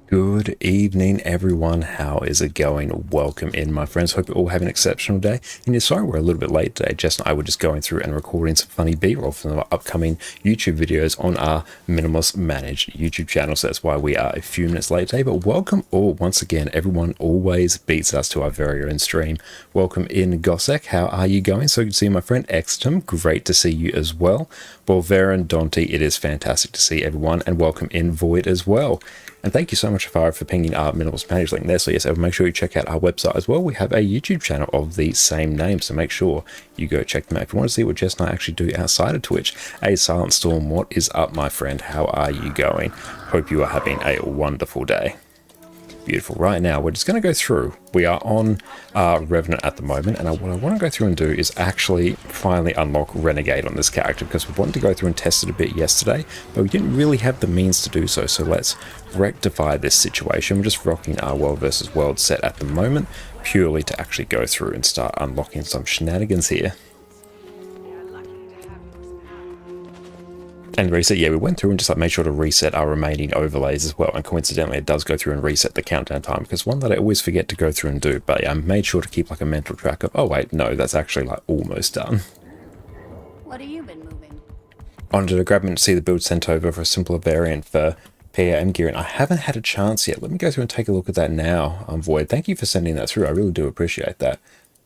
Good evening, everyone. How is it going? Welcome in, my friends. Hope you all have an exceptional day. And yeah, sorry we're a little bit late today. Jess and I were just going through and recording some funny B-roll from the upcoming YouTube videos on our Minimalist Managed YouTube channel. So that's why we are a few minutes late today. But welcome all once again. Everyone always beats us to our very own stream. Welcome in, Gossek. How are you going? So good to see you, my friend Extum. Great to see you as well. Volveran, Dante, it is fantastic to see everyone. And welcome in, Void, as well. And thank you so much, Afara, for pinging our Minimalist Managed link there. So yes, make sure you check out our website as well. We have a YouTube channel of the same name, so make sure you go check them out. If you want to see what Jess and I actually do outside of Twitch, a Silent Storm, what is up, my friend? How are you going? Hope you are having a wonderful day. Beautiful. Right now, we're just going to go through. We are on Revenant at the moment, and what I want to go through and do is actually finally unlock Renegade on this character, because we wanted to go through and test it a bit yesterday, but we didn't really have the means to do so. So let's rectify this situation. We're just rocking our World versus World set at the moment, purely to actually go through and start unlocking some shenanigans here. And reset, yeah, we went through and just made sure to reset our remaining overlays as well. And coincidentally, it does go through and reset the countdown time, because one that I always forget to go through and do. But yeah, I made sure to keep a mental track of, oh wait, no, that's actually almost done. What have you been moving? I wanted to grab and see the build sent over for a simpler variant for PAM gear, and I haven't had a chance yet. Let me go through and take a look at that now, Void. Thank you for sending that through. I really do appreciate that.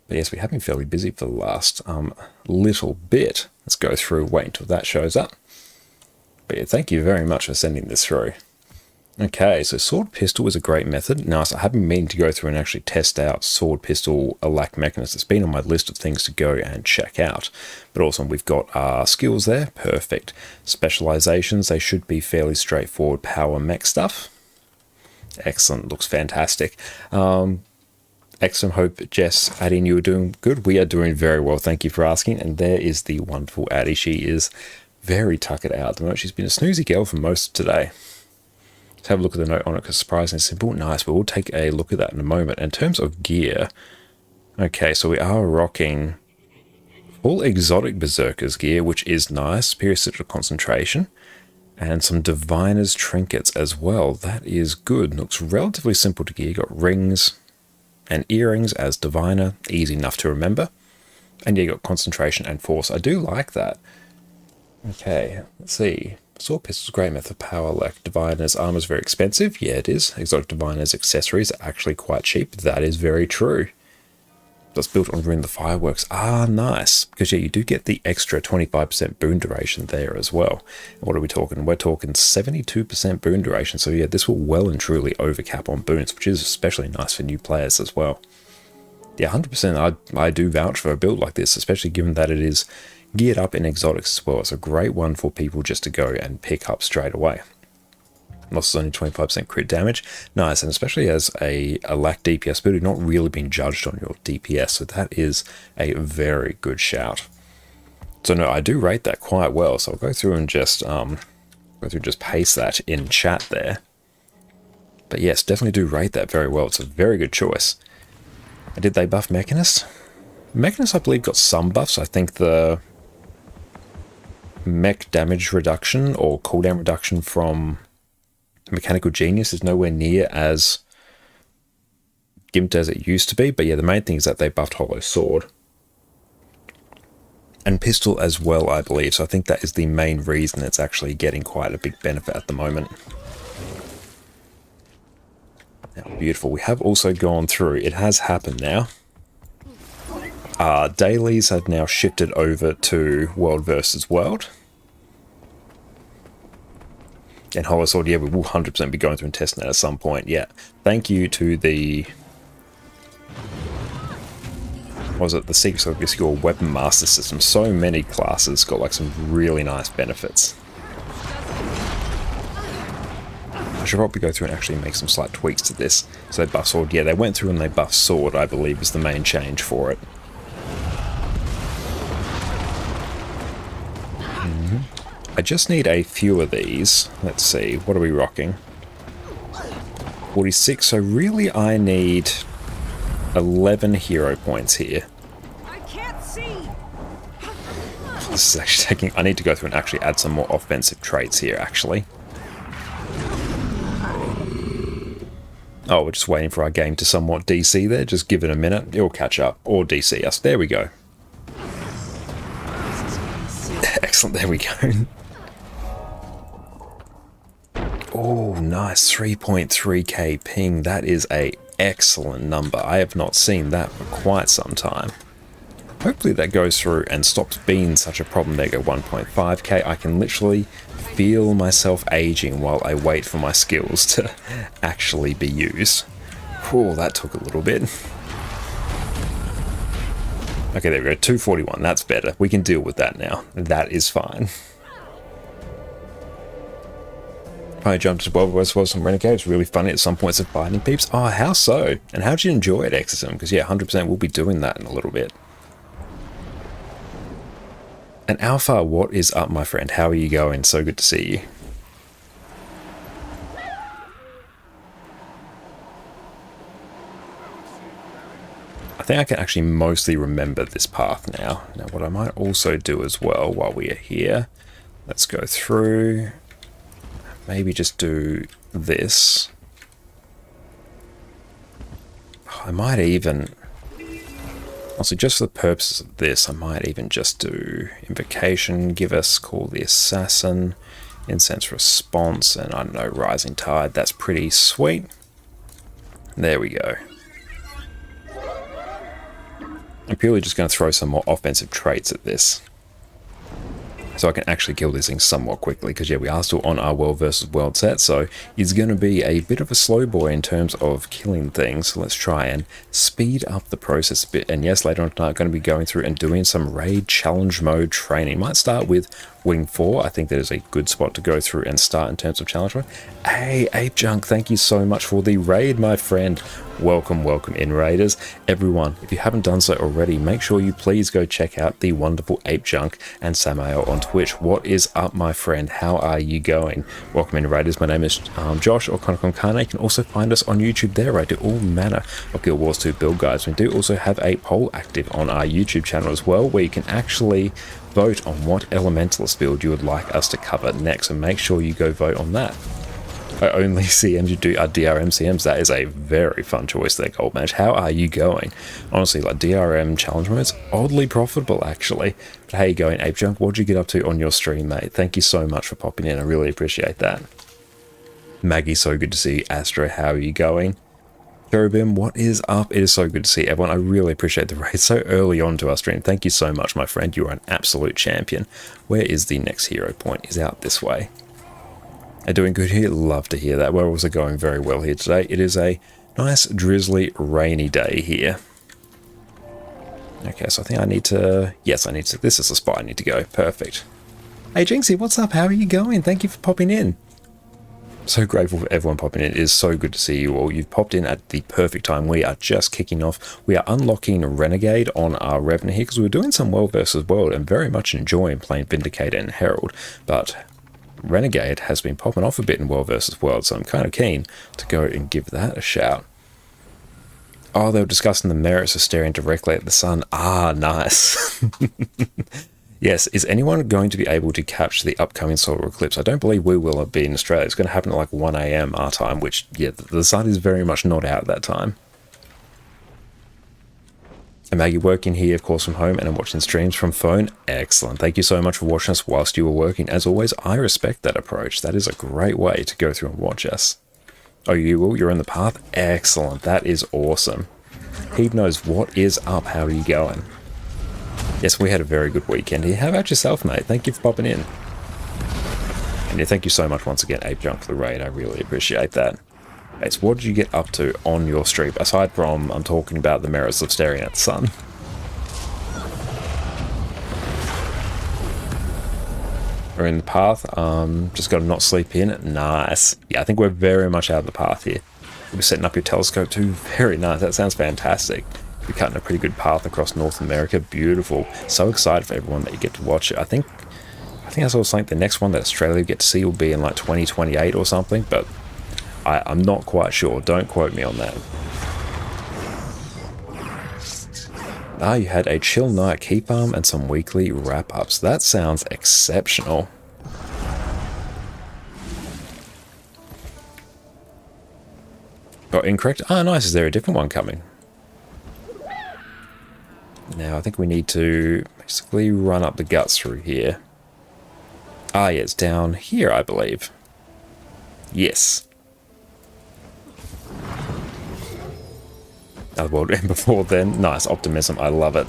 But yes, we have been fairly busy for the last little bit. Let's go through, wait until that shows up. But yeah, thank you very much for sending this through. Okay, so sword pistol is a great method. Nice. I have been meaning to go through and actually test out sword pistol Alack Mechanist. It's been on my list of things to go and check out. But also we've got our skills there. Perfect. Specializations, they should be fairly straightforward power mech stuff. Excellent. Looks fantastic. Excellent. Hope, Jess, Addie, you are doing good. We are doing very well. Thank you for asking. And there is the wonderful Addie. She is very tuckered out at the moment. She's been a snoozy girl for most of today. Let's have a look at the note on it, because surprisingly simple. Nice, but we'll take a look at that in a moment. In terms of gear, okay, so we are rocking full exotic Berserkers gear, which is nice. Superior Citadel Concentration, and some Diviner's trinkets as well. That is good. Looks relatively simple to gear. Got rings and earrings as Diviner, easy enough to remember. And yeah, you got concentration and force. I do like that. Okay, let's see. Sword pistol's a great method of power. Like Diviner's armor's very expensive. Yeah, it is. Exotic Diviner's accessories are actually quite cheap. That is very true. That's built on Ruin the Fireworks. Ah, nice. Because yeah, you do get the extra 25% boon duration there as well. What are we talking? We're talking 72% boon duration. So yeah, this will well and truly overcap on boons, which is especially nice for new players as well. Yeah, 100% I do vouch for a build like this, especially given that it is geared up in exotics as well. It's a great one for people just to go and pick up straight away. Loss is only 25% crit damage. Nice, and especially as a lack DPS build, you're not really being judged on your DPS, so that is a very good shout. So no, I do rate that quite well, so I'll go through and just paste that in chat there. But yes, definitely do rate that very well. It's a very good choice. Did they buff Mechanist? Mechanist, I believe, got some buffs. I think the mech damage reduction or cooldown reduction from Mechanical Genius is nowhere near as gimped as it used to be. But yeah, the main thing is that they buffed Hollow Sword. And Pistol as well, I believe. So I think that is the main reason it's actually getting quite a big benefit at the moment. Now, beautiful. We have also gone through. It has happened now. Dailies have now shifted over to World versus World. And Hollow Sword, yeah, we will 100% be going through and testing that at some point. Yeah, thank you to the... was it the Secrets of Obscure Weapon Master system? So many classes got some really nice benefits. I should probably go through and actually make some slight tweaks to this. So they buff Sword, yeah, they went through and they buffed Sword, I believe, is the main change for it. I just need a few of these. Let's see, what are we rocking? 46, so really I need 11 hero points here. I can't see. This is actually taking... I need to go through and actually add some more offensive traits here, actually. Oh, we're just waiting for our game to somewhat DC there. Just give it a minute. It'll catch up. Or DC us. There we go. Excellent. There we go. Oh, nice. 3.3k ping. That is a excellent number. I have not seen that for quite some time. Hopefully that goes through and stops being such a problem. There go 1.5k. I can literally feel myself aging while I wait for my skills to actually be used. Oh, that took a little bit. Okay, there we go. 241. That's better. We can deal with that now. That is fine. I jumped as well as some Renegades. Really funny at some points of fighting peeps. Oh, how so? And how'd you enjoy it, Exorcism? Because yeah, 100% we'll be doing that in a little bit. And Alpha, what is up, my friend? How are you going? So good to see you. I think I can actually mostly remember this path now. Now, what I might also do as well while we are here, let's go through, maybe just do this. I might even, also just for the purposes of this, I might even just do Invocation, give us Call the Assassin, Incense Response, and I don't know, Rising Tide. That's pretty sweet. There we go. I'm purely just going to throw some more offensive traits at this, so I can actually kill these things somewhat quickly, because yeah, we are still on our world versus world set, so it's going to be a bit of a slow boy in terms of killing things. So let's try and speed up the process a bit. And yes, later on tonight I'm going to be going through and doing some raid challenge mode training. Might start with Wing 4. I think that is a good spot to go through and start in terms of challenge mode. Hey, Ape Junk, thank you so much for the raid, my friend. Welcome, welcome in, raiders. Everyone, if you haven't done so already, make sure you please go check out the wonderful Ape Junk and Samael on Twitch. What is up, my friend? How are you going? Welcome in, raiders. My name is Josh, or Konkon. You can also find us on YouTube there. I do all manner of Guild Wars 2 build guides. We do also have a poll active on our YouTube channel as well, where you can actually vote on what Elementalist build you would like us to cover next, and make sure you go vote on that. I only CMs you do are DRM CMs. That is a very fun choice there, Gold Match. How are you going? Honestly, like DRM challenge mode's oddly profitable, actually. But how you going, Ape Junk? What'd you get up to on your stream, mate? Thank you so much for popping in. I really appreciate that. Maggie, so good to see you. Astro, how are you going? Cherubim, what is up? It is so good to see everyone. I really appreciate the raid so early on to our stream. Thank you so much, my friend. You are an absolute champion. Where is the next hero point? Is out this way. Are doing good here? Love to hear that. We're also going very well here today. It is a nice, drizzly, rainy day here. Okay, so I think I need to... Yes, I need to... This is the spot I need to go. Perfect. Hey, Jinxie, what's up? How are you going? Thank you for popping in. So grateful for everyone popping in. It is so good to see you all. You've popped in at the perfect time. We are just kicking off. We are unlocking Renegade on our Revenant here, because we were doing some world versus world and very much enjoying playing Vindicator and Herald. But Renegade has been popping off a bit in world versus world, so I'm kind of keen to go and give that a shout. Oh, they were discussing the merits of staring directly at the sun. Ah, nice. Yes, is anyone going to be able to catch the upcoming solar eclipse? I don't believe we will be in Australia. It's going to happen at like 1 AM our time, which, yeah, the sun is very much not out at that time. And Maggie, working here, of course, from home, and I'm watching streams from phone. Excellent. Thank you so much for watching us whilst you were working. As always, I respect that approach. That is a great way to go through and watch us. Oh, you will? You're in the path? Excellent. That is awesome. He knows what is up. How are you going? Yes, we had a very good weekend here. How about yourself, mate? Thank you for popping in. And yeah, thank you so much once again, Ape Junk, for the raid. I really appreciate that. Okay, so what did you get up to on your stream, aside from I'm talking about the merits of staring at the sun? We're in the path. Just got to not sleep in. Nice. Yeah, I think we're very much out of the path here. We're setting up your telescope too. Very nice. That sounds fantastic. You're cutting a pretty good path across North America. Beautiful. So excited for everyone that you get to watch it. I think I saw something. The next one that Australia get to see will be in like 2028 or something, but I'm not quite sure. Don't quote me on that. Ah, you had a chill night keep arm and some weekly wrap-ups. That sounds exceptional. Oh, incorrect. Ah, nice. Is there a different one coming? Now, I think we need to basically run up the guts through here. Ah, yeah, it's down here, I believe. Yes. Another world end before then. Nice optimism. I love it.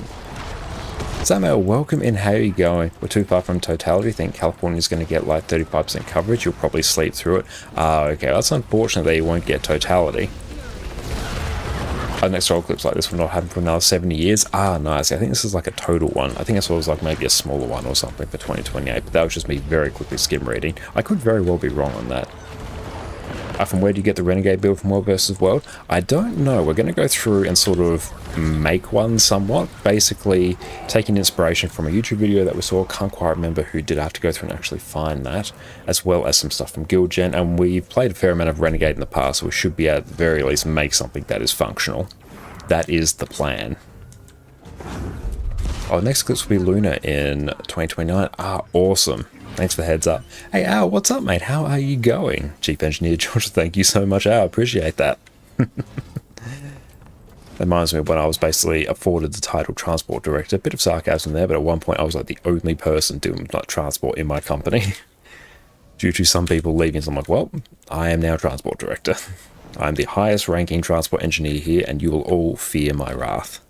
Samuel, welcome in. How are you going? We're too far from totality. Think California's going to get like 35% coverage. You'll probably sleep through it. Ah, okay. That's unfortunate that you won't get totality. Next roll clips like this will not happen for another 70 years. Ah, nice. I think this is like a total one. I think this was like maybe a smaller one or something for 2028, but that was just me very quickly skim reading. I could very well be wrong on that. From where do you get the Renegade build from World vs. World? I don't know. We're going to go through and sort of make one somewhat. Basically, taking inspiration from a YouTube video that we saw. Can't quite remember who did. I have to go through and actually find that. As well as some stuff from Guild Gen. And we've played a fair amount of Renegade in the past, so we should be at the very least make something that is functional. That is the plan. Oh, next clips will be Luna in 2029. Ah, awesome. Thanks for the heads up. Hey, Al, what's up, mate? How are you going? Chief Engineer George, thank you so much, Al. Appreciate that. That reminds me of when I was basically afforded the title Transport Director. Bit of sarcasm there, but at one point I was like the only person doing like transport in my company. Due to some people leaving, so I'm like, well, I am now Transport Director. I am the highest ranking transport engineer here, and you will all fear my wrath.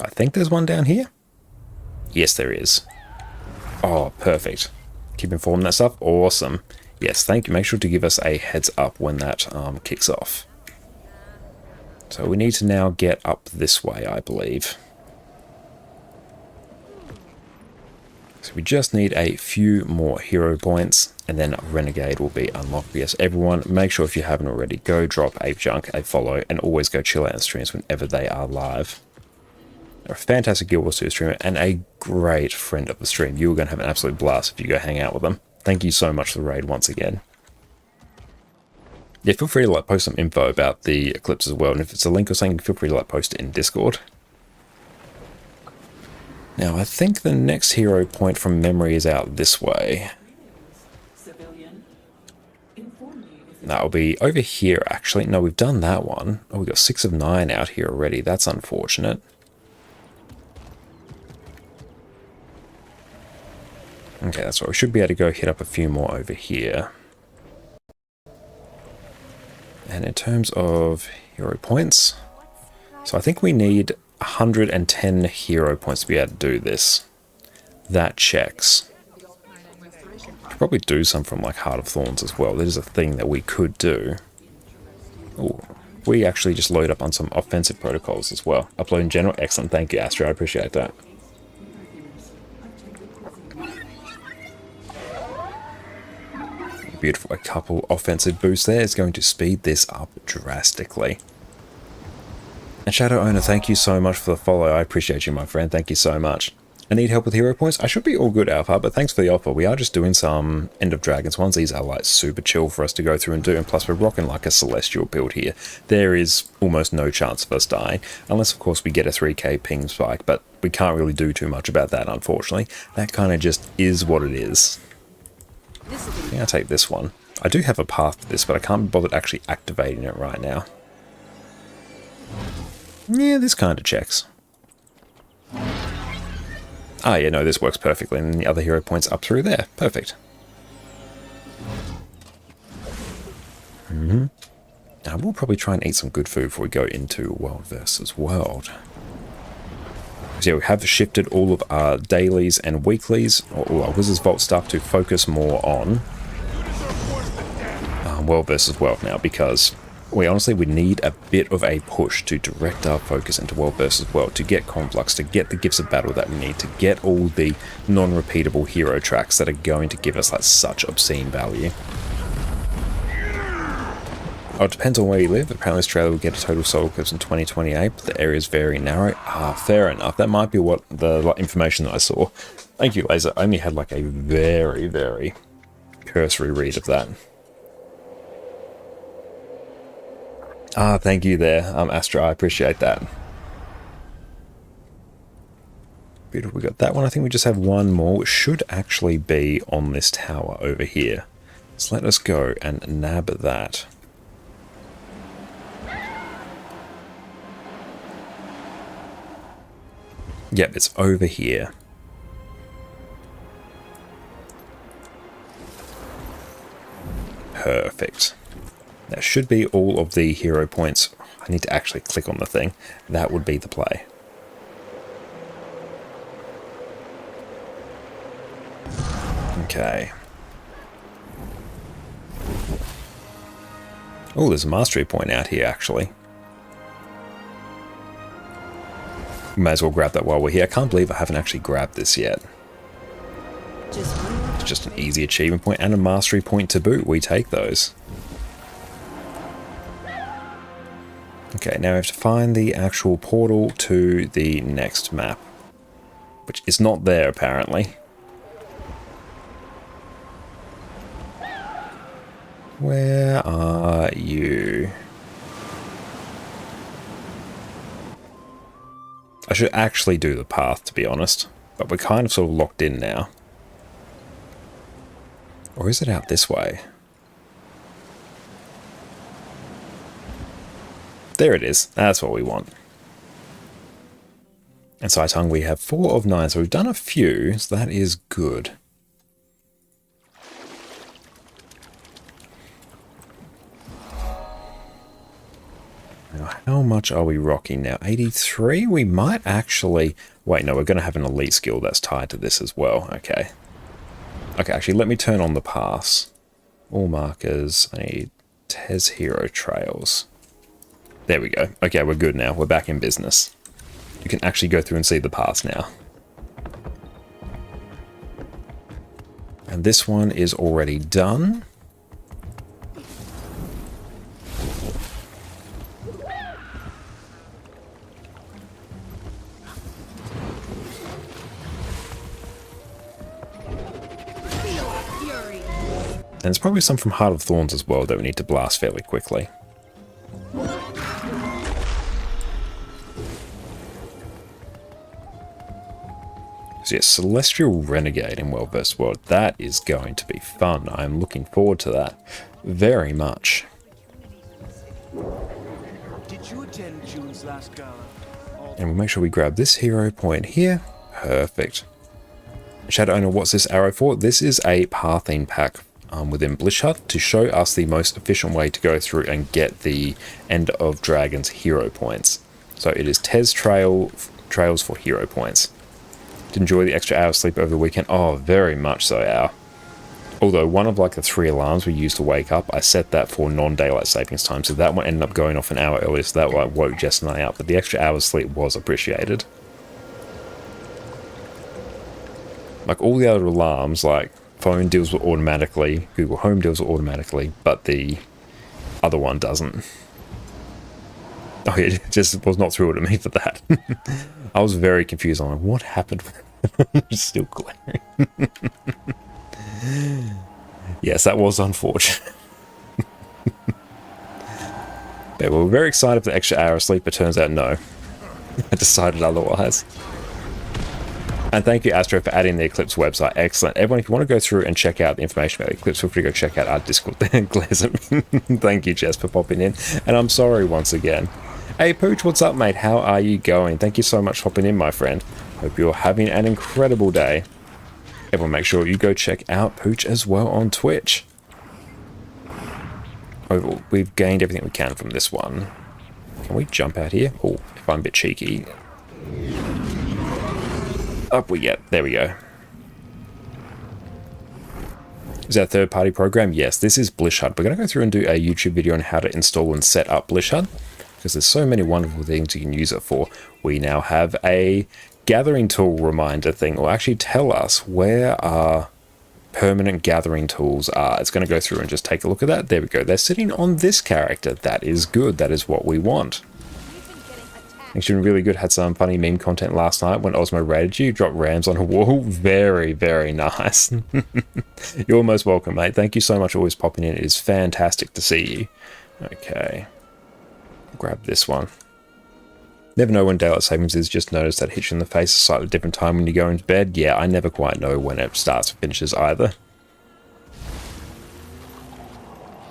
I think there's one down here. Yes, there is. Oh, perfect. Keep informed that stuff. Awesome. Yes, thank you. Make sure to give us a heads up when that kicks off. So we need to now get up this way, I believe. So we just need a few more hero points, and then Renegade will be unlocked. Yes, everyone, make sure if you haven't already, go drop Ape Junk a follow, and always go chill out in streams whenever they are live. They're a fantastic Guild Wars 2 streamer and a great friend of the stream. You're going to have an absolute blast if you go hang out with them. Thank you so much for the raid once again. Yeah, feel free to like post some info about the Eclipse as well, and if it's a link or something, feel free to like post it in Discord. Now, I think the next hero point from memory is out this way. That'll be over here, actually. No, we've done that one. Oh, we've got 6 of 9 out here already. That's unfortunate. Okay, that's right. We should be able to go hit up a few more over here. And in terms of hero points, so I think we need 110 hero points to be able to do this. That checks. Could probably do some from like Heart of Thorns as well. That is a thing that we could do. Ooh, we actually just load up on some offensive protocols as well. Upload in general. Excellent. Thank you, Astro. I appreciate that. Beautiful. A couple offensive boosts there is going to speed this up drastically. And Shadow Owner, thank you so much for the follow. I appreciate you, my friend. Thank you so much. I need help with hero points. I should be all good, Alpha, but thanks for the offer. We are just doing some End of Dragons ones. These are like super chill for us to go through and do, and plus we're rocking like a Celestial build here. There is almost no chance of us dying, unless of course we get a 3k ping spike, but we can't really do too much about that, unfortunately. That kind of just is what it is. I think I'll take this one. I do have a path to this, but I can't be bothered actually activating it right now. Yeah, this kind of checks. Ah, yeah, no, this works perfectly, and the other hero points up through there. Perfect. Now, we'll probably try and eat some good food before we go into World vs. World. So yeah, we have shifted all of our dailies and weeklies, or all our Wizard's Vault stuff, to focus more on World vs. World now, because we need a bit of a push to direct our focus into World vs. World, to get Conflux, to get the Gifts of Battle that we need, to get all the non-repeatable hero tracks that are going to give us like such obscene value. Oh, it depends on where you live. Apparently Australia will get a total solar eclipse in 2028, but the area is very narrow. Ah, fair enough. That might be what the information that I saw. Thank you, Laser. I only had like a very, very cursory read of that. Ah, thank you there, Astra. I appreciate that. Beautiful. We got that one. I think we just have one more, which should actually be on this tower over here. So let us go and nab that. Yep, it's over here. Perfect. That should be all of the hero points. I need to actually click on the thing. That would be the play. Okay. Oh, there's a mastery point out here, actually. May as well grab that while we're here. I can't believe I haven't actually grabbed this yet. It's just an easy achievement point and a mastery point to boot. We take those. Okay, now we have to find the actual portal to the next map, which is not there apparently. Where are you? I should actually do the path, to be honest, but we're kind of sort of locked in now. Or is it out this way? There it is. That's what we want. And Saitong, we have 4 of 9, so we've done a few, so that is good. Now, how much are we rocking now? 83? We might actually... Wait, no, we're going to have an elite skill that's tied to this as well. Okay. Okay, actually, let me turn on the pass. All markers. I need Tez Hero Trails. There we go. Okay, we're good now. We're back in business. You can actually go through and see the pass now. And this one is already done. And there's probably some from Heart of Thorns as well that we need to blast fairly quickly. So yes, Celestial Renegade in Well-Versed World. That is going to be fun. I'm looking forward to that very much. Did you attend June's last gala? And we'll make sure we grab this hero point here. Perfect. Shadow Owner, what's this arrow for? This is a pathing pack within Blishut to show us the most efficient way to go through and get the End of Dragons hero points. So it is Tez Trails for hero points. To enjoy the extra hour of sleep over the weekend? Oh, very much so, Al. Although one of like the 3 alarms we used to wake up, I set that for non-daylight savings time, so that one ended up going off an hour earlier, so that like woke Jess and I up, but the extra hour of sleep was appreciated. Like all the other alarms, like phone deals with automatically, Google Home deals with automatically, but the other one doesn't. Oh, it just was not through to me for that. I was very confused. I'm like, what happened? It's still glaring. Yes, that was unfortunate. But we're very excited for the extra hour of sleep, but turns out no. I decided otherwise. And thank you, Astro, for adding the Eclipse website. Excellent. Everyone, if you want to go through and check out the information about Eclipse, feel free to go check out our Discord. Thank you, Jess, for popping in. And I'm sorry once again. Hey, Pooch, what's up, mate? How are you going? Thank you so much for hopping in, my friend. Hope you're having an incredible day. Everyone, make sure you go check out Pooch as well on Twitch. Overall, we've gained everything we can from this one. Can we jump out here? Oh, if I'm a bit cheeky. Up we get. There we go. Is that a third-party program? Yes, this is Blishut. We're going to go through and do a YouTube video on how to install and set up Blishut, because there's so many wonderful things you can use it for. We now have a gathering tool reminder thing, or actually tell us where our permanent gathering tools are. It's going to go through and just take a look at that. There we go. They're sitting on this character. That is good. That is what we want. Actually, really good. Had some funny meme content last night when Osmo raided you. Dropped rams on a wall. Very, very nice. You're most welcome, mate. Thank you so much for always popping in. It is fantastic to see you. Okay. Grab this one. Never know when daylight savings is. Just notice that hits you in the face a slightly different time when you go into bed. Yeah, I never quite know when it starts or finishes either.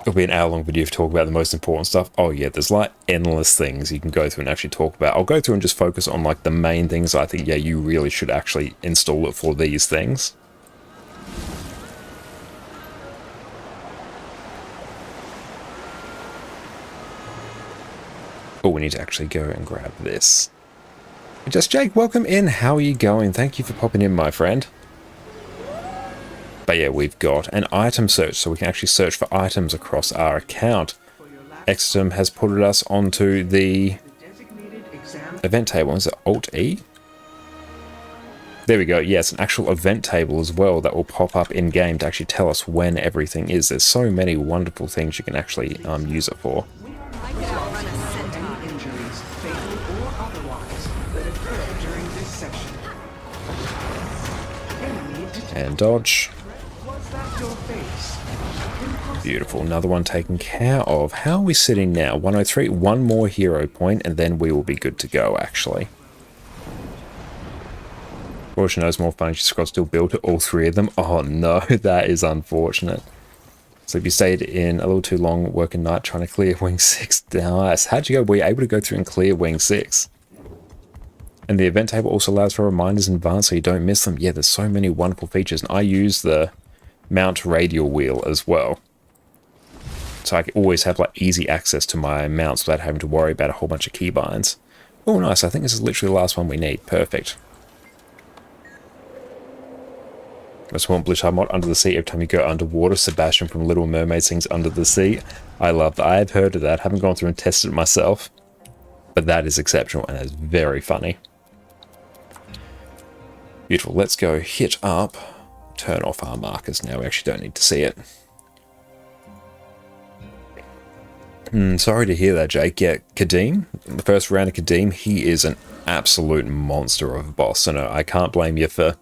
It'll be an hour-long video to talk about the most important stuff. Oh yeah, there's like endless things you can go through and actually talk about. I'll go through and just focus on like the main things I think, yeah, you really should actually install it for these things. Oh, we need to actually go and grab this. Just Jake, welcome in. How are you going? Thank you for popping in, my friend. But yeah, we've got an item search, so we can actually search for items across our account. Exetum has put us onto the event table. Is it Alt-E? There we go. Yes, an actual event table as well that will pop up in-game to actually tell us when everything is. There's so many wonderful things you can actually use it for. Injuries, fatal or otherwise, that occur during this session. Enemy detected. And dodge. Was that your face? Beautiful. Another one taken care of. How are we sitting now? 103. One more hero point, and then we will be good to go, actually. Fortune knows more fun. She's got still build all three of them. Oh no, that is unfortunate. So if you stayed in a little too long working night trying to clear Wing 6, nice. How'd you go? Were you able to go through and clear Wing 6? And the event table also allows for reminders in advance so you don't miss them. Yeah, there's so many wonderful features. And I use the mount radial wheel as well. So I can always have like easy access to my mounts without having to worry about a whole bunch of keybinds. Oh, nice. I think this is literally the last one we need. Perfect. Most want Blue Tide mod Under the Sea every time you go underwater. Sebastian from Little Mermaid sings Under the Sea. I love that. I have heard of that. Haven't gone through and tested it myself. But that is exceptional and is very funny. Beautiful. Let's go hit up. Turn off our markers now. We actually don't need to see it. Sorry to hear that, Jake. Yeah, Kadeem, the first round of Kadeem, he is an absolute monster of a boss. So no, I can't blame you for...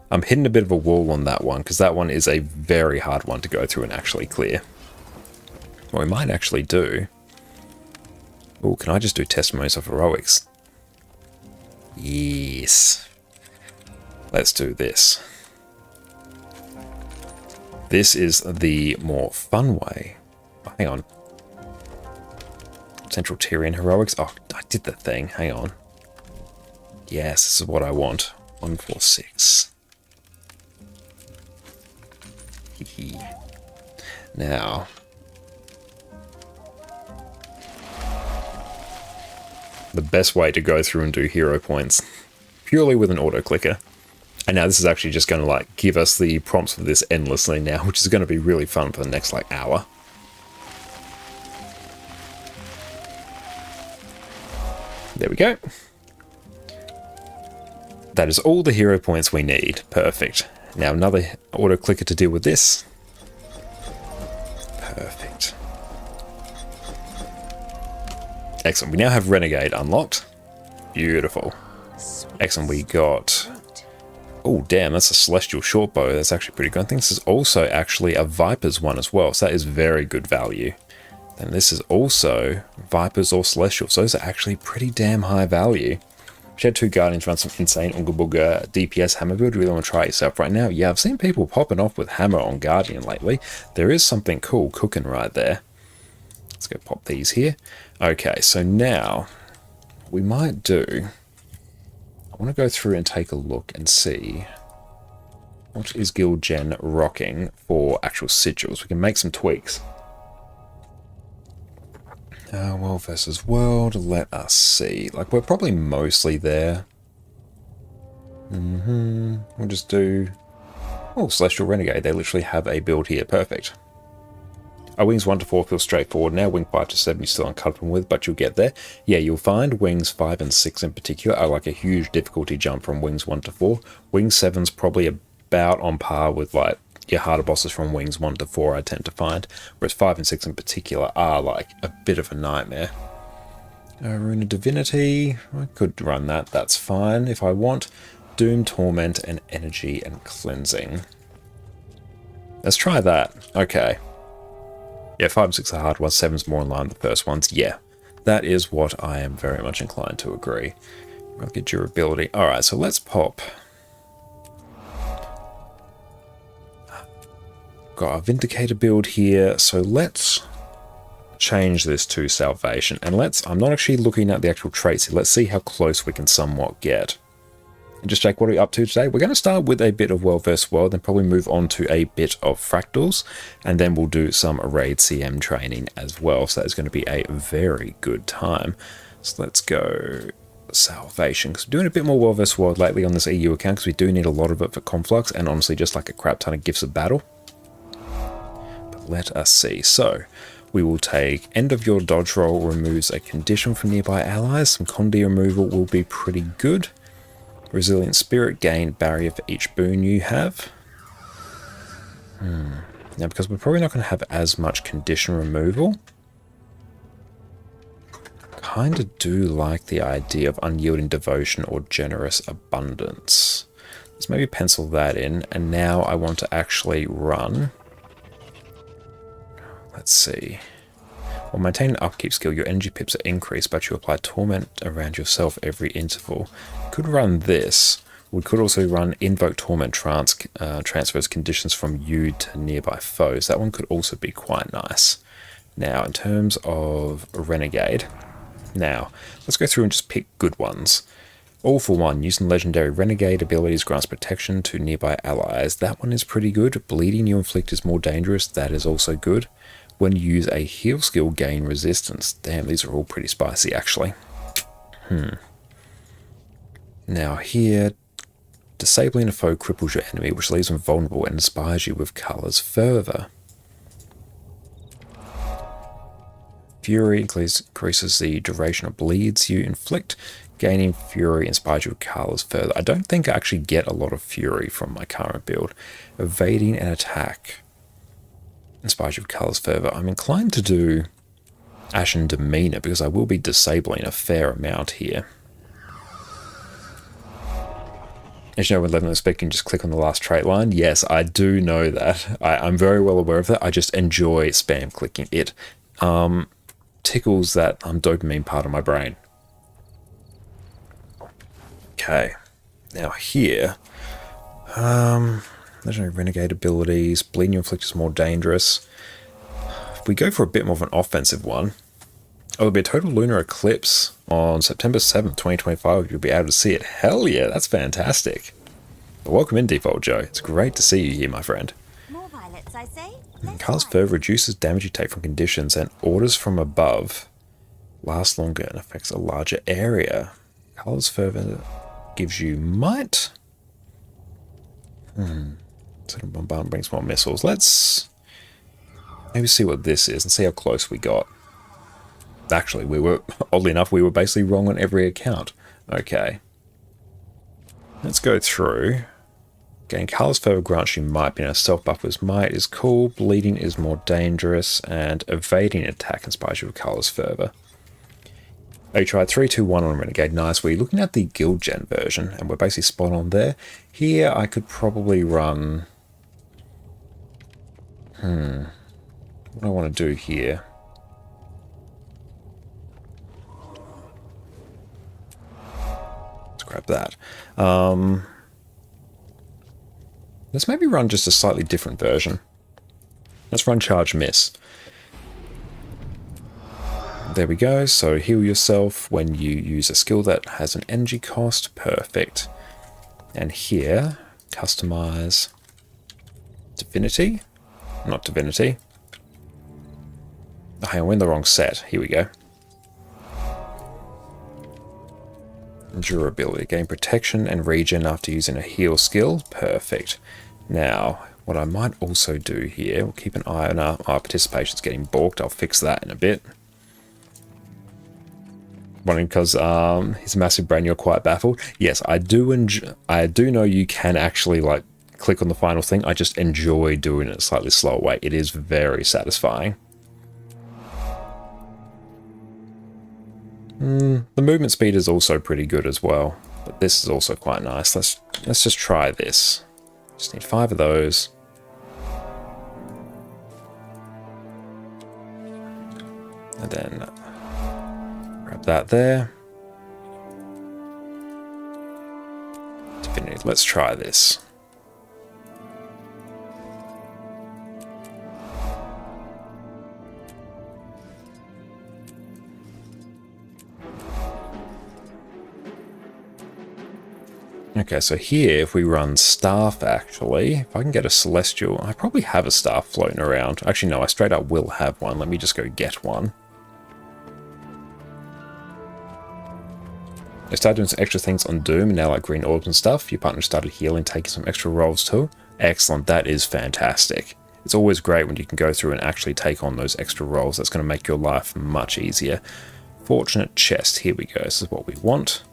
I'm hitting a bit of a wall on that one, because that one is a very hard one to go through and actually clear. What we might actually do... Oh, can I just do Testimonies of Heroics? Yes. Let's do this. This is the more fun way. Oh, hang on. Central Tyrian Heroics. Oh, I did the thing. Hang on. Yes, this is what I want. 146. Now, the best way to go through and do hero points purely with an auto clicker. And now this is actually just going to like give us the prompts for this endlessly now, which is going to be really fun for the next like hour. There we go. That is all the hero points we need. Perfect. Now another auto clicker to deal with this. Perfect. Excellent. We now have Renegade unlocked. Beautiful. Excellent. We got... Oh, damn, that's a Celestial Shortbow. That's actually pretty good. I think this is also actually a Viper's one as well, so that is very good value. And this is also Vipers or Celestial, so those are actually pretty damn high value. If you had two Guardians run some insane Unga Bunga DPS hammer build, you really want to try it yourself right now? Yeah, I've seen people popping off with hammer on Guardian lately. There is something cool cooking right there. Let's go pop these here. Okay, so now we might do... I want to go through and take a look and see what is Guild Gen rocking for actual sigils. We can make some tweaks. World versus World, let us see. Like, we're probably mostly there. We'll just do... Oh, Celestial Renegade. They literally have a build here. Perfect. Our Wings 1 to 4 feel straightforward now. Wing 5 to 7 you're still uncomfortable with, but you'll get there. Yeah, you'll find Wings 5 and 6 in particular are like a huge difficulty jump from Wings 1 to 4. Wing 7's probably about on par with, like, your harder bosses from Wings 1 to 4, I tend to find. Whereas 5 and 6 in particular are, like, a bit of a nightmare. Rune of Divinity. I could run that. That's fine if I want. Doom, Torment, and Energy and Cleansing. Let's try that. Okay. Yeah, 5 and 6 are hard ones, 7's more in line with the first ones. Yeah, that is what I am very much inclined to agree. We'll get durability. Alright, so let's pop. got our Vindicator build here, so let's change this to Salvation. And I'm not actually looking at the actual traits here. Let's see how close we can somewhat get. And just Jake, what are we up to today? We're going to start with a bit of World vs. World, then probably move on to a bit of Fractals, and then we'll do some Raid CM training as well. So that's going to be a very good time. So let's go Salvation, because we're doing a bit more World vs. World lately on this EU account, because we do need a lot of it for Conflux, and honestly just like a crap ton of Gifts of Battle. But let us see. So we will take End of your dodge roll removes a condition from nearby allies. Some Condi removal will be pretty good. Resilient Spirit, gain barrier for each boon you have. Now, because we're probably not going to have as much condition removal, kind of do like the idea of Unyielding Devotion or Generous Abundance. Let's maybe pencil that in, and now I want to actually run. Let's see. While maintaining an upkeep skill, your energy pips are increased, but you apply Torment around yourself every interval. Could run this. We could also run Invoke Torment transfers conditions from you to nearby foes. That one could also be quite nice. Now, in terms of Renegade, let's go through and just pick good ones. All for one, using legendary Renegade abilities grants protection to nearby allies. That one is pretty good. Bleeding you inflict is more dangerous. That is also good. When you use a heal skill, gain resistance. Damn, these are all pretty spicy, actually. Now here, disabling a foe cripples your enemy, which leaves them vulnerable and inspires you with Kala's Fervor. Fury increases the duration of bleeds you inflict. Gaining Fury inspires you with Kala's Fervor. I don't think I actually get a lot of Fury from my current build. Evading an attack inspires you with Kala's Fervor. I'm inclined to do Ashen Demeanor because I will be disabling a fair amount here. As you know, when leveling spec, you can just click on the last trait line. Yes, I do know that. I'm very well aware of that. I just enjoy spam clicking it. Tickles that dopamine part of my brain. Okay. Now here, legendary Renegade abilities. Bleeding you inflict is more dangerous. If we go for a bit more of an offensive one, there'll be a total lunar eclipse on September 7th, 2025. You'll be able to see it. Hell yeah, that's fantastic. Welcome in, Default Joe. It's great to see you here, my friend. More violets, I say. Kala's Fervor reduces damage you take from conditions, and orders from above last longer and affects a larger area. Kala's Fervor gives you might. So bombardment brings more missiles. Let's maybe see what this is and see how close we got. Actually, oddly enough, we were basically wrong on every account. Okay. Let's go through. Gain Kala's Fervor grants you might, being a self buff with might is cool. Bleeding is more dangerous, and evading attack inspires you with Kala's Fervor. Oh, you tried 3, 2, 1 on Renegade. Nice. We're looking at the Guild Gen version, and we're basically spot on there. Here, I could probably run. What do I want to do here? Let's grab that. Let's maybe run just a slightly different version. Let's run Charge Miss. There we go. So heal yourself when you use a skill that has an energy cost. Perfect. And here, customize Divinity. Not Divinity. Oh, hang on, we're in the wrong set. Here we go. Durability. Gain protection and regen after using a heal skill. Perfect. Now, what I might also do here, we'll keep an eye on our participation's getting balked. I'll fix that in a bit. Wondering because his massive brain, you're quite baffled. Yes, I do know you can actually like click on the final thing. I just enjoy doing it a slightly slower way. It is very satisfying. The movement speed is also pretty good as well, but this is also quite nice. Let's just try this. Just need 5 of those. And then grab that there. Divinity. Let's try this. Okay, so here, if we run staff, actually, if I can get a celestial, I probably have a staff floating around. Actually, no, I straight up will have one. Let me just go get one. I started doing some extra things on Doom, and now like green orbs and stuff. Your partner started healing, taking some extra rolls too. Excellent, that is fantastic. It's always great when you can go through and actually take on those extra rolls. That's going to make your life much easier. Fortunate chest, here we go. This is what we want.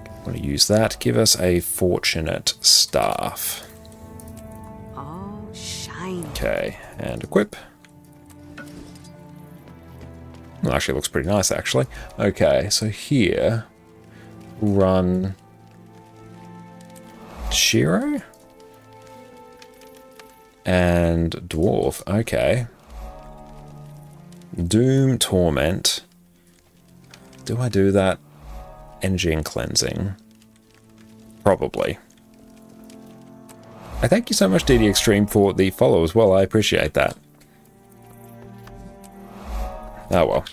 I'm going to use that. Give us a fortunate staff. Oh, shiny. Okay, and equip. Well, actually, it looks pretty nice, actually. Okay, so here, run Shiro and Dwarf. Okay. Doom, Torment. Do I do that? Energy and Cleansing. Probably. I thank you so much, DD Extreme, for the follow as well. I appreciate that. Oh well.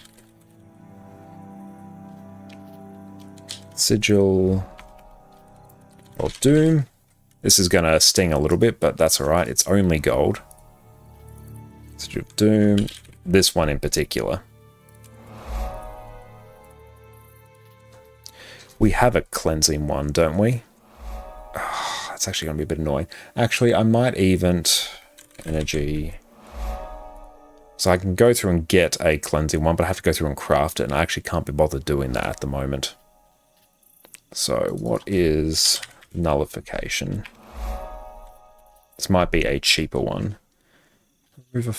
Sigil or Doom. This is going to sting a little bit, but that's alright. It's only gold. Sigil of Doom. This one in particular. We have a cleansing one, don't we? Oh, that's actually going to be a bit annoying. Actually, I might even... Energy... So I can go through and get a cleansing one, but I have to go through and craft it, and I actually can't be bothered doing that at the moment. So what is nullification? This might be a cheaper one. Remove a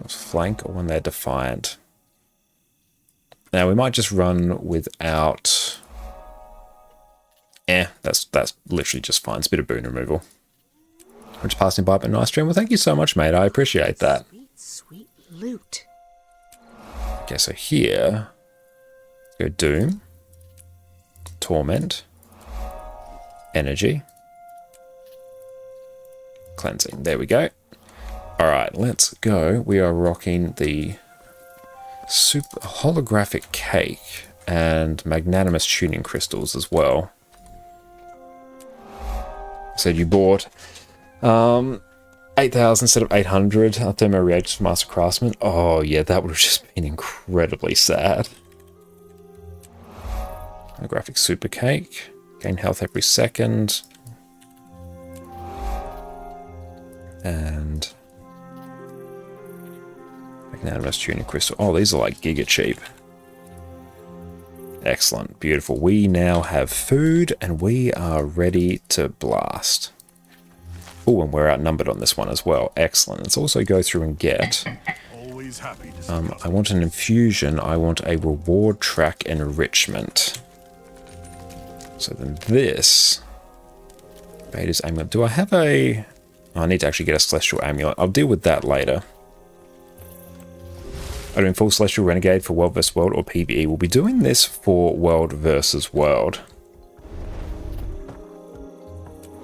flank or when they're defiant. Now we might just run without... that's literally just fine. It's a bit of boon removal. I'm just passing by, but nice stream. Well, thank you so much, mate. I appreciate that. Sweet loot. Okay, so here, go Doom, Torment, Energy, Cleansing. There we go. All right, let's go. We are rocking the super holographic cake and magnanimous tuning crystals as well. Said you bought 8,000 instead of 800 thermo reagents for Master Craftsman. Oh yeah, that would have just been incredibly sad. Holographic super cake. Gain health every second. And magnanimous tuning crystal. Oh, these are like giga cheap. Excellent, beautiful. We now have food and we are ready to blast. Oh, and we're outnumbered on this one as well. Excellent. Let's also go through and get... I want an infusion. I want a reward track enrichment. So then this... Beta's amulet. Do I have a... I need to actually get a Celestial Amulet. I'll deal with that later. I'm doing full Celestial Renegade for World vs. World or PvE. We'll be doing this for World versus World.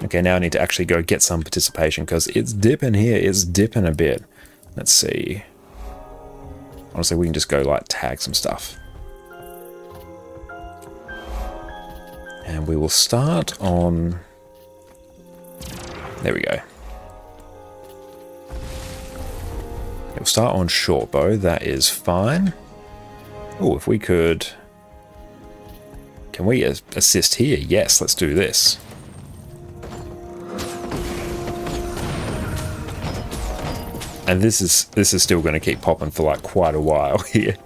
Okay, now I need to actually go get some participation because it's dipping here. It's dipping a bit. Let's see. Honestly, we can just go like tag some stuff. And we will start on... There we go. We'll start on short bow. That is fine. Oh, if we could... Can we assist here? Yes, let's do this. And this is still going to keep popping for like quite a while here.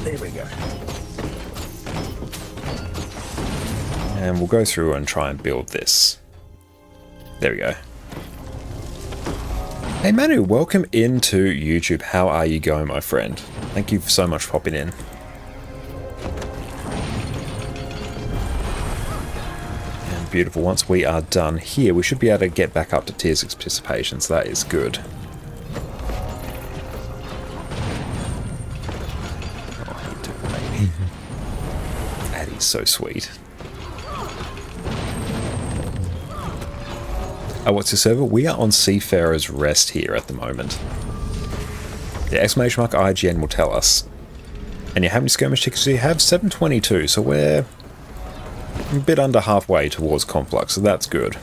There we go. And we'll go through and try and build this. There we go. Hey Manu, welcome into YouTube. How are you going, my friend? Thank you so much for popping in. And beautiful. Once we are done here, we should be able to get back up to tier 6 participation, so that is good. Addie's so sweet. Oh, what's your server? We are on Seafarer's Rest here at the moment. The exclamation mark IGN will tell us. And how many skirmish tickets do you have? 722, so we're a bit under halfway towards Conflux, so that's good.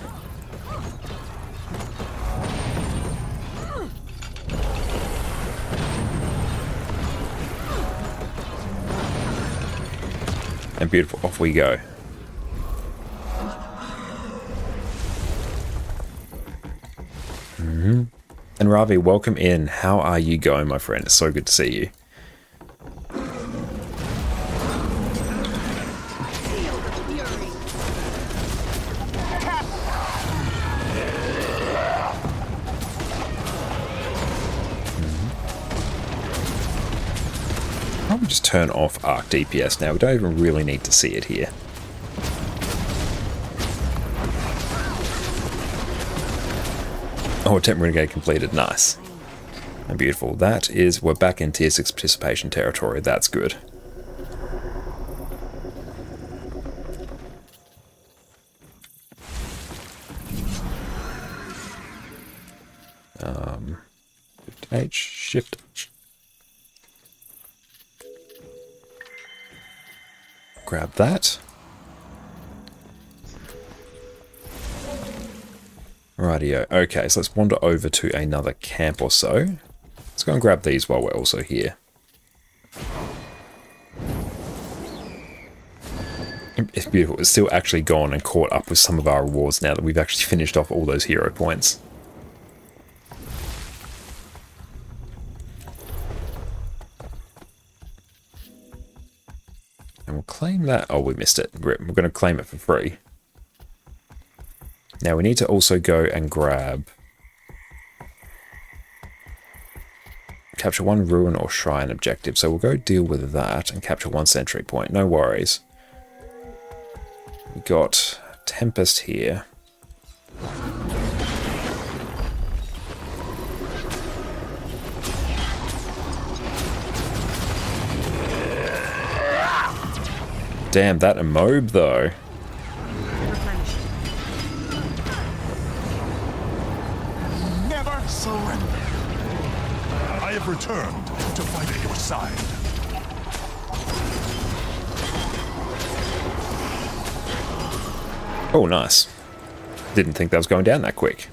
And beautiful, off we go. And Ravi, welcome in. How are you going, my friend? It's so good to see you. Probably just turn off Arc DPS now. We don't even really need to see it here. Oh, attempt renegade completed. Nice. And beautiful. That is, we're back in tier 6 participation territory. That's good. H, shift H. Grab that. Rightio. Okay, so let's wander over to another camp or so. Let's go and grab these while we're also here. It's beautiful. It's still actually gone and caught up with some of our rewards now that we've actually finished off all those hero points. And we'll claim that. Oh, we missed it. We're going to claim it for free. Now we need to also go and grab... capture one ruin or shrine objective. So we'll go deal with that and capture one sentry point. No worries. We got Tempest here. Damn, that Amoeb though. Never surrender. I have returned to fight at your side. Oh, nice. Didn't think that was going down that quick.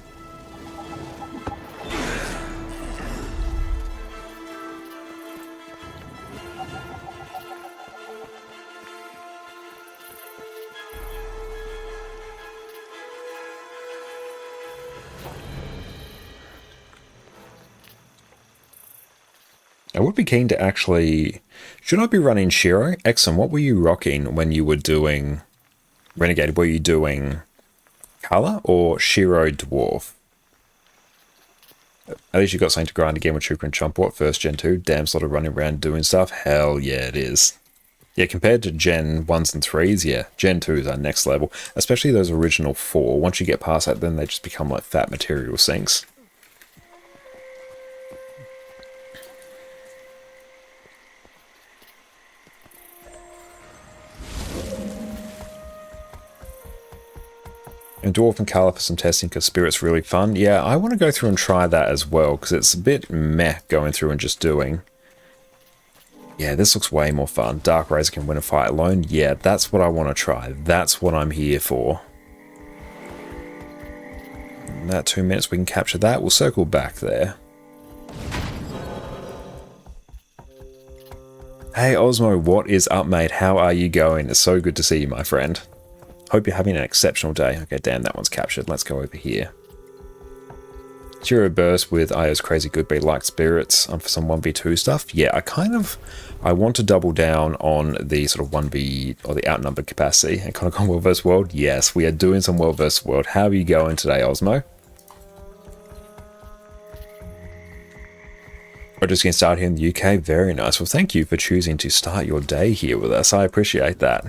I would be keen to actually... Should I be running Shiro? Exxon, what were you rocking when you were doing Renegade? Were you doing Kala or Shiro Dwarf? At least you got something to grind again with Chuka and Chomport. First Gen 2. Damn sort of running around doing stuff. Hell yeah, it is. Yeah, compared to Gen 1s and 3s, yeah, Gen 2 is our next level. Especially those original 4. Once you get past that, then they just become like fat material sinks. And Dwarf and Kala for some testing because Spirit's really fun. Yeah, I want to go through and try that as well because it's a bit meh going through and just doing. Yeah, this looks way more fun. Dark Razor can win a fight alone. Yeah, that's what I want to try. That's what I'm here for. In that 2 minutes we can capture that. We'll circle back there. Hey Osmo, what is up mate? How are you going? It's so good to see you, my friend. Hope you're having an exceptional day. Okay, damn, that one's captured. Let's go over here. Hero Burst with IO's Crazy Good Be Like Spirits for some 1v2 stuff. Yeah, I want to double down on the sort of 1v or the outnumbered capacity and kind of go World vs World. Yes, we are doing some World vs World. How are you going today, Osmo? We're just getting started here in the UK. Very nice. Well, thank you for choosing to start your day here with us. I appreciate that.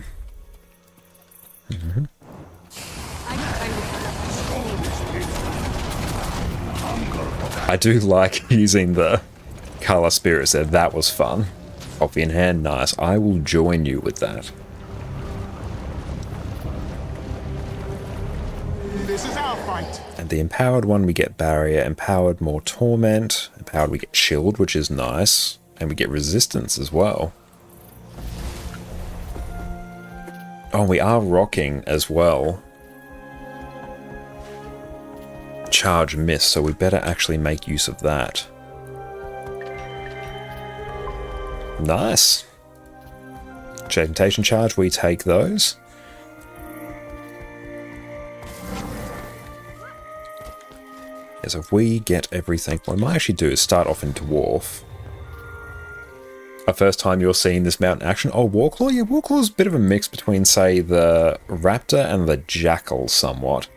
I do like using the Kala Spirits there. That was fun. Coffee in hand, nice. I will join you with that. This is our fight. And the empowered one, we get Barrier. Empowered, more Torment. Empowered overpowered. We get chilled, which is nice. And we get resistance as well. Oh, we are rocking as well. Charge miss, so we better actually make use of that. Nice. Temptation charge, we take those. Yeah, so if we get everything, what I might actually do is start off in Dwarf. A first time you're seeing this mount in action. Oh, Warclaw? Yeah, Warclaw's a bit of a mix between, say, the Raptor and the Jackal somewhat.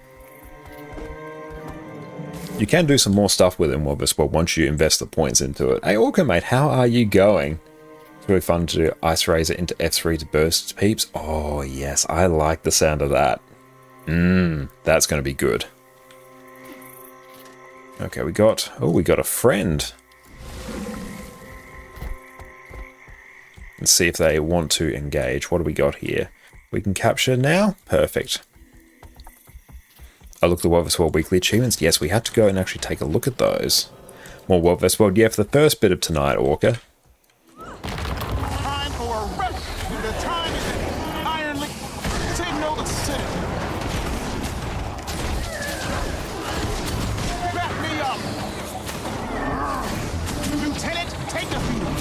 You can do some more stuff with him, obviously, once you invest the points into it. Hey, Orca, mate, how are you going? It's really fun to do Ice Razor into F3 to burst peeps. Oh, yes, I like the sound of that. That's going to be good. Okay, we got a friend. Let's see if they want to engage. What do we got here? We can capture now? Perfect. I look at the World vs. World weekly achievements. Yes, we had to go and actually take a look at those. More World vs. World. Yeah, for the first bit of tonight, Orca. Time for a rest. The time is an iron lick. Signal the city. Back me up. Lieutenant, take the field.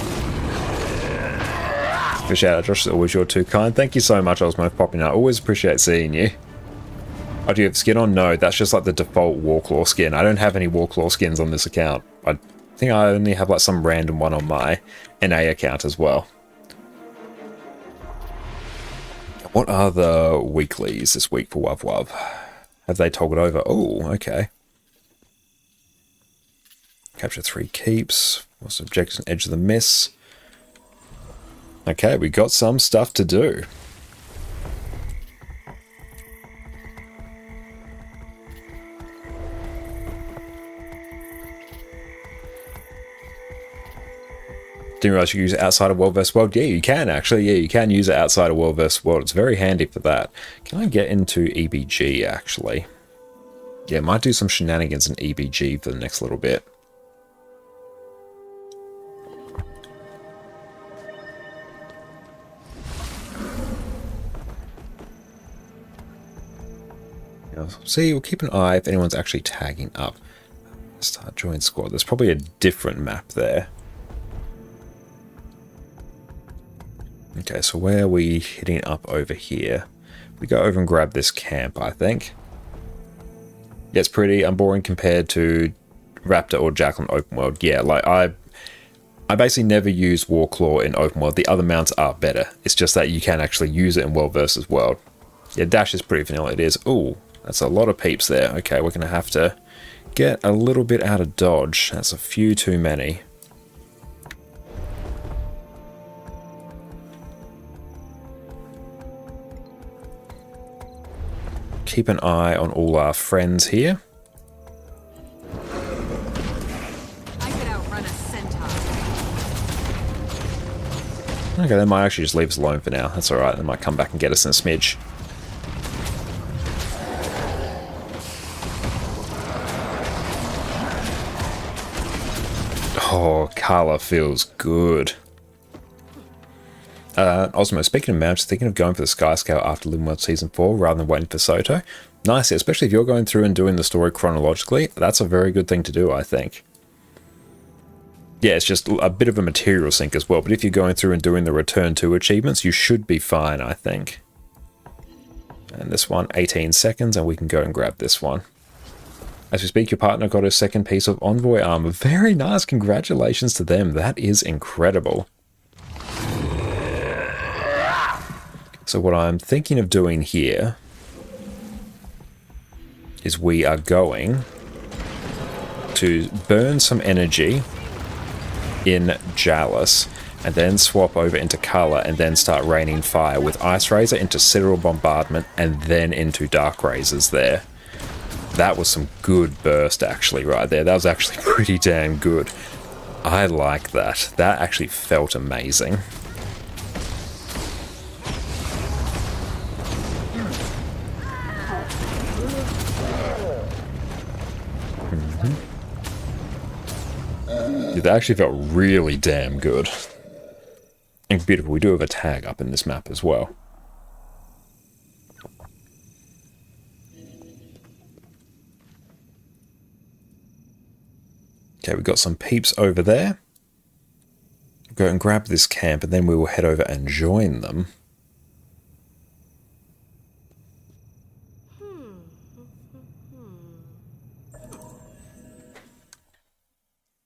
For shout out, Josh, is always you're too kind. Thank you so much, Osmo, for popping out. Always appreciate seeing you. Oh, do you have skin on? No, that's just like the default Warclaw skin. I don't have any Warclaw skins on this account. I think I only have like some random one on my NA account as well. What are the weeklies this week for Wuv Wuv? Have they toggled over? Oh, okay. Capture 3 keeps. What's objectives and edge of the miss? Okay, we got some stuff to do. Didn't realize you could use it outside of World vs. World. Yeah, you can actually. Yeah, you can use it outside of World vs. World. It's very handy for that. Can I get into EBG actually? Yeah, might do some shenanigans in EBG for the next little bit. See, we'll keep an eye if anyone's actually tagging up. Start join squad. There's probably a different map there. Okay, so where are we hitting up over here? We go over and grab this camp, I think. Yeah, it's pretty unboring compared to Raptor or Jackal in open world. Yeah, like I basically never use Warclaw in open world. The other mounts are better. It's just that you can actually use it in world versus world. Yeah, dash is pretty vanilla. It is. Ooh, that's a lot of peeps there. Okay, we're going to have to get a little bit out of dodge. That's a few too many. Keep an eye on all our friends here. I could outrun a centaur. Okay, they might actually just leave us alone for now. That's alright, they might come back and get us in a smidge. Oh, Carla feels good. Osmo, speaking of mounts, thinking of going for the Sky Scale after Living World Season 4 rather than waiting for Soto? Nice, especially if you're going through and doing the story chronologically. That's a very good thing to do, I think. Yeah, it's just a bit of a material sink as well, but if you're going through and doing the Return to achievements, you should be fine, I think. And this one, 18 seconds, and we can go and grab this one. As we speak, your partner got a second piece of Envoy armor. Very nice, congratulations to them. That is incredible. So what I'm thinking of doing here is we are going to burn some energy in Jalis and then swap over into Kala and then start raining fire with Ice Razor into Citadel Bombardment and then into Dark Razors there. That was some good burst actually right there. That was actually pretty damn good. I like that. That actually felt amazing. Yeah, that actually felt really damn good. And beautiful, we do have a tag up in this map as well. Okay, we've got some peeps over there. Go and grab this camp, and then we will head over and join them.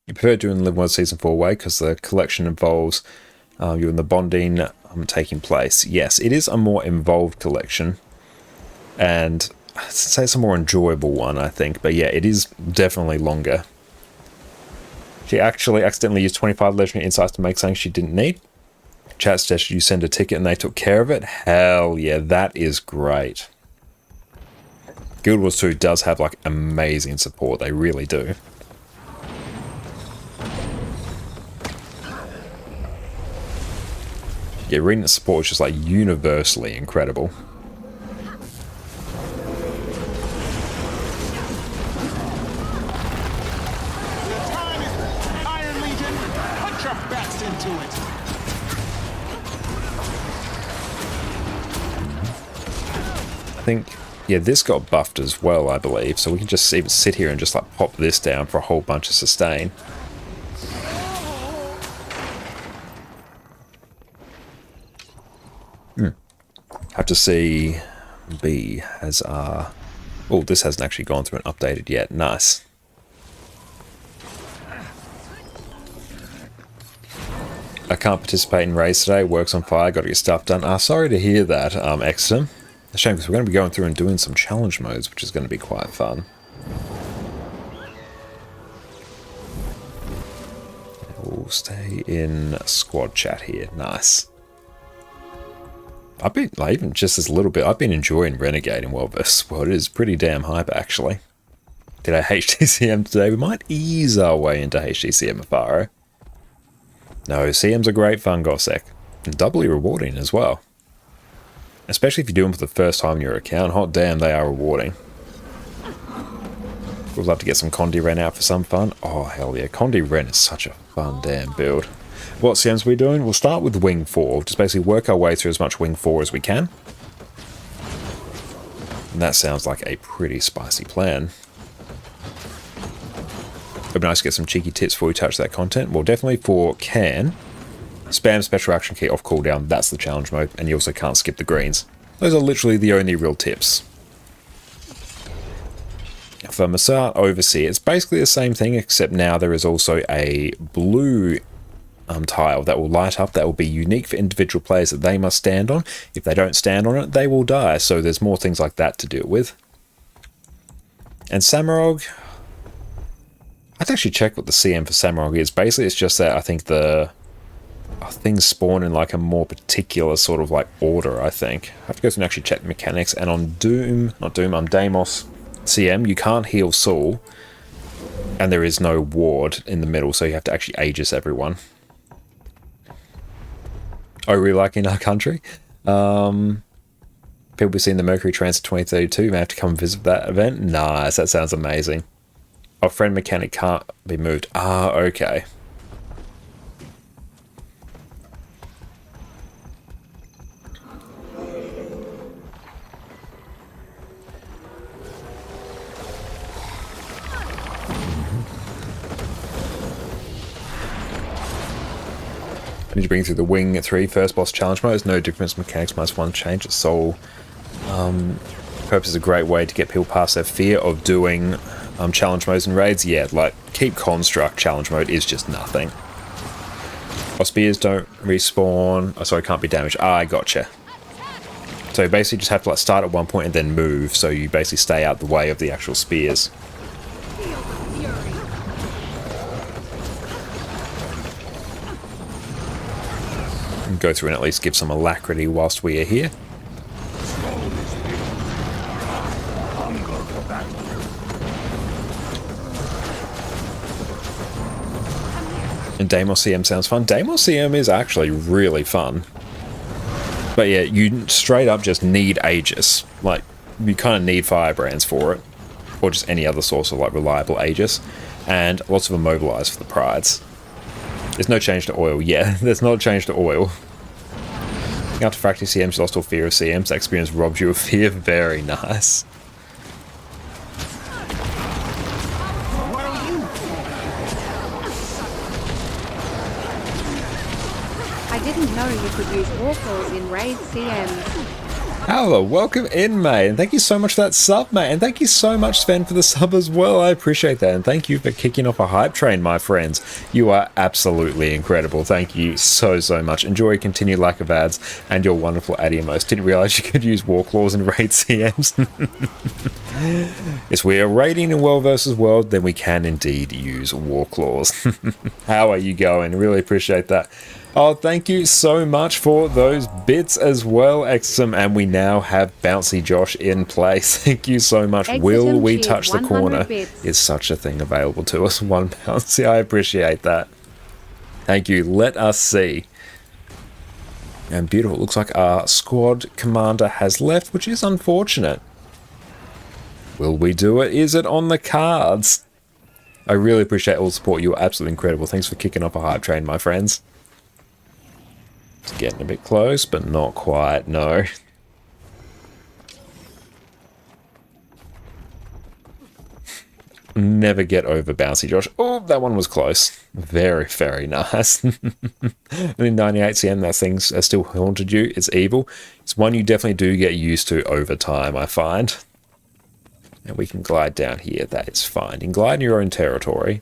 You prefer doing Live World Season 4 way because the collection involves you and the bonding taking place. Yes, it is a more involved collection, and I'd say it's a more enjoyable one, I think. But yeah, it is definitely longer. She actually accidentally used 25 legendary insights to make something she didn't need. Chat suggested you send a ticket and they took care of it. Hell yeah, that is great. Guild Wars 2 does have like amazing support, they really do. Yeah, reading the support is just like universally incredible. I think, yeah, this got buffed as well, I believe, so we can just even sit here and just like pop this down for a whole bunch of sustain. Have to see B has oh, this hasn't actually gone through and updated yet. Nice. I can't participate in raids today. Work's on fire. Got to get stuff done. Sorry to hear that, Exeter. A shame, because we're going to be going through and doing some challenge modes, which is going to be quite fun. We'll stay in squad chat here. Nice. I've been, like, even just this little bit, I've been enjoying Renegade in World vs. World. It is pretty damn hype, actually. Did I HDCM today? We might ease our way into HDCM Afaro. No, CM's a great fun, Gossek. And doubly rewarding as well. Especially if you do them for the first time in your account. Hot damn, they are rewarding. Would love to get some Condi Ren out for some fun. Oh, hell yeah. Condi Ren is such a fun damn build. What CMs are we doing? We'll start with Wing 4. Just basically work our way through as much Wing 4 as we can. And that sounds like a pretty spicy plan. It'd be nice to get some cheeky tips before we touch that content. Well, definitely for Can, spam special action key off cooldown. That's the challenge mode. And you also can't skip the greens. Those are literally the only real tips. For Massart Overseer, it's basically the same thing, except now there is also a blue tile that will light up, that will be unique for individual players that they must stand on. If they don't stand on it, they will die. So there's more things like that to deal with. And Samurog, I'd actually check what the CM for Samurog is. Basically, it's just that I think the things spawn in like a more particular sort of like order, I think. I have to go through and actually check the mechanics. And on Deimos CM, you can't heal Saul, and there is no ward in the middle, so you have to actually Aegis everyone. Oh, really like in our country? People be seeing the Mercury Transit 2032 may have to come and visit that event. Nice, that sounds amazing. Our friend mechanic can't be moved. Ah, okay. I need to bring through the Wing 3 first boss challenge mode. There's no difference. Mechanics -1 change. It's Soul. Purpose is a great way to get people past their fear of doing challenge modes and raids. Yeah, like keep construct challenge mode is just nothing. Our spears don't respawn. Oh, sorry, can't be damaged. Ah, I gotcha. So you basically just have to like start at one point and then move. So you basically stay out the way of the actual spears. Go through and at least give some alacrity whilst we are here. And Deimos CM sounds fun. Deimos CM is actually really fun. But yeah, you straight up just need Aegis. Like, you kind of need Firebrands for it. Or just any other source of like reliable Aegis. And lots of Immobilize for the Prides. There's no change to oil. Yeah, there's not a change to oil. After fracking CMs, you lost all fear of CMs. That experience robbed you of fear. Very nice. I didn't know you could use Warclaws in raid CMs. Hello, welcome in, mate, and thank you so much for that sub, mate, and thank you so much, Sven, for the sub as well. I appreciate that, and thank you for kicking off a hype train, my friends. You are absolutely incredible. Thank you so much. Enjoy continued lack of ads and your wonderful adios. Didn't realize you could use Warclaws and raid CMs. Yes, we are raiding in World vs. World, then we can indeed use Warclaws. How are you going? Really appreciate that. Oh, thank you so much for those bits as well, Exum, and we now have Bouncy Josh in place. Thank you so much. Exum, Will we cheers, touch the corner? bits. Is such a thing available to us? One Bouncy, I appreciate that. Thank you. Let us see. And beautiful. It looks like our squad commander has left, which is unfortunate. Will we do it? Is it on the cards? I really appreciate all the support. You are absolutely incredible. Thanks for kicking off a hype train, my friends. It's getting a bit close, but not quite, no. Never get over Bouncy Josh. Oh, that one was close. Very, very nice. And in 98 CM, that thing's still haunted you. It's evil. It's one you definitely do get used to over time, I find. And we can glide down here. That is fine. You can glide in your own territory.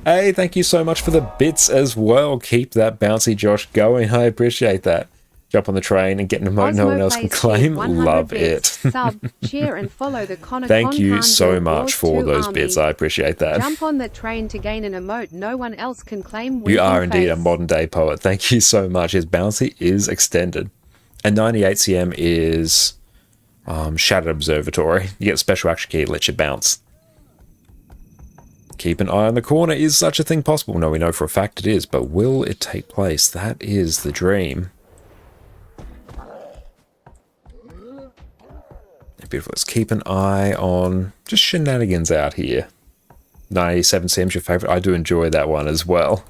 Hey, thank you so much for the bits as well. Keep that Bouncy Josh going. I appreciate that. Jump on the train and get an emote no one else can claim. Love it. Sub, cheer and follow the Connor Thank you so Guild much Wars for 2 those army. bits. I appreciate that. Jump on the train to gain an emote no one else can claim. You are winking indeed a face. modern day poet. Thank you so much. His Bouncy is extended. And 98 CM is Shattered Observatory. You get a special action key that lets you bounce. Keep an eye on the corner. Is such a thing possible? No, we know for a fact it is, but will it take place? That is the dream. Beautiful. Let's keep an eye on just shenanigans out here. 97 CM's your favorite. I do enjoy that one as well.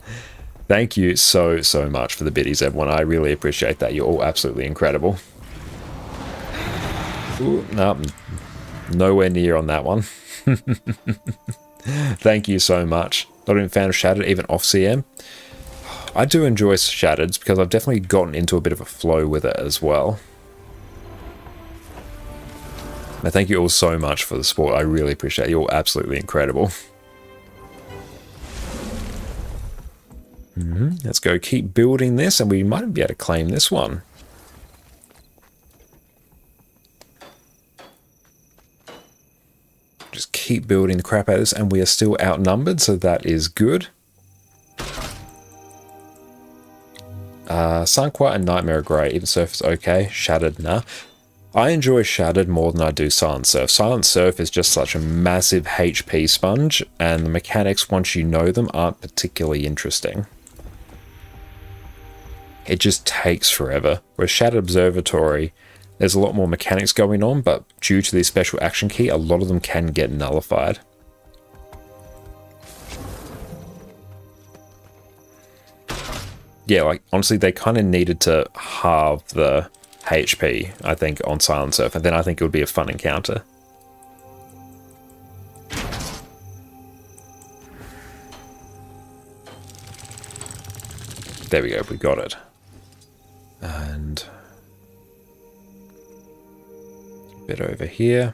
Thank you so much for the biddies, everyone. I really appreciate that. You're all absolutely incredible. Ooh, no, nowhere near on that one. Thank you so much. Not even a fan of Shattered, even off CM. I do enjoy Shattered because I've definitely gotten into a bit of a flow with it as well. Now, thank you all so much for the support. I really appreciate it. You're all absolutely incredible. Let's go keep building this, and we might be able to claim this one. Just keep building the crap out of this, and we are still outnumbered, so that is good. Sunquiet and Nightmare Grey. Even Surf is okay. Shattered, nah. I enjoy Shattered more than I do Silent Surf. Silent Surf is just such a massive HP sponge, and the mechanics, once you know them, aren't particularly interesting. It just takes forever. Whereas Shattered Observatory, there's a lot more mechanics going on, but due to the special action key, a lot of them can get nullified. Yeah, like, honestly, they kind of needed to halve the HP, I think, on Silent Surf, and then I think it would be a fun encounter. There we go, we got it. And a bit over here.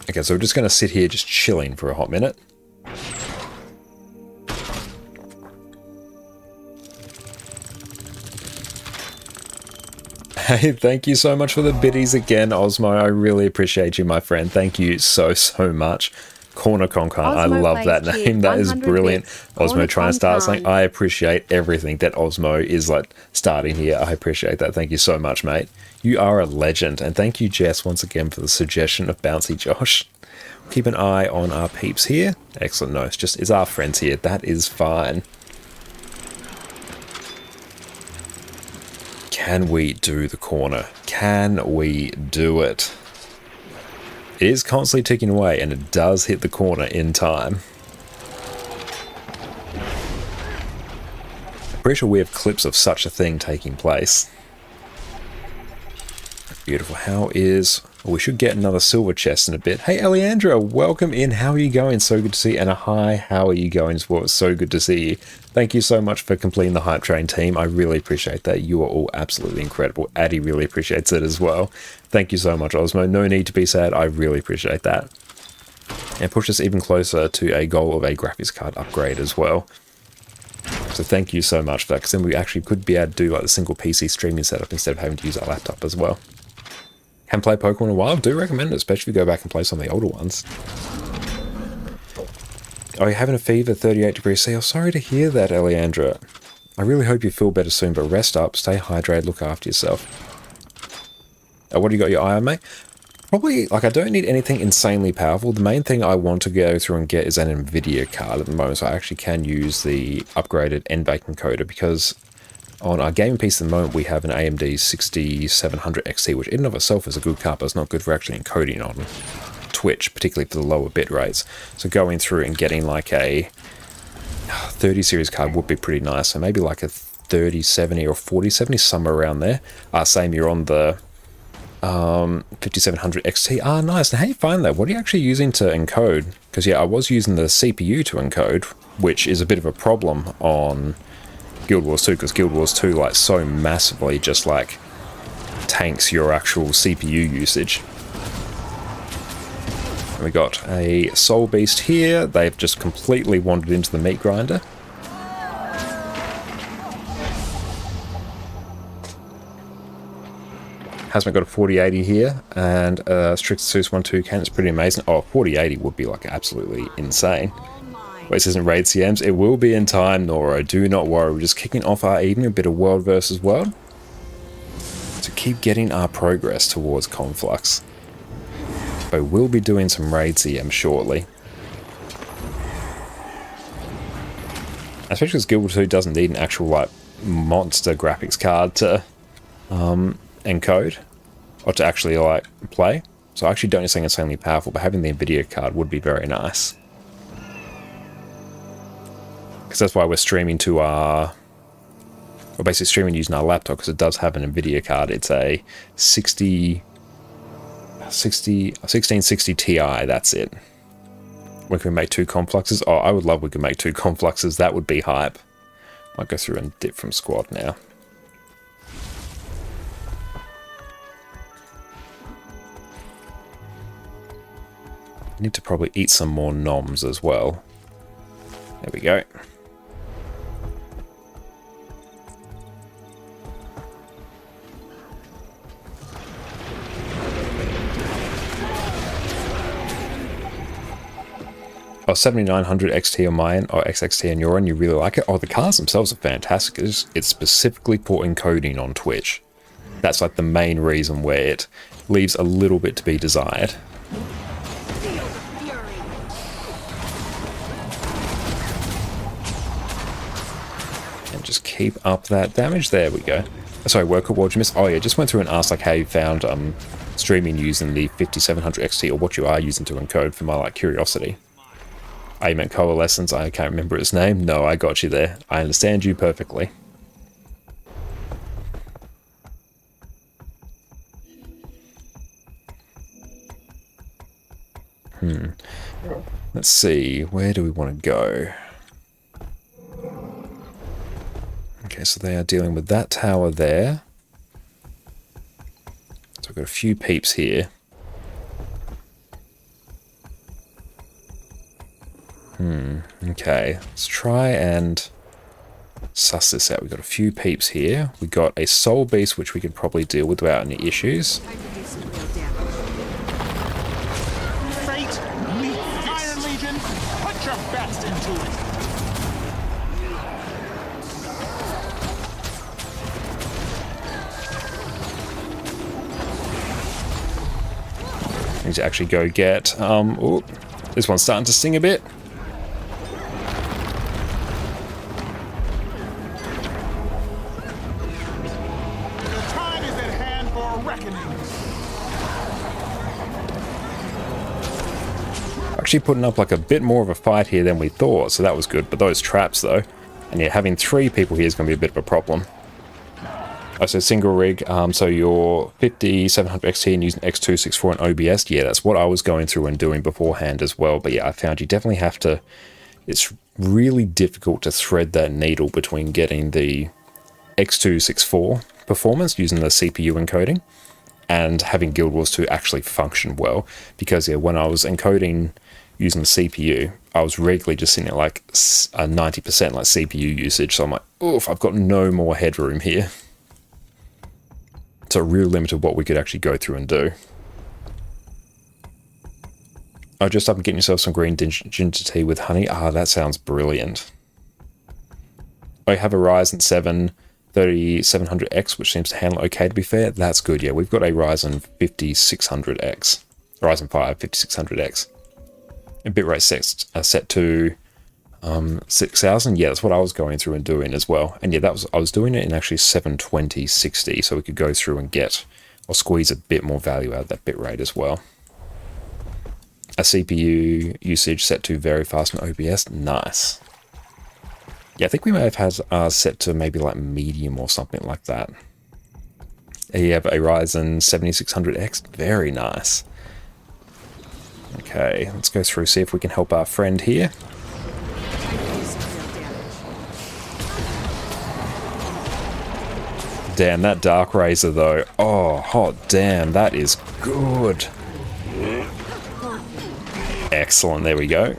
Okay, so we're just going to sit here just chilling for a hot minute. Hey, thank you so much for the biddies again, Osmo. I really appreciate you, my friend. Thank you so much. Corner Concon, I love that name. That is brilliant. Osmo trying to start something. I appreciate everything that Osmo is like starting here. I appreciate that. Thank you so much, mate. You are a legend. And thank you, Jess, once again for the suggestion of Bouncy Josh. Keep an eye on our peeps here. Excellent. No, it's our friends here. That is fine. Can we do the corner? Can we do it? It is constantly ticking away, and it does hit the corner in time. I'm pretty sure we have clips of such a thing taking place. Beautiful. How is... we should get another silver chest in a bit. Hey, Eliandra, welcome in. How are you going? So good to see you. And a hi, how are you going as well? It's so good to see you. Thank you so much for completing the Hype Train team. I really appreciate that. You are all absolutely incredible. Addy really appreciates it as well. Thank you so much, Osmo. No need to be sad. I really appreciate that. And push us even closer to a goal of a graphics card upgrade as well. So thank you so much for that, because then we actually could be able to do like the single PC streaming setup instead of having to use our laptop as well. Haven't played Pokemon in a while. Do recommend it, especially if you go back and play some of the older ones. Oh, you're having a fever, 38 degrees C. Oh, sorry to hear that, Eliandra. I really hope you feel better soon, but rest up, stay hydrated, look after yourself. What do you got your eye on, mate? Probably, like, I don't need anything insanely powerful. The main thing I want to go through and get is an NVIDIA card at the moment, so I actually can use the upgraded NVENC encoder, because on our gaming piece at the moment, we have an AMD 6700 XT, which in and of itself is a good card, but it's not good for actually encoding on Twitch, particularly for the lower bit rates. So going through and getting like a 30 series card would be pretty nice. So maybe like a 3070 or 4070, somewhere around there. Same, you're on the 5700 XT. Ah, nice. Now, how do you find that? What are you actually using to encode? Because yeah, I was using the CPU to encode, which is a bit of a problem on Guild Wars 2, because Guild Wars 2 like so massively just like tanks your actual CPU usage. And we got a Soul Beast here. They've just completely wandered into the meat grinder. Hasn't got a 4080 here, and Strix Zeus 1-2 cannon. It's pretty amazing. Oh, 4080 would be like absolutely insane. Wait, this isn't Raid CMs. It will be in time, Nora. Do not worry. We're just kicking off our evening, a bit of world versus world, to keep getting our progress towards Conflux. But we'll be doing some Raid CM shortly. Especially because Guild Wars 2 doesn't need an actual like monster graphics card to encode or to actually like play. So I actually don't need something insanely powerful, but having the NVIDIA card would be very nice. Because that's why we're streaming to our... we're basically streaming using our laptop, because it does have an NVIDIA card. It's a 1660 Ti, that's it. We can make 2 Confluxes. Oh, I would love we could make 2 Confluxes. That would be hype. Might go through and dip from squad now. Need to probably eat some more noms as well. There we go. Oh, 7900 XT on mine, or XXT on your end, you really like it? Oh, the cards themselves are fantastic. It's specifically for encoding on Twitch. That's like the main reason where it leaves a little bit to be desired. And just keep up that damage. There we go. Sorry, Worker Watch Miss. Oh yeah, just went through and asked like how you found streaming using the 5700 XT, or what you are using to encode, for my like curiosity. I meant Coalescence. I can't remember its name. No, I got you there. I understand you perfectly. Let's see. Where do we want to go? Okay, so they are dealing with that tower there. So we've got a few peeps here. Okay, let's try and suss this out. We've got a few peeps here. We got a Soul Beast, which we could probably deal with without any issues. Time to do some real damage. Fate, meet Iron Legion. Put your best into it. Need to actually go get, oh, this one's starting to sting a bit. actually putting up like a bit more of a fight here than we thought, so that was good. But those traps though, and yeah, having 3 people here is going to be a bit of a problem. Oh, so single rig, so you're 5700 XT and using X264 and OBS. Yeah, that's what I was going through and doing beforehand as well. But yeah, I found you definitely have to, it's really difficult to thread that needle between getting the X264 performance using the CPU encoding and having Guild Wars 2 actually function well. Because yeah, when I was encoding using the CPU, I was regularly just sitting at like 90% like CPU usage. So I'm like, oof, I've got no more headroom here. So it really limited what we could actually go through and do. Oh, just up and getting yourself some green ginger tea with honey. Ah, that sounds brilliant. I have a Ryzen 7 3700X, which seems to handle okay, to be fair. That's good, yeah. We've got a Ryzen 5600X. Ryzen 5 5600X. And bitrate set to 6000. Yeah, that's what I was going through and doing as well. And yeah, I was doing it in actually 720/60, so we could go through and get or squeeze a bit more value out of that bitrate as well. A CPU usage set to very fast on OBS. Nice. Yeah, I think we may have had set to maybe like medium or something like that. You have a Ryzen 7600X. Very nice. Okay, let's go through, see if we can help our friend here. Damn, that Dark Razor though. Oh, hot damn, that is good. Excellent, there we go.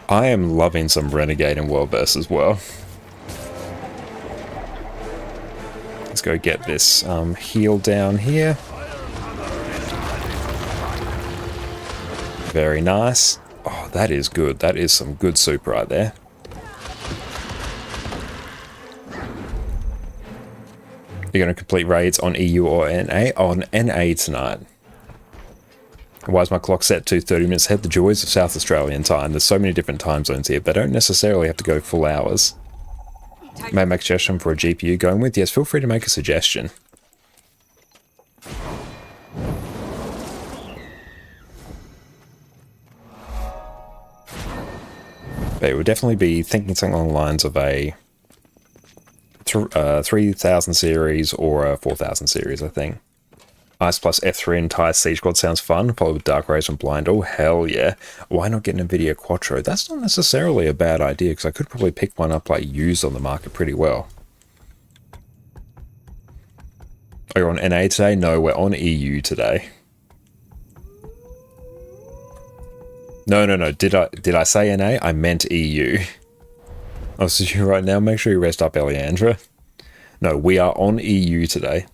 I am loving some Renegade and Worldverse as well. Let's go get this heal down here. Very nice. Oh, that is good. That is some good soup right there. You're going to complete raids on EU or NA? On NA tonight. Why is my clock set to 30 minutes ahead? The joys of South Australian time. There's so many different time zones here, but they don't necessarily have to go full hours. May I make a suggestion for a GPU going with? Yes, feel free to make a suggestion. But it would definitely be thinking something along the lines of a 3000 series or a 4000 series, I think. Ice plus F3 and TIE Siege Squad sounds fun, followed with Dark Razor and Blind. Oh, hell yeah. Why not get an NVIDIA Quattro? That's not necessarily a bad idea, because I could probably pick one up like used on the market pretty well. Are you on NA today? No, we're on EU today. No. Did I say NA? I meant EU. Oh, so you right now, make sure you rest up, Eliandra. No, we are on EU today.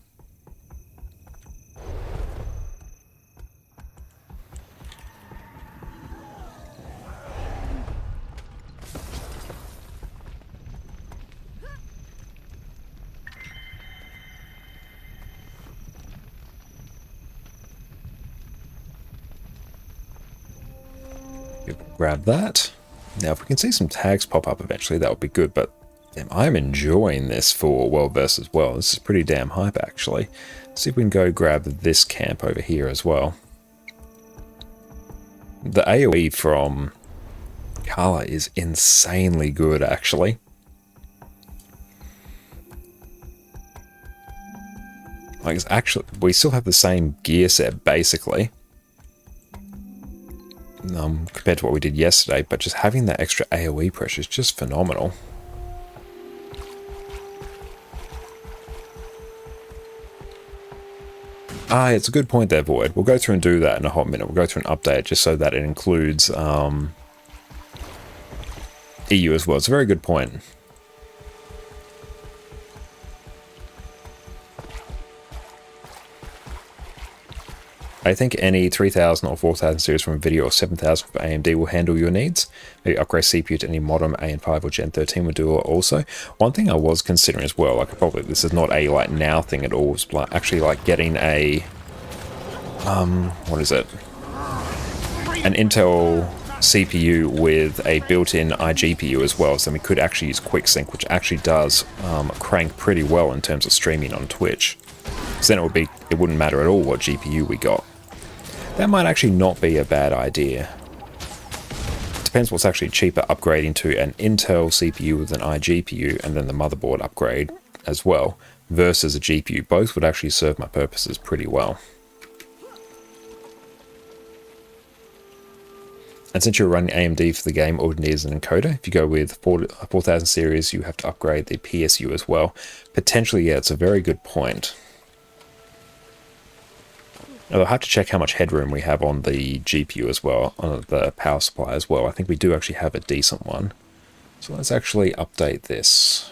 Grab that. Now, if we can see some tags pop up eventually, that would be good, but damn, I'm enjoying this for Worldverse as well. This is pretty damn hype, actually. Let's see if we can go grab this camp over here as well. The AoE from Carla is insanely good, actually. Like, it's actually, we still have the same gear set, basically. Compared to what we did yesterday, but just having that extra AoE pressure is just phenomenal. Ah, it's a good point there, Void. We'll go through and do that in a hot minute. We'll go through and update just so that it includes EU as well. It's a very good point. I think any 3000 or 4000 series from NVIDIA or 7000 from AMD will handle your needs. Maybe upgrade CPU to any modern AN5 or Gen 13 will do it also. One thing I was considering as well, like probably this is not a like now thing at all, it's like actually like getting a what is it? An Intel CPU with a built-in iGPU as well, so we could actually use QuickSync, which actually does crank pretty well in terms of streaming on Twitch. So then it wouldn't matter at all what GPU we got. That might actually not be a bad idea. Depends what's actually cheaper, upgrading to an Intel CPU with an iGPU and then the motherboard upgrade as well, versus a GPU. Both would actually serve my purposes pretty well. And since you're running AMD for the game, all it needs is an encoder. If you go with 4000 series, you have to upgrade the PSU as well. Potentially, yeah, it's a very good point. I'll have to check how much headroom we have on the GPU as well, on the power supply as well. I think we do actually have a decent one. So let's actually update this.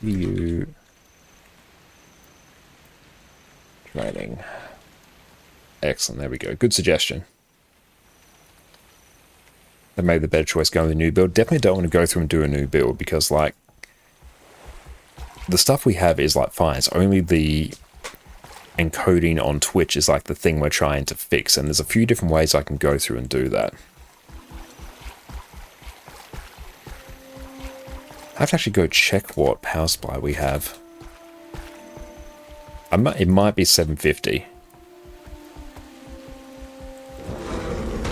EU training. Excellent, there we go. Good suggestion. They made the better choice going with the new build. Definitely don't want to go through and do a new build because, like, the stuff we have is like fine. It's only the encoding on Twitch is like the thing we're trying to fix, and there's a few different ways I can go through and do that. I have to actually go check what power supply we have. It might be 750.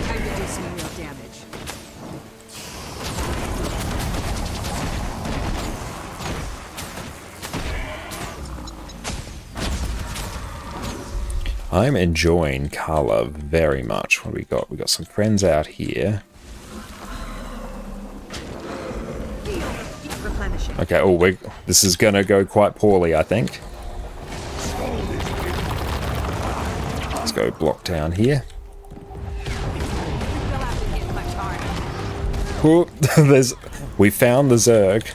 Time to do some real damage. I'm enjoying Carla very much. What do we got? We got some friends out here. Deal. Replenishing. Okay, oh, this is going to go quite poorly, I think. Let's go block down here. We'll have to hit much harder. Oh, we found the Zerg.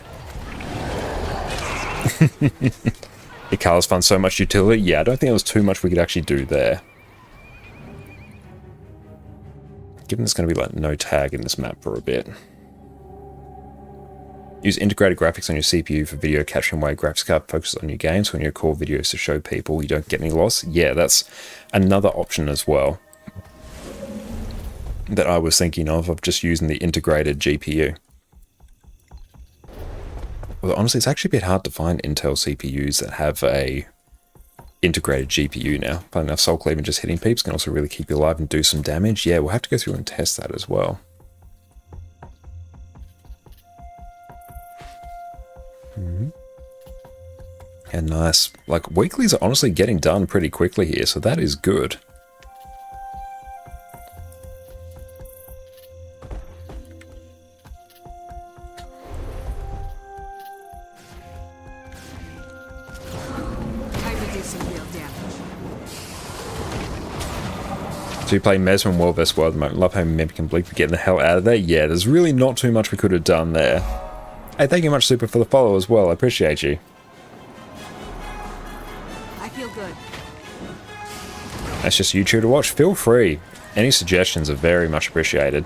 Icarus found so much utility. Yeah, I don't think there was too much we could actually do there. Given there's going to be like no tag in this map for a bit. Use integrated graphics on your CPU for video capturing while your graphics card focuses on your games when you record videos to show people you don't get any loss. Yeah, that's another option as well that I was thinking of just using the integrated GPU. Well, honestly, it's actually a bit hard to find Intel CPUs that have a integrated GPU now. Funny enough, Soul Cleave and just hitting peeps can also really keep you alive and do some damage. Yeah, we'll have to go through and test that as well. And nice. Like, weeklies are honestly getting done pretty quickly here, so that is good. Time to do some real damage. So you play Mesmer and World vs. World at the moment. Love how Mimic and Bleak for getting the hell out of there. Yeah, there's really not too much we could have done there. Hey, thank you much, Super, for the follow as well. I appreciate you. I feel good. That's just YouTube to watch. Feel free. Any suggestions are very much appreciated.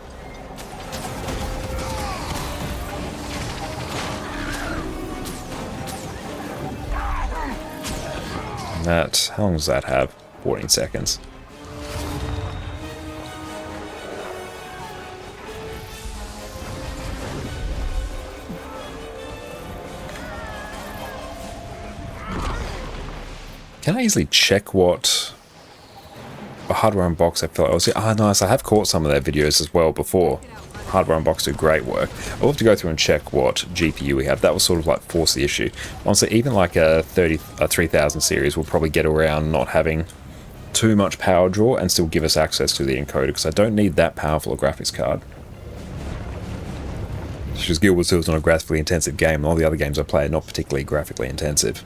That, how long does that have? 14 seconds. Can I easily check what a Hardware Unbox I felt I was... Ah, nice. I have caught some of their videos as well before. Hardware Unbox do great work. I'll have to go through and check what GPU we have. That will sort of like force the issue. Honestly, even like a 3000 series will probably get around not having too much power draw and still give us access to the encoder, because I don't need that powerful a graphics card. It's just Guild Wars 2 is not a graphically intensive game, and all the other games I play are not particularly graphically intensive.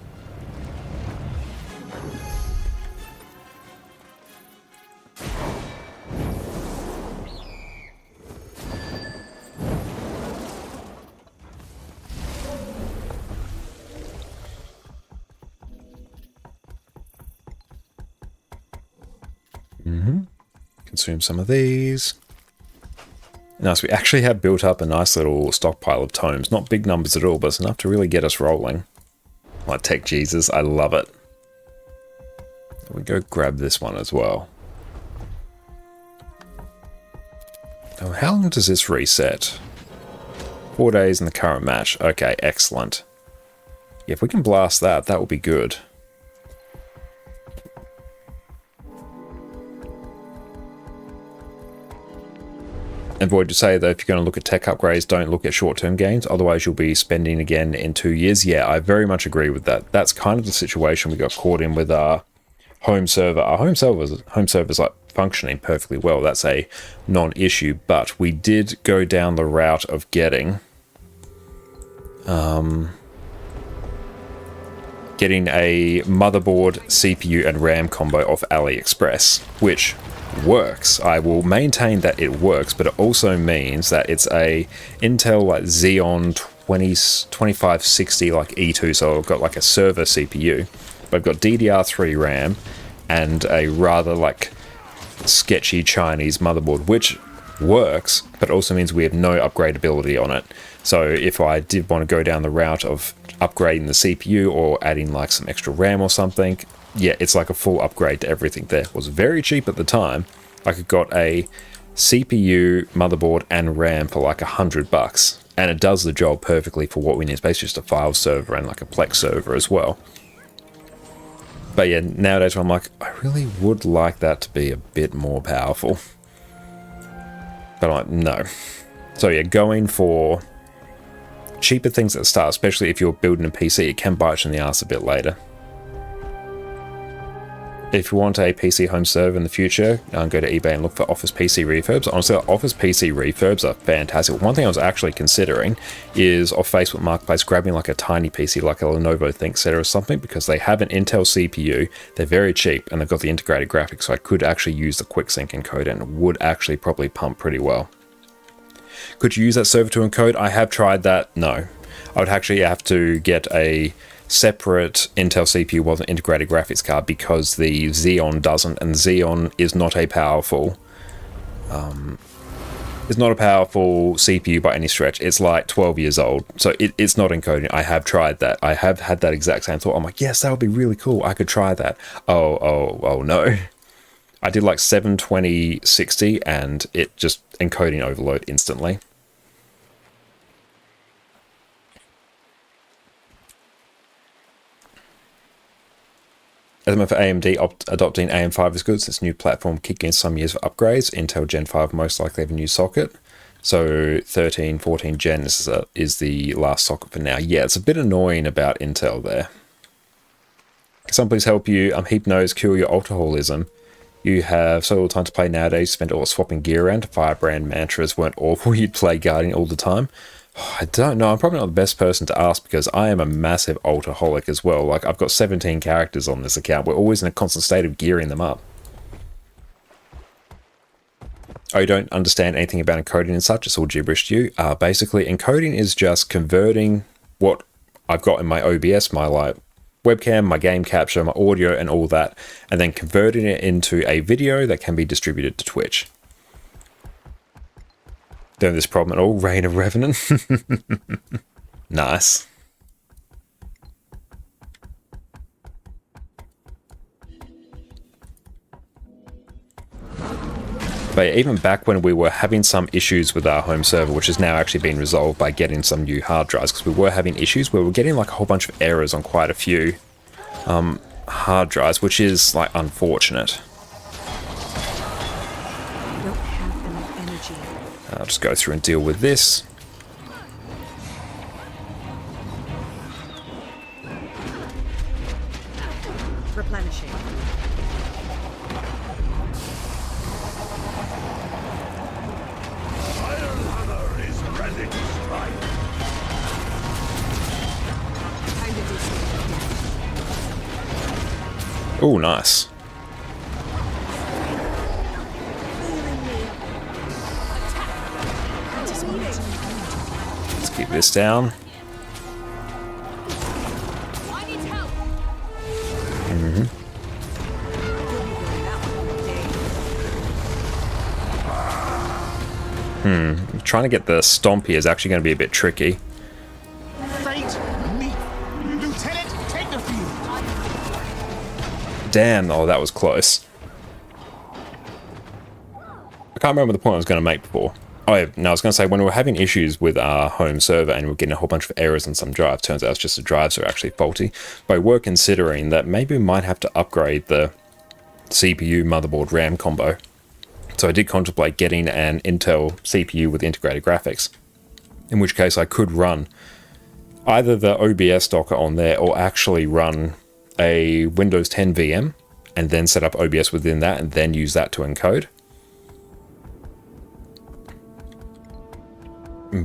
Consume some of these. Nice, we actually have built up a nice little stockpile of tomes. Not big numbers at all, but it's enough to really get us rolling. Like Tech Jesus, I love it. We go grab this one as well. Oh, how long does this reset? 4 days in the current match. Okay, excellent. Yeah, if we can blast that, that will be good. And Void to say that if you're going to look at tech upgrades, don't look at short-term gains, otherwise you'll be spending again in 2 years. Yeah, I very much agree with that. That's kind of the situation we got caught in with our home server. Our home server's like functioning perfectly well. That's a non-issue, but we did go down the route of getting a motherboard, CPU, and RAM combo off AliExpress, which works. I will maintain that it works, but it also means that it's a Intel like Xeon 2560 like E2, so I've got like a server CPU, but I've got DDR3 RAM and a rather like sketchy Chinese motherboard, which works, but also means we have no upgradability on it. So if I did want to go down the route of upgrading the CPU or adding like some extra RAM or something, yeah, it's like a full upgrade to everything there. It was very cheap at the time. I could got a CPU, motherboard, and RAM for like $100, and it does the job perfectly for what we need. It's basically just a file server and like a Plex server as well. But yeah, nowadays I'm like, I really would like that to be a bit more powerful. But I'm like, no. So yeah, going for cheaper things at the start, especially if you're building a PC, it can bite you in the ass a bit later. If you want a PC home server in the future, go to eBay and look for Office PC refurbs. Honestly, Office PC refurbs are fantastic. One thing I was actually considering is off Facebook Marketplace grabbing like a tiny PC like a Lenovo ThinkSet or something, because they have an Intel CPU, they're very cheap, and they've got the integrated graphics, so I could actually use the QuickSync encoder and it would actually probably pump pretty well. Could you use that server to encode? I have tried that. No. I would actually have to get a separate Intel CPU with an integrated graphics card, because the Xeon doesn't, and Xeon is not a powerful CPU by any stretch. It's like 12 years old, so it's not encoding. I have tried that. I have had that exact same thought. I'm like, yes, that would be really cool. I could try that. Oh no. I did like 720/60 and it just encoding overload instantly. As for AMD adopting AM5 is good, since new platform kicking in some years of upgrades. Intel Gen 5 most likely have a new socket. So 13, 14 Gen is the last socket for now. Yeah, it's a bit annoying about Intel there. Can someone please help you Hypnose cure your alcoholism? You have so little time to play nowadays, spend all swapping gear around. Firebrand mantras weren't awful, you'd play Guardian all the time. I don't know, I'm probably not the best person to ask, because I am a massive altaholic as well. Like, I've got 17 characters on this account. We're always in a constant state of gearing them up. Oh, you don't understand anything about encoding and such? It's all gibberish to you? Basically, encoding is just converting what I've got in my OBS, my like webcam, my game capture, my audio, and all that, and then converting it into a video that can be distributed to Twitch. Don't have this problem at all. Reign of Revenant. Nice. But even back when we were having some issues with our home server, which has now actually been resolved by getting some new hard drives, because we were having issues where we were getting like a whole bunch of errors on quite a few hard drives, which is like unfortunate. I'll just go through and deal with this. Replenishing. Iron Hammer is ready to strike. Time to do something. Oh, nice. Let's keep this down. Trying to get the stomp here is actually going to be a bit tricky. Fate, me, Lieutenant, take the field. Damn, oh, that was close. I can't remember the point I was going to make before. Oh, yeah, no, I was going to say, when we were having issues with our home server and we we're getting a whole bunch of errors on some drives, turns out it's just the drives are actually faulty. But we were considering that maybe we might have to upgrade the CPU, motherboard, RAM combo. So I did contemplate getting an Intel CPU with integrated graphics, in which case I could run either the OBS Docker on there or actually run a Windows 10 VM and then set up OBS within that and then use that to encode.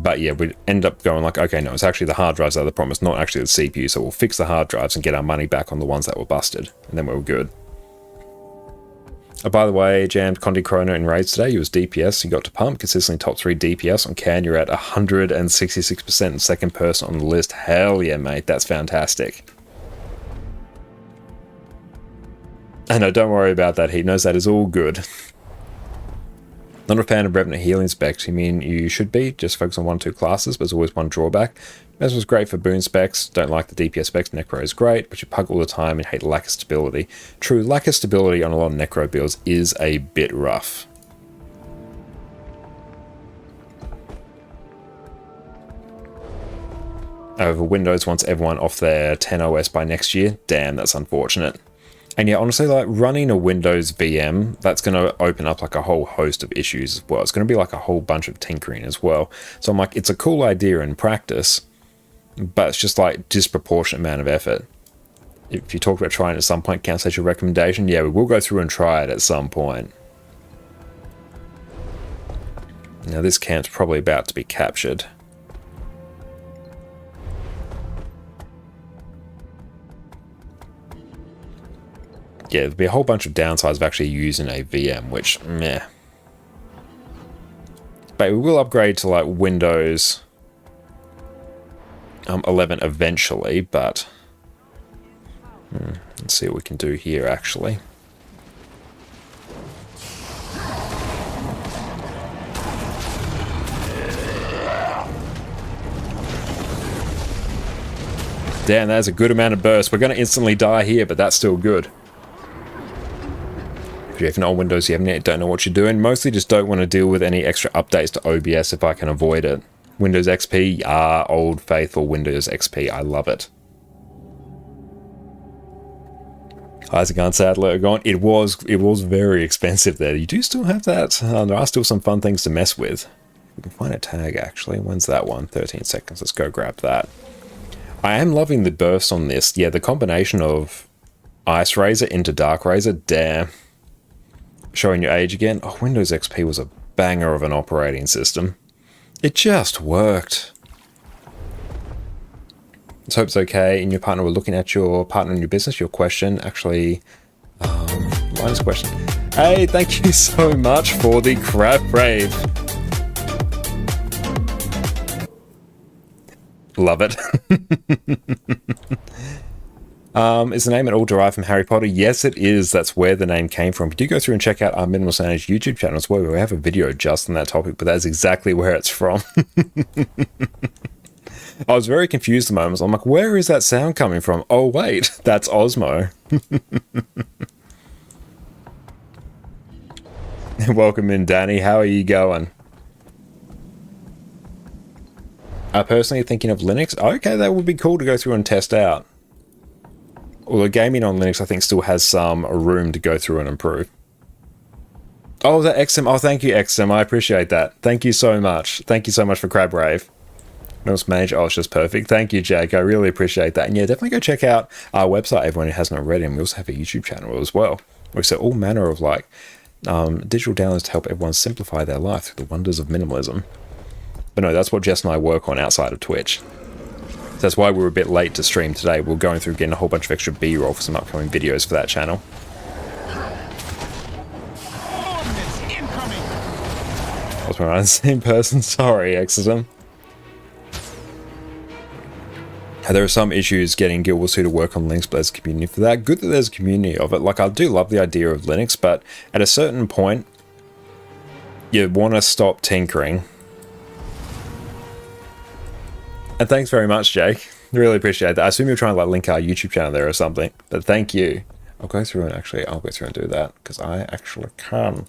But yeah, we'd end up going like, okay, no, it's actually the hard drives that are the problem, it's not actually the CPU, so we'll fix the hard drives and get our money back on the ones that were busted, and then we were good. Oh, by the way, jammed Conti Chrono in raids today. You was DPS, you got to pump, consistently top 3 DPS. On Can, you're at 166%, second person on the list. Hell yeah, mate, that's fantastic. And no, don't worry about that, he knows that is all good. Not a fan of Revenant healing specs. You mean you should be? Just focus on 1 or 2 classes, but there's always one drawback. This was great for boon specs. Don't like the DPS specs. Necro is great, but you pug all the time and hate lack of stability. True, lack of stability on a lot of Necro builds is a bit rough. Over Windows wants everyone off their 10 OS by next year. Damn, that's unfortunate. And yeah, honestly, like running a Windows VM, that's going to open up like a whole host of issues as well. It's going to be like a whole bunch of tinkering as well. So I'm like, it's a cool idea in practice, but it's just like disproportionate amount of effort. If you talk about trying at some point, can't set your recommendation. Yeah, we will go through and try it at some point. Now this camp's probably about to be captured. Yeah, there'll be a whole bunch of downsides of actually using a VM, which, meh. But we will upgrade to like Windows 11 eventually, but let's see what we can do here actually. Damn, that's a good amount of burst. We're going to instantly die here, but that's still good. If you have no Windows, you haven't yet, don't know what you're doing. Mostly just don't want to deal with any extra updates to OBS if I can avoid it. Windows XP, old faithful Windows XP, I love it. Isaac Unsadler gone. It was very expensive there. You do still have that. There are still some fun things to mess with. We can find a tag actually. When's that one? 13 seconds. Let's go grab that. I am loving the burst on this. Yeah, the combination of Ice Razor into Dark Razor, damn. Showing your age again. Oh, Windows XP was a banger of an operating system. It just worked. Let's hope it's okay. And your partner were looking at your partner in your business. Your question actually, Linus question. Hey, thank you so much for the crab brave. Love it. Is the name at all derived from Harry Potter? Yes, it is. That's where the name came from. You do go through and check out our Minimal Sandwich YouTube channel as well, where we have a video just on that topic, but that's exactly where it's from. I was very confused at the moment. I'm like, where is that sound coming from? Oh, wait, that's Osmo. Welcome in, Danny. How are you going? Personally thinking of Linux. Okay, that would be cool to go through and test out. Although gaming on Linux, I think, still has some room to go through and improve. Oh, that XM. Oh, thank you, XM. I appreciate that. Thank you so much. Thank you so much for Crab Rave. Notice Mage. Oh, it's just perfect. Thank you, Jake. I really appreciate that. And yeah, definitely go check out our website, everyone who hasn't already. And we also have a YouTube channel as well. We set all manner of like digital downloads to help everyone simplify their life through the wonders of minimalism. But no, that's what Jess and I work on outside of Twitch. So that's why we were a bit late to stream today. We're going through getting a whole bunch of extra B-roll for some upcoming videos for that channel. I was around the same person. Sorry, Exodum. There are some issues getting Guild Wars 2 to work on Linux, but there's a community for that. Good that there's a community of it. Like, I do love the idea of Linux, but at a certain point, you want to stop tinkering. And thanks very much, Jake. Really appreciate that. I assume you're trying to like link our YouTube channel there or something, but thank you. I'll go through and actually, I'll go through and do that because I actually can.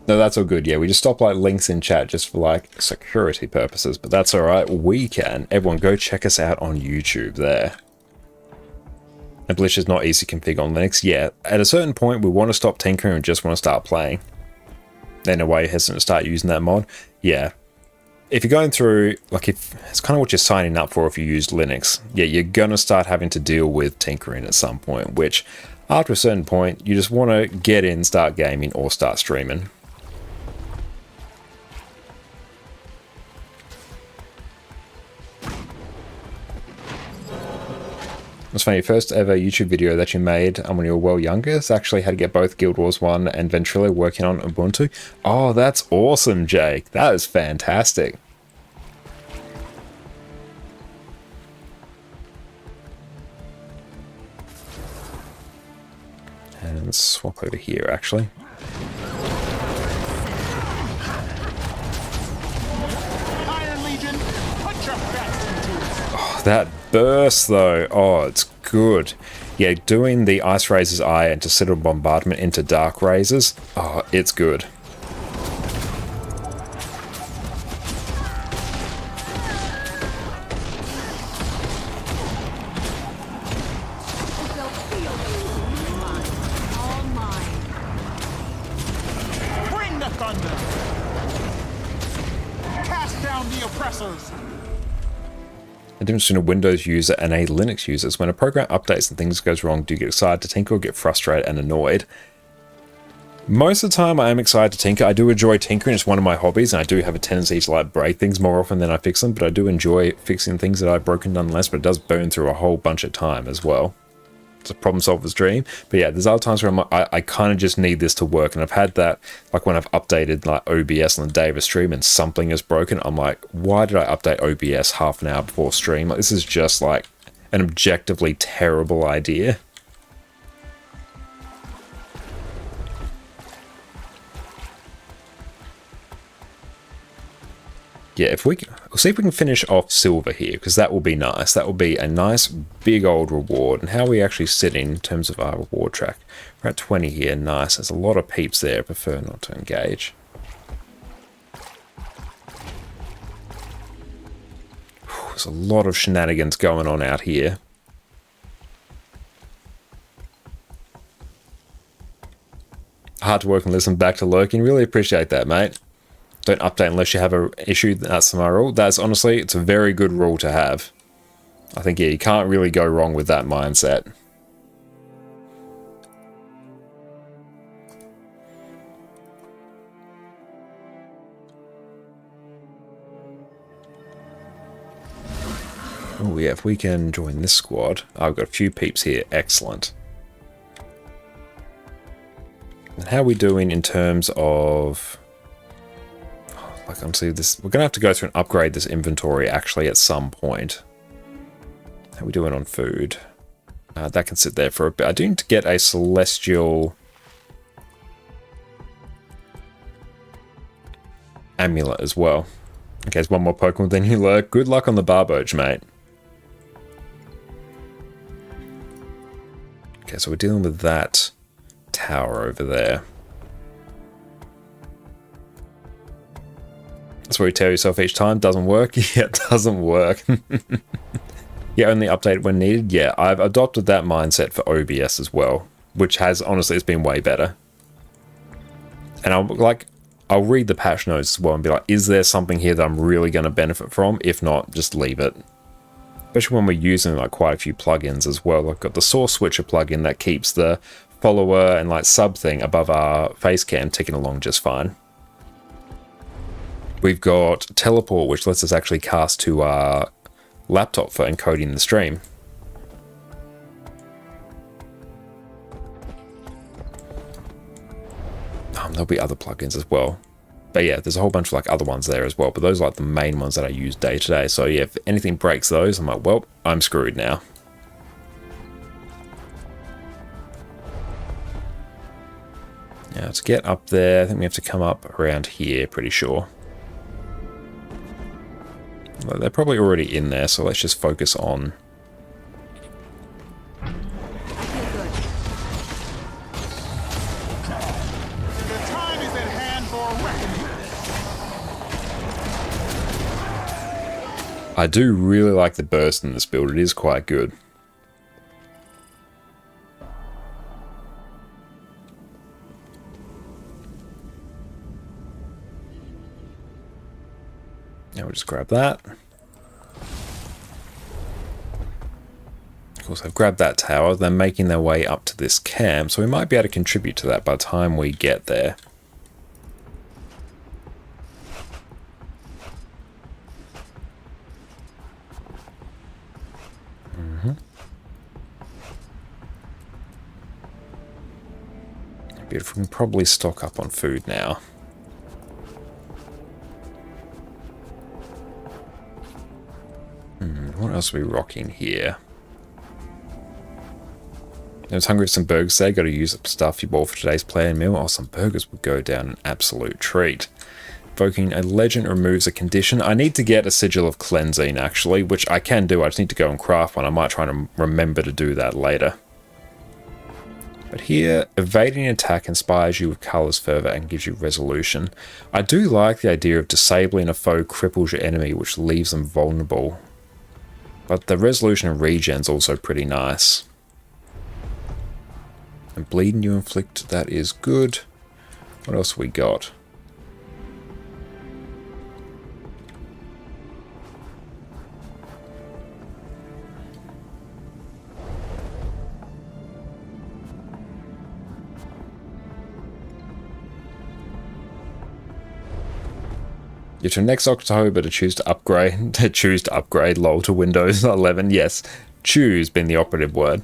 No, that's all good. Yeah, we just stop like links in chat just for like security purposes, but that's all right. We can. Everyone go check us out on YouTube there. And Blitz is not easy config on Linux. Yeah, at a certain point, we want to stop tinkering and just want to start playing. Then away hesitant to start using that mod. Yeah. If you're going through, like if it's kind of what you're signing up for if you use Linux, yeah, you're going to start having to deal with tinkering at some point, which after a certain point, you just want to get in, start gaming or start streaming. It's funny, your first ever YouTube video that you made when you were well younger is actually how to get both Guild Wars 1 and Ventrilo working on Ubuntu. Oh, that's awesome, Jake. That is fantastic. And let's swap over here, actually. Iron Legion, put your best into it. Oh, that burst, though. Oh, it's good. Yeah, doing the Ice Razor's Eye and Interstellar Bombardment into Dark Razors. Oh, it's good. All mine. Bring the thunder. Cast down the oppressors. The difference between a Windows user and a Linux user is when a program updates and things goes wrong, do you get excited to tinker or get frustrated and annoyed? Most of the time I am excited to tinker. I do enjoy tinkering, it's one of my hobbies, and I do have a tendency to like break things more often than I fix them, but I do enjoy fixing things that I've broken nonetheless, but it does burn through a whole bunch of time as well. It's a problem solver's dream. But yeah, there's other times where I'm like, I kind of just need this to work, and I've had that, like when I've updated like OBS on the day of a stream and something is broken, I'm like, why did I update OBS half an hour before stream? Like, this is just like an objectively terrible idea. Yeah, if we can, we'll see if we can finish off silver here, because that will be nice. That will be a nice big old reward. And how are we actually sitting in terms of our reward track? We're at 20 here, nice. There's a lot of peeps there, I prefer not to engage. There's a lot of shenanigans going on out here. Hard to work and listen back to lurking. Really appreciate that, mate. Don't update unless you have an issue. That's my rule. That's honestly, it's a very good rule to have. I think, yeah, you can't really go wrong with that mindset. Oh yeah, if we can join this squad. I've got a few peeps here. Excellent. And how are we doing in terms of... Like, honestly, this, we're going to have to go through and upgrade this inventory actually at some point. How are we doing on food? That can sit there for a bit. I do need to get a celestial amulet as well. Okay, there's one more Pokemon than you lurk. Good luck on the Barboach, mate. Okay, so we're dealing with that tower over there. That's what you tell yourself each time. Doesn't work. Yeah, it doesn't work. Yeah, only update when needed. Yeah, I've adopted that mindset for OBS as well, which has, honestly, it's been way better. And I'll read the patch notes as well and be like, is there something here that I'm really going to benefit from? If not, just leave it. Especially when we're using like quite a few plugins as well. I've got the Source Switcher plugin that keeps the follower and like sub thing above our face cam ticking along just fine. We've got Teleport, which lets us actually cast to our laptop for encoding the stream. There'll be other plugins as well. But yeah, there's a whole bunch of like other ones there as well. But those are like the main ones that I use day to day. So yeah, if anything breaks those, I'm like, well, I'm screwed now. Now to get up there, I think we have to come up around here, pretty sure. Well, they're probably already in there, so let's just focus on... I feel good. The time is at hand for reckoning. I do really like the burst in this build. It is quite good. Now we'll just grab that. Of course, I've grabbed that tower. They're making their way up to this camp, so we might be able to contribute to that by the time we get there. Beautiful. We can probably stock up on food now. What else are we rocking here? I was hungry for some burgers today. Got to use up stuff you bought for today's planned meal. Oh, some burgers would go down an absolute treat. Invoking a legend removes a condition. I need to get a sigil of cleansing, actually, which I can do. I just need to go and craft one. I might try to remember to do that later. But here, evading attack inspires you with colors further and gives you resolution. I do like the idea of disabling a foe cripples your enemy, which leaves them vulnerable. But the resolution and regen's also pretty nice. And bleeding you inflict, that is good. What else we got? You turn next October to choose to upgrade, lol, to Windows 11. Yes, choose being the operative word.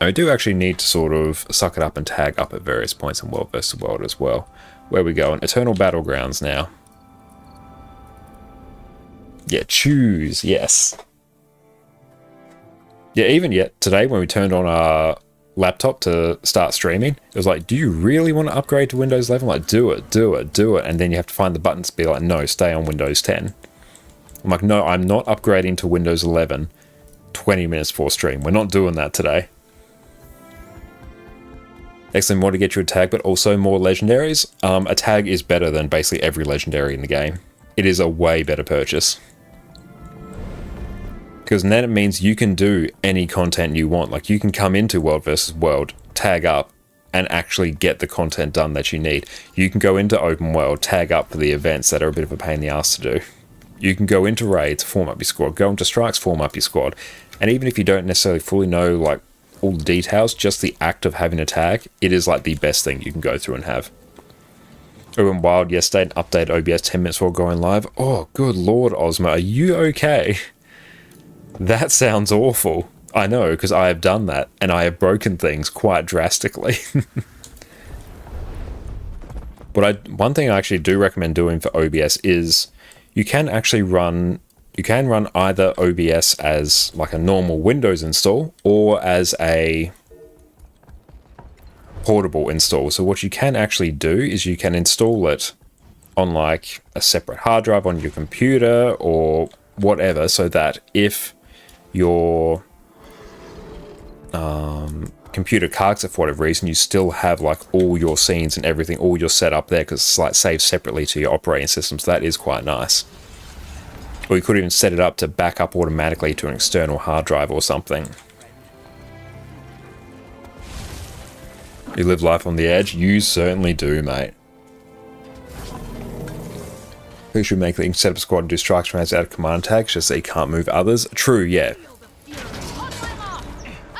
I do actually need to sort of suck it up and tag up at various points in World vs. World as well. Where we go? Eternal Battlegrounds now. Yeah, choose, yes. Yeah, even yet today when we turned on our laptop to start streaming, it was like, do you really want to upgrade to Windows 11? Like, do it, do it, do it. And then you have to find the buttons to be like, no, stay on Windows 10. I'm like, no, I'm not upgrading to Windows 11 20 minutes before stream. We're not doing that today. Excellent, more to get you a tag, but also more legendaries. A tag is better than basically every legendary in the game. It is a way better purchase. Because then it means you can do any content you want. Like, you can come into World vs. World, tag up, and actually get the content done that you need. You can go into open world, tag up for the events that are a bit of a pain in the ass to do. You can go into raids, form up your squad, go into strikes, form up your squad. And even if you don't necessarily fully know like all the details, just the act of having a tag, it is like the best thing you can go through and have. Urban Wild yesterday, an update OBS 10 minutes before going live. Oh, good lord, Ozma, are you okay? That sounds awful. I know, because I have done that, and I have broken things quite drastically. But one thing I actually do recommend doing for OBS is you can actually run either OBS as like a normal Windows install or as a portable install. So what you can actually do is you can install it on like a separate hard drive on your computer or whatever, so that if your computer cards it for whatever reason, you still have like all your scenes and everything, all your setup there, because it's like saved separately to your operating system. So that is quite nice. Or you could even set it up to back up automatically to an external hard drive or something. You live life on the edge? You certainly do, mate. We should make that you can set up a squad and do strikes rounds out of command tags just so you can't move others. True, yeah.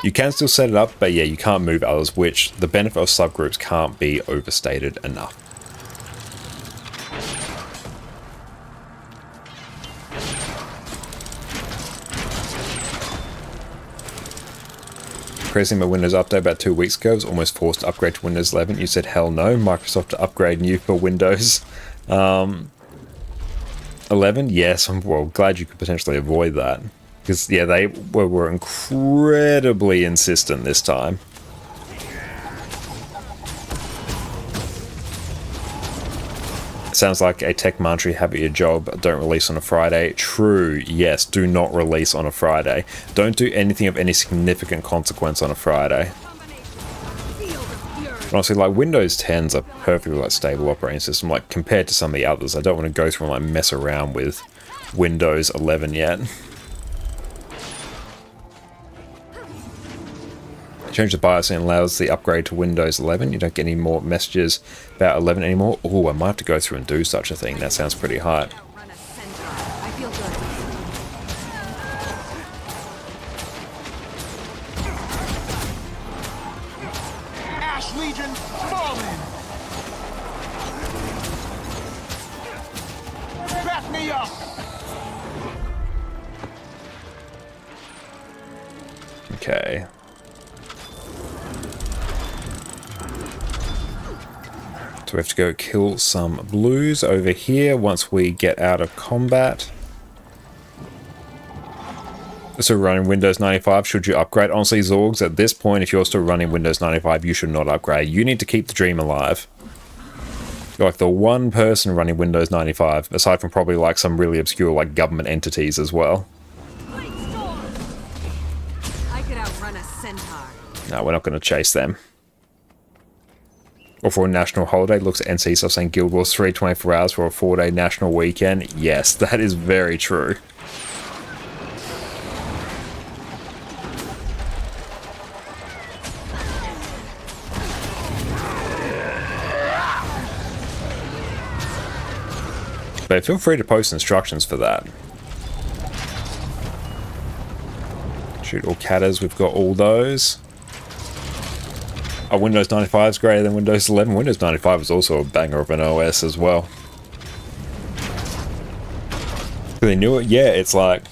You can still set it up, but yeah, you can't move others, which the benefit of subgroups can't be overstated enough. Pressing my Windows update about 2 weeks ago, I was almost forced to upgrade to Windows 11. You said hell no, Microsoft to upgrade you for Windows 11? Yes, I'm well glad you could potentially avoid that. Because, yeah, they were incredibly insistent this time. Sounds like a tech monetary have at your job. Don't release on a Friday. True. Yes, do not release on a Friday. Don't do anything of any significant consequence on a Friday. Honestly, like Windows 10's a perfectly like stable operating system. Like compared to some of the others, I don't want to go through and like mess around with Windows 11 yet. Change the BIOS and allows the upgrade to Windows 11. You don't get any more messages about 11 anymore. Oh, I might have to go through and do such a thing. That sounds pretty hype. Run a centaur. I feel good. Ash Legion, fall in! Back me up! Okay. So we have to go kill some blues over here once we get out of combat. So running Windows 95, should you upgrade? Honestly, Zorgs, at this point, if you're still running Windows 95, you should not upgrade. You need to keep the dream alive. You're like the one person running Windows 95, aside from probably like some really obscure like government entities as well. I could outrun a centaur. No, we're not going to chase them. Or for a national holiday, looks at NC stuff saying Guild Wars 3 24 hours for a 4-day national weekend. Yes, that is very true. But feel free to post instructions for that. Shoot all catters, we've got all those. Oh, Windows 95 is greater than Windows 11. Windows 95 is also a banger of an OS as well. They knew it? Yeah, it's like...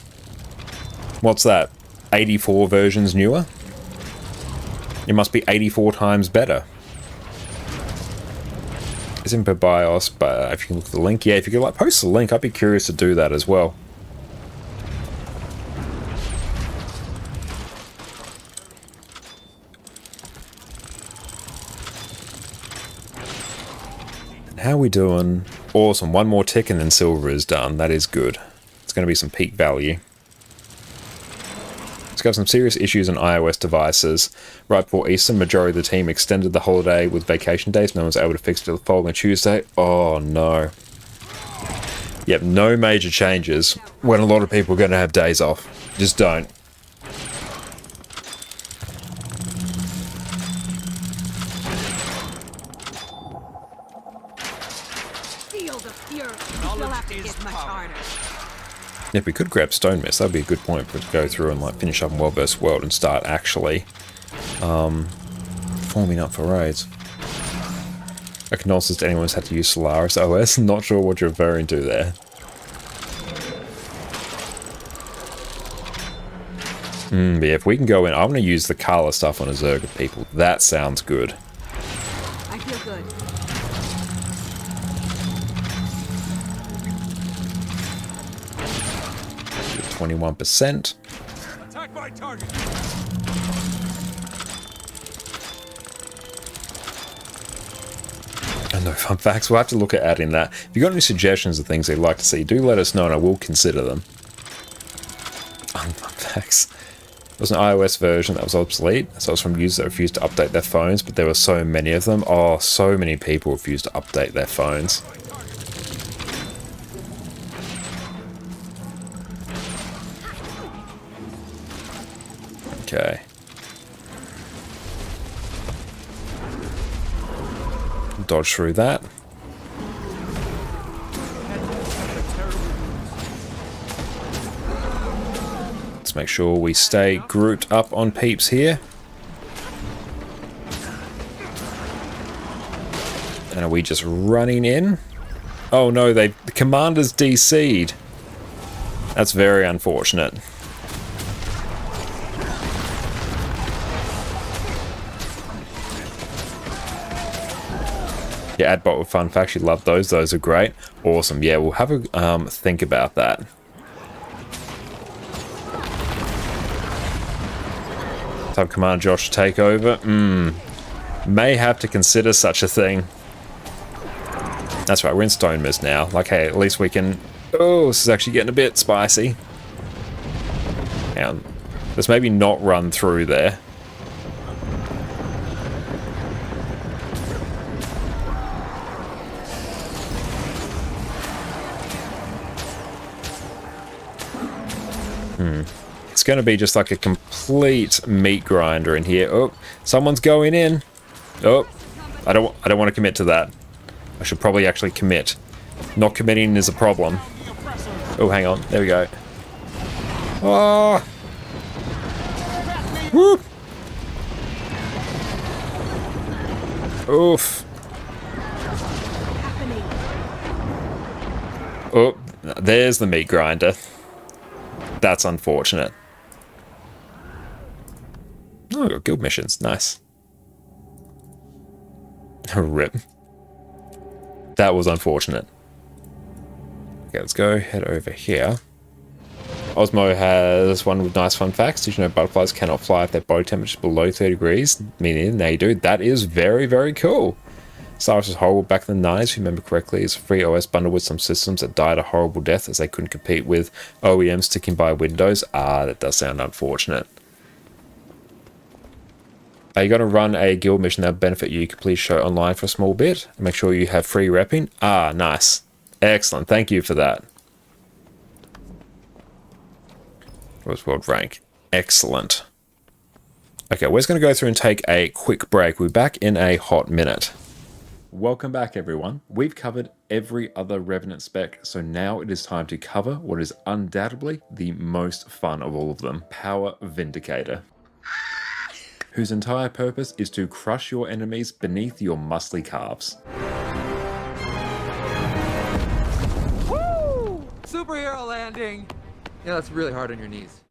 What's that? 84 versions newer? It must be 84 times better. It's in per BIOS, but if you can look at the link, yeah, if you could like post the link, I'd be curious to do that as well. How are we doing? Awesome, one more tick and then silver is done. That is good. It's going to be some peak value. It's got some serious issues on iOS devices. Right before Easter, majority of the team extended the holiday with vacation days. No one's able to fix it till the following Tuesday. Oh no. Yep, no major changes when a lot of people are going to have days off. Just don't. Field of fury. You'll have to hit much harder. If we could grab Stone Mist, that'd be a good point for it to go through and like finish up World vs. World and start actually forming up for raids. A condolences to anyone who's had to use Solaris OS. Not sure what you're referring to there. But yeah, if we can go in, I'm going to use the Kala stuff on a Zerg of people. That sounds good. I feel good. 21%. Attack my target! And no fun facts. We'll have to look at adding that. If you've got any suggestions of things you'd like to see, do let us know and I will consider them. Fun facts. There was an iOS version that was obsolete, so it was from users that refused to update their phones, but there were so many of them. Oh, so many people refused to update their phones. Okay. Dodge through that. Let's make sure we stay grouped up on peeps here. And are we just running in? Oh no, the commander's DC'd. That's very unfortunate. Yeah, add bot with fun facts. You love those. Those are great. Awesome. Yeah, we'll have a think about that. Type Commander Josh to take over. May have to consider such a thing. That's right, we're in Stone Mist now. Like, hey, at least we can... Oh, this is actually getting a bit spicy. Hang on. Let's maybe not run through there. It's going to be just like a complete meat grinder in here. Oh, someone's going in. Oh, I don't want to commit to that. I should probably actually commit. Not committing is a problem. Oh, hang on. There we go. Oh. Woo. Oof. Oh, there's the meat grinder. That's unfortunate. Oh, got guild missions. Nice. Rip. That was unfortunate. Okay, let's go head over here. Osmo has one with nice fun facts. Did you know butterflies cannot fly if their body temperature is below 30 degrees? Meaning they do. That is very, very cool. Star Wars was horrible back in the 90s, if you remember correctly. It's a free OS bundle with some systems that died a horrible death as they couldn't compete with OEMs sticking by Windows. Ah, that does sound unfortunate. Are you going to run a guild mission that will benefit you? You can please show online for a small bit. Make sure you have free repping. Ah, nice. Excellent. Thank you for that. What's world rank? Excellent. Okay, we're just going to go through and take a quick break. We'll be back in a hot minute. Welcome back, everyone. We've covered every other Revenant spec, so now it is time to cover what is undoubtedly the most fun of all of them, Power Vindicator, whose entire purpose is to crush your enemies beneath your muscly calves. Woo! Superhero landing! Yeah, that's really hard on your knees.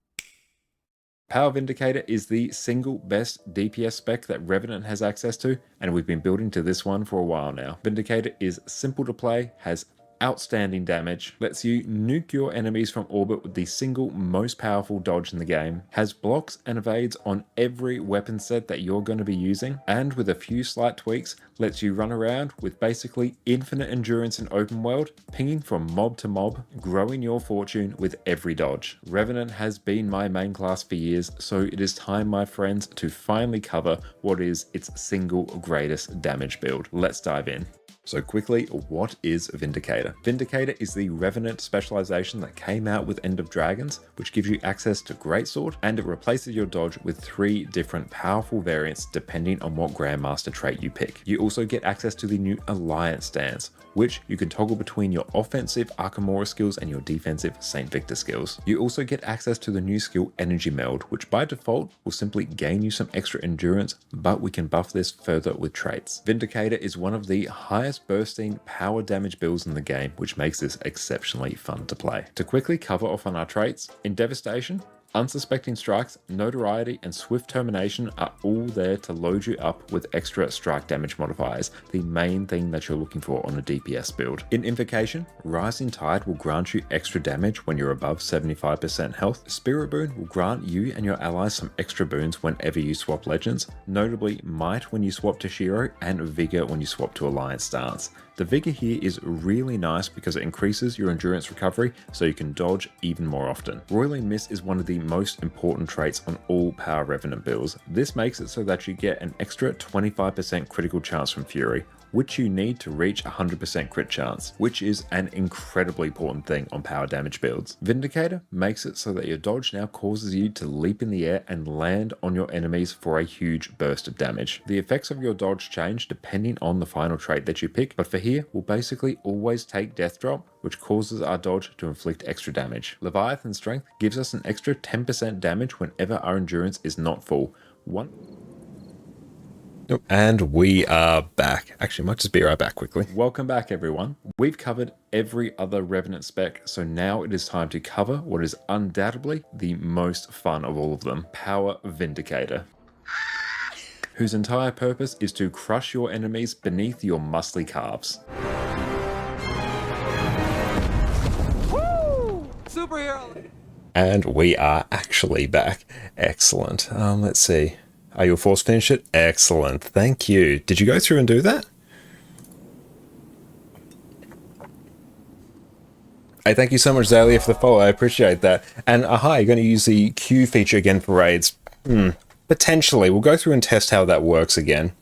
Power Vindicator is the single best DPS spec that Revenant has access to, and we've been building to this one for a while now. Vindicator is simple to play, has outstanding damage, lets you nuke your enemies from orbit with the single most powerful dodge in the game, has blocks and evades on every weapon set that you're going to be using, and with a few slight tweaks, lets you run around with basically infinite endurance in open world, pinging from mob to mob, growing your fortune with every dodge. Revenant has been my main class for years, so it is time, my friends, to finally cover what is its single greatest damage build. Let's dive in. So quickly, what is Vindicator? Vindicator is the Revenant specialization that came out with End of Dragons, which gives you access to Greatsword, and it replaces your dodge with 3 different powerful variants depending on what Grandmaster trait you pick. You also get access to the new Alliance stance, which you can toggle between your offensive Arkamora skills and your defensive St. Victor skills. You also get access to the new skill Energy Meld, which by default will simply gain you some extra endurance, but we can buff this further with traits. Vindicator is one of the highest bursting power damage builds in the game, which makes this exceptionally fun to play. To quickly cover off on our traits, in Devastation, Unsuspecting Strikes, Notoriety, and Swift Termination are all there to load you up with extra strike damage modifiers, the main thing that you're looking for on a DPS build. In Invocation, Rising Tide will grant you extra damage when you're above 75% health. Spirit Boon will grant you and your allies some extra boons whenever you swap legends, notably Might when you swap to Shiro and Vigor when you swap to Alliance stance. The Vigor here is really nice because it increases your endurance recovery so you can dodge even more often. Roiling Mist is one of the most important traits on all Power Revenant builds. This makes it so that you get an extra 25% critical chance from Fury, which you need to reach 100% crit chance, which is an incredibly important thing on power damage builds. Vindicator makes it so that your dodge now causes you to leap in the air and land on your enemies for a huge burst of damage. The effects of your dodge change depending on the final trait that you pick, but for here, we'll basically always take Death Drop, which causes our dodge to inflict extra damage. Leviathan Strength gives us an extra 10% damage whenever our endurance is not full. And we are back. Actually, might just be right back quickly. Welcome back, everyone. We've covered every other Revenant spec, so now it is time to cover what is undoubtedly the most fun of all of them, Power Vindicator, whose entire purpose is to crush your enemies beneath your muscly calves. Woo! Superhero! And we are actually back. Excellent. Let's see. Are you a force finish it? Excellent. Thank you. Did you go through and do that? Hey, thank you so much, Zalia, for the follow. I appreciate that. And aha, you're going to use the queue feature again for raids. Potentially. We'll go through and test how that works again.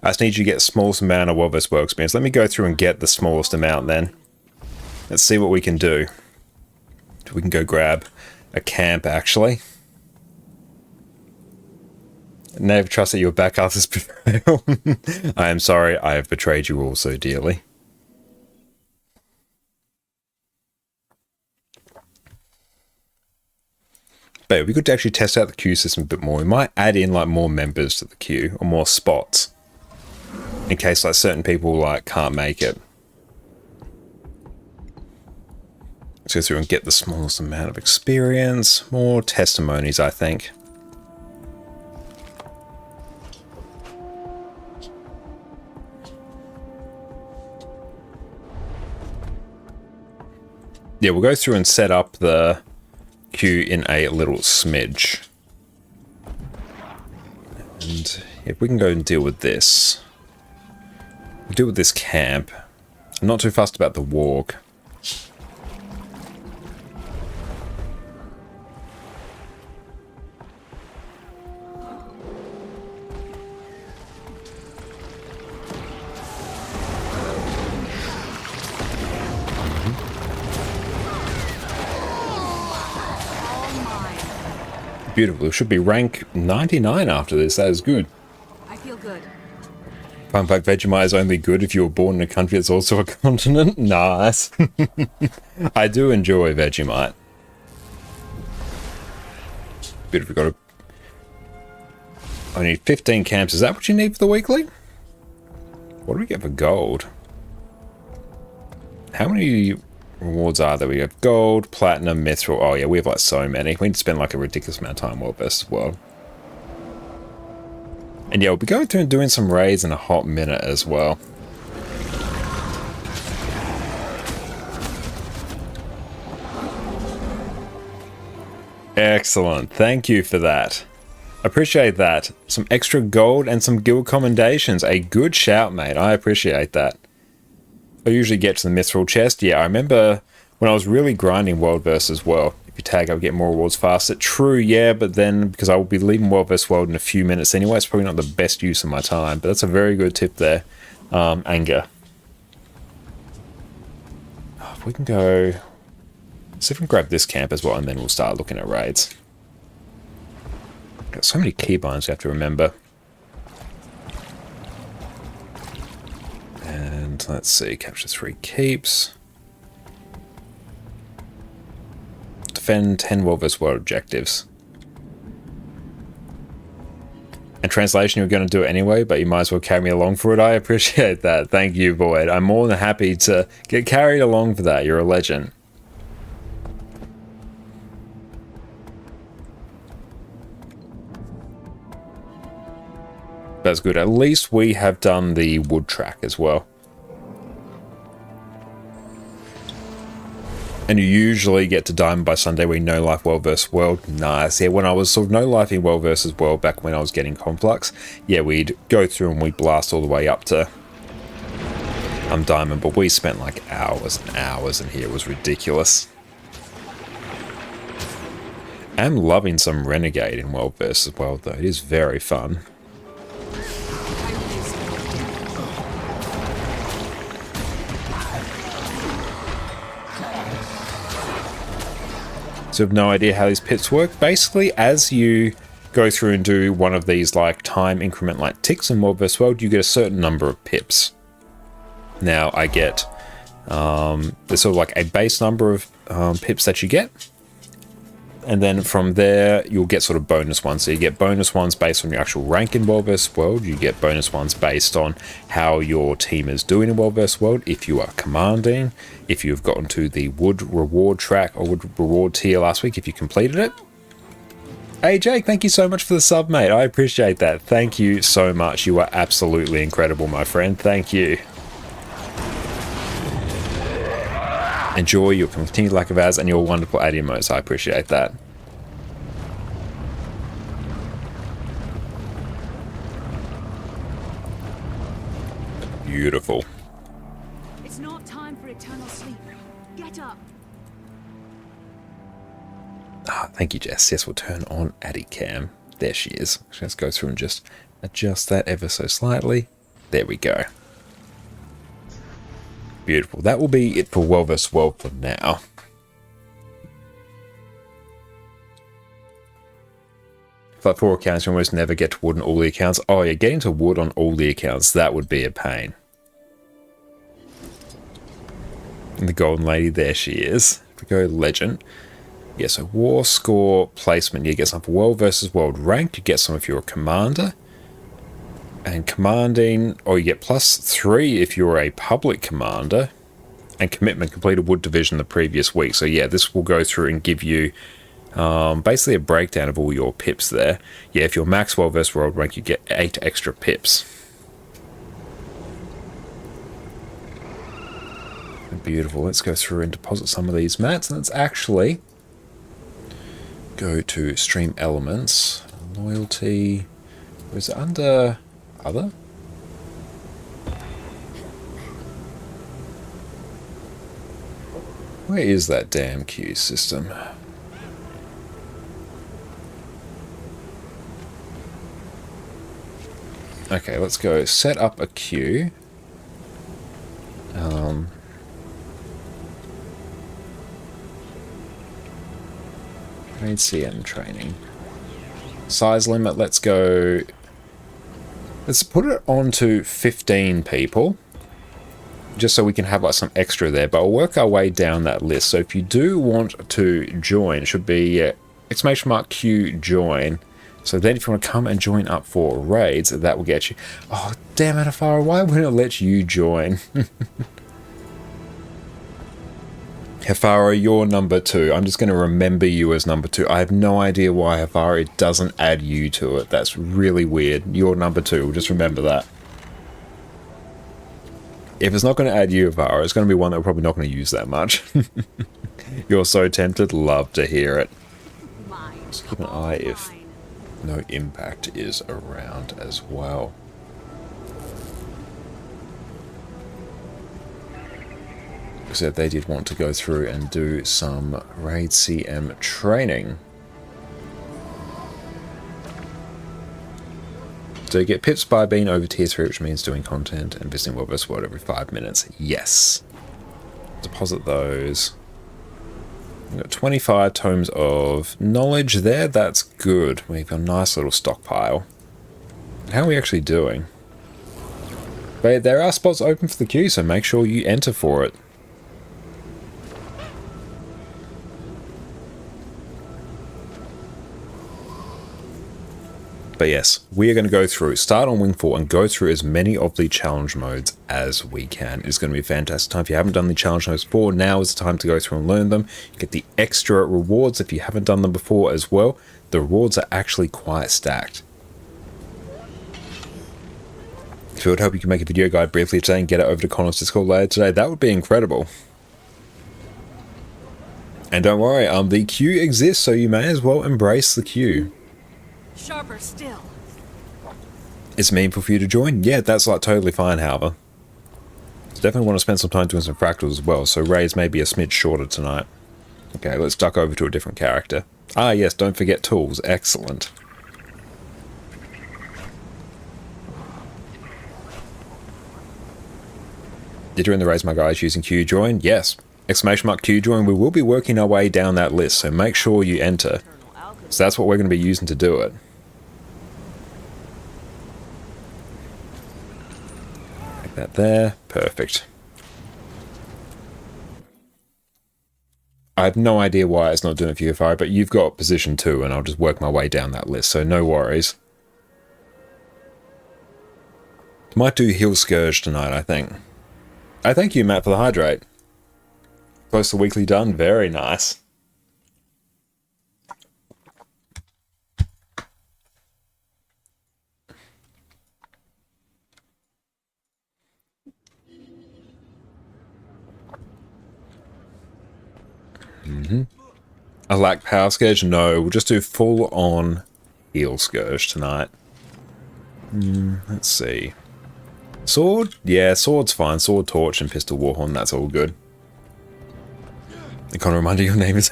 I just need you to get the smallest amount of World vs. World experience. Let me go through and get the smallest amount then. Let's see what we can do. We can go grab a camp, actually. Never trust that you're back after this betrayal. I am sorry, I have betrayed you all so dearly. But it'd be good to actually test out the queue system a bit more. We might add in like more members to the queue or more spots in case like certain people like can't make it. Let's go through and get the smallest amount of experience. More testimonies, I think. Yeah, we'll go through and set up the queue in a little smidge. And if we can go and deal with this. We'll deal with this camp. I'm not too fussed about the walk. Beautiful. It should be rank 99 after this. That is good. I feel good. Fun fact, Vegemite is only good if you were born in a country that's also a continent. Nice. I do enjoy Vegemite. Beautiful. Got I need 15 camps. Is that what you need for the weekly? What do we get for gold? How many rewards are there? We have gold, platinum, mithril. Oh yeah, we have like so many. We need to spend like a ridiculous amount of time World vs. World. And yeah, we'll be going through and doing some raids in a hot minute as well. Excellent. Thank you for that. Appreciate that. Some extra gold and some guild commendations. A good shout, mate. I appreciate that. I usually get to the mithril chest. Yeah, I remember when I was really grinding World vs. World. If you tag, I'll get more rewards faster. True, yeah, but then because I will be leaving World vs. World in a few minutes anyway, it's probably not the best use of my time. But that's a very good tip there, Anger. Oh, if we can go... Let's see if we can grab this camp as well, and then we'll start looking at raids. Got so many keybinds we have to remember. And let's see, capture 3 keeps. Defend 10 World vs. World objectives. And translation, you're going to do it anyway, but you might as well carry me along for it. I appreciate that. Thank you, Void. I'm more than happy to get carried along for that. You're a legend. That's good. At least we have done the wood track as well. And you usually get to Diamond by Sunday where you no life World vs. World. Nice. Yeah, when I was sort of no life in World vs. World back when I was getting Conflux, yeah, we'd go through and we'd blast all the way up to Diamond, but we spent like hours and hours in here. It was ridiculous. I'm loving some Renegade in World vs. World though. It is very fun. So I have no idea how these pits work. Basically, as you go through and do one of these like time increment like ticks in World vs. World, you get a certain number of pips. Now I get there's sort of like a base number of pips that you get. And then from there, you'll get sort of bonus ones. So you get bonus ones based on your actual rank in World vs. World. You get bonus ones based on how your team is doing in World vs. World. If you are commanding, if you've gotten to the wood reward track or wood reward tier last week, if you completed it. Hey Jake, thank you so much for the sub, mate. I appreciate that. Thank you so much. You are absolutely incredible, my friend. Thank you. Enjoy your continued lack of ads and your wonderful ad emotes. I appreciate that. Beautiful. It's not time for eternal sleep. Get up. Ah, thank you, Jess. Yes, we'll turn on Addy Cam. There she is. Let's go through and just adjust that ever so slightly. There we go. Beautiful. That will be it for World vs. World for now. But for accounts, you almost never get to wood on all the accounts. Oh, yeah, getting to wood on all the accounts, that would be a pain. And the Golden Lady, there she is. If we go Legend. Yeah, so War Score Placement. You get some for World vs. World Ranked. You get some if you're a Commander. And Commanding, or you get +3 if you're a Public Commander. And Commitment, completed Wood Division the previous week. So yeah, this will go through and give you basically a breakdown of all your pips there. Yeah, if you're max World vs. World Rank, you get 8 extra pips. Beautiful. Let's go through and deposit some of these mats. And let's actually go to Stream Elements. Loyalty. Was it under Other? Where is that damn queue system? Okay, let's go set up a queue. Raid CM training. Size limit, let's go. Let's put it on to 15 people. Just so we can have like some extra there, but we'll work our way down that list. So if you do want to join, it should be !Q join. So then if you want to come and join up for raids, that will get you. Oh, damn it, Afara, why wouldn't it let you join? Hafara, you're number 2. I'm just going to remember you as number 2. I have no idea why, Hafara, it doesn't add you to it. That's really weird. You're number 2. We'll just remember that. If it's not going to add you, Hafara, it's going to be one that we're probably not going to use that much. You're so tempted. Love to hear it. Just keep an eye if no impact is around as well. So they did want to go through and do some Raid CM training. So you get pips by being over tier 3, which means doing content and visiting World vs. World every 5 minutes. Yes. Deposit those. We've got 25 tomes of knowledge there. That's good. We've got a nice little stockpile. How are we actually doing? But there are spots open for the queue, so make sure you enter for it. But yes, we are going to go through, start on Wingfall and go through as many of the challenge modes as we can. It's going to be a fantastic time. If you haven't done the challenge modes before, now is the time to go through and learn them. You get the extra rewards if you haven't done them before as well. The rewards are actually quite stacked. If you would hope you can make a video guide briefly today and get it over to Connor's Discord later today, that would be incredible. And don't worry, the queue exists, so you may as well embrace the queue. Sharper still. It's meaningful for you to join? Yeah, that's like totally fine, however. Definitely want to spend some time doing some fractals as well, so raids may be a smidge shorter tonight. Okay, let's duck over to a different character. Ah yes, don't forget tools. Excellent. Did you in the raise my guys using Q join? Yes. !Q join. We will be working our way down that list, so make sure you enter. So that's what we're going to be using to do it. Like that there. Perfect. I have no idea why it's not doing it for you, Fire, but you've got position 2, and I'll just work my way down that list, so no worries. Might do Heal Scourge tonight, I think. I thank you, Matt, for the hydrate. Close to weekly done. Very nice. I lack Power Scourge? No, we'll just do full on Heal Scourge tonight. Let's see. Sword? Yeah, sword's fine. Sword, torch, and pistol warhorn. That's all good. I can't remind you your name is...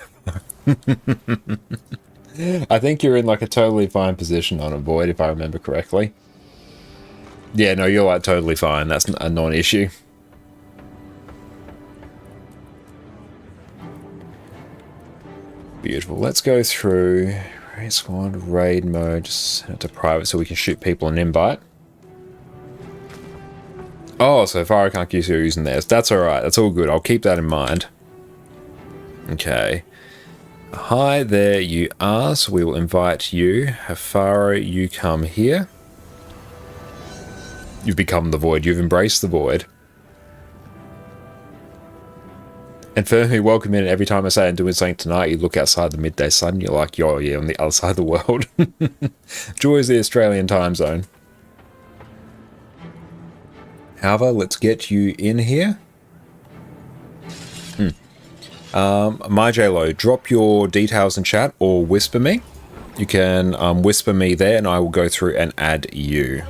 I think you're in like a totally fine position on a Void, if I remember correctly. Yeah, no, you're like totally fine. That's a non-issue. Beautiful. Let's go through raid squad, raid mode, just set it to private so we can shoot people on invite. Oh, so far I can't use who using theirs. That's alright. That's all good. I'll keep that in mind. Okay. Hi, there you are. So we will invite you. Hafaro, you come here. You've become the Void. You've embraced the Void. And Fermi, welcome in. Every time I say I'm doing something tonight, you look outside the midday sun. You're like, yo, yeah, on the other side of the world. Joy is the Australian time zone. However, let's get you in here. MyJlo, drop your details in chat or whisper me. You can whisper me there and I will go through and add you.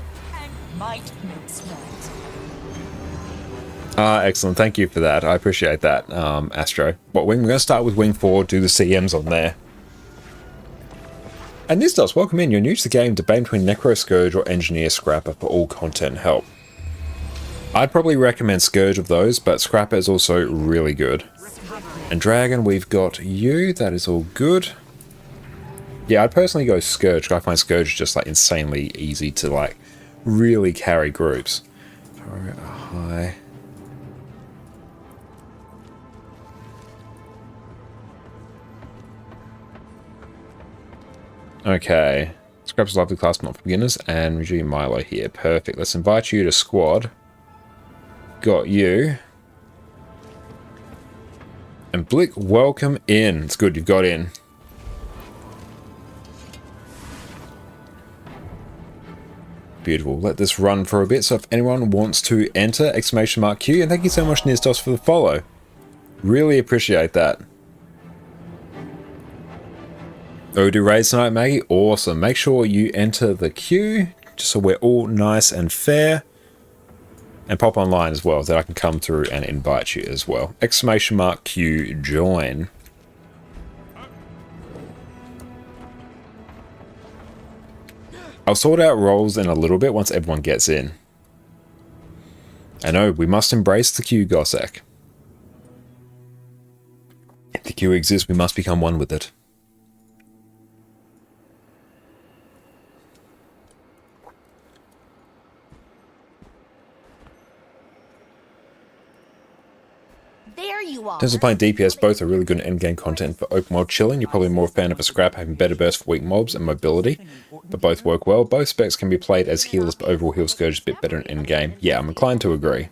Excellent. Thank you for that. I appreciate that, Astro. But we're going to start with Wing 4, do the CMs on there. And this does, welcome in. You're new to the game, debate between Necro, Scourge or Engineer Scrapper for all content help. I'd probably recommend Scourge of those, but Scrapper is also really good. And Dragon, we've got you. That is all good. Yeah, I'd personally go Scourge. I find Scourge just like insanely easy to like really carry groups. Hi. Okay. Scrapper's lovely class, not for beginners, and Reggie Milo here. Perfect. Let's invite you to squad. Got you. And Blick, welcome in. It's good you've got in. Beautiful. Let this run for a bit, so if anyone wants to enter, exclamation mark Q, and thank you so much, Nizdos, for the follow. Really appreciate that. Oh, do raids tonight, Maggie? Awesome. Make sure you enter the queue, just so we're all nice and fair. And pop online as well, that I can come through and invite you as well. Exclamation mark Q, join. I'll sort out roles in a little bit once everyone gets in. I know, we must embrace the queue, Gossek. If the queue exists, we must become one with it. There you are. In terms of playing DPS, both are really good endgame content. For open world chilling, you're probably more a fan of a Scrap having better burst for weak mobs and mobility, but both work well. Both specs can be played as healers, but overall heal Scourge is a bit better in endgame. Yeah, I'm inclined to agree.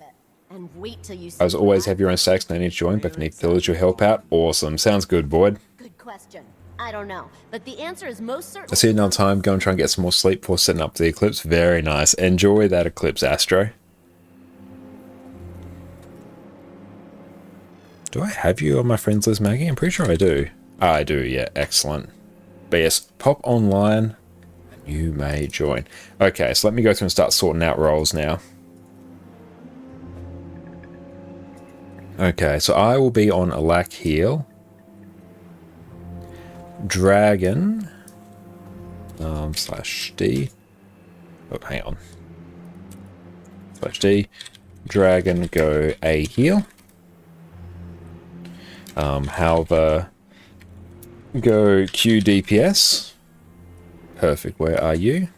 As always, have your own stacks, no need to join, but if you need village or help out, awesome. Sounds good, Void. Good question. I don't know, but the answer is most certainly. I see you another time. Go and try and get some more sleep before setting up the eclipse. Very nice. Enjoy that eclipse, Astro. Do I have you on my friends list, Maggie? I'm pretty sure I do. Ah, I do, yeah. Excellent. But yes, pop online and you may join. Okay, so let me go through and start sorting out roles now. Okay, so I will be on Alak Heal. Dragon. /D. Oh, hang on. /D. Dragon, go A heal. However, go Q DPS. Perfect. Where are you?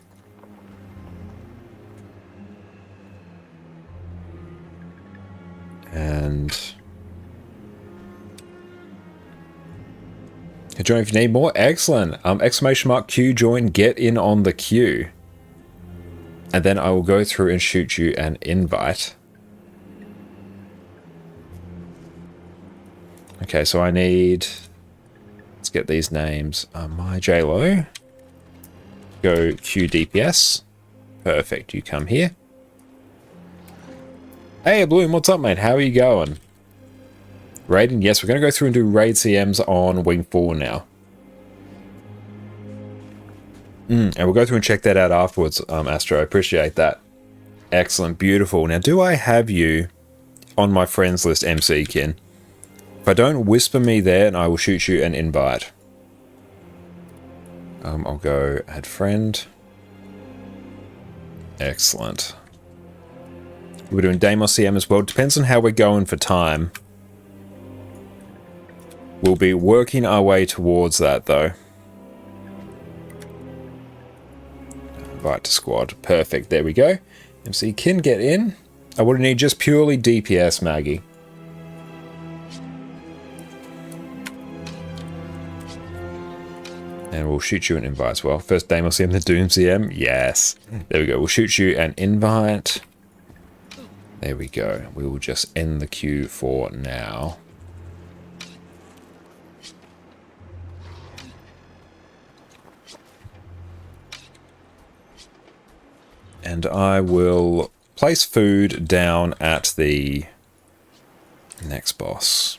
And join if you need more. Excellent. Exclamation mark Q join. Get in on the queue. And then I will go through and shoot you an invite. Okay, so I need... Let's get these names. MyJlo. Go Q DPS. Perfect. You come here. Hey, Bloom, what's up, mate? How are you going? Raiding? Yes, we're going to go through and do raid CMs on Wing 4 now. And we'll go through and check that out afterwards, Astro. I appreciate that. Excellent, beautiful. Now, do I have you on my friends list, MC Kin? If I don't, whisper me there and I will shoot you an invite. I'll go add friend. Excellent. We're doing Deimos CM as well. Depends on how we're going for time. We'll be working our way towards that, though. Invite to squad. Perfect. There we go. MC Kin, get in. I would need just purely DPS, Maggie. And we'll shoot you an invite as well. First Deimos CM, the Doom CM. Yes. There we go. We'll shoot you an invite. There we go. We will just end the queue for now. And I will place food down at the next boss.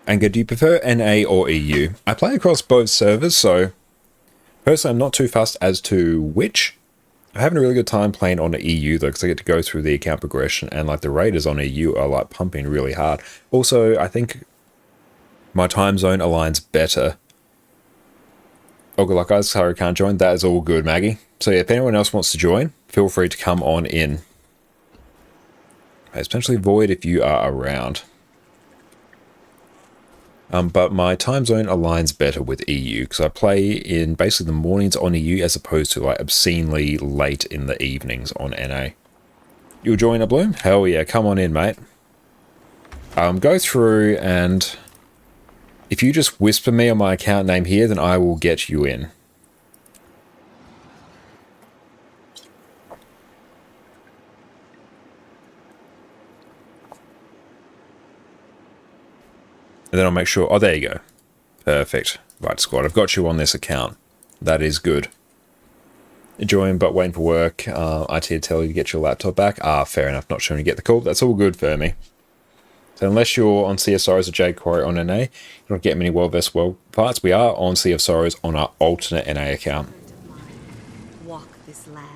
Anger, do you prefer NA or EU? I play across both servers, so personally I'm not too fussed as to which. I'm having a really good time playing on the EU though, because I get to go through the account progression, and like the raiders on EU are like pumping really hard. Also, I think my time zone aligns better. Oh, good luck guys, sorry I can't join. That is all good, Maggie. So yeah, if anyone else wants to join, feel free to come on in. Especially Void if you are around. But my time zone aligns better with EU because I play in basically the mornings on EU as opposed to like obscenely late in the evenings on NA. You'll join a Bloom? Hell yeah, come on in, mate. Go through, and if you just whisper me on my account name here, then I will get you in. And then I'll make sure... Oh, there you go. Perfect. Right, squad. I've got you on this account. That is good. Enjoying but waiting for work. IT to tell you to get your laptop back. Ah, fair enough. Not sure when you get the call. That's all good for me. So unless you're on Sea of Sorrows or Jade Quarry on NA, you don't get many World vs. World parts. We are on Sea of Sorrows on our alternate NA account. Walk this land.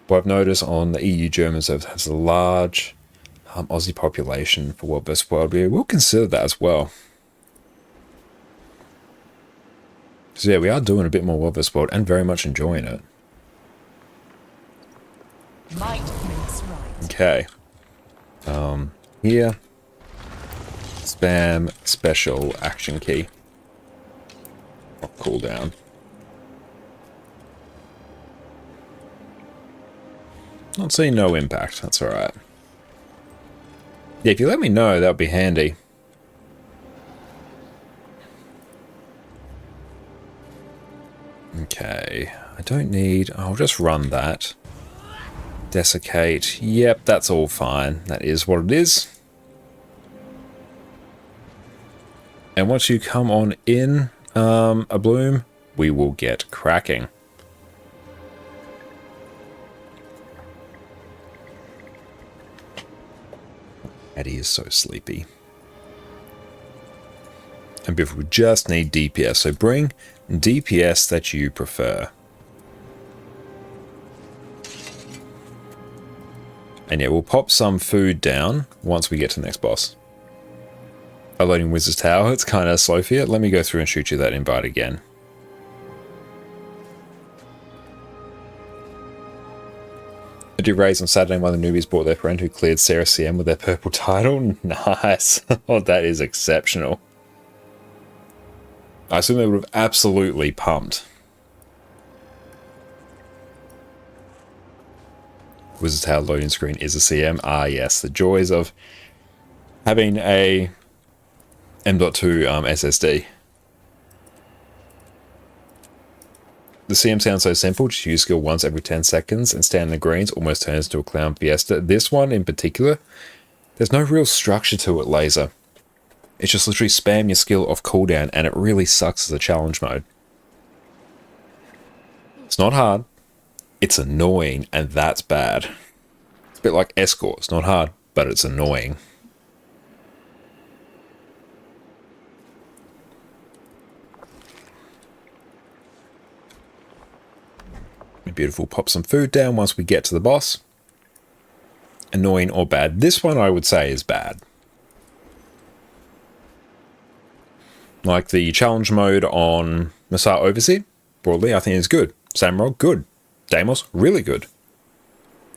But I've noticed on the EU Germans has a large... Aussie population for World vs. World. We'll consider that as well. So yeah, we are doing a bit more World vs. World and very much enjoying it. Might makes right. Okay. Here. Spam special action key. Cooldown. Not seeing no impact. That's alright. Yeah, if you let me know, that would be handy. Okay, I don't need... I'll just run that. Desiccate. Yep, that's all fine. That is what it is. And once you come on in, a Bloom, we will get cracking. Eddie is so sleepy. And Biff, we just need DPS, so bring DPS that you prefer. And yeah, we'll pop some food down once we get to the next boss. Loading Wizard's Tower, it's kind of slow for you. Let me go through and shoot you that invite again. I did raise on Saturday while the newbies bought their friend who cleared Sarah CM with their purple title. Nice. Oh, that is exceptional. I assume they would have absolutely pumped. Wizard's Tower loading screen is a CM. Ah, yes. The joys of having a M.2 SSD. The CM sounds so simple, just use skill once every 10 seconds and stand in the greens, almost turns into a clown fiesta. This one in particular, there's no real structure to it, Laser. It's just literally spam your skill off cooldown, and it really sucks as a challenge mode. It's not hard, it's annoying, and that's bad. It's a bit like Escort, it's not hard, but it's annoying. Beautiful. Pop some food down once we get to the boss. Annoying or bad? This one I would say is bad. Like the challenge mode on Masar Overseer, broadly, I think is good. Samurott, good. Deimos, really good.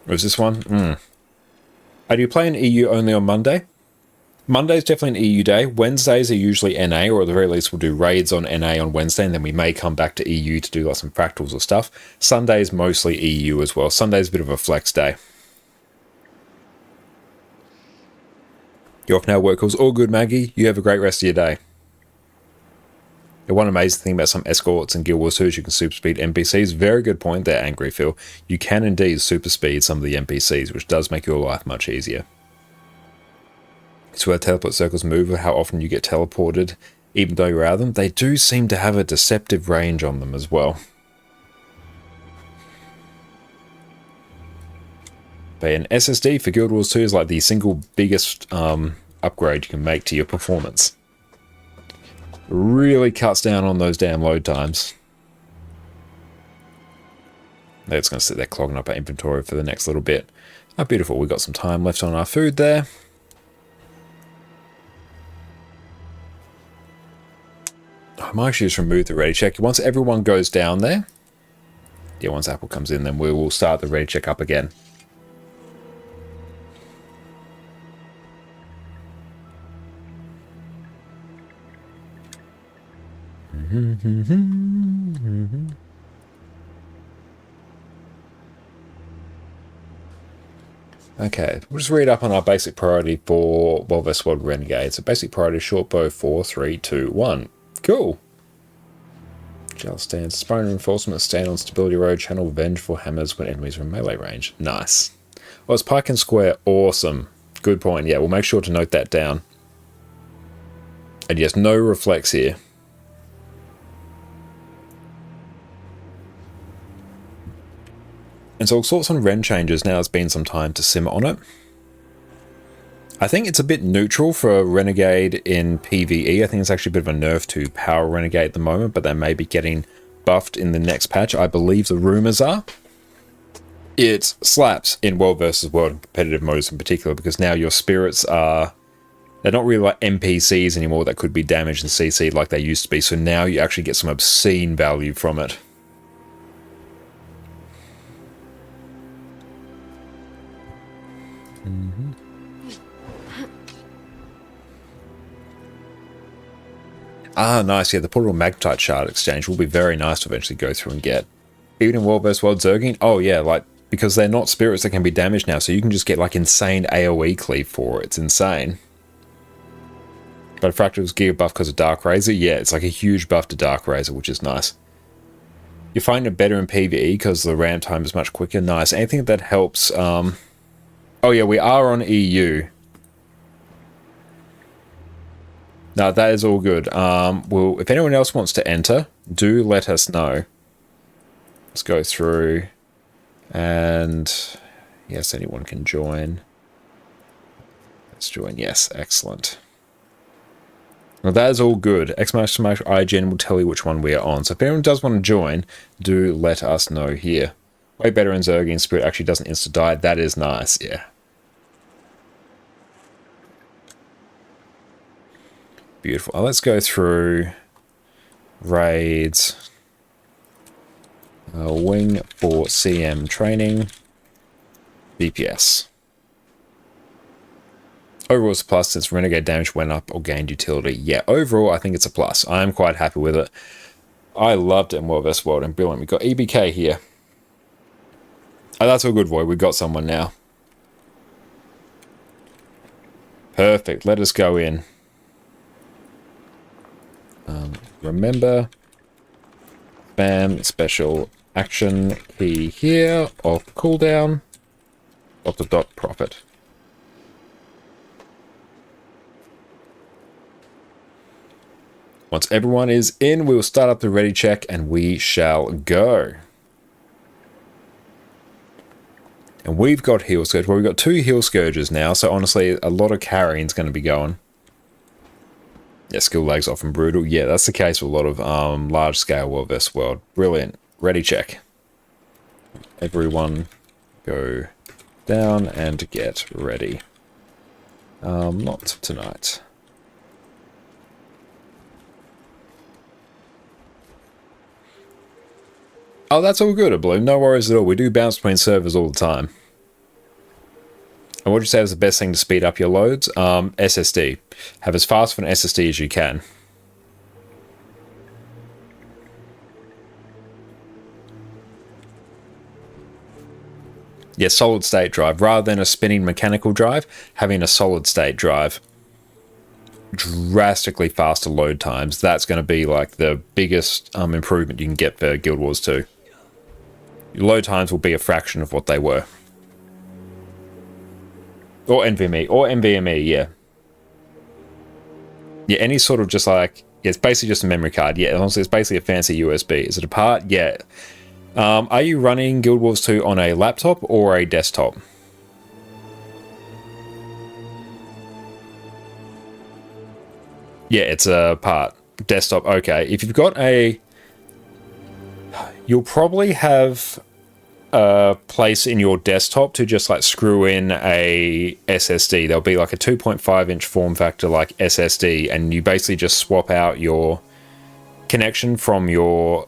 Was this one? Do you play an EU only on Monday? Monday's definitely an EU day. Wednesdays are usually NA, or at the very least we'll do raids on NA on Wednesday, and then we may come back to EU to do like some fractals or stuff. Sunday's mostly EU as well. Sunday's a bit of a flex day. You're off now, work calls. All good, Maggie. You have a great rest of your day. The one amazing thing about some escorts and Guild Wars 2 is you can super speed NPCs. Very good point there, Angry Phil. You can indeed super speed some of the NPCs, which does make your life much easier. It's where teleport circles move, or how often you get teleported, even though you're out of them. They do seem to have a deceptive range on them as well. But an SSD for Guild Wars 2 is like the single biggest upgrade you can make to your performance. Really cuts down on those damn load times. That's going to sit there clogging up our inventory for the next little bit. Oh, beautiful. We've got some time left on our food there. I might actually just remove the ready check. Once everyone goes down there, yeah, once Apple comes in, then we will start the ready check up again. Okay, we'll just read up on our basic priority for World vs. World Renegade. So basic priority, short bow, 4, 3, 2, 1. Cool. Gel stands, spine reinforcement, stand on stability road, channel vengeful hammers when enemies are in melee range. Nice. Well, it's pike and square, awesome. Good point. Yeah, we'll make sure to note that down. And yes, no reflex here. And so all sorts on Ren changes now. It's been some time to simmer on it. I think it's a bit neutral for Renegade in PvE. I think it's actually a bit of a nerf to Power Renegade at the moment, but they may be getting buffed in the next patch. I believe the rumors are it slaps in World vs. World and competitive modes in particular, because now your spirits are... they're not really like NPCs anymore that could be damaged and CC'd like they used to be. So now you actually get some obscene value from it. Ah, nice. Yeah, the Portal Magnetite Shard exchange will be very nice to eventually go through and get. Even in World vs. World Zerging, oh yeah, like, because they're not spirits that can be damaged now, so you can just get like insane AoE cleave for it. It's insane. But Fractal's gear buff because of Dark Razor, yeah, it's like a huge buff to Dark Razor, which is nice. You find it better in PvE because the ramp time is much quicker. Nice. Anything that helps... oh yeah, we are on EU. No, that is all good. Well, if anyone else wants to enter, do let us know. Let's go through. And yes, anyone can join. Let's join. Yes, excellent. Well, that is all good. !IGN will tell you which one we are on. So if anyone does want to join, do let us know here. Way better in Zerging. Spirit actually doesn't insta-die. That is nice, yeah. Beautiful. Let's go through raids. Wing for CM training. DPS. Overall, it's a plus since Renegade damage went up or gained utility. Yeah, overall, I think it's a plus. I'm quite happy with it. I loved it in World vs. World and brilliant. We've got EBK here. Oh, that's all good, Void. We've got someone now. Perfect. Let us go in. Remember, spam special action key here, off cooldown, dot profit. Once everyone is in, we will start up the ready check and we shall go. And we've got Heal Scourge. Well, we've got 2 Heal Scourges now, so honestly, a lot of carrying is going to be going. Yeah, skill lags often brutal. Yeah, that's the case with a lot of large-scale World vs. World. Brilliant. Ready check. everyone go down and get ready. Not tonight. Oh, that's all good, Bloom. No worries at all. We do bounce between servers all the time. And what would you say is the best thing to speed up your loads? SSD. Have as fast of an SSD as you can. Yeah, solid state drive. Rather than a spinning mechanical drive, having a solid state drive. Drastically faster load times. That's going to be like the biggest improvement you can get for Guild Wars 2. Your load times will be a fraction of what they were. Or NVMe, yeah. Yeah, any sort of just like, yeah, it's basically just a memory card. Yeah, honestly, it's basically a fancy USB. Is it a part? Yeah. Are you running Guild Wars 2 on a laptop or a desktop? Yeah, it's a part. Desktop, okay. If you've got a... You'll probably have a place in your desktop to just like screw in a SSD. There'll be like a 2.5-inch form factor like SSD, and you basically just swap out your connection from your...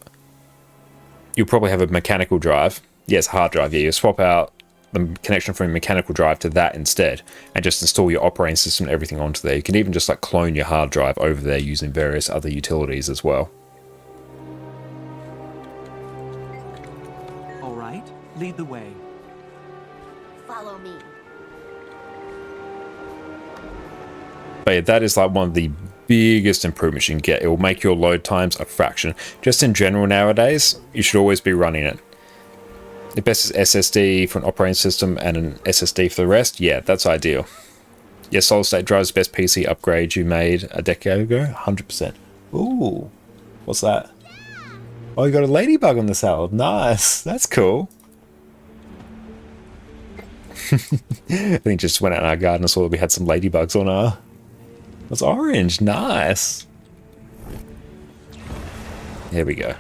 You'll probably have a mechanical drive. Yes, hard drive. Yeah, you swap out the connection from your mechanical drive to that instead, and just install your operating system and everything onto there. You can even just like clone your hard drive over there using various other utilities as well. All right, lead the way. Follow me. But yeah, that is like one of the biggest improvements you can get. It will make your load times a fraction. Just in general nowadays, you should always be running it. The best is SSD for an operating system and an SSD for the rest. Yeah, that's ideal. Yeah, solid state drive's best PC upgrade you made a decade ago. 100%. Ooh, what's that? Oh, you got a ladybug on the salad. Nice. That's cool. I think just went out in our garden and saw that we had some ladybugs on our... That's orange. Nice. Here we go.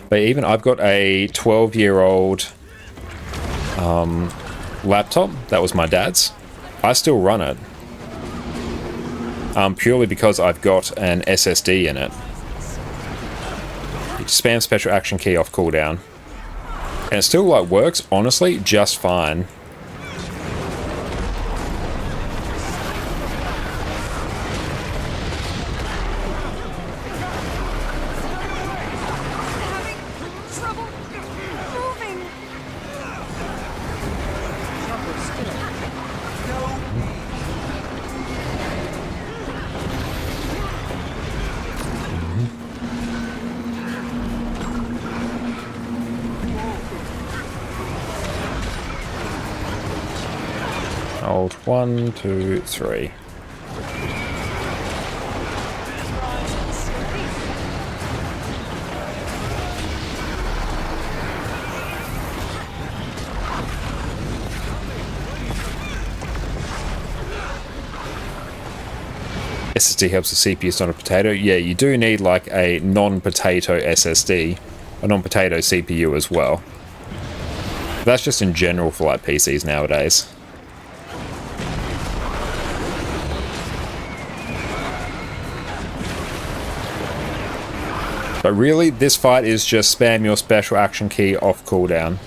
But even I've got a 12-year-old laptop. That was my dad's. I still run it. Purely because I've got an SSD in it. You spam special action key off cooldown. And it still like works, honestly, just fine. Hold 1, 2, 3. SSD helps the CPU, it's not a potato. Yeah, you do need like a non-potato SSD, a non-potato CPU as well. That's just in general for like PCs nowadays. But really, this fight is just spam your special action key off cooldown.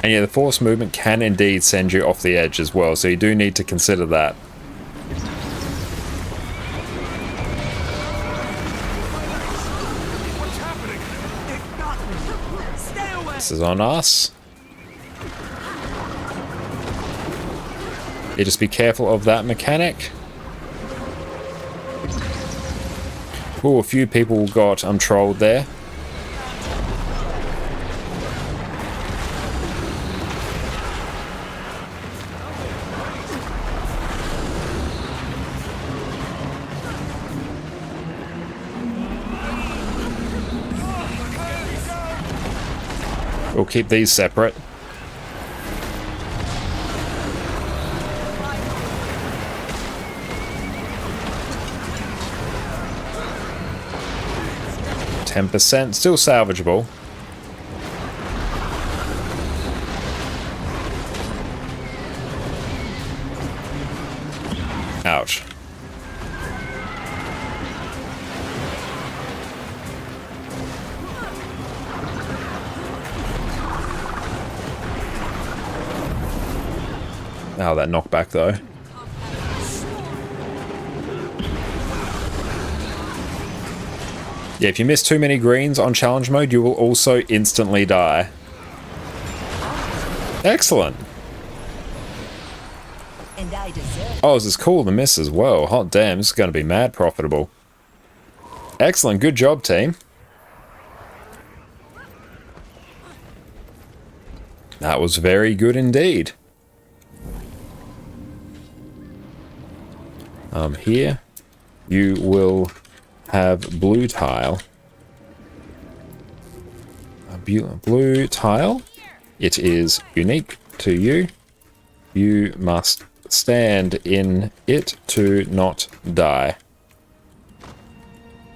And yeah, the force movement can indeed send you off the edge as well, so you do need to consider that. What's happening? It got me. Stay away. This is on us. You just be careful of that mechanic. Oh, a few people got trolled there. We'll keep these separate. %, still salvageable. Ouch. Oh, that knockback though. Yeah, if you miss too many greens on challenge mode, you will also instantly die. Excellent. And I deserve. Oh, this is cool to miss as well. Hot damn, this is going to be mad profitable. Excellent, good job, team. That was very good indeed. Here, you will have blue tile. A blue tile. It is unique to you. You must stand in it to not die.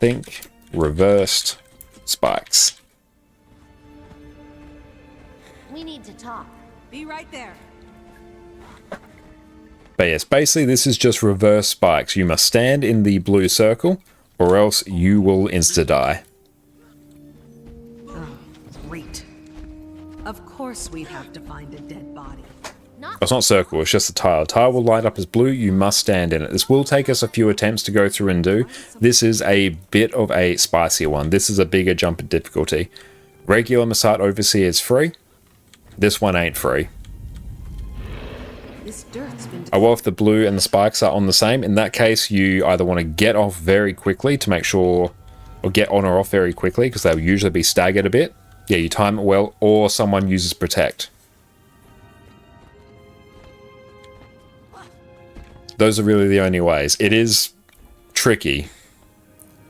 Think reversed spikes. We need to talk. Be right there. But yes, basically this is just reverse spikes. You must stand in the blue circle or else you will insta-die. Great. Of course we'd have to find a dead body. It's not circle, it's just a tile. Tile will light up as blue, you must stand in it. This will take us a few attempts to go through and do. This is a bit of a spicier one. This is a bigger jump in difficulty. Regular Masat Overseer is free. This one ain't free. This dirt's been Well, if the blue and the spikes are on the same, in that case, you either want to get off very quickly to make sure, or get on or off very quickly, because they'll usually be staggered a bit. Yeah, you time it well, or someone uses protect. Those are really the only ways. It is tricky.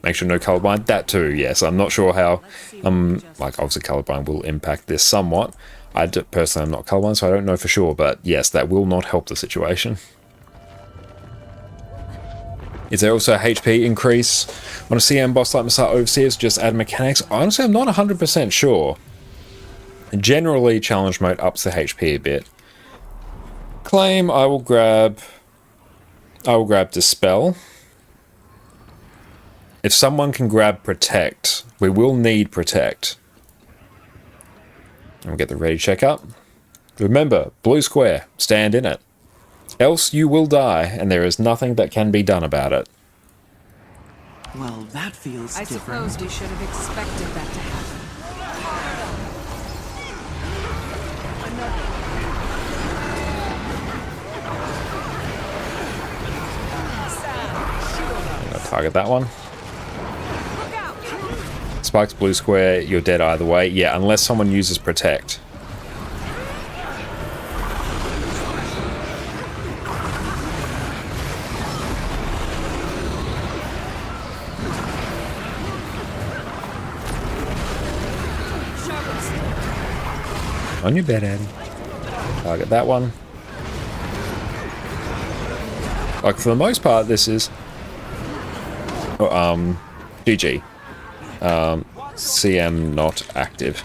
Make sure no colorblind. That too, yes. I'm not sure how, like obviously colorblind will impact this somewhat. Personally, I'm not colorblind, so I don't know for sure, but yes, that will not help the situation. Is there also a HP increase on a CM boss like Masat Overseers? Just add mechanics? Honestly, I'm not 100% sure. Generally, challenge mode ups the HP a bit. Claim, I will grab Dispel. If someone can grab Protect, we will need Protect. And we'll get the ready check up. Remember, blue square, stand in it. Else you will die, and there is nothing that can be done about it. Well, that feels I different. suppose we should have expected that to happen. I'm gonna target that one. Spikes blue square, you're dead either way. Yeah, unless someone uses Protect. On your bed, Addy. Target that one. Like, for the most part, this is... GG. CM not active.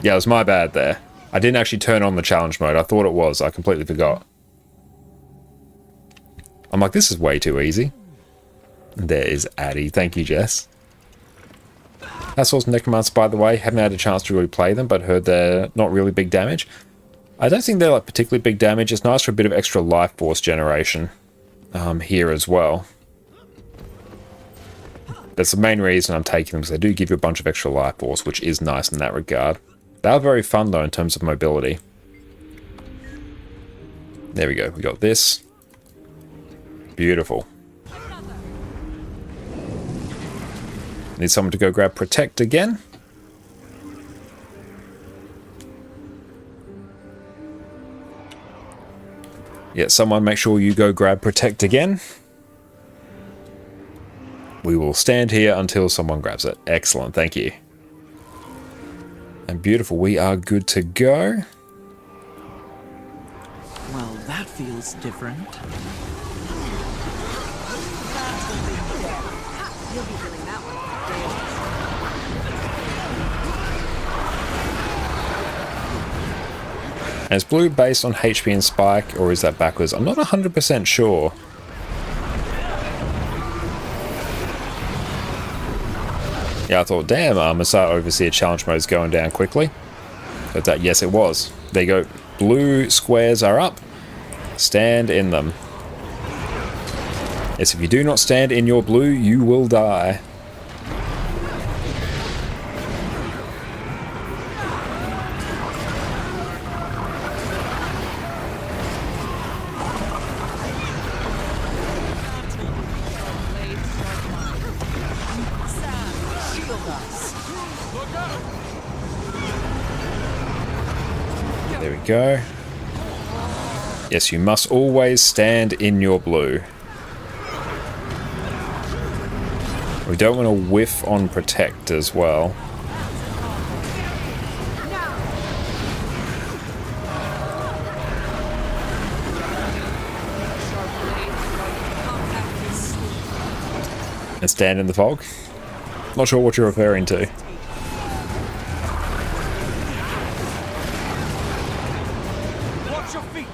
Yeah, it was my bad there. I didn't actually turn on the challenge mode. I thought it was. I completely forgot. I'm like, this is way too easy. There is Addy. Thank you, Jess. That's also Necromancer, by the way. Haven't had a chance to really play them, but heard they're not really big damage. I don't think they're like particularly big damage. It's nice for a bit of extra life force generation here as well. That's the main reason I'm taking them, because they do give you a bunch of extra life force, which is nice in that regard. They are very fun, though, in terms of mobility. There we go. We got this. Beautiful. Need someone to go grab Protect again. Yeah, someone make sure you go grab Protect again. We will stand here until someone grabs it. Excellent, thank you. And beautiful, we are good to go. Well, that feels different. You'll be doing that one. And is blue based on HP and spike, or is that backwards? I'm not 100% sure. Yeah, I thought, damn, Masat Overseer challenge mode is going down quickly. But that, yes, it was. There you go. Blue squares are up. Stand in them. Yes, if you do not stand in your blue, you will die. There we go. Yes, you must always stand in your blue. We don't want to whiff on protect as well. And stand in the fog. Not sure what you're referring to. Watch your feet.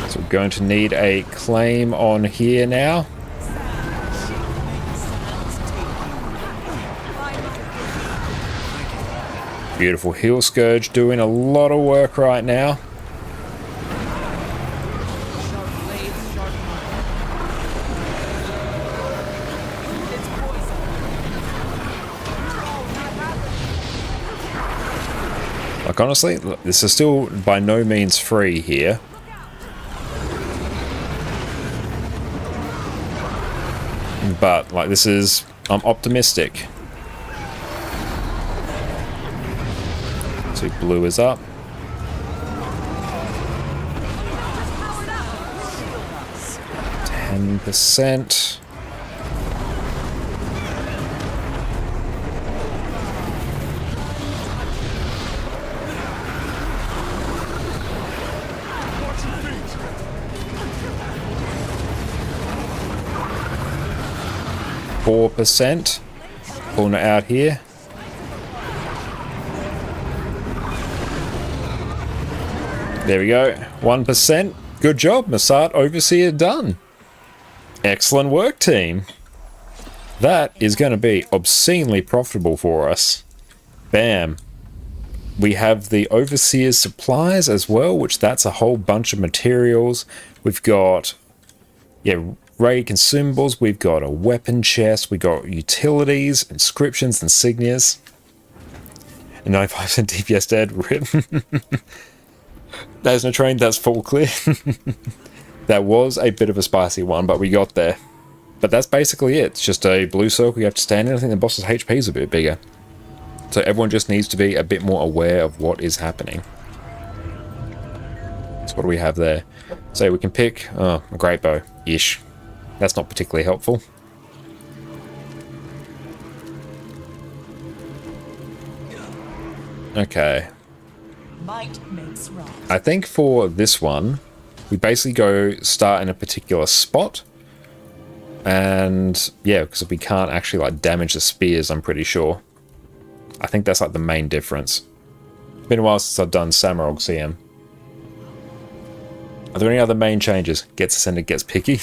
So we're going to need a claim on here now. Beautiful Heal Scourge doing a lot of work right now. Like honestly, this is still by no means free here. But like this is, I'm optimistic. So blue is up. %. %. Pulling it out here. There we go. 1%. Good job, Masat Overseer done. Excellent work, team. That is going to be obscenely profitable for us. Bam. We have the Overseer's supplies as well, which that's a whole bunch of materials. We've got, yeah, raid consumables. We've got a weapon chest. We got utilities, inscriptions, insignias. And 95% DPS dead. RIP. There's no train. That's full clear. That was a bit of a spicy one, but we got there. But that's basically it. It's just a blue circle you have to stand in. I think the boss's HP is a bit bigger. So everyone just needs to be a bit more aware of what is happening. So what do we have there? So we can pick a great bow-ish. That's not particularly helpful. Okay. Might makes right. I think for this one, we basically go start in a particular spot. And yeah, because we can't actually like damage the spears, I'm pretty sure. I think that's like the main difference. It's been a while since I've done Samurog CM. Are there any other main changes? Gets ascended, gets picky.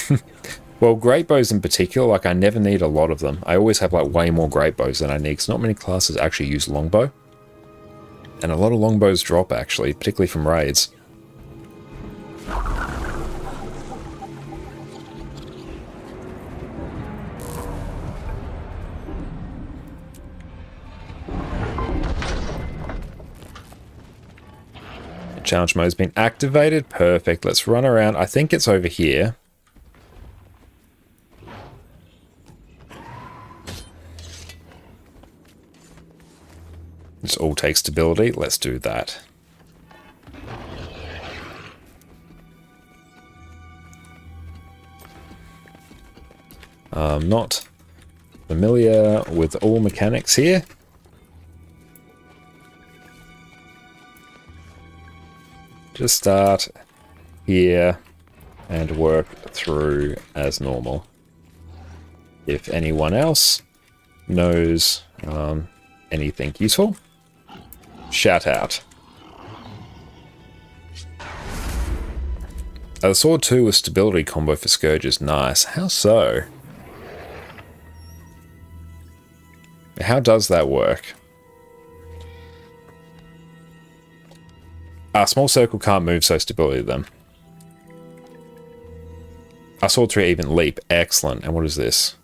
Well, great bows in particular, like I never need a lot of them. I always have like way more great bows than I need, because not many classes actually use longbow. And a lot of longbows drop actually, particularly from raids. Challenge mode has been activated. Perfect. Let's run around. I think it's over here. This all takes stability. Let's do that. I'm not familiar with all mechanics here. Just start here and work through as normal. If anyone else knows anything useful, shout out. The Sword 2 with stability combo for Scourge is nice. How so? How does that work? Small circle can't move, so stability then. Sword 3 even leap. Excellent. And what is this?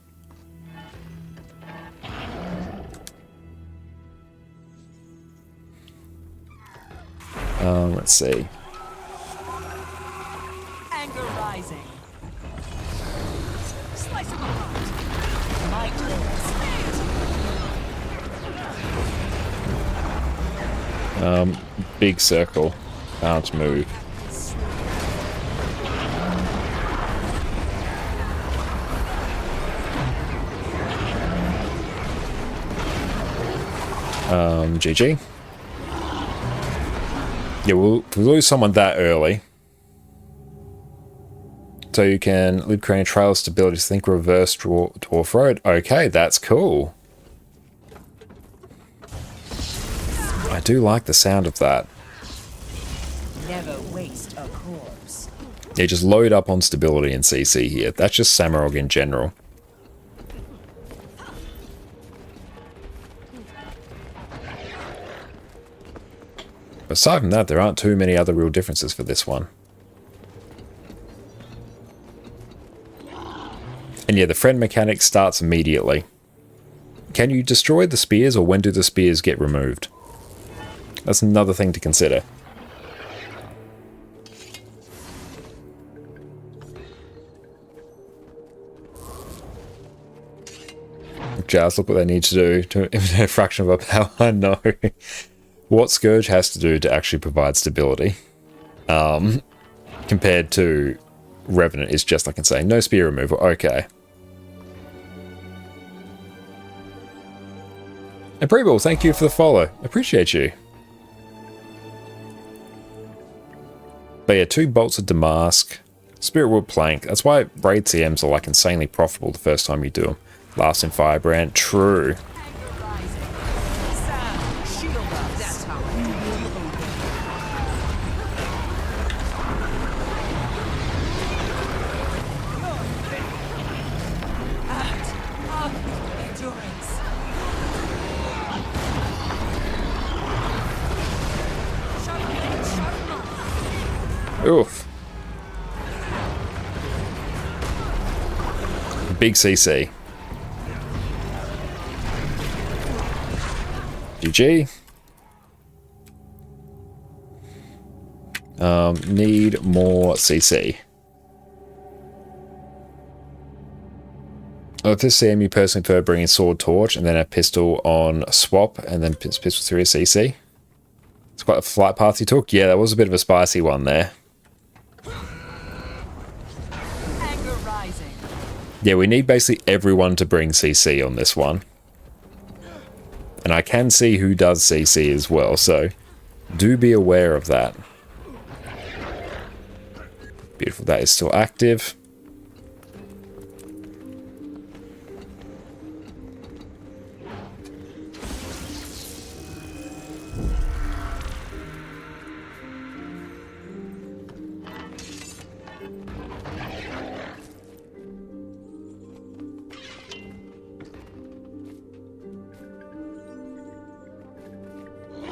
Let's see. Anger rising. Slice of a heart. Might Big circle. Can't move. GG. Yeah, we'll lose someone that early. So you can loop crane trail stability, think reverse dwarf road. Okay, that's cool. I do like the sound of that. never waste a corpse. Yeah, just load up on stability and CC here. That's just Samurog in general. Aside from that, there aren't too many other real differences for this one. And yeah, the friend mechanic starts immediately. Can you destroy the spears, or when do the spears get removed? That's another thing to consider. Just look what they need to do to eliminate a fraction of our power. I know. What Scourge has to do to actually provide stability, compared to Revenant, is just, I can say, no spear removal. Okay. And Preble, thank you for the follow. Appreciate you. But yeah, 2 bolts of Damask, Spiritwood Plank. That's why raid CMs are like insanely profitable the first time you do them. Last in Firebrand, true. Oof. Big CC. GG. Need more CC. Of this CM, you personally prefer bringing Sword Torch and then a pistol on swap and then pistol 3 CC. It's quite a flight path you took. Yeah, that was a bit of a spicy one there. Yeah, we need basically everyone to bring CC on this one. And I can see who does CC as well, so do be aware of that. Beautiful, that is still active.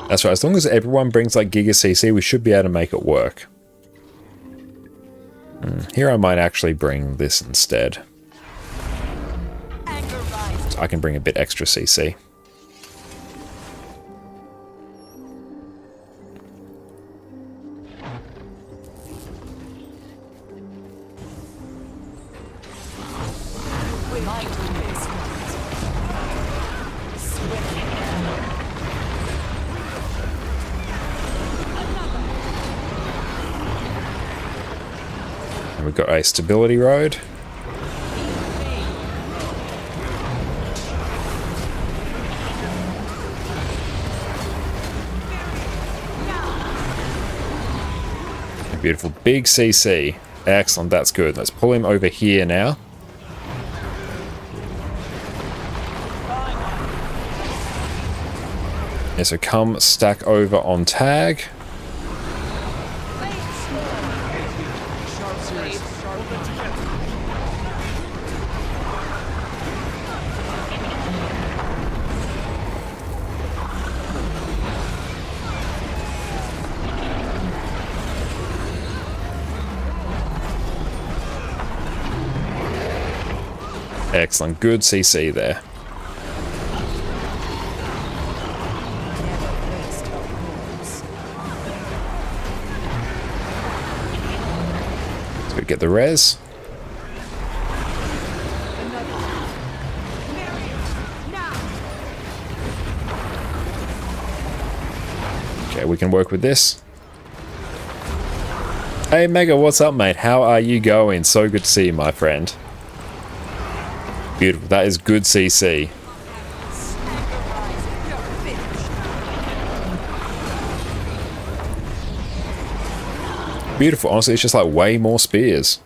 That's right, as long as everyone brings like Giga CC, we should be able to make it work. Here I might actually bring this instead. So I can bring a bit extra CC. And we've got a stability road. Beautiful. Big CC. Excellent. That's good. Let's pull him over here now. Yeah, so come stack over on tag. Excellent. Good CC there. So we get the res. Okay, we can work with this. Hey Mega, what's up mate? How are you going? So good to see you, my friend. Beautiful. That is good CC. Beautiful. Honestly, it's just like way more spears.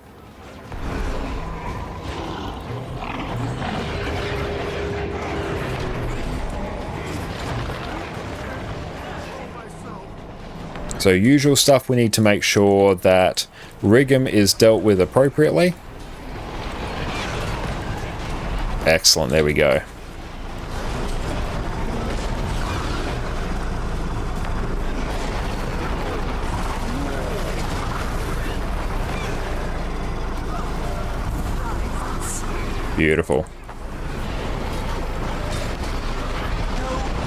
So usual stuff, we need to make sure that Rigum is dealt with appropriately. Excellent, there we go. Beautiful.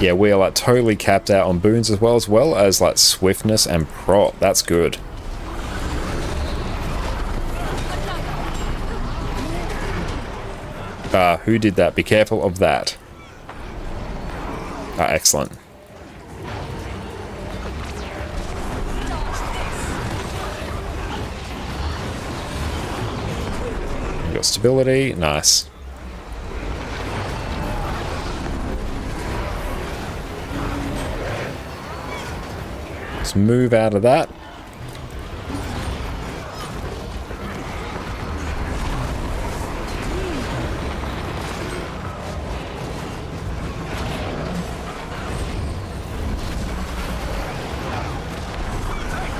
Yeah, we are like totally capped out on boons as well as like swiftness and prot. That's good. Who did that? Be careful of that. Excellent. You got stability. Nice. Let's move out of that.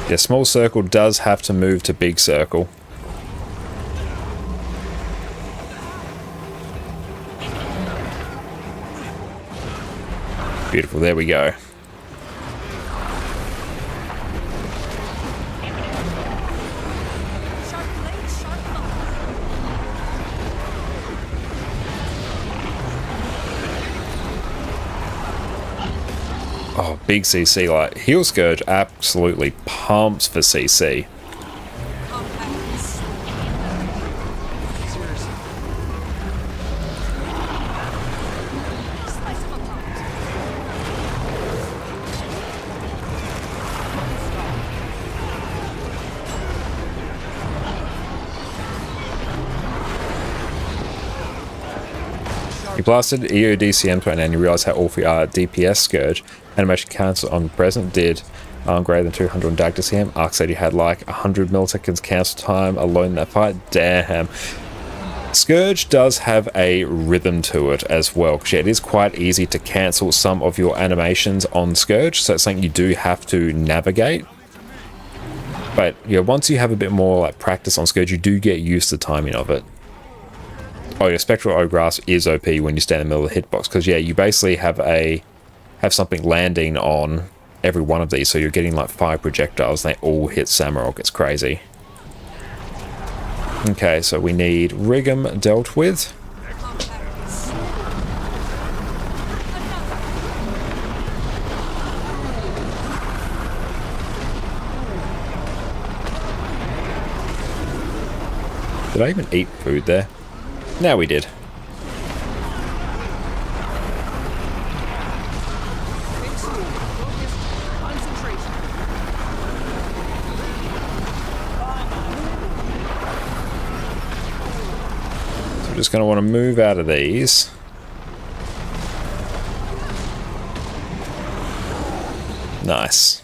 Yeah, small circle does have to move to big circle. Beautiful, there we go. Oh, big CC. Like, Heal Scourge absolutely pumps for CC. You blasted EODCM to an end and you realize how awful you are at DPS Scourge. Animation cancel on present did greater than 200 on DAG-DCM. Arc said you had like 100 milliseconds cancel time alone in that fight. Damn. Scourge does have a rhythm to it as well, because yeah, it is quite easy to cancel some of your animations on Scourge, so it's something you do have to navigate. But yeah, once you have a bit more like practice on Scourge, you do get used to the timing of it. Oh, your Spectral Ogras is OP when you stand in the middle of the hitbox, because yeah, you basically have something landing on every one of these, so you're getting like 5 projectiles and they all hit Samurott. It's crazy. Okay, so we need Rigum dealt with. Did I even eat food there? Now we did. we're just going to want to move out of these. Nice.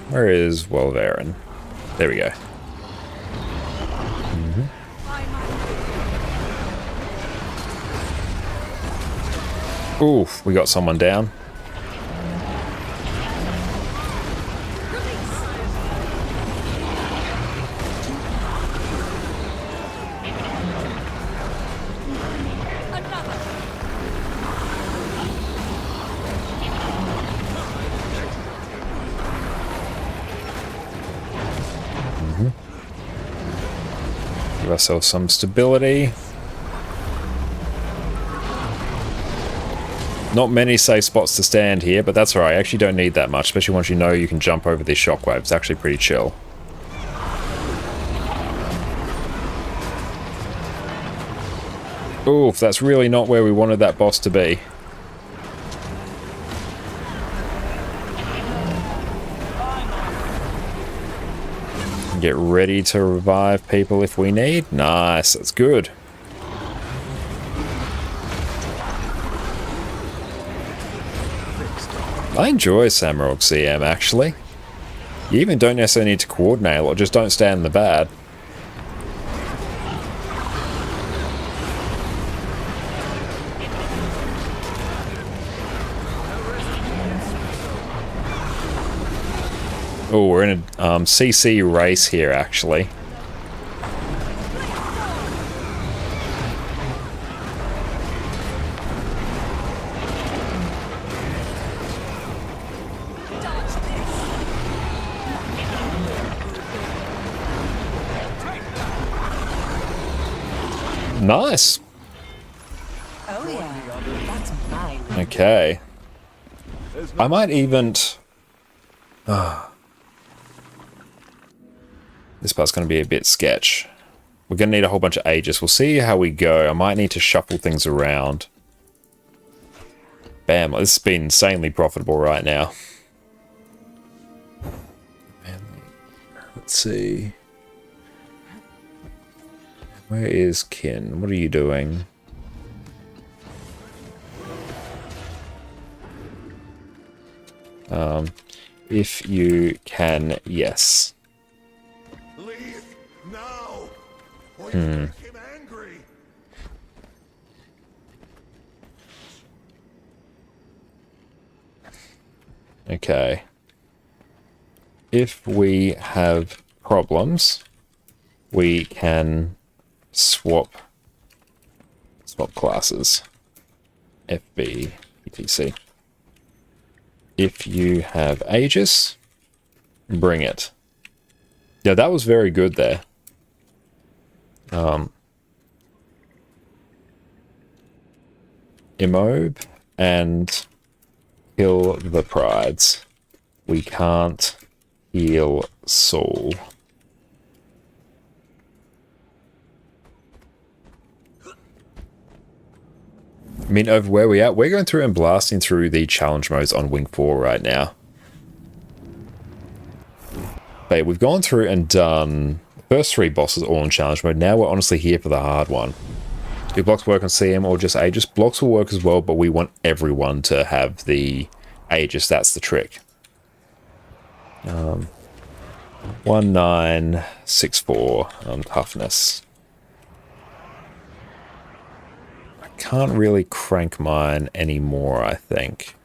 Where is Wolverine? There we go. Oof, we got someone down. Give ourselves some stability. Not many safe spots to stand here, but that's alright. I actually don't need that much, especially once you know you can jump over these shockwaves. It's actually pretty chill. Oof, that's really not where we wanted that boss to be. Get ready to revive people if we need. Nice, that's good. I enjoy Samurott CM, actually. You even don't necessarily need to coordinate or just don't stand in the bad. Oh, we're in a CC race here, actually. Nice. Oh yeah, that's mine. Okay. I might even... This part's going to be a bit sketch. We're going to need a whole bunch of Aegis. We'll see how we go. I might need to shuffle things around. Bam. This has been insanely profitable right now. Let's see. Where is Kin? What are you doing? If you can, yes. Leave now, or you make him angry. Okay. If we have problems, we can swap classes. FB, etc. If you have Aegis, bring it. Yeah, that was very good there. Immob and kill the prides. We can't heal Saul. I mean, over where we at? We're going through and blasting through the challenge modes on Wing 4 right now. But we've gone through and done the first 3 bosses all in challenge mode. Now we're honestly here for the hard one. Do blocks work on CM or just Aegis? Blocks will work as well, but we want everyone to have the Aegis. That's the trick. 1964 toughness. I can't really crank mine anymore, I think.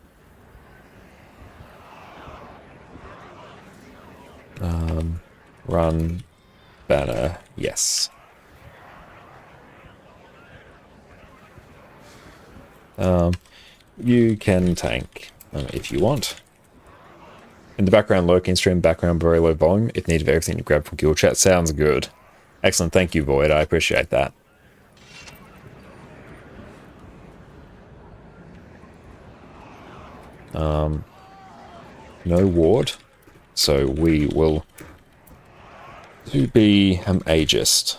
Run banner, yes. You can tank if you want. In the background, lurking stream, background very low volume. If needed, everything you grab from guild chat sounds good. Excellent, thank you, Void. I appreciate that. No ward, so we will be Aegis.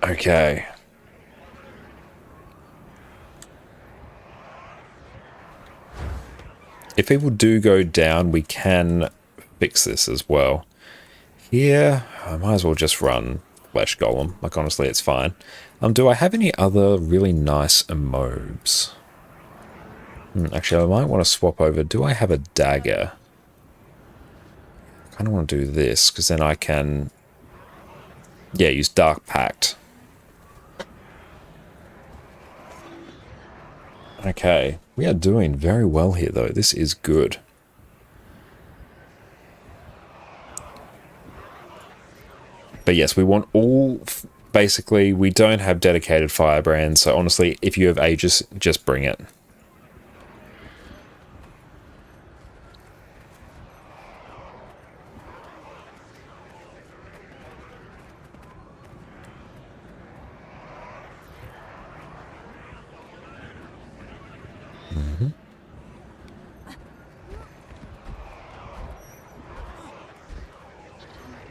Okay. if people do go down, we can fix this as well. Here, I might as well just run Flesh Golem. Like, honestly, it's fine. Do I have any other really nice emobes? Actually, I might want to swap over. Do I have a dagger? I kind of want to do this, because then I can... yeah, use Dark Pact. Okay, we are doing very well here, though. This is good. But yes, we want all... basically, we don't have dedicated firebrands, so honestly, if you have Aegis, just bring it.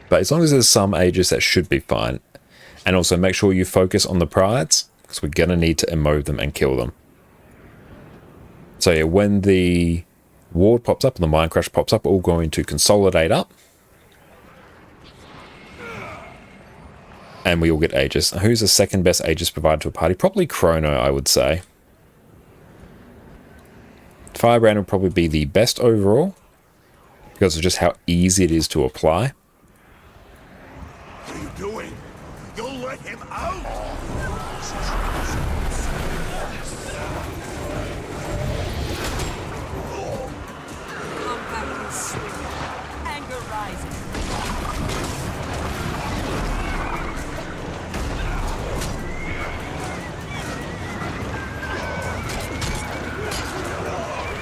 But as long as there's some Aegis, that should be fine. And also make sure you focus on the prides, because we're going to need to emote them and kill them. So yeah, when the ward pops up and the Mind Crash pops up, we're all going to consolidate up. And we all get Aegis. Who's the second best Aegis provider to a party? Probably Chrono, I would say. Firebrand will probably be the best overall, because of just how easy it is to apply. What are you doing? You'll let him out! Compact and swift. Anger rising.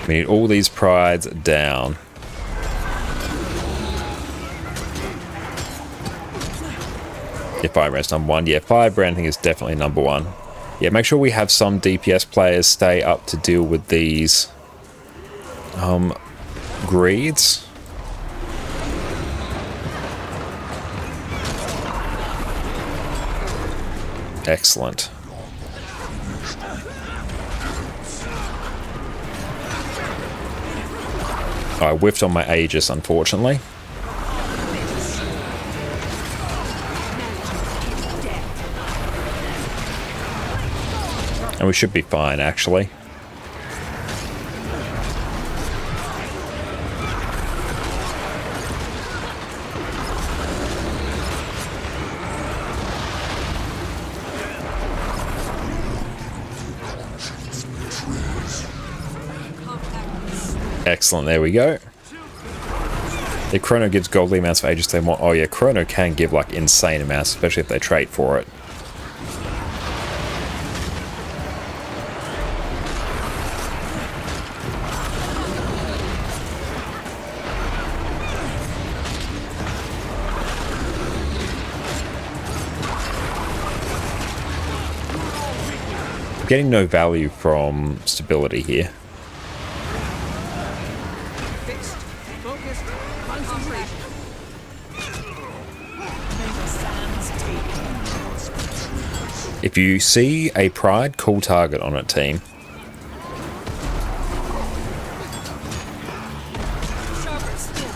We need all these prides down. Yeah, Firebrand's number one. Yeah, Firebrand I think is definitely number one. Yeah, make sure we have some DPS players stay up to deal with these greeds. Excellent. I whiffed on my Aegis, unfortunately. And we should be fine, actually. Excellent, there we go. If Chrono gives godly amounts of Aegis they want, oh yeah, Chrono can give like insane amounts, especially if they trade for it. Getting no value from stability here. Fixed. Focused. Concentration. If you see a pride, call target on it, team. Sharper still.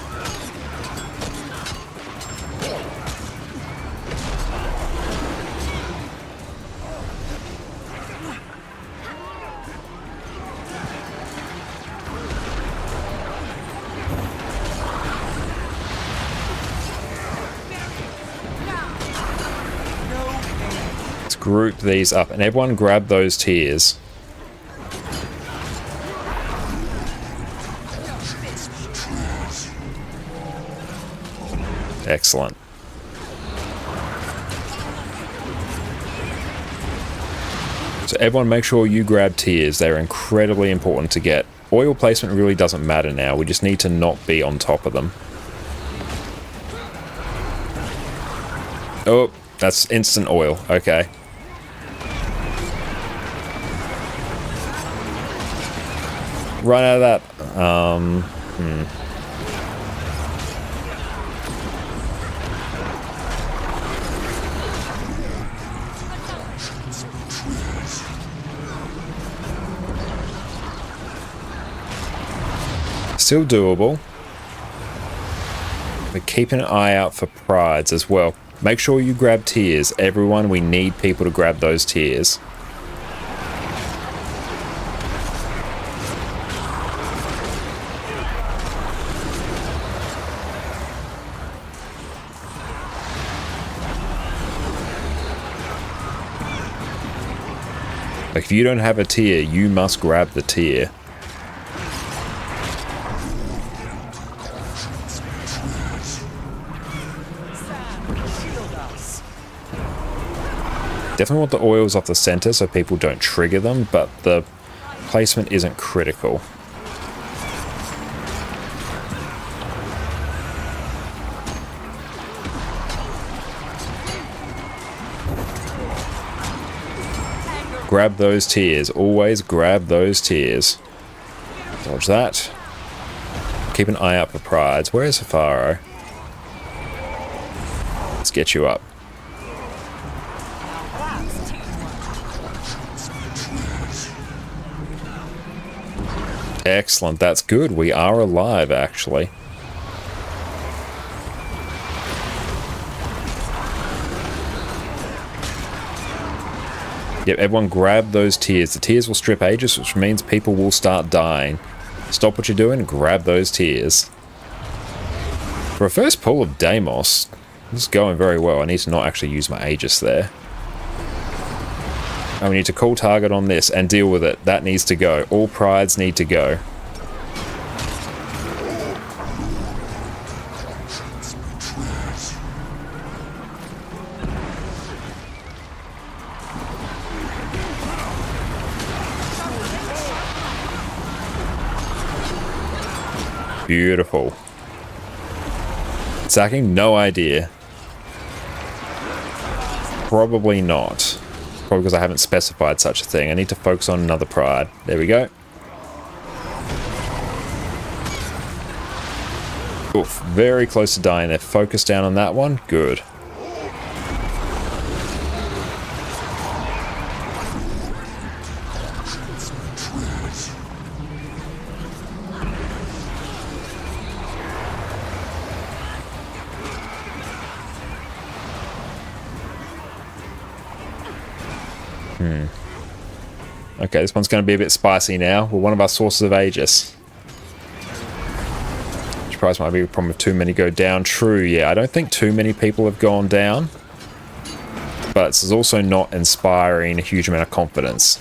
Let's group these up, and everyone grab those tiers. Excellent. So everyone make sure you grab tiers. They're incredibly important to get. Oil placement really doesn't matter now. We just need to not be on top of them. Oh, that's instant oil. Okay. Run out of that. Still doable. But keep an eye out for prides as well. Make sure you grab tiers. Everyone, we need people to grab those tiers. Like, if you don't have a tier, you must grab the tier. Definitely want the oils off the center so people don't trigger them, but the placement isn't critical. Grab those tiers. Always grab those tiers. Dodge that. Keep an eye out for prides. Where is Safaro? Let's get you up. Excellent. That's good. We are alive, actually. Yep, everyone grab those tiers. The tiers will strip Aegis, which means people will start dying. Stop what you're doing, grab those tiers. For a first pull of Deimos, this is going very well. I need to not actually use my Aegis there. And we need to call target on this and deal with it. That needs to go. All prides need to go. Beautiful. Sacking? No idea. Probably not. Probably because I haven't specified such a thing. I need to focus on another pride. There we go. Oof, very close to dying there. Focus down on that one. Good. Okay, this one's going to be a bit spicy now. We're one of our sources of Aegis. Which price might be a problem if too many go down. True, yeah. I don't think too many people have gone down. But this is also not inspiring a huge amount of confidence.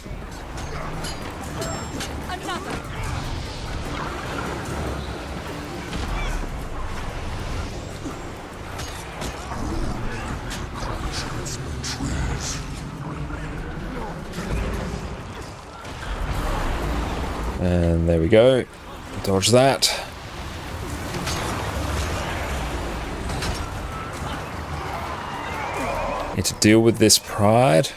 And there we go. Dodge that. Need to deal with this pride.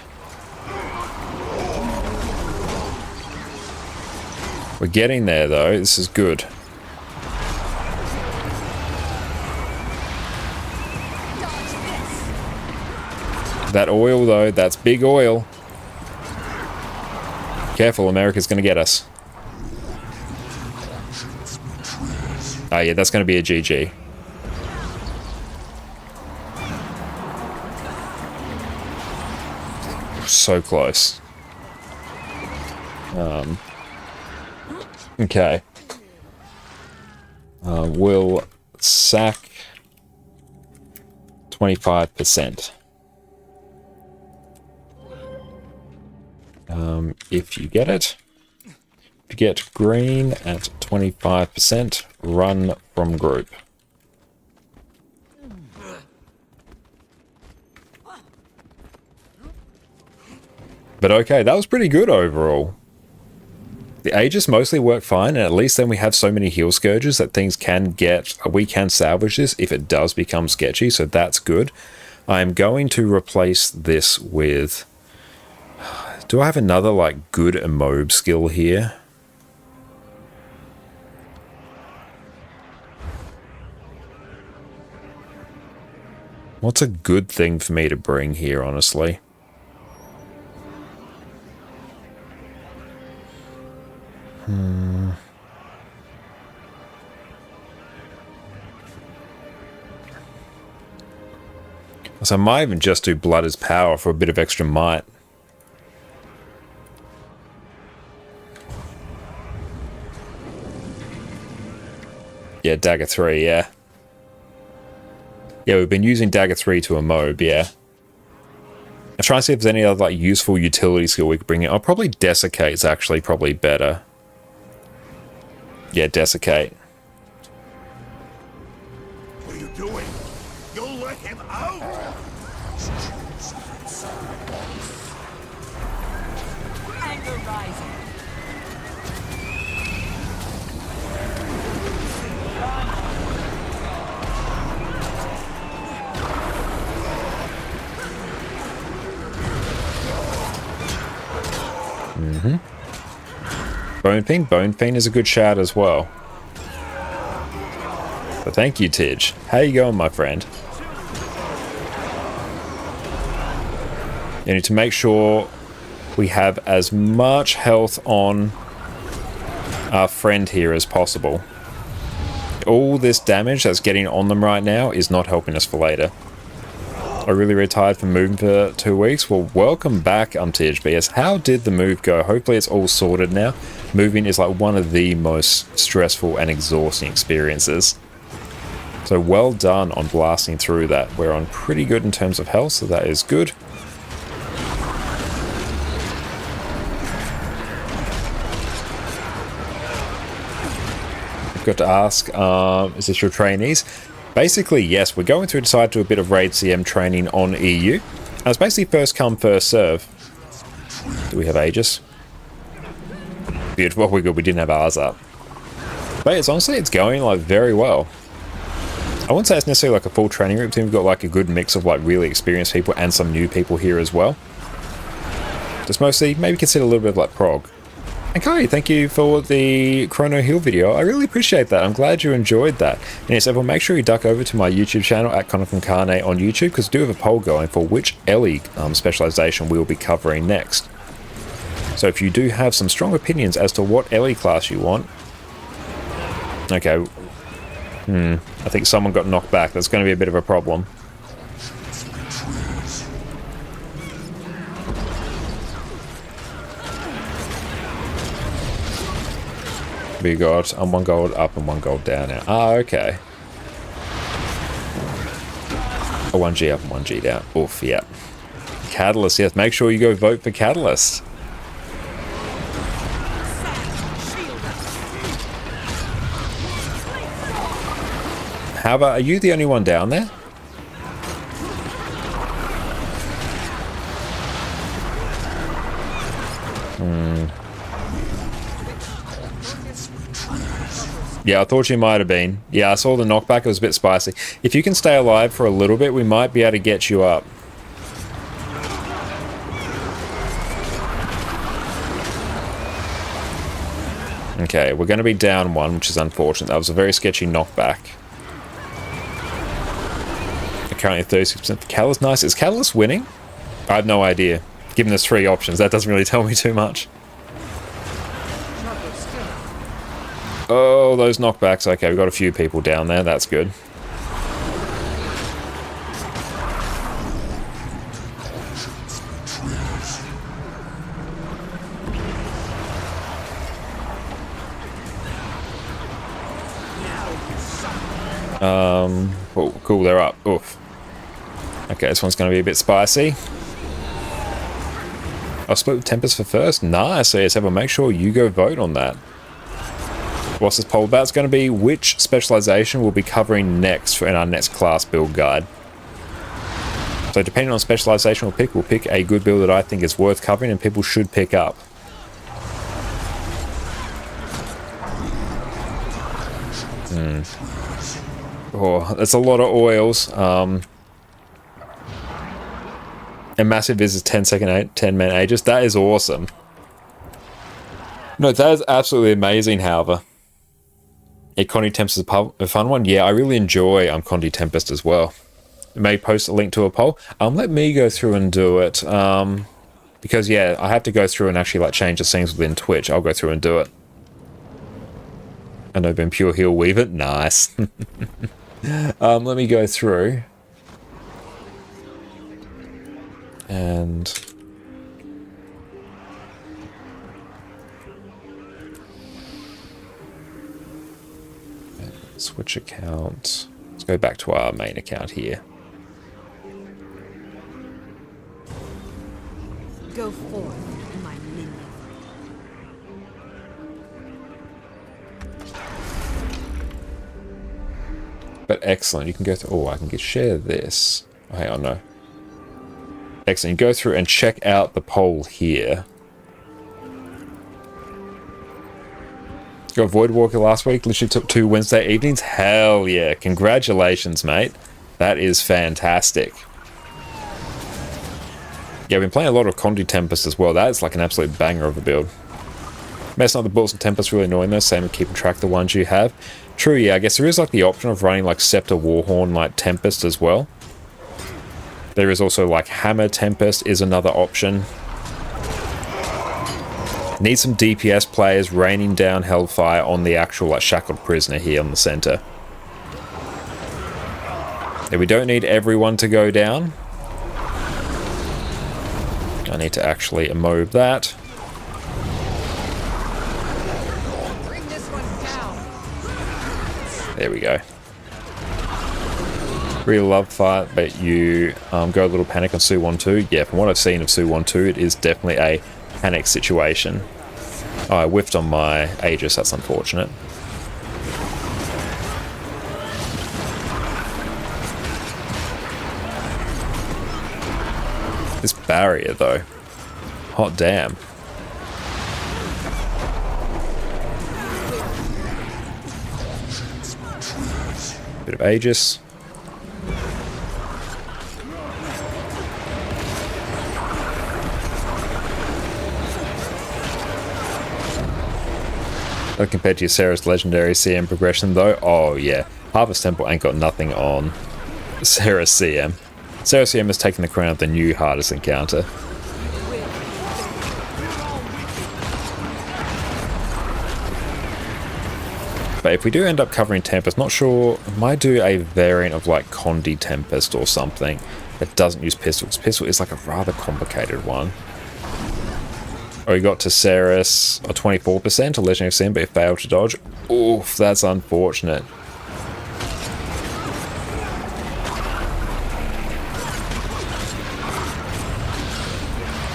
We're getting there though. This is good. That oil though, that's big oil. Careful, America's gonna get us. Oh yeah, that's going to be a GG. So close. Okay. We'll sack 25%. If you get it. If you get green at 25%, run from group. But okay, that was pretty good overall. The Aegis mostly work fine, and at least then we have so many heal scourges that things can get... We can salvage this if it does become sketchy, so that's good. I'm going to replace this with... Do I have another, like, good Emobe skill here? What's a good thing for me to bring here, honestly? So I might even just do Blood as Power for a bit of extra might. Yeah, Dagger 3, yeah. Yeah, we've been using Dagger 3 to a mob, yeah. I'm trying to see if there's any other like useful utility skill we could bring in. Oh, probably Desiccate's actually probably better. Yeah, Desiccate. What are you doing? You'll let him out? Anger rising. Bone Fiend? Bone Fiend is a good shout as well. But thank you, Tidge. How you going, my friend? You need to make sure we have as much health on our friend here as possible. All this damage that's getting on them right now is not helping us for later. I'm really retired from moving for 2 weeks. Well, welcome back, Tidge. But yes, how did the move go? Hopefully it's all sorted now. Moving is like one of the most stressful and exhausting experiences. So well done on blasting through that. We're on pretty good in terms of health, so that is good. I've got to ask, is this your trainees? Basically, yes, we're going to decide to do a bit of Raid CM training on EU. And it's basically first come, first serve. Do we have Aegis? Beautiful. Well, we're good. We didn't have ours up. But it's honestly, it's going like very well. I wouldn't say it's necessarily like a full training group team. We've got like a good mix of like really experienced people and some new people here as well. Just mostly, maybe consider a little bit of like prog. And Kai, thank you for the Chrono Heal video. I really appreciate that. I'm glad you enjoyed that. And yes, everyone, make sure you duck over to my YouTube channel at Connor from Carne on YouTube, because I do have a poll going for which Ellie specialization we'll be covering next. So if you do have some strong opinions as to what Ellie class you want... Okay. I think someone got knocked back. That's going to be a bit of a problem. We got 1 gold up and 1 gold down now. Ah, okay. Oh, 1G up and 1G down. Oof, yeah. Catalyst, yes. Make sure you go vote for Catalyst. How about, are you the only one down there? Yeah, I thought you might have been. Yeah, I saw the knockback. It was a bit spicy. If you can stay alive for a little bit, we might be able to get you up. Okay, we're going to be down 1, which is unfortunate. That was a very sketchy knockback. Currently 36% for Catalyst. Nice. Is Catalyst winning? I have no idea. Given there's 3 options, that doesn't really tell me too much. Oh, those knockbacks. Okay, we've got a few people down there. That's good. Oh, cool, they're up. Oof. Okay, this one's going to be a bit spicy. I'll split with Tempest for first. Nice. So yes, everyone, make sure you go vote on that. What's this poll about? It's going to be which specialization we'll be covering next in our next class build guide. So depending on specialization we'll pick a good build that I think is worth covering and people should pick up. Oh, that's a lot of oils. And massive is 10-man Aegis. That is awesome. No, that is absolutely amazing, however. Yeah, Conde Tempest is a fun one. Yeah, I really enjoy Conde Tempest as well. I may post a link to a poll. Let me go through and do it. Because, yeah, I have to go through and actually like change the settings within Twitch. I'll go through and do it. And I've been pure heal weaver. Nice. Let me go through. And switch account. Let's go back to our main account here. Go forth, my minion. But excellent, you can go through. Oh, I can share this. Oh, hang on, no. Excellent, you go through and check out the poll here. Got Voidwalker last week, literally took 2 Wednesday evenings. Hell yeah, congratulations, mate. That is fantastic. Yeah, I've been playing a lot of Condi Tempest as well. That is like an absolute banger of a build. Messing up the bullets and Tempest really annoying though, same with keeping track of the ones you have. True, yeah, I guess there is like the option of running like Scepter Warhorn like Tempest as well. There is also like Hammer Tempest is another option. Need some DPS players raining down Hellfire on the actual like Shackled Prisoner here on the center. Yeah, we don't need everyone to go down. I need to actually emote that. Bring this one down. There we go. Really love fight, but you go a little panic on Suwon 2. Yeah, from what I've seen of Suwon 2, it is definitely a panic situation. Oh, I whiffed on my Aegis, that's unfortunate. This barrier though, hot damn. Bit of Aegis. Compared to your Sarah's legendary CM progression though, oh yeah, Harvest Temple ain't got nothing on Sarah's CM. Sarah's CM has taken the crown of the new hardest encounter. But if we do end up covering Tempest, not sure, might do a variant of like Condi Tempest or something that doesn't use Pistol, because Pistol is like a rather complicated one. Oh, we got to Ceres, a 24% to Legendary CM, but it failed to dodge. Oof, that's unfortunate.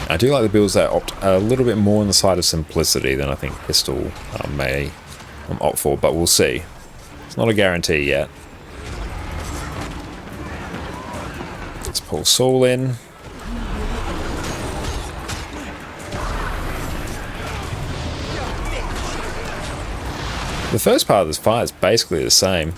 I do like the builds that opt a little bit more on the side of simplicity than I think Pistol may opt for, but we'll see. It's not a guarantee yet. Let's pull Soul in. The first part of this fight is basically the same.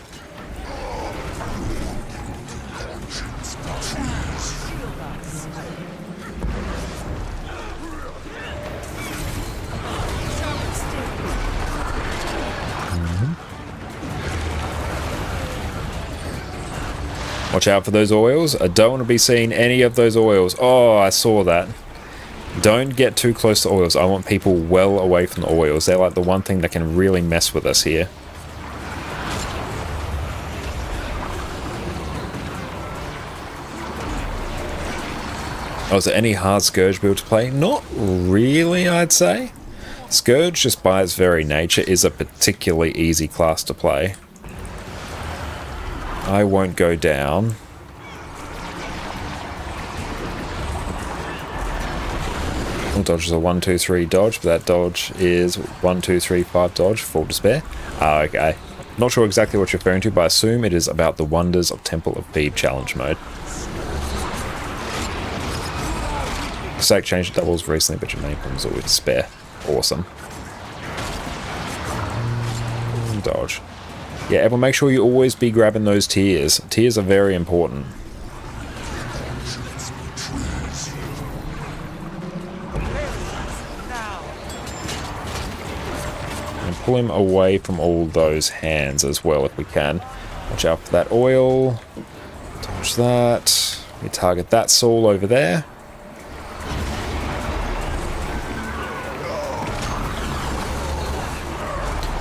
Watch out for those oils. I don't want to be seeing any of those oils. Oh, I saw that. Don't get too close to oils. I want people well away from the oils. They're like the one thing that can really mess with us here. Oh, is there any hard Scourge build to play? Not really, I'd say. Scourge, just by its very nature, is a particularly easy class to play. I won't go down. Dodge is a 1, 2, 3 dodge, but that dodge is 1, 2, 3, 5 dodge, full despair. Ah, okay. Not sure exactly what you're referring to, but I assume it is about the wonders of Temple of Thebe challenge mode. Sake changed doubles recently, but your main problem is always despair. Awesome. Dodge. Yeah, everyone make sure you always be grabbing those tiers. Tiers are very important. And pull him away from all those hands as well if we can. Watch out for that oil. Dodge that. We target that soul over there.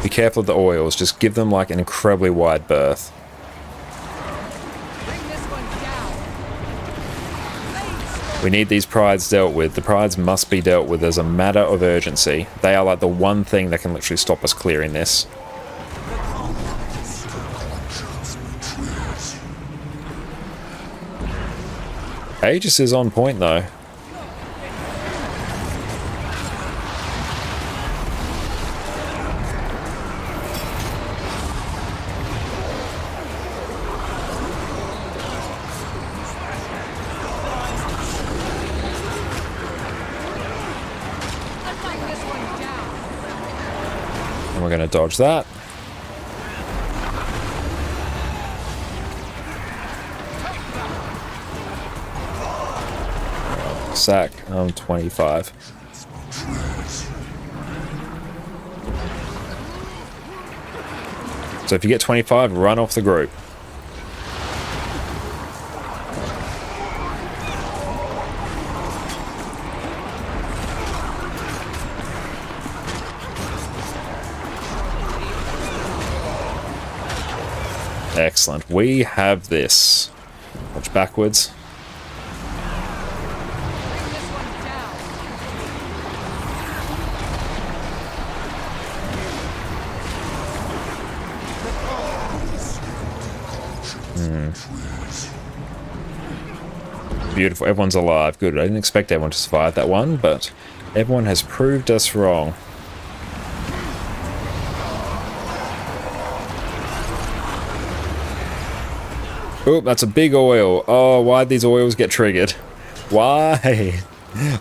Be careful of the oils, just give them like an incredibly wide berth. Bring this one down. We need these prides dealt with. The prides must be dealt with as a matter of urgency. They are like the one thing that can literally stop us clearing this. Aegis is on point though. And we're going to dodge that. Sack, 25. So if you get 25, run off the group. Excellent. We have this. Watch backwards. Beautiful. Everyone's alive. Good. I didn't expect everyone to survive that one, but everyone has proved us wrong. Oh, that's a big oil. Oh, why'd these oils get triggered? Why?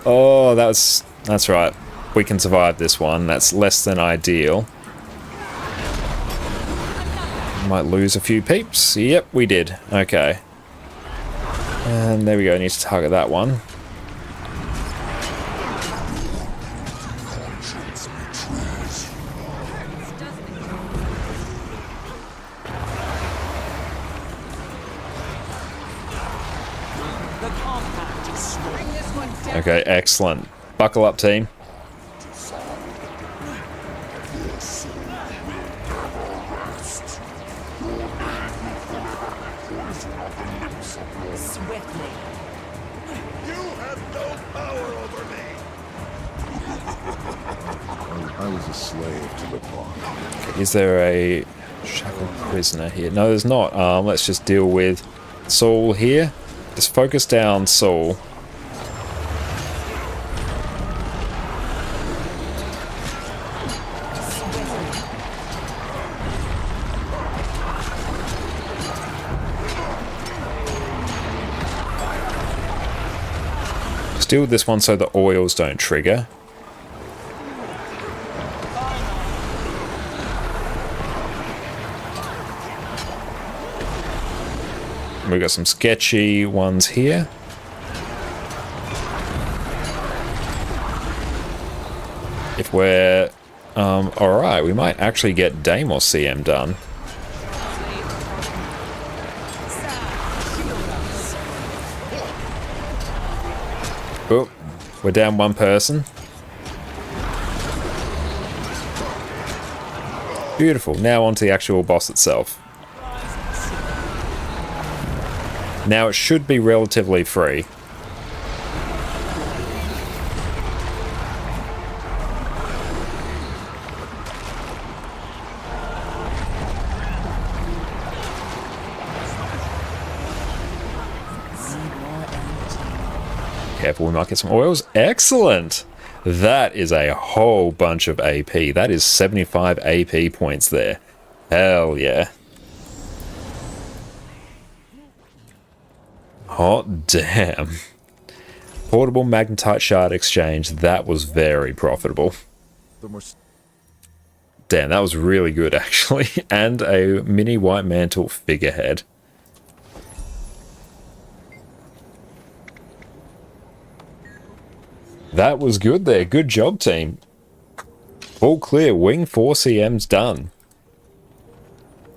Oh, that's right. We can survive this one. That's less than ideal. Might lose a few peeps. Yep, we did. Okay. And there we go. Need to target that one. Okay, excellent. Buckle up, team. Swiftly. You have no power over me. I was a slave to the clock. Is there a shackled prisoner here? No, there's not. Let's just deal with Saul here. Just focus down Saul. Just deal with this one so the oils don't trigger. We've got some sketchy ones here. If we're alright, we might actually get Deimos CM done. Oh, we're down one person. Beautiful. Now onto the actual boss itself. Now it should be relatively free. Careful, we might get some oils. Excellent! That is a whole bunch of AP. That is 75 AP points there. Hell yeah. Hot damn. Portable magnetite shard exchange. That was very profitable. Damn, that was really good actually. And a mini white mantle figurehead. That was good there. Good job, team. All clear. Wing 4CM's done.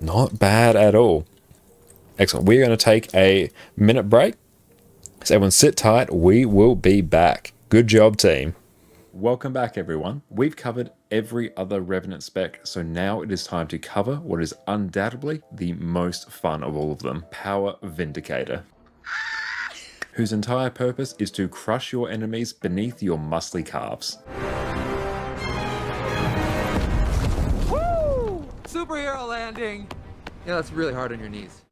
Not bad at all. Excellent. We're going to take a minute break. So everyone sit tight. We will be back. Good job, team. Welcome back, everyone. We've covered every other Revenant spec, so now it is time to cover what is undoubtedly the most fun of all of them, Power Vindicator. whose entire purpose is to crush your enemies beneath your muscly calves. Woo! Superhero landing! Yeah, that's really hard on your knees.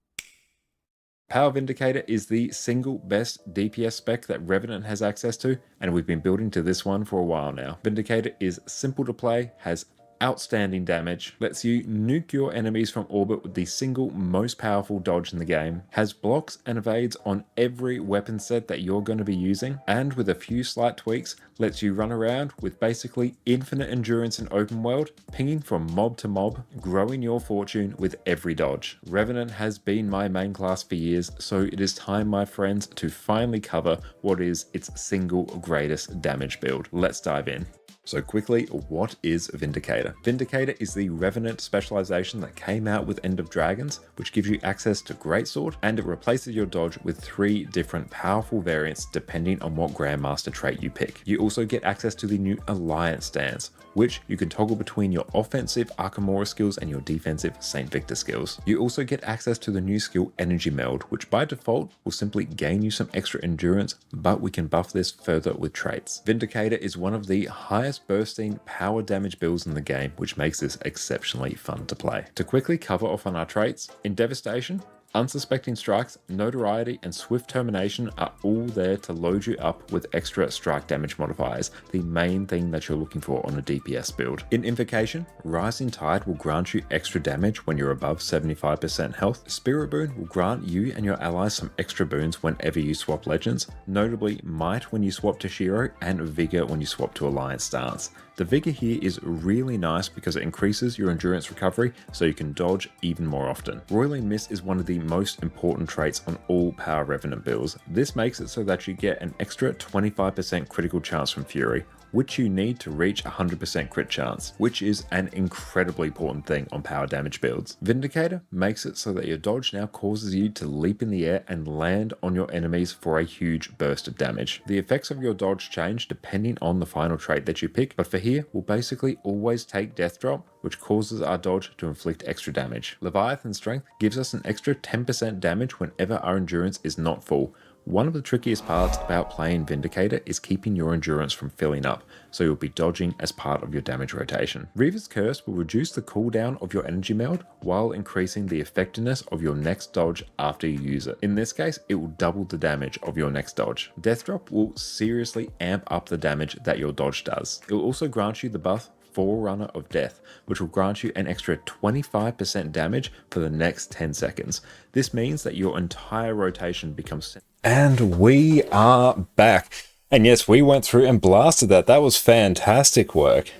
Power Vindicator is the single best DPS spec that Revenant has access to, and we've been building to this one for a while now. Vindicator is simple to play, has outstanding damage, lets you nuke your enemies from orbit with the single most powerful dodge in the game, has blocks and evades on every weapon set that you're going to be using, and with a few slight tweaks, lets you run around with basically infinite endurance in open world, pinging from mob to mob, growing your fortune with every dodge. Revenant has been my main class for years, so it is time, my friends, to finally cover what is its single greatest damage build. Let's dive in. So quickly, what is Vindicator? Vindicator is the Revenant specialization that came out with End of Dragons, which gives you access to Greatsword, and it replaces your dodge with 3 different powerful variants depending on what Grandmaster trait you pick. You also get access to the new Alliance stance, which you can toggle between your offensive Arkamora skills and your defensive St. Victor skills. You also get access to the new skill Energy Meld, which by default will simply gain you some extra endurance, but we can buff this further with traits. Vindicator is one of the highest bursting power damage builds in the game, which makes this exceptionally fun to play. To quickly cover off on our traits, in Devastation, Unsuspecting Strikes, Notoriety, and Swift Termination are all there to load you up with extra strike damage modifiers, the main thing that you're looking for on a DPS build. In Invocation, Rising Tide will grant you extra damage when you're above 75% health. Spirit Boon will grant you and your allies some extra boons whenever you swap legends, notably Might when you swap to Shiro and Vigor when you swap to Alliance stance. The Vigor here is really nice because it increases your endurance recovery so you can dodge even more often. Roiling Mist is one of the most important traits on all Power Revenant builds. This makes it so that you get an extra 25% critical chance from Fury, which you need to reach 100% crit chance, which is an incredibly important thing on power damage builds. Vindicator makes it so that your dodge now causes you to leap in the air and land on your enemies for a huge burst of damage. The effects of your dodge change depending on the final trait that you pick, but for here, we'll basically always take Death Drop, which causes our dodge to inflict extra damage. Leviathan Strength gives us an extra 10% damage whenever our endurance is not full. One of the trickiest parts about playing Vindicator is keeping your endurance from filling up, so you'll be dodging as part of your damage rotation. Reaver's Curse will reduce the cooldown of your Energy Meld while increasing the effectiveness of your next dodge after you use it. In this case, it will double the damage of your next dodge. Death Drop will seriously amp up the damage that your dodge does. It will also grant you the buff Forerunner of Death, which will grant you an extra 25% damage for the next 10 seconds. This means that your entire rotation becomes... And we are back. And yes, we went through and blasted that. That was fantastic work.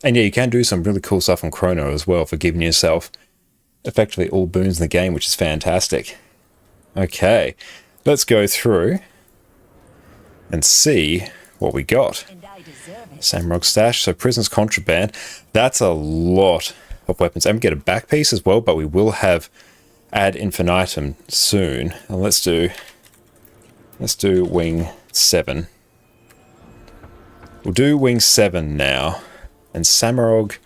And yeah, you can do some really cool stuff on Chrono as well for giving yourself effectively all boons in the game, which is fantastic. Okay, let's go through and see what we got. Samrog Stash, so Prison's Contraband. That's a lot of weapons. And we get a back piece as well, but we will have Ad Infinitum soon. And let's do Wing 7. We'll do Wing 7 now. And Samrog,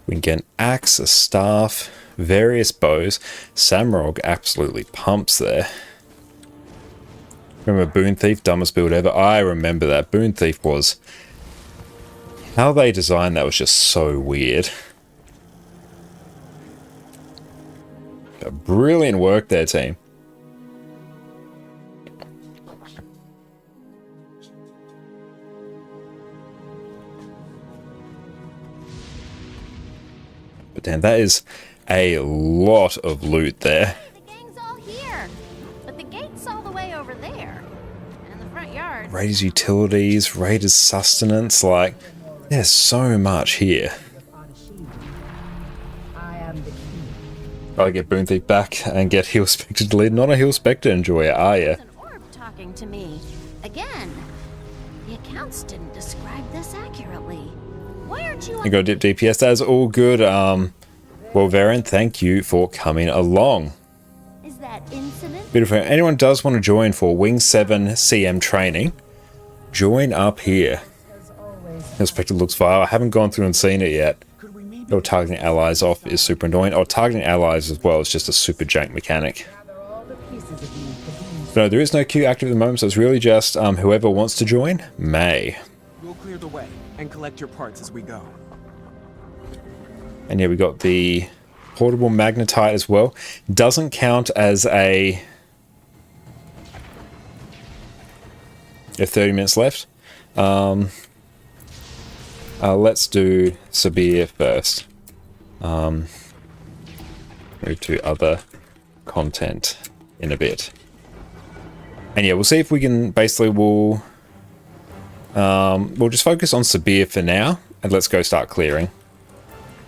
we can get an axe, a staff, various bows. Samrog absolutely pumps there. Remember Boon Thief, dumbest build ever? I remember that. Boon Thief was... How they designed that was just so weird. But brilliant work there, team. But damn, that is a lot of loot there. The gang's all here, but the gate's all the way over there. And the front yard. Raiders utilities, Raiders sustenance, like, there's so much here. I'll get Boon Thief back and get Heal Spectre deleted. Not a Heal Spectre enjoyer, are you? An orb talking to me. Again. The accounts didn't describe this accurately. Why aren't you... You got dip DPS, that is all good. Well, Varen, thank you for coming along. Is that incident? Beautiful. Anyone does want to join for Wing 7 CM training, join up here. Heal Spectre looks vile. I haven't gone through and seen it yet. Or targeting allies off is super annoying. Or targeting allies as well is just a super jank mechanic. But no, there is no queue active at the moment, so it's really just whoever wants to join may. We'll clear the way and collect your parts as we go. And yeah, we got the portable magnetite as well. Doesn't count as a... You have 30 minutes left. Let's do Sabir first. Move to other content in a bit. And yeah, we'll see if we can basically we'll just focus on Sabir for now, and let's go start clearing.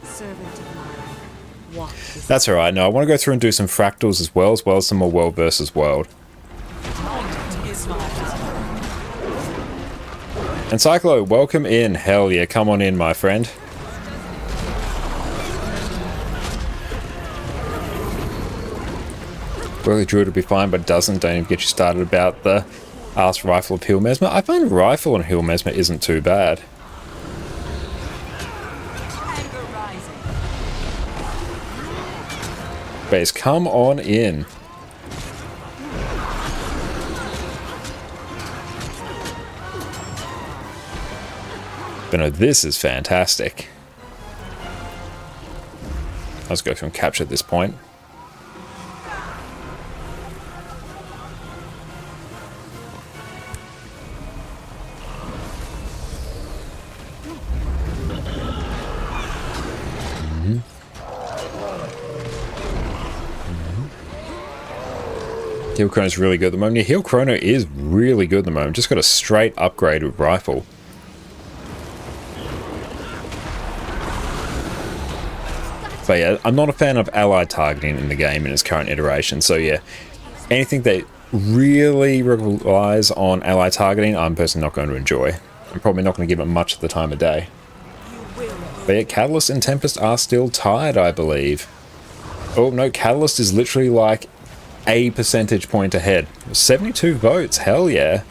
Servant of mine, walk this That's alright. No, I want to go through and do some fractals as well as some more world versus world. And Cyclo, welcome in. Hell yeah, come on in, my friend. Really, Druid will be fine, but doesn't. Don't even get you started about the Ask Rifle of Hill Mesmer. I find Rifle on Hill Mesmer isn't too bad. Base, come on in. But no, this is fantastic. Let's go from capture at this point. Heal Chrono is really good at the moment. Yeah, Heal Chrono is really good at the moment. Just got a straight upgrade with Rifle. But yeah, I'm not a fan of ally targeting in the game in its current iteration. So yeah, anything that really relies on ally targeting, I'm personally not going to enjoy. I'm probably not going to give it much of the time of day. But yeah, Catalyst and Tempest are still tied, I believe. Oh no, Catalyst is literally like a percentage point ahead. 72 votes, hell yeah.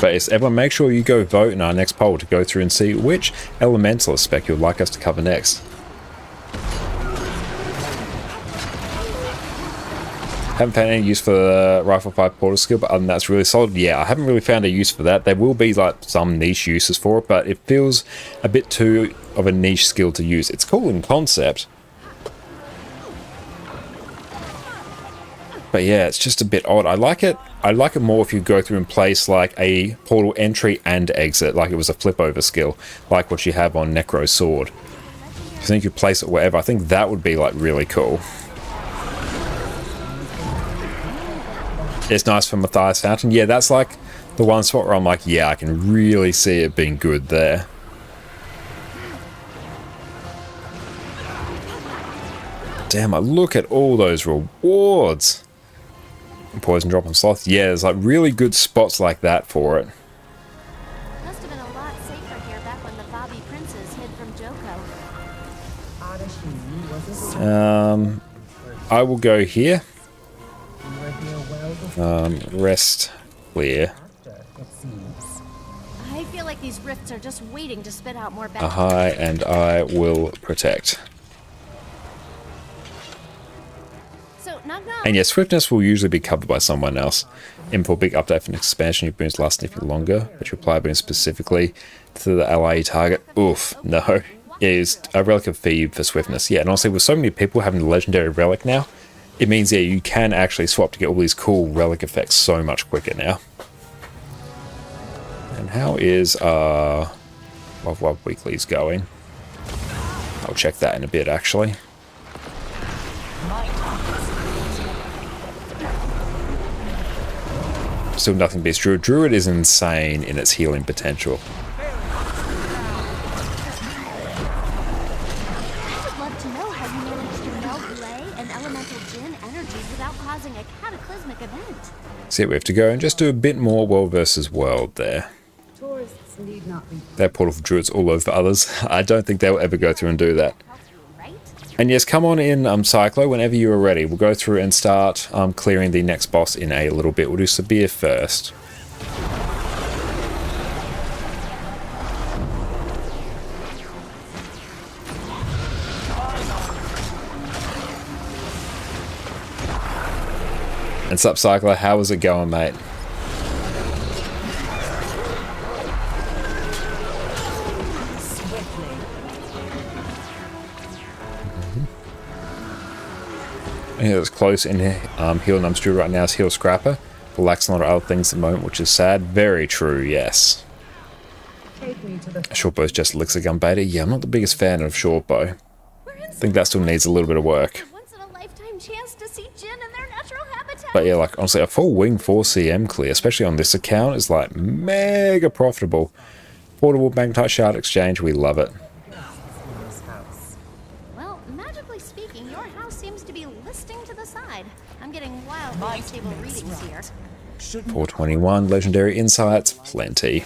But yes, everyone make sure you go vote in our next poll to go through and see which Elementalist spec you would like us to cover next. Haven't found any use for the Rifle 5 portal skill, but other than that, it's really solid. Yeah, I haven't really found a use for that. There will be like some niche uses for it, but it feels a bit too of a niche skill to use. It's cool in concept, but yeah, it's just a bit odd. I like it more if you go through and place like a portal entry and exit, like it was a flip over skill, like what you have on Necro's sword. I think you place it wherever. I think that would be like really cool. It's nice for Matthias Fountain. Yeah, that's like the one spot where I'm like, yeah, I can really see it being good there. Damn, I look at all those rewards. Poison drop on sloth. Yeah, there's like really good spots like that for it. Must have been a lot safer here back when the Bobby princes hid from Joko. I will go here. Rest clear. I feel like these rifts are just waiting to spit out more bad. Ahai, and I will protect. So, knock knock. And yeah, swiftness will usually be covered by someone else. Info big update for an expansion, your boons last even longer, but you apply boons specifically to the ally target. Oof, no. It is a relic of feed for swiftness. Yeah, and honestly, with so many people having the legendary relic now, it means, yeah, you can actually swap to get all these cool relic effects so much quicker now. And how is Wild Weeklies going? I'll check that in a bit, actually. Still nothing beats Druid. Druid is insane in its healing potential. So yeah, we have to go and just do a bit more world versus world there. Tourists need not be. They're portal for druids all over others. I don't think they'll ever go through and do that. And yes, come on in, Cyclo, whenever you are ready. We'll go through and start clearing the next boss in a little bit. We'll do Sabir first. And sup, Cycler, how is it going, mate? Yeah, it's close in here. Heal Numbskew right now is Heal Scrapper. But lacks a lot of other things at the moment, which is sad. Very true, yes. Short bow's just Elixir Gun beta. Yeah, I'm not the biggest fan of short bow. I think that still needs a little bit of work. Once in a lifetime chance to see Jin in their natural habitat. But yeah, like honestly, a full wing 4 CM clear, especially on this account, is like mega profitable. Portable Magnetite Shard Exchange, we love it. Well, magically speaking, your house seems to be listing to the side. I'm getting wildly unstable readings here. 421, Legendary Insights, plenty.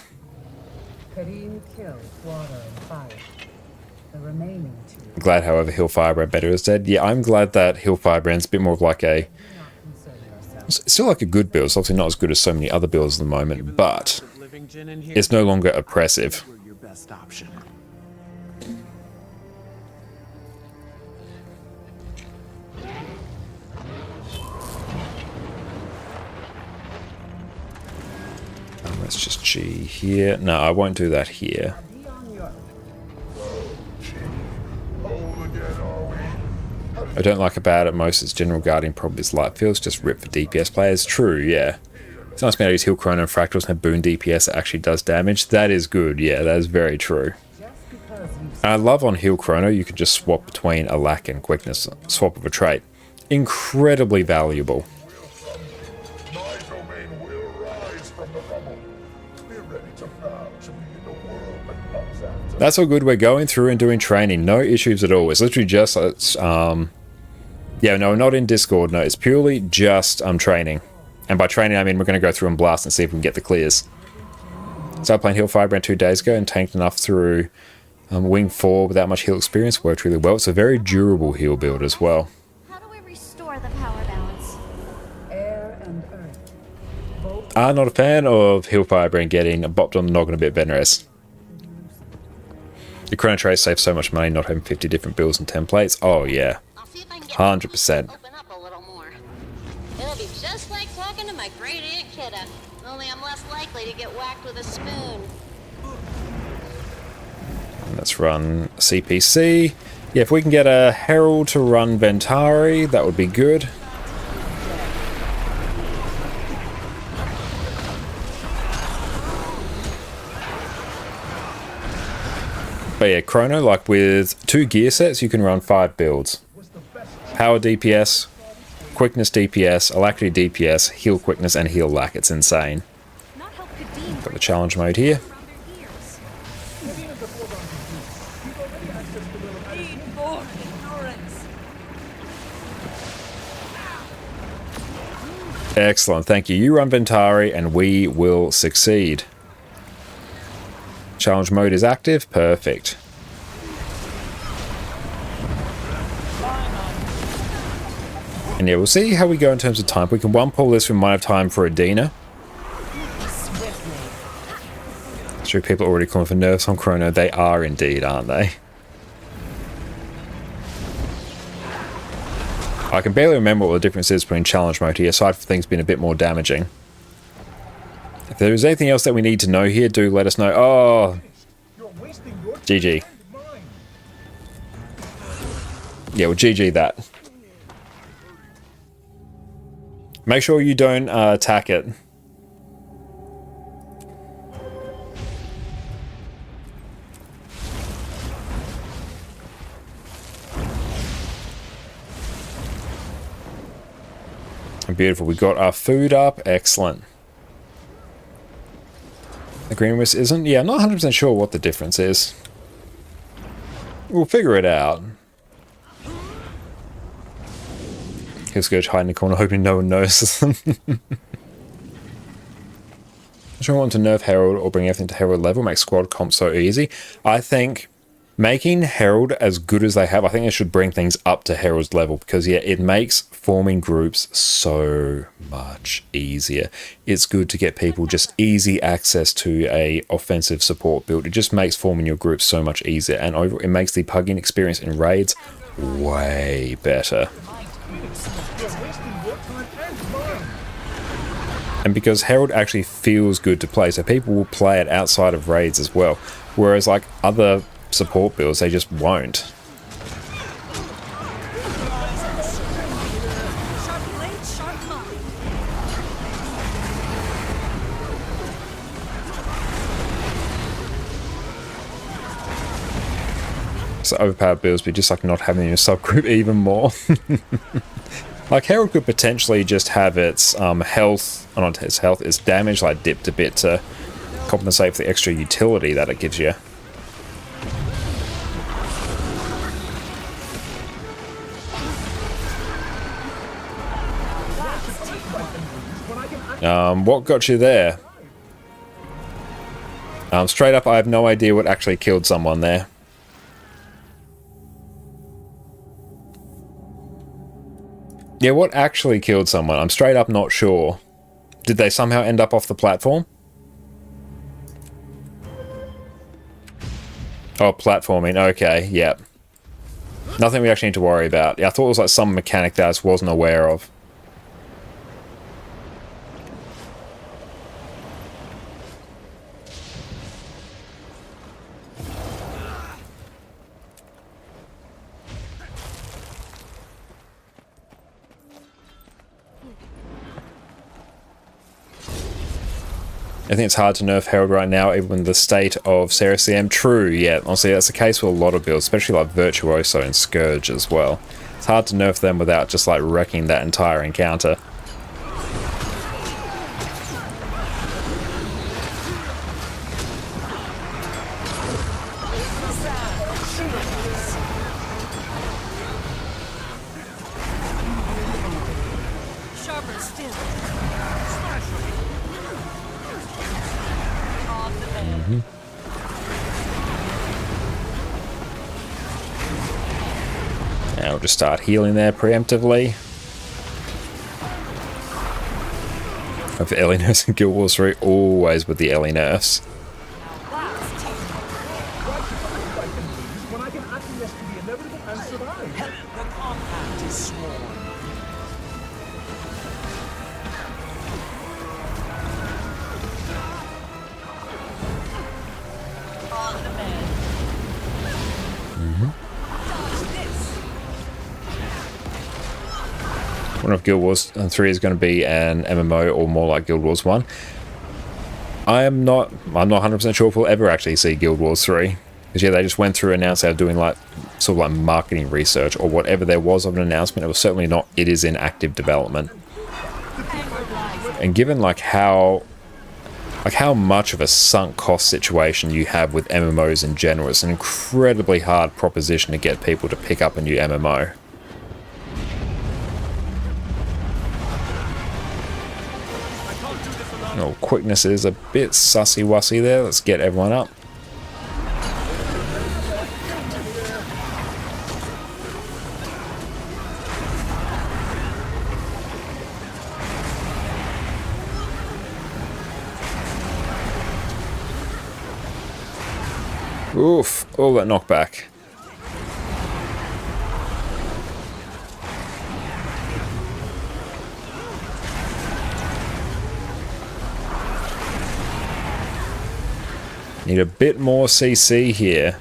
Karim killed water and fire. The remaining two. Glad, however, Hill Firebrand better is dead. Yeah, I'm glad that Hill Firebrand's a bit more of like a... It's still like a good build. It's obviously not as good as so many other builds at the moment, but it's no longer oppressive. We're your best option. Let's just G here. No, I won't do that here. I don't like about it most its General Guardian probably is light fields, just rip for DPS players. True, yeah. It's nice being able to use Heal Chrono and Fractals and have boon DPS that actually does damage. That is good, yeah, that is very true. And I love on Heal Chrono, you can just swap between a lack and quickness, swap of a trait. Incredibly valuable. My domain will rise from the rubble. We're ready to bow to me in the world that comes after. That's all good. We're going through and doing training. No issues at all. It's literally just, yeah, no, not in Discord. No, it's purely just training. And by training, I mean we're going to go through and blast and see if we can get the clears. Started playing Heal Firebrand 2 days ago and tanked enough through Wing 4 without much heal experience. Worked really well. It's a very durable heal build as well. How do we restore the power balance? Air and earth. Both I'm not a fan of Heal Firebrand getting bopped on the noggin a bit, Benres. The Chrono Trait saves so much money not having 50 different builds and templates. Oh, yeah. I'll see if I can get 100%. open up a little more. It'll be just like talking to my great aunt Kidda, only I'm less likely to get whacked with a spoon. Let's run CPC. Yeah, if we can get a Herald to run Ventari, that would be good. But yeah, Chrono, like with 2 gear sets, you can run 5 builds. Power DPS, Quickness DPS, Alacrity DPS, Heal Quickness, and Heal Lack. It's insane. Got the challenge mode here. Excellent, thank you. You run Ventari and we will succeed. Challenge mode is active, perfect. And yeah, we'll see how we go in terms of time. We can one pull this, we might have time for Adina. Sure, people are already calling for nerfs on Chrono. They are indeed, aren't they? I can barely remember what the difference is between challenge mode here, aside from things being a bit more damaging. If there is anything else that we need to know here, do let us know. Oh, GG. Yeah, well, GG that. Make sure you don't attack it. Beautiful. We got our food up. Excellent. The green mist isn't? Yeah, I'm not 100% sure what the difference is. We'll figure it out. He'll Scourge hide in the corner hoping no one notices them. I just want to nerf Herald or bring everything to Herald level, make squad comp so easy. I think Making Herald as good as they have, I think they should bring things up to Herald's level, because yeah, it makes forming groups so much easier. It's good to get people just easy access to a offensive support build. It just makes forming your group so much easier, and it makes the pugging experience in raids way better. And because Herald actually feels good to play, so people will play it outside of raids as well, whereas like other support builds, they just won't. So overpowered builds, but just like not having your subgroup even more. Like Herald could potentially just have its health, or not its health, its damage like dipped a bit to compensate for the extra utility that it gives you. What got you there? Straight up, I have no idea what actually killed someone there. Yeah, what actually killed someone? I'm straight up not sure. Did they somehow end up off the platform? Oh, platforming. Okay, yep. Nothing we actually need to worry about. Yeah, I thought it was like some mechanic that I just wasn't aware of. I think it's hard to nerf Herald right now, even in the state of Sarah CM. True, yeah. Honestly, that's the case with a lot of builds, especially like Virtuoso and Scourge as well. It's hard to nerf them without just like wrecking that entire encounter. Now we'll just start healing there preemptively. Of Ellie nerfs and Guild Wars 3, always with the Ellie nerfs. I wonder if Guild Wars 3 is going to be an MMO or more like Guild Wars 1. I'm not 100% sure if we'll ever actually see Guild Wars 3. Because yeah, they just went through and announced they're doing like sort of like marketing research or whatever there was of an announcement. It was certainly not, it is in active development. And given like how much of a sunk cost situation you have with MMOs in general, it's an incredibly hard proposition to get people to pick up a new MMO. Oh, quickness is a bit sussy-wussy there. Let's get everyone up. Oof, all that knockback. Need a bit more CC here.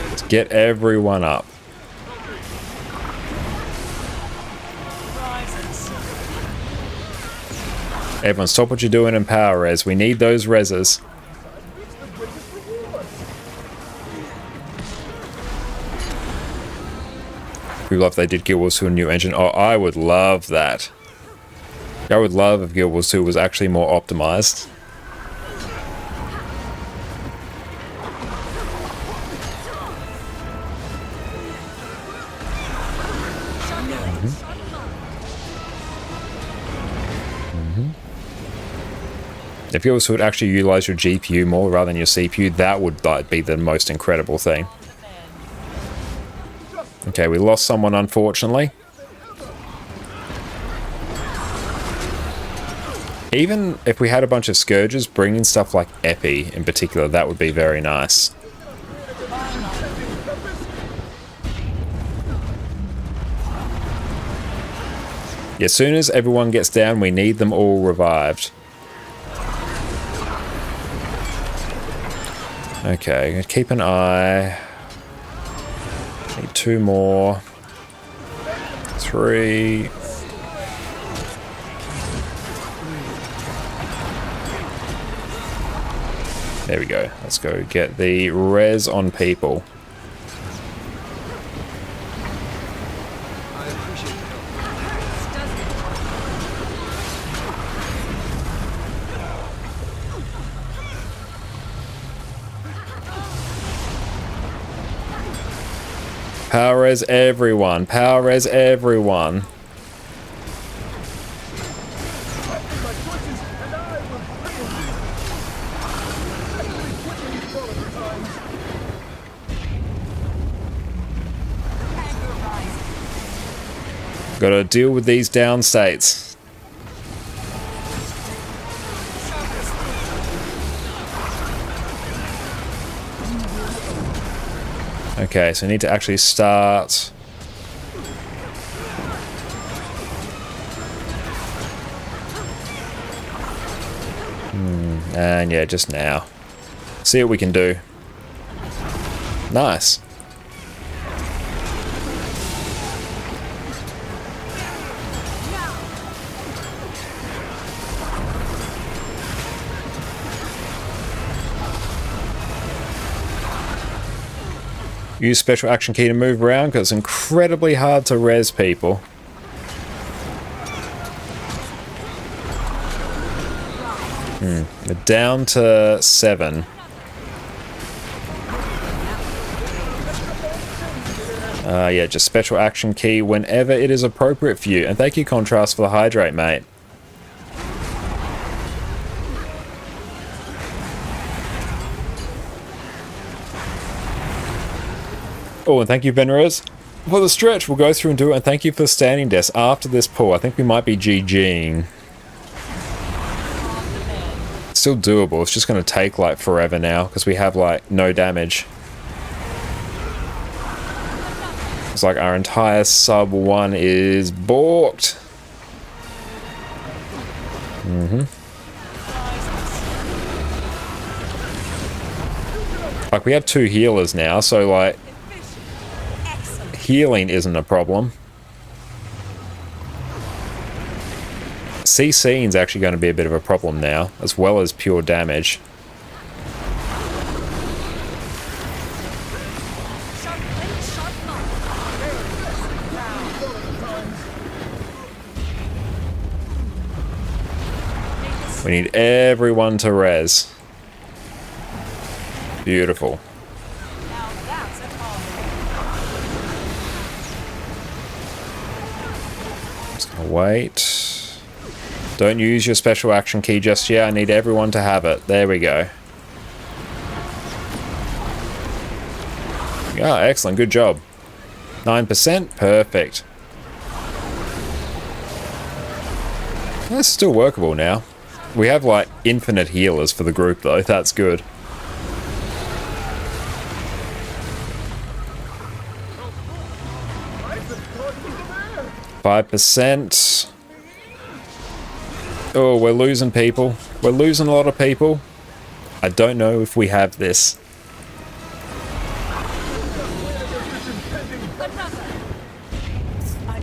Let's get everyone up. Everyone stop what you're doing in power res. We need those reses. We love they did Guild Wars 2 a new engine. Oh, I would love that. I would love if Guild Wars 2 was actually more optimized. If you also would actually utilize your GPU more rather than your CPU, that would like, be the most incredible thing. Okay, we lost someone, unfortunately. Even if we had a bunch of Scourges, bringing stuff like Epi in particular, that would be very nice. Yeah, as soon as everyone gets down, we need them all revived. Okay, keep an eye. Need 2 more. 3. There we go. Let's go get the res on people. Power res everyone. Power res everyone. Gotta deal with these down states. Okay, so I need to actually start. And yeah, just now. See what we can do. Nice. Use special action key to move around because it's incredibly hard to res people. We're down to 7. Yeah, just special action key whenever it is appropriate for you. And thank you, Contrast, for the hydrate, mate. Oh, and thank you, Benrez, for the stretch. We'll go through and do it. And thank you for the standing desk after this pull. I think we might be GGing. Still doable. It's just going to take like forever now because we have like no damage. It's like our entire sub 1 is balked. Like we have 2 healers now, so like healing isn't a problem. CCing is actually going to be a bit of a problem now, as well as pure damage. We need everyone to res. Beautiful. Just gonna wait. Don't use your special action key just yet. I need everyone to have it. There we go. Yeah, excellent. Good job. 9%. Perfect. That's still workable now. We have like infinite healers for the group though. That's good. %. Oh, we're losing people. We're losing a lot of people. I don't know if we have this.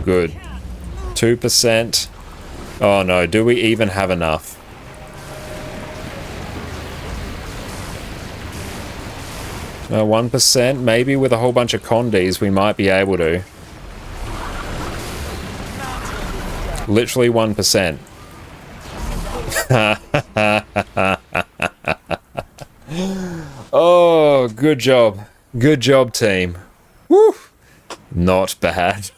Good. 2%. Oh no, do we even have enough? No, 1%. Maybe with a whole bunch of condies we might be able to. Literally 1%. Oh, good job. Good job, team. Woo! Not bad.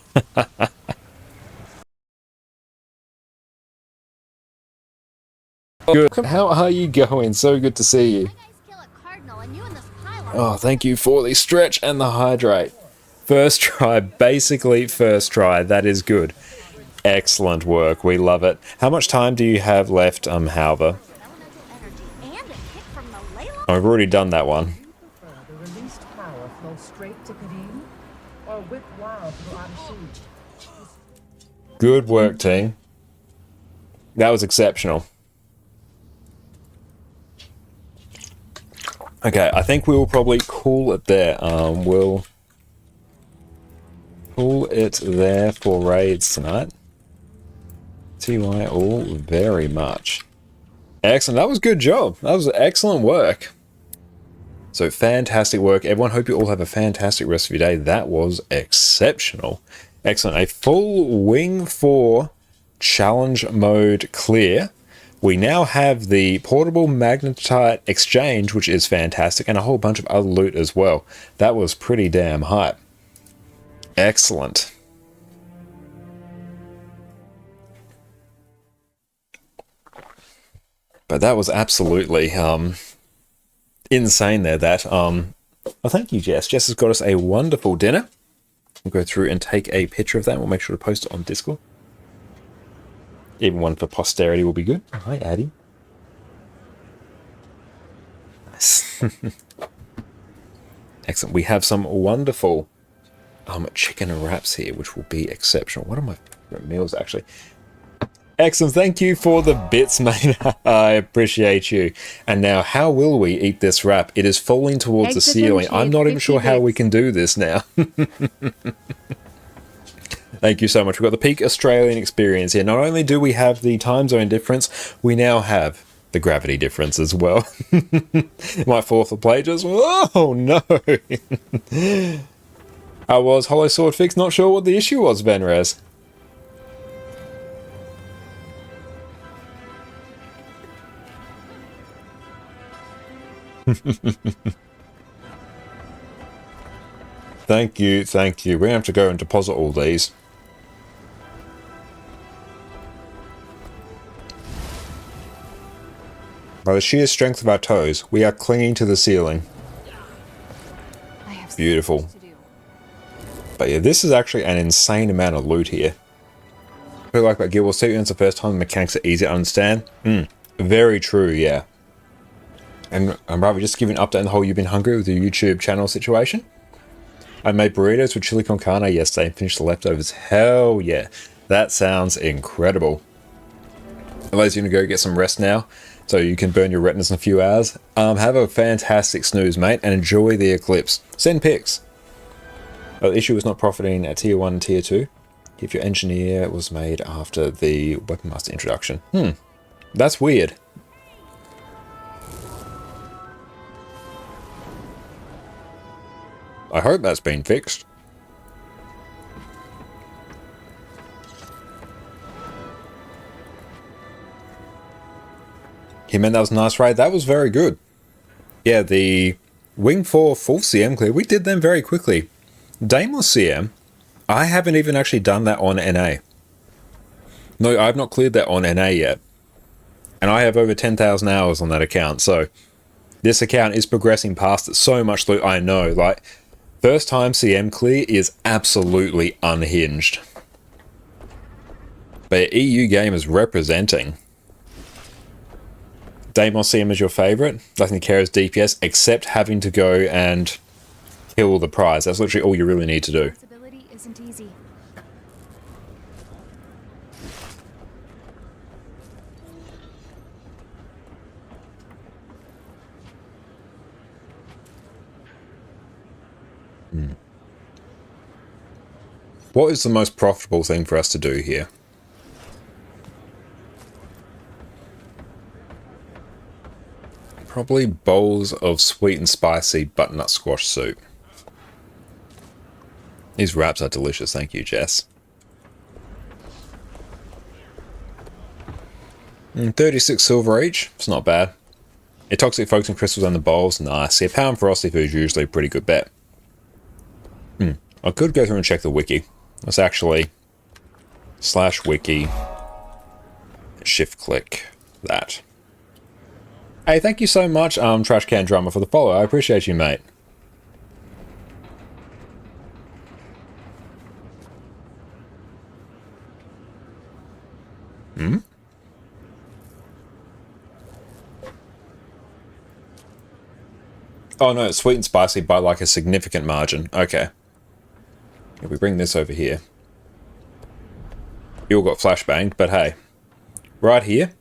Good. How are you going? So good to see you. guys kill a cardinal and you and this pylon. Oh, thank you for the stretch and the hydrate. First try, basically first try. That is good. Excellent work. We love it. How much time do you have left, Halver? Elemental energy and a kick from the Leyline. I've already done that one. Prefer the released power flow straight to Kadim, or whip wild through Adashid? Good work, team. That was exceptional. Okay, I think we will probably call it there. We'll call it there for raids tonight. TY all very much. Excellent. That was good job. That was excellent work. So fantastic work. Everyone, hope you all have a fantastic rest of your day. That was exceptional. Excellent. A full Wing 4 challenge mode clear. We now have the portable magnetite exchange, which is fantastic, and a whole bunch of other loot as well. That was pretty damn hype. Excellent. But that was absolutely insane there. That oh, thank you, Jess. Jess has got us a wonderful dinner. We'll go through and take a picture of that. We'll make sure to post it on Discord. Even one for posterity will be good. Oh, hi, Addy. Nice. Excellent. We have some wonderful chicken wraps here, which will be exceptional. One of my favorite meals, actually. Excellent. Thank you for the bits, mate. I appreciate you. And now, how will we eat this wrap? It is falling towards the ceiling. I'm not even sure how we can do this now. Thank you so much. We've got the peak Australian experience here. Not only do we have the time zone difference, we now have the gravity difference as well. My fourth play just... Oh, no. I was Hollow Sword Fix. Not sure what the issue was, Venrez. Thank you, thank you. We're going to have to go and deposit all these. By the sheer strength of our toes, we are clinging to the ceiling. Beautiful. But yeah, this is actually an insane amount of loot here. What I like about Guild Wars 2, it's the first time the mechanics are easy to understand. Very true, yeah. And rather just give an update on the whole You've Been Hungry with the YouTube channel situation. I made burritos with chili con carne yesterday and finished the leftovers. Hell yeah. That sounds incredible. Otherwise, you're going to go get some rest now, so you can burn your retinas in a few hours. Have a fantastic snooze, mate, and enjoy the eclipse. Send pics. The issue was not profiting at Tier 1 and Tier 2. If your engineer was made after the Weapon Master introduction. That's weird. I hope that's been fixed. Yeah, man, that was a nice raid. That was very good. Yeah, the Wing 4 full CM clear, we did them very quickly. Daemon CM, I haven't even actually done that on NA. No, I've not cleared that on NA yet. And I have over 10,000 hours on that account, so this account is progressing past it. So much loot, I know. Like, first time CM clear is absolutely unhinged. But EU game is representing. Daemon CM is your favorite. Nothing cares DPS except having to go and kill the prize. That's literally all you really need to do. Possibility isn't easy. What is the most profitable thing for us to do here? Probably bowls of sweet and spicy butternut squash soup. These wraps are delicious, thank you, Jess. 36 silver each, it's not bad. A toxic focus and crystals and the bowls, nice. Yeah, power and ferocity food is usually a pretty good bet. I could go through and check the wiki. Let's actually /wiki, shift click that. Hey, thank you so much, Trash Can Drummer, for the follow. I appreciate you, mate. Hmm? Oh no, it's sweet and spicy by like a significant margin. Okay. If we bring this over here. You all got flashbanged, but hey. Right here.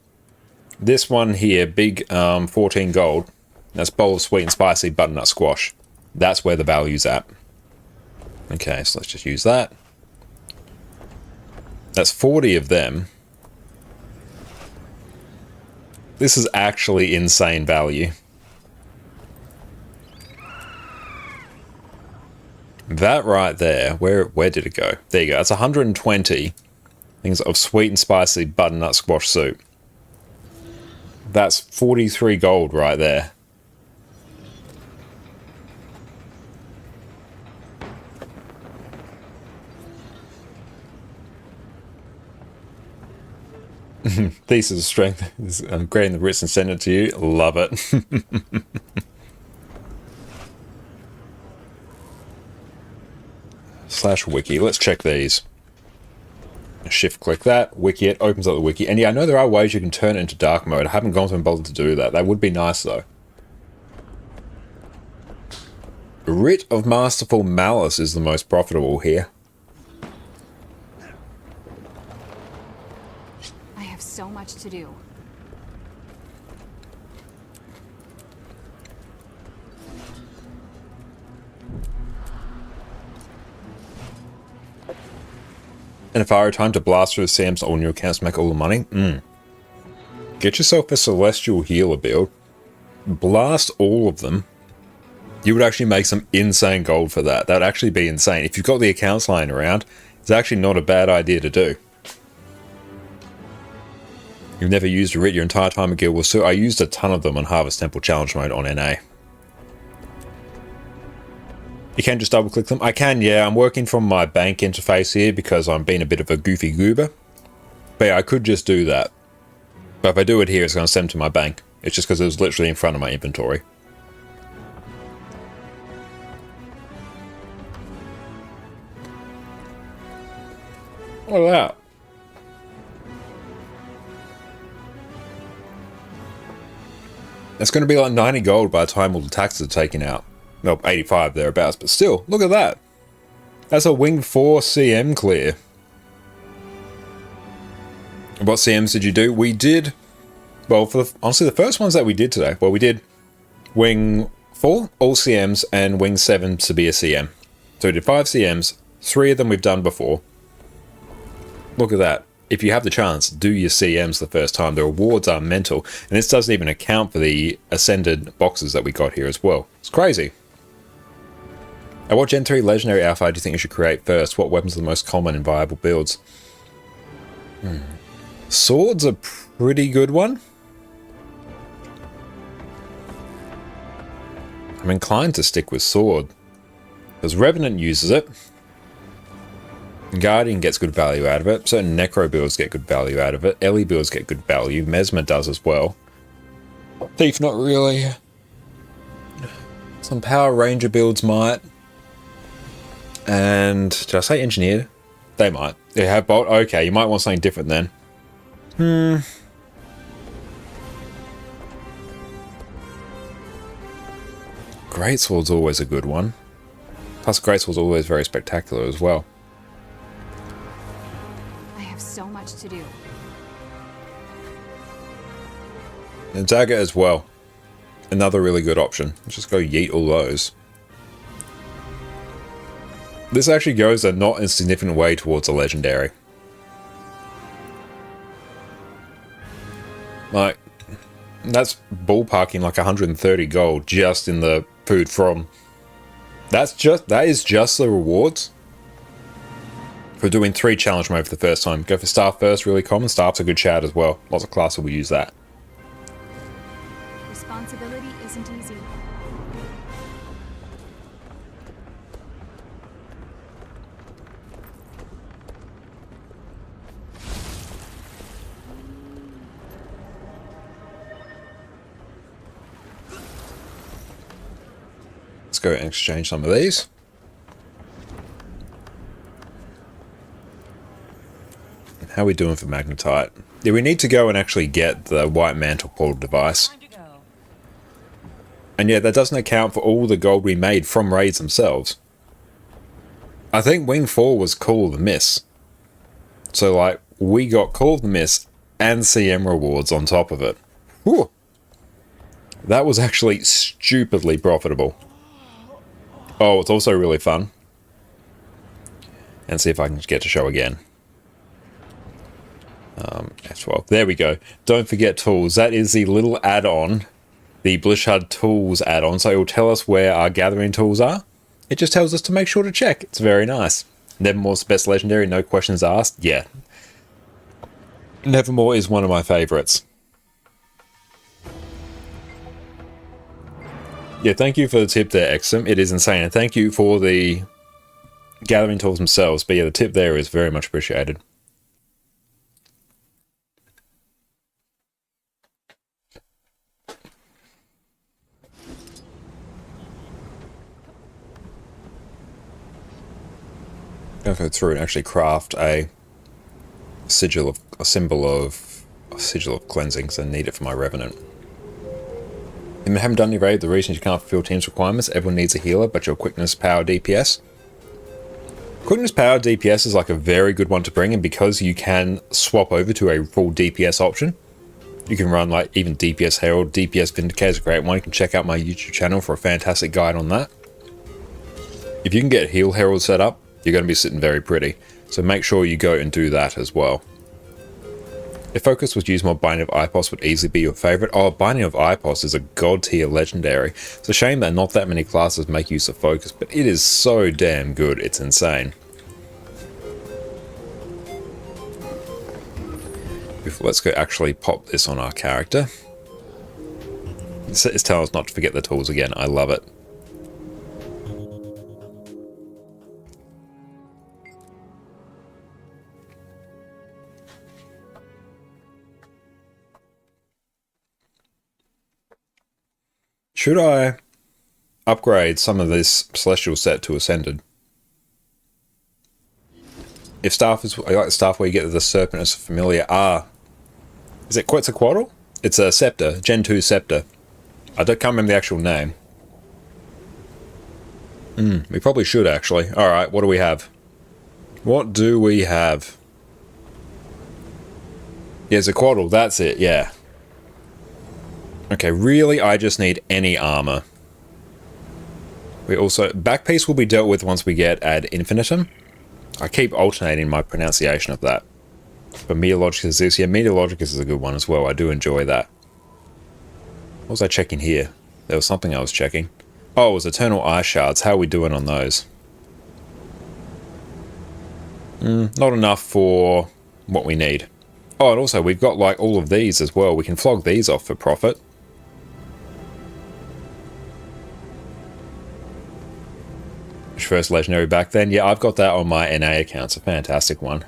This one here, big 14 gold. That's bowl of sweet and spicy butternut squash. That's where the value's at. Okay, so let's just use that. That's 40 of them. This is actually insane value. That right there, where did it go? There you go. That's 120 things of sweet and spicy butternut squash soup. That's 43 gold right there. Thesis of strength. I'm grading the writs and send it to you. Love it. /wiki. Let's check these. Shift click that. Wiki it. Opens up the wiki. And yeah, I know there are ways you can turn it into dark mode. I haven't gone through and bothered to do that. That would be nice though. Writ of Masterful Malice is the most profitable here. I have so much to do. And if I were time to blast through the CMs all new accounts to make all the money, get yourself a Celestial Healer build. Blast all of them. You would actually make some insane gold for that. That would actually be insane. If you've got the accounts lying around, it's actually not a bad idea to do. You've never used a writ your entire time at Guild Wars 2. I used a ton of them on Harvest Temple Challenge mode on NA. You can just double click them. I can, yeah. I'm working from my bank interface here because I'm being a bit of a goofy goober. But yeah, I could just do that. But if I do it here, it's going to send them to my bank. It's just because it was literally in front of my inventory. Look at that. It's going to be like 90 gold by the time all the taxes are taken out. Well, 85 thereabouts, but still, look at that. That's a Wing 4 CM clear. What CMs did you do? We did, well, for honestly, the first ones that we did today, well, we did Wing 4, all CMs, and Wing 7 to be a CM. So we did 5 CMs, 3 of them we've done before. Look at that. If you have the chance, do your CMs the first time. The rewards are mental. And this doesn't even account for the Ascended boxes that we got here as well. It's crazy. At what Gen 3 Legendary Alpha do you think you should create first? What weapons are the most common and viable builds? Sword's a pretty good one. I'm inclined to stick with Sword. Because Revenant uses it. Guardian gets good value out of it. Certain Necro builds get good value out of it. Ellie builds get good value. Mesmer does as well. Thief not really. Some Power Ranger builds might. And did I say Engineer? They might. They have Bolt. Okay, you might want something different then. Greatsword's always a good one. Plus Greatsword's always very spectacular as well. I have so much to do. And Dagger as well. Another really good option. Let's just go yeet all those. This actually goes a not insignificant way towards a legendary. Like, that's ballparking like 130 gold just in the food from... that is just the rewards for doing 3 challenge mode for the first time. Go for Staff first, really common. Staff's a good shout as well. Lots of classes will use that. Responsibility isn't easy. go and exchange some of these. How are we doing for magnetite? Yeah, we need to go and actually get the white mantle portal device. And yeah, that doesn't account for all the gold we made from raids themselves. I think Wing 4 was Call of the Miss. So like, we got Call of the Miss and CM rewards on top of it. Whew. That was actually stupidly profitable. Oh, it's also really fun. And see if I can get to show again. F12. There we go. Don't forget tools. That is the little add-on. The Blishard Tools add-on. So it will tell us where our gathering tools are. It just tells us to make sure to check. It's very nice. Nevermore's best legendary, no questions asked. Yeah. Nevermore is one of my favorites. Yeah, thank you for the tip there, Exum. It is insane. And thank you for the gathering tools themselves. But yeah, the tip there is very much appreciated. Go through and actually craft a sigil of a sigil of cleansing, because I need it for my revenant. If you haven't done any raid, the reason you can't fulfill team's requirements, everyone needs a healer, but your quickness, power, DPS. Quickness, power, DPS is like a very good one to bring, and because you can swap over to a full DPS option, you can run like even DPS Herald, DPS Vindicator is a great one. You can check out my YouTube channel for a fantastic guide on that. If you can get Heal Herald set up, you're going to be sitting very pretty. So make sure you go and do that as well. If Focus was used more, Binding of Ipos would easily be your favorite. Oh, Binding of Ipos is a god tier legendary. It's a shame that not that many classes make use of Focus, but it is so damn good, it's insane. Let's go actually pop this on our character. It's telling us not to forget the tools again. I love it. Should I upgrade some of this Celestial set to Ascended? If staff is, I like the staff where you get the Serpent as a familiar. Is it Quetzalcoatl? It's a Scepter, Gen 2 Scepter. I can't remember the actual name. We probably should actually. Alright, what do we have? What do we have? Yeah, Quetzalcoatl, that's it, yeah. Okay, really, I just need any armor. We also... Backpiece will be dealt with once we get Ad Infinitum. I keep alternating my pronunciation of that. But Meteorologicus is this. Yeah, Meteorologicus is a good one as well. I do enjoy that. What was I checking here? There was something I was checking. Oh, it was Eternal Ice Shards. How are we doing on those? Not enough for what we need. Oh, and also, we've got like all of these as well. We can flog these off for profit. First legendary back then. Yeah, I've got that on my NA account. It's a fantastic one.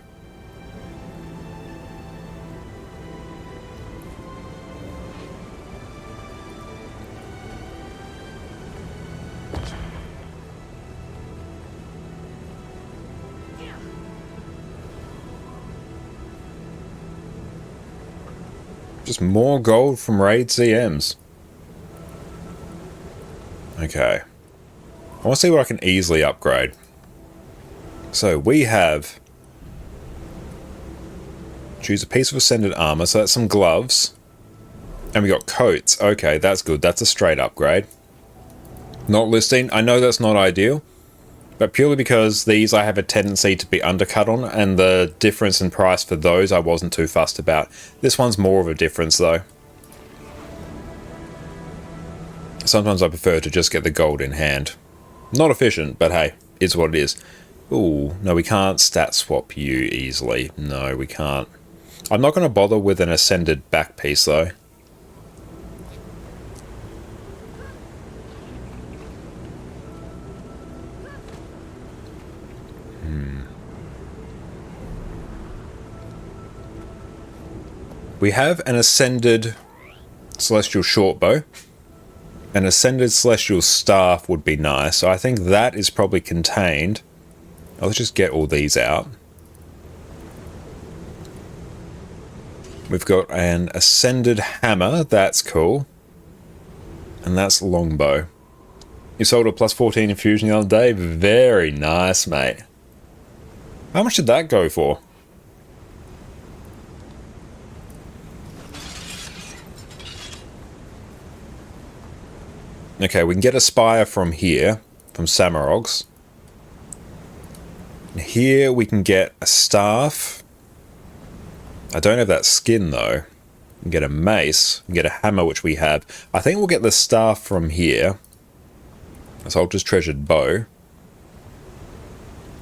Just more gold from raid CMs. Okay. I want to see what I can easily upgrade. So we have... Choose a piece of Ascended armor, so that's some gloves. And we got coats. Okay, that's good. That's a straight upgrade. Not listing. I know that's not ideal. But purely because these I have a tendency to be undercut on, and the difference in price for those I wasn't too fussed about. This one's more of a difference though. Sometimes I prefer to just get the gold in hand. Not efficient, but hey, it's what it is. Ooh, no, we can't stat swap you easily. No, we can't. I'm not going to bother with an Ascended back piece, though. We have an Ascended Celestial Shortbow. An Ascended Celestial Staff would be nice. So I think that is probably contained. Oh, let's just get all these out. We've got an Ascended Hammer. That's cool. And that's Longbow. You sold a plus 14 infusion the other day. Very nice, mate. How much did that go for? Okay, we can get a Spire from here, from Samarog's. Here we can get a Staff. I don't have that skin though. We can get a Mace, we can get a Hammer, which we have. I think we'll get the Staff from here. Assaulter's Treasured Bow.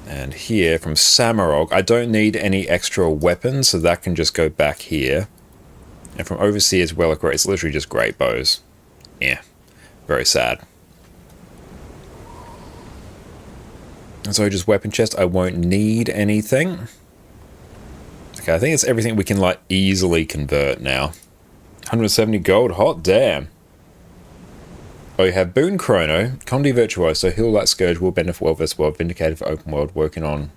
And here from Samarog, I don't need any extra weapons, so that can just go back here. And from Overseer's Relic, it's literally just great bows. Yeah. Very sad. And so just weapon chest, I won't need anything. Okay, I think it's everything we can like easily convert now. 170 gold, hot damn. Oh, you have Boon Chrono, Condi Virtuoso, Heal Light Scourge, will benefit well vs. World, Vindicated for Open World, working on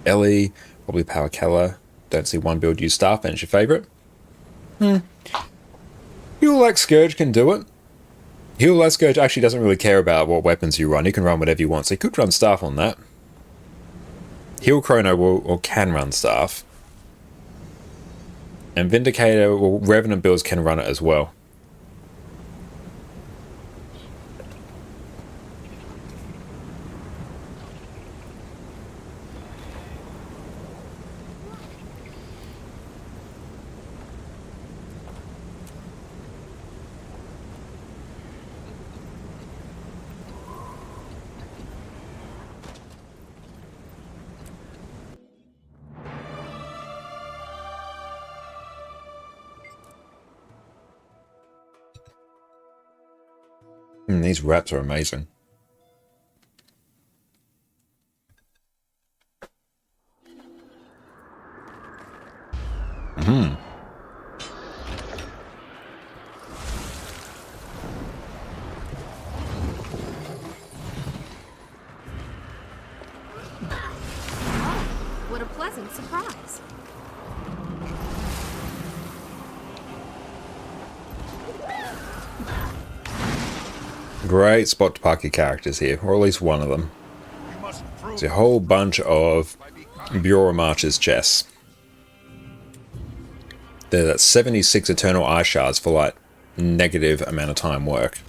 Ellie, probably Power Keller. Don't see one build use Staff, and it's your favourite. Heal Light Scourge can do it. Heal Light Scourge actually doesn't really care about what weapons you run. You can run whatever you want, so you could run Staff on that. Heal Chrono will, or can run Staff. And Vindicator, or Revenant builds can run it as well. These wraps are amazing. What a pleasant surprise. Great spot to park your characters here, or at least one of them. There's a whole bunch of Bureau Marchers chests. That's 76 Eternal Eye Shards for like negative amount of time work.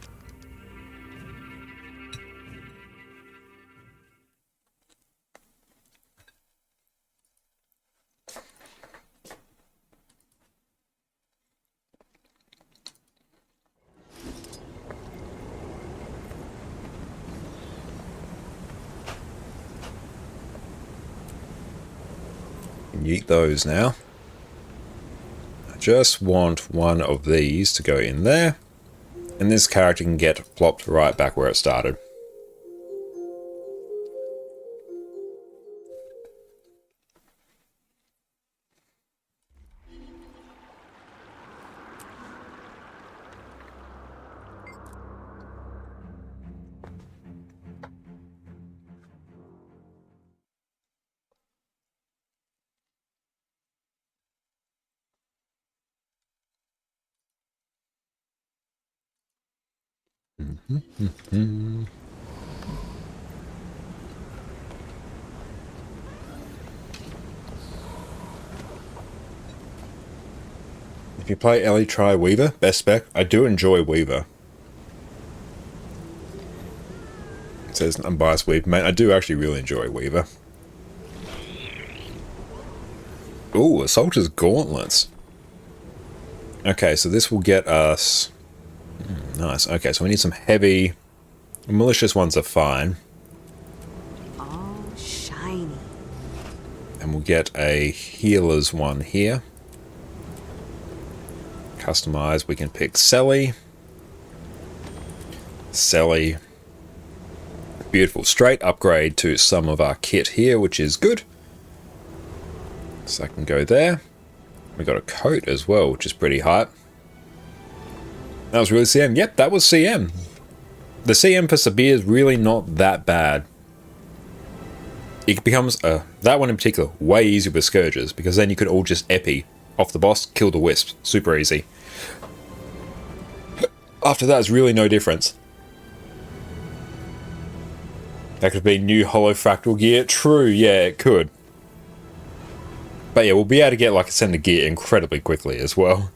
Yeet those now. I just want one of these to go in there, and this character can get plopped right back where it started. If you play Ellie, try Weaver. Best spec. I do enjoy Weaver. It says unbiased Weaver. Mate, I do actually really enjoy Weaver. Ooh, Assaulter's Gauntlets. Okay, so this will get us... nice. Okay, so we need some heavy... malicious ones are fine. All shiny. And we'll get a healer's one here. Customize, we can pick Selly. Selly. Beautiful. Straight upgrade to some of our kit here, which is good. So I can go there. We got a coat as well, which is pretty hype. That was really CM. Yep, that was CM. The CM for Sabir is really not that bad. It becomes, that one in particular, way easier with Scourges, because then you could all just epi off the boss, kill the wisps. Super easy. After that, it's really no difference. That could be new holofractal gear. True, yeah, it could. But yeah, we'll be able to get like Ascender gear incredibly quickly as well.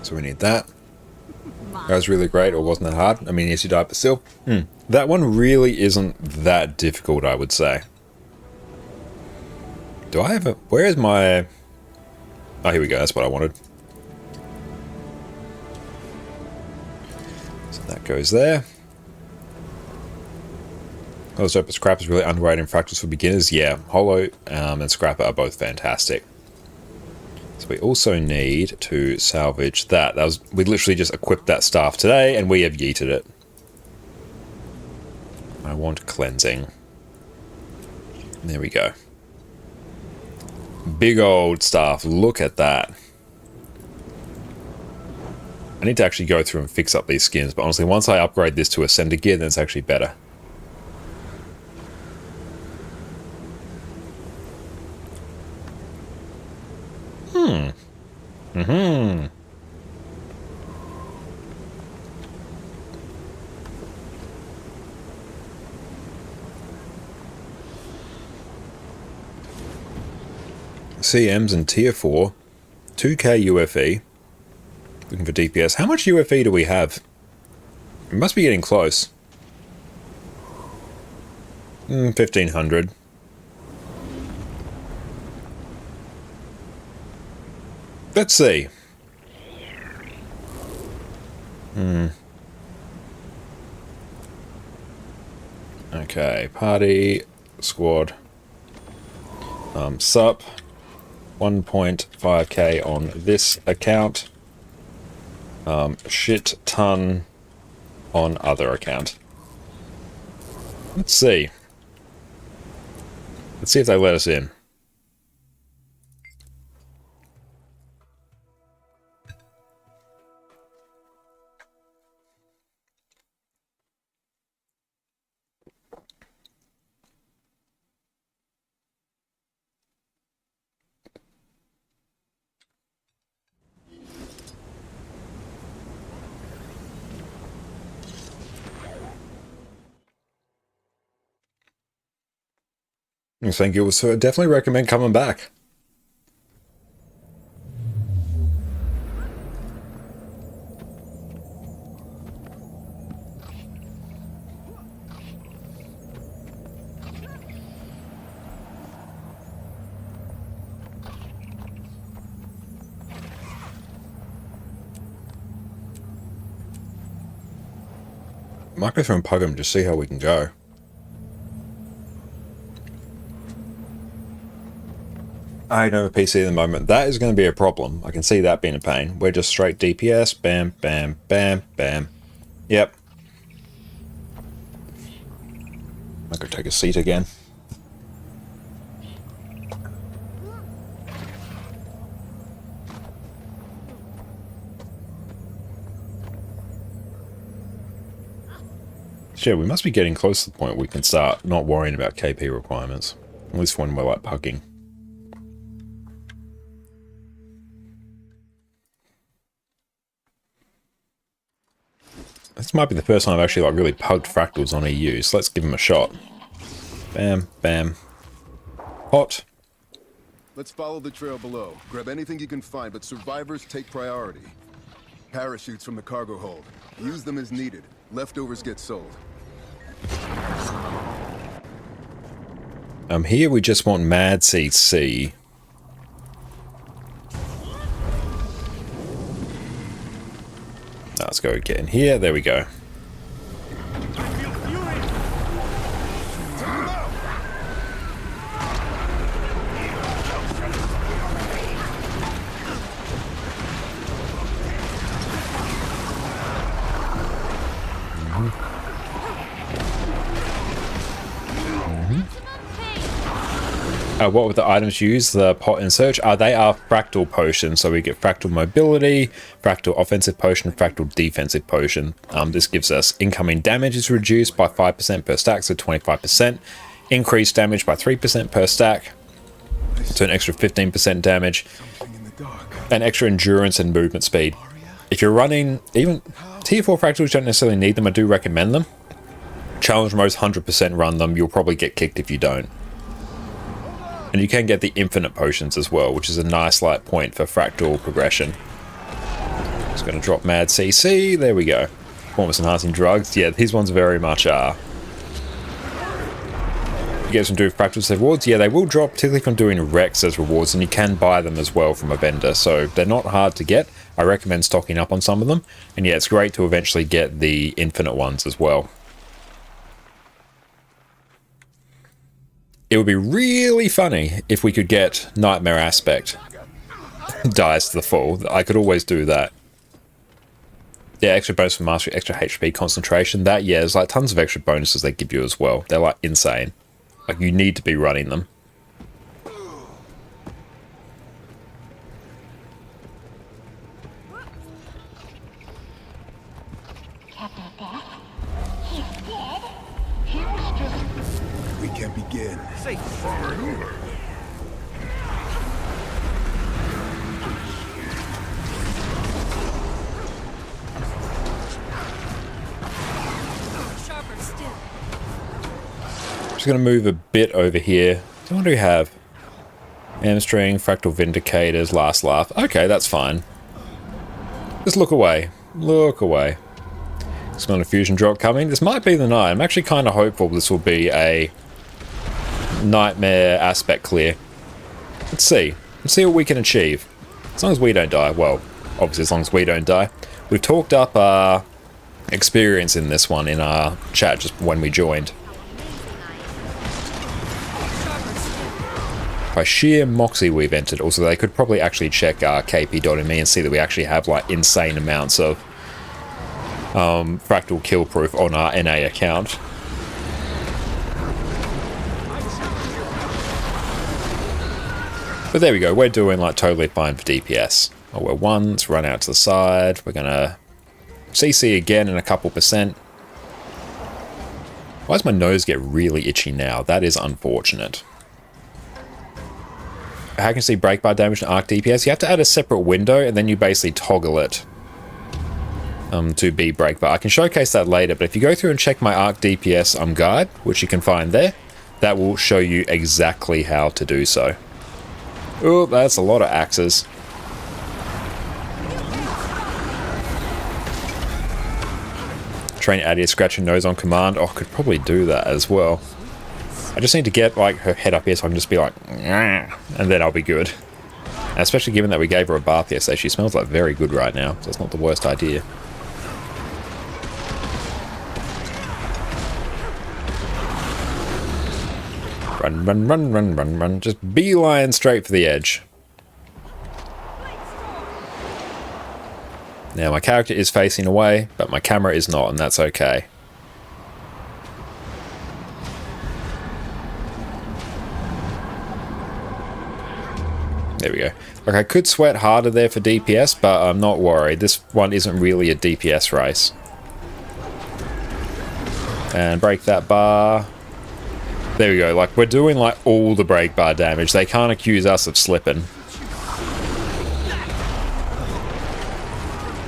So we need that. That was really great, or wasn't that hard? I mean, yes, you died, but still. That one really isn't that difficult, I would say. Do I have a... Where is my... Oh, here we go. That's what I wanted. So that goes there. Also, Scrap is really underrated in Fractals for beginners. Yeah, Holo and Scrapper are both fantastic. So we also need to salvage that. We literally just equipped that staff today, and we have yeeted it. I want cleansing. There we go. Big old staff. Look at that. I need to actually go through and fix up these skins, but honestly, once I upgrade this to Ascender gear, then it's actually better. CMs and tier 4, 2k UFE, looking for DPS. How much UFE do we have? We must be getting close. 1500. Let's see. Okay, party, squad, sup. 1.5k on this account. Shit ton on other account. Let's see. Let's see if they let us in. Thank you. So I definitely recommend coming back. Might go through and pug him to see how we can go. I don't have a PC at the moment. That is going to be a problem. I can see that being a pain. We're just straight DPS. Bam, bam, bam, bam. Yep. I'll go take a seat again. So yeah, we must be getting close to the point where we can start not worrying about KP requirements. At least when we're like pugging. This might be the first time I've actually like really pugged fractals on EU, so let's give them a shot. Bam, bam. Hot. Let's follow the trail below. Grab anything you can find, but survivors take priority. Parachutes from the cargo hold. Use them as needed. Leftovers get sold. Here we just want Mad CC. Let's go get in here. There we go. What were the items used? The pot and search? They are fractal potions. So we get fractal mobility, fractal offensive potion, fractal defensive potion. This gives us incoming damage is reduced by 5% per stack, so 25%. Increased damage by 3% per stack, so an extra 15% damage. And extra endurance and movement speed. If you're running, even tier 4 fractals, don't necessarily need them. I do recommend them. Challenge modes 100% run them. You'll probably get kicked if you don't. And you can get the infinite potions as well, which is a nice light point for fractal progression. Just going to drop mad CC. There we go. Performance enhancing drugs. Yeah, these ones very much are. You get some do fractals rewards. Yeah, they will drop, particularly from doing Rex as rewards, and you can buy them as well from a vendor. So they're not hard to get. I recommend stocking up on some of them. And yeah, it's great to eventually get the infinite ones as well. It would be really funny if we could get Nightmare Aspect. Dies to the full. I could always do that. Yeah, extra bonus for mastery, extra HP concentration. That, yeah, there's like tons of extra bonuses they give you as well. They're like insane. Like, you need to be running them. We can begin. Just going to move a bit over here. So what do we have? Hamstring, Fractal Vindicators, Last Laugh. Okay, that's fine. Just look away. Look away. It's not a fusion drop coming. This might be the night. I'm actually kind of hopeful this will be a Nightmare Aspect clear. Let's see. Let's see what we can achieve. As long as we don't die. Well, obviously as long as we don't die. We've talked up our experience in this one in our chat just when we joined. By sheer moxie we've entered. Also, they could probably actually check our KP.me and see that we actually have like insane amounts of fractal kill proof on our NA account. But there we go, we're doing like totally fine for DPS. Oh, we're 1, let's run out to the side. We're gonna CC again in a couple %. Why does my nose get really itchy now? That is unfortunate. How can you see break bar damage and arc DPS? You have to add a separate window and then you basically toggle it to be break bar. I can showcase that later, but if you go through and check my arc DPS guide, which you can find there, that will show you exactly how to do so. Oh, that's a lot of axes. Train Adia scratching nose on command. Oh, I could probably do that as well. I just need to get like her head up here so I can just be like, and then I'll be good. And especially given that we gave her a bath yesterday, she smells like very good right now, so it's not the worst idea. Run, run, run, run, run, run. Just beeline straight for the edge. Now my character is facing away, but my camera is not, and that's okay. There we go. Like, I could sweat harder there for DPS, but I'm not worried. This one isn't really a DPS race. And break that bar. There we go. Like, we're doing like all the break bar damage. They can't accuse us of slipping.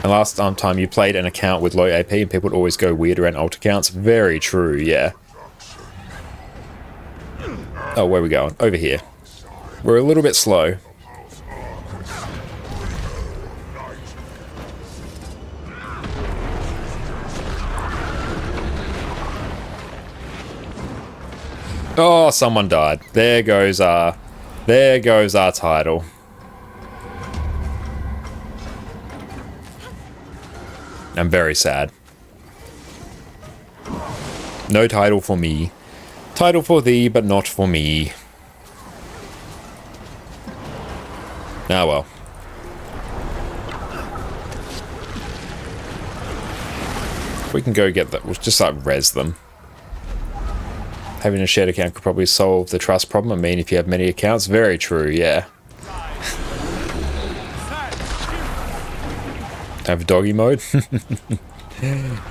And last time you played an account with low AP and people would always go weird around alt accounts. Very true, yeah. Oh, where are we going? Over here. We're a little bit slow. Oh, someone died. There goes our title. I'm very sad. No title for me. Title for thee, but not for me. Ah, well. We can go get that. We'll just like res them. Having a shared account could probably solve the trust problem. I mean, if you have many accounts, very true, yeah. Have doggy mode?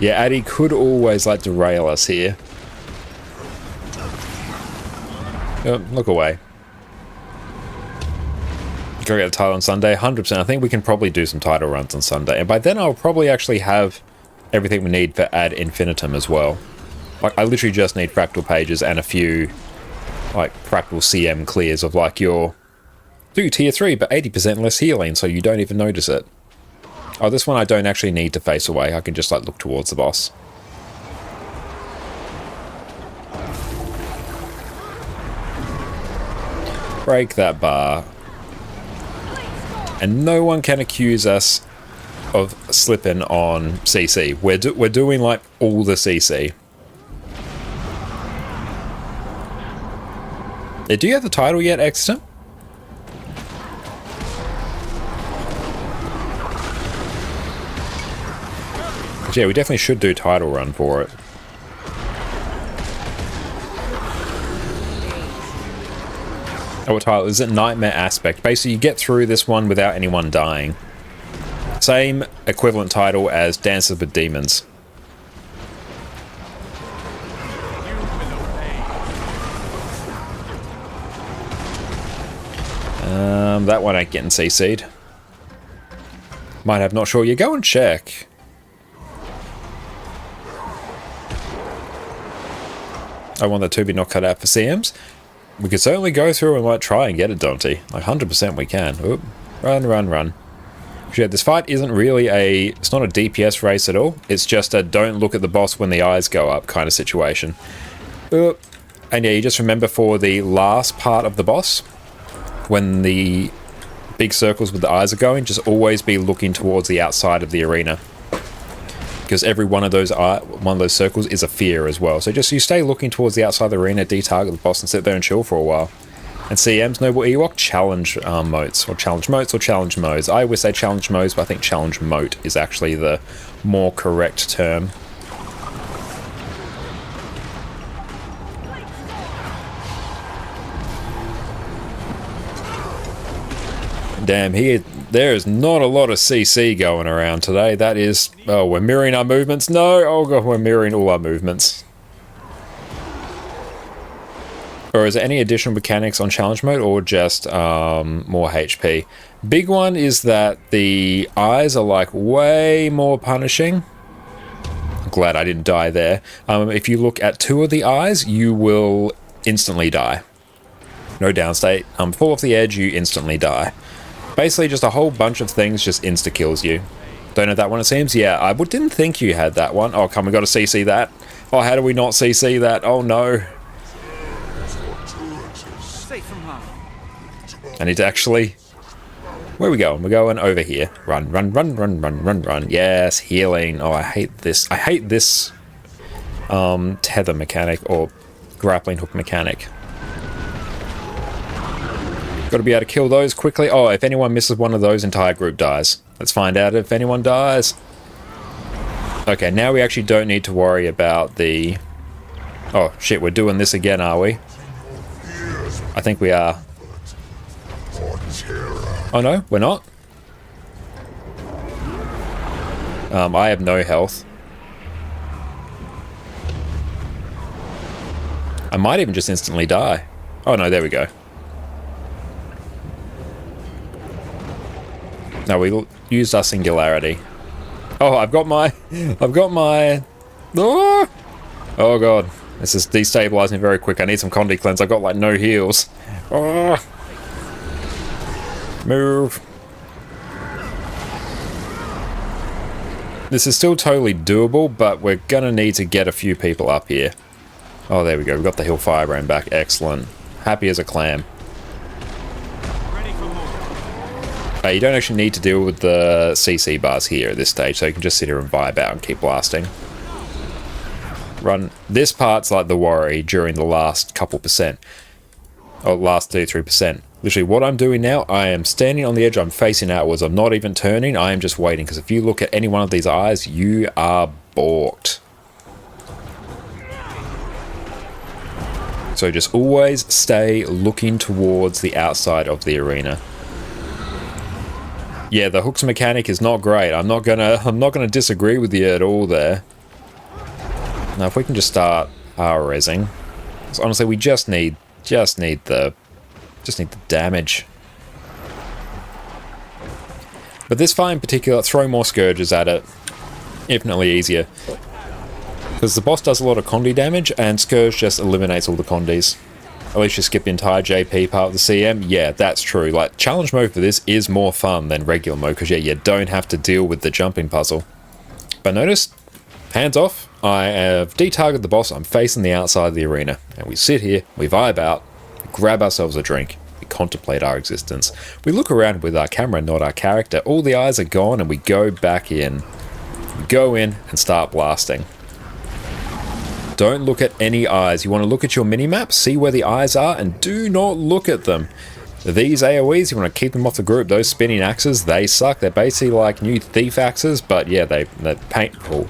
Yeah, Addy could always like to rail us here. Oh, look away. Go get a title on Sunday, 100%. I think we can probably do some title runs on Sunday. And by then I'll probably actually have everything we need for Ad Infinitum as well. Like, I literally just need fractal pages and a few, like, fractal CM clears of, like, your... Do tier 3, but 80% less healing, so you don't even notice it. Oh, this one I don't actually need to face away. I can just, like, look towards the boss. Break that bar. And no one can accuse us of slipping on CC. We're doing, like, all the CC. Yeah, do you have the title yet, Exeter? Yeah, we definitely should do title run for it. Oh, what title? Is it Nightmare Aspect? Basically, you get through this one without anyone dying. Same equivalent title as Dances with Demons. That one ain't getting CC'd. Might have, not sure. You go and check. I want the 2B not cut out for CMs. We could certainly go through and like try and get it, Dante. Like 100% we can. Oop. Run, run, run. Yeah, this fight isn't really a... It's not a DPS race at all. It's just a don't look at the boss when the eyes go up kind of situation. Oop. And yeah, you just remember for the last part of the boss, when the big circles with the eyes are going, just always be looking towards the outside of the arena. Because every one of those circles is a fear as well. So just you stay looking towards the outside of the arena, de-target the boss, and sit there and chill for a while. And CM's Noble Ewok challenge modes, or challenge modes, or challenge modes. I always say challenge modes, but I think challenge mote is actually the more correct term. Damn, there is not a lot of CC going around today. That is... Oh, we're mirroring our movements? No! Oh god, we're mirroring all our movements. Or is there any additional mechanics on challenge mode, or just more HP? Big one is that the eyes are like way more punishing. I'm glad I didn't die there. If you look at 2 of the eyes, you will instantly die. No downstate. Fall off the edge, you instantly die. Basically just a whole bunch of things just insta-kills you. Don't have that one, it seems? Yeah, I didn't think you had that one. Oh, come, we got to CC that. Oh, how do we not CC that? Oh, no. I need to actually... Where are we going? We're going over here. Run, run, run, run, run, run, run. Yes, healing. Oh, I hate this. I hate this tether mechanic or grappling hook mechanic. Got to be able to kill those quickly. Oh, if anyone misses one of those, entire group dies. Let's find out if anyone dies. Okay, now we actually don't need to worry about the... Oh, shit, we're doing this again, are we? I think we are. Oh, no, we're not? I have no health. I might even just instantly die. Oh, no, there we go. No, we used our singularity. Oh, I've got my... Oh! Oh god. This is destabilizing very quick. I need some Condi cleanse. I've got like no heals. Oh! Move. This is still totally doable, but we're gonna need to get a few people up here. Oh, there we go. We've got the Hill Firebrand back. Excellent. Happy as a clam. You don't actually need to deal with the CC bars here at this stage, so you can just sit here and vibe out and keep blasting. Run. This part's like the worry during the last couple percent. Or last 2-3%. Literally, what I'm doing now, I am standing on the edge, I'm facing outwards, I'm not even turning, I am just waiting, because if you look at any one of these eyes, you are balked. So just always stay looking towards the outside of the arena. Yeah, the hooks mechanic is not great. I'm not gonna disagree with you at all there. Now if we can just start rezzing. So honestly, we just need the damage. But this fight in particular, throw more Scourges at it. Infinitely easier. Because the boss does a lot of Condi damage, and Scourge just eliminates all the Condis. At least you skip the entire JP part of the CM. Yeah, that's true. Like, challenge mode for this is more fun than regular mode, because yeah, you don't have to deal with the jumping puzzle. But notice, hands off, I have detargeted the boss, I'm facing the outside of the arena. And we sit here, we vibe out, we grab ourselves a drink, we contemplate our existence. We look around with our camera, not our character. All the eyes are gone, and we go back in. We go in and start blasting. Don't look at any eyes. You want to look at your minimap, see where the eyes are, and do not look at them. These AoEs, you want to keep them off the group. Those spinning axes, they suck. They're basically like new thief axes, but yeah, they're painful.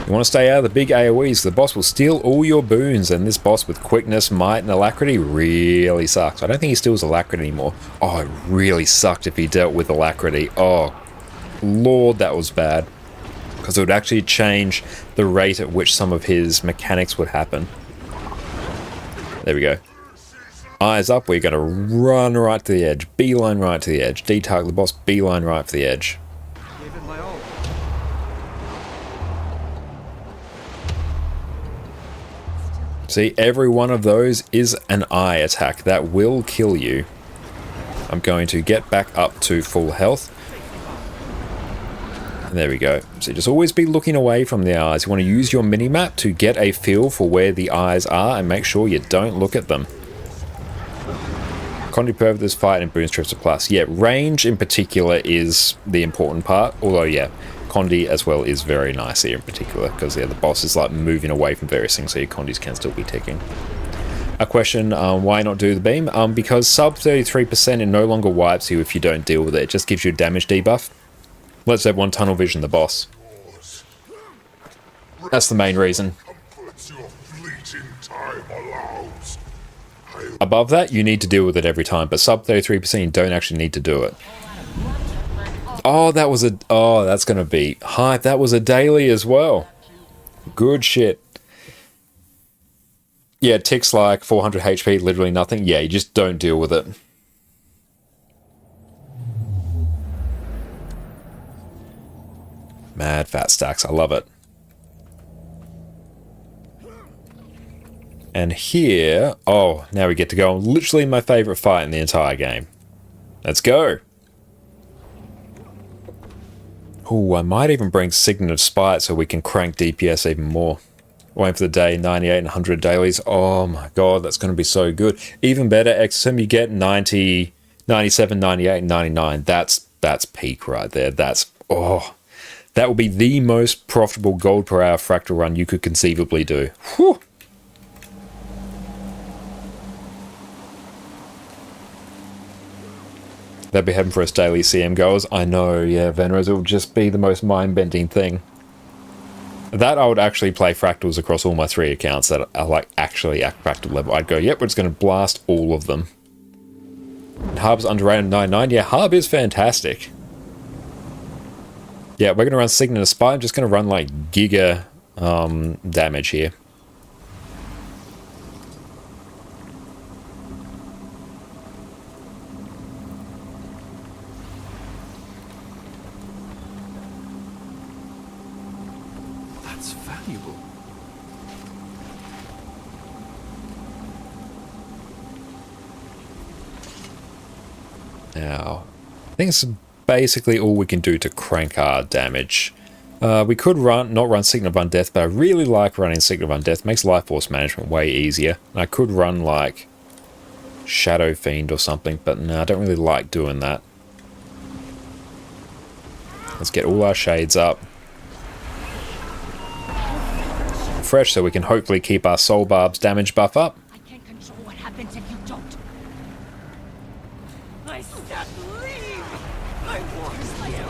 You want to stay out of the big AoEs. The boss will steal all your boons, and this boss with quickness, might, and alacrity really sucks. I don't think he steals alacrity anymore. Oh, it really sucked if he dealt with alacrity. Oh, Lord, that was bad. Because it would actually change the rate at which some of his mechanics would happen. There we go. Eyes up, we're going to run right to the edge. Beeline right to the edge. Detarget the boss, beeline right for the edge. See, every one of those is an eye attack that will kill you. I'm going to get back up to full health. There we go. So just always be looking away from the eyes. You want to use your minimap to get a feel for where the eyes are and make sure you don't look at them. Condi per this fight and boon strips a plus. Yeah, range in particular is the important part. Although, yeah, Condi as well is very nice here in particular because, yeah, the boss is like moving away from various things so your Condis can still be ticking. A question, why not do the beam? Because sub 33% it no longer wipes you if you don't deal with it. It just gives you a damage debuff. Let's everyone tunnel vision the boss. That's the main reason. Above that, you need to deal with it every time, but sub 33% you don't actually need to do it. Oh, that was a... Oh, that's going to be hype. That was a daily as well. Good shit. Yeah, ticks like 400 HP, literally nothing. Yeah, you just don't deal with it. Mad fat stacks, I love it. And here, oh, now we get to go on literally my favorite fight in the entire game. Let's go. Oh, I might even bring Signet of Spite so we can crank DPS even more. Waiting for the day, 98 and 100 dailies. Oh my god, that's going to be so good. Even better, XSIM, you get 90, 97, 98, and 99. That's peak right there. That's, oh, that will be the most profitable gold per hour fractal run you could conceivably do. Whew. That'd be heaven for us daily CM goers. I know, yeah, Veneros, it will just be the most mind-bending thing. That I would actually play fractals across all my 3 accounts that are like actually at fractal level. I'd go, yep, we're just going to blast all of them. Harb's underrated 99. Yeah, Harb is fantastic. Yeah, we're going to run Signet of Spite. I'm just going to run like giga damage here. That's valuable. Now, I think it's basically all we can do to crank our damage. We could not run Signet of Undeath, but I really like running Signet of Undeath. It makes Life Force management way easier. And I could run like Shadow Fiend or something, but no, I don't really like doing that. Let's get all our shades up. Fresh so we can hopefully keep our Soul Barb's damage buff up. I can't control what happens if you don't. I said leave! I warned you!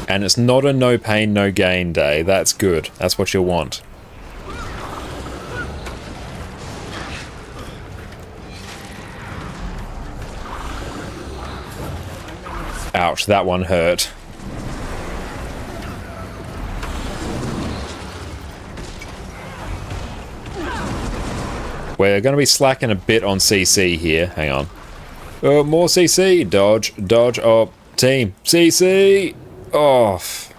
And it's not a no pain, no gain day. That's good. That's what you'll want. Ouch, that one hurt. We're going to be slacking a bit on CC here. Hang on. Oh, more CC. Dodge, dodge. Oh, team. CC. Off.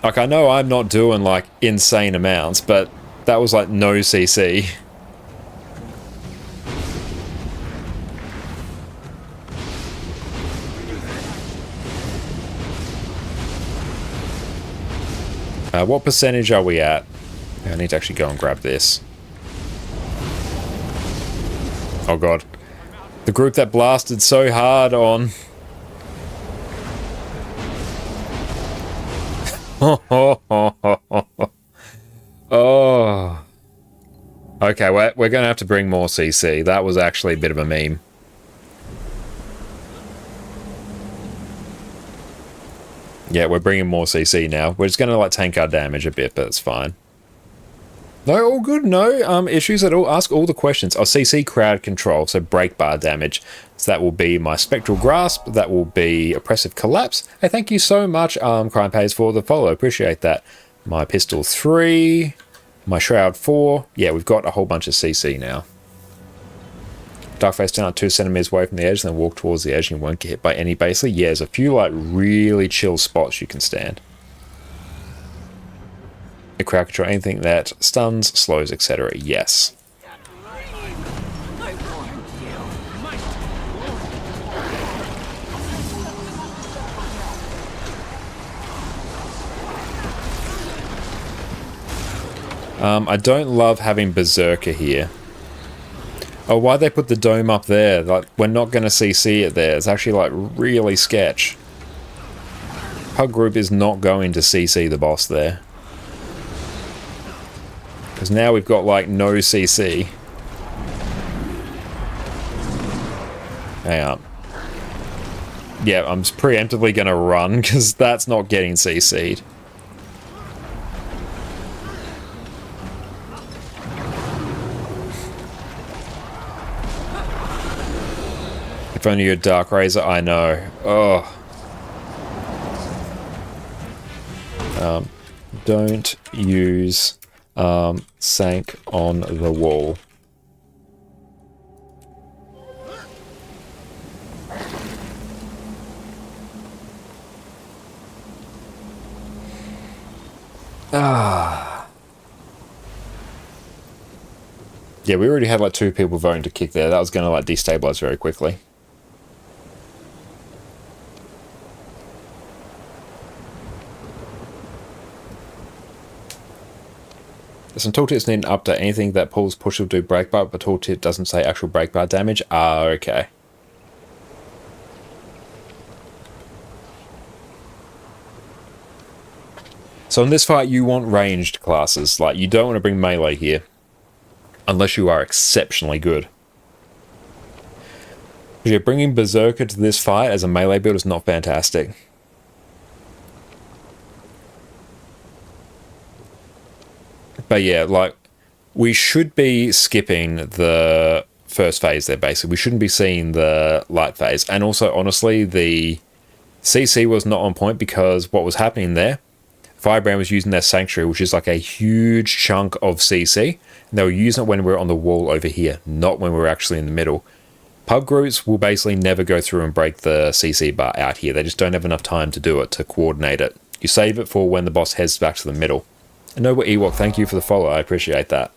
Like, I know I'm not doing, like, insane amounts, but that was, like, no CC. What percentage are we at? I need to actually go and grab this. Oh god. The group that blasted so hard on... Oh. Okay, we're going to have to bring more CC. That was actually a bit of a meme. Yeah, we're bringing more CC now. We're just going to like tank our damage a bit, but it's fine. No, all good. No issues at all. Ask all the questions. Oh, CC crowd control, so break bar damage. So that will be my Spectral Grasp. That will be Oppressive Collapse. Hey, thank you so much, Crime Pays, for the follow. Appreciate that. My Pistol 3. My Shroud 4. Yeah, we've got a whole bunch of CC now. Darkface down 2 centimeters away from the edge, and then walk towards the edge and you won't get hit by any basically. Yeah, there's a few like really chill spots you can stand. A crowd control, anything that stuns, slows, etc. Yes. I don't love having Berserker here. Oh, why'd they put the dome up there? Like, we're not going to CC it there. It's actually, like, really sketch. Pug Group is not going to CC the boss there. Because now we've got, like, no CC. Hang on. Yeah, I'm just preemptively going to run, because that's not getting CC'd. If only you're Dark Razor, I know. Oh. Don't use Sank on the wall. Ah. Yeah, we already had like 2 people voting to kick there. That was going to like destabilize very quickly. Some tooltips need an update. Anything that pulls push will do break bar, but tooltip doesn't say actual break bar damage. Ah, okay. So in this fight, you want ranged classes. Like, you don't want to bring melee here. Unless you are exceptionally good. Because yeah, bringing Berserker to this fight as a melee build is not fantastic. But yeah, like, we should be skipping the first phase there, basically. We shouldn't be seeing the light phase. And also, honestly, the CC was not on point because what was happening there, Firebrand was using their Sanctuary, which is like a huge chunk of CC. And they were using it when we were on the wall over here, not when we were actually in the middle. Pub groups will basically never go through and break the CC bar out here. They just don't have enough time to do it, to coordinate it. You save it for when the boss heads back to the middle. And Noble Ewok, thank you for the follow. I appreciate that.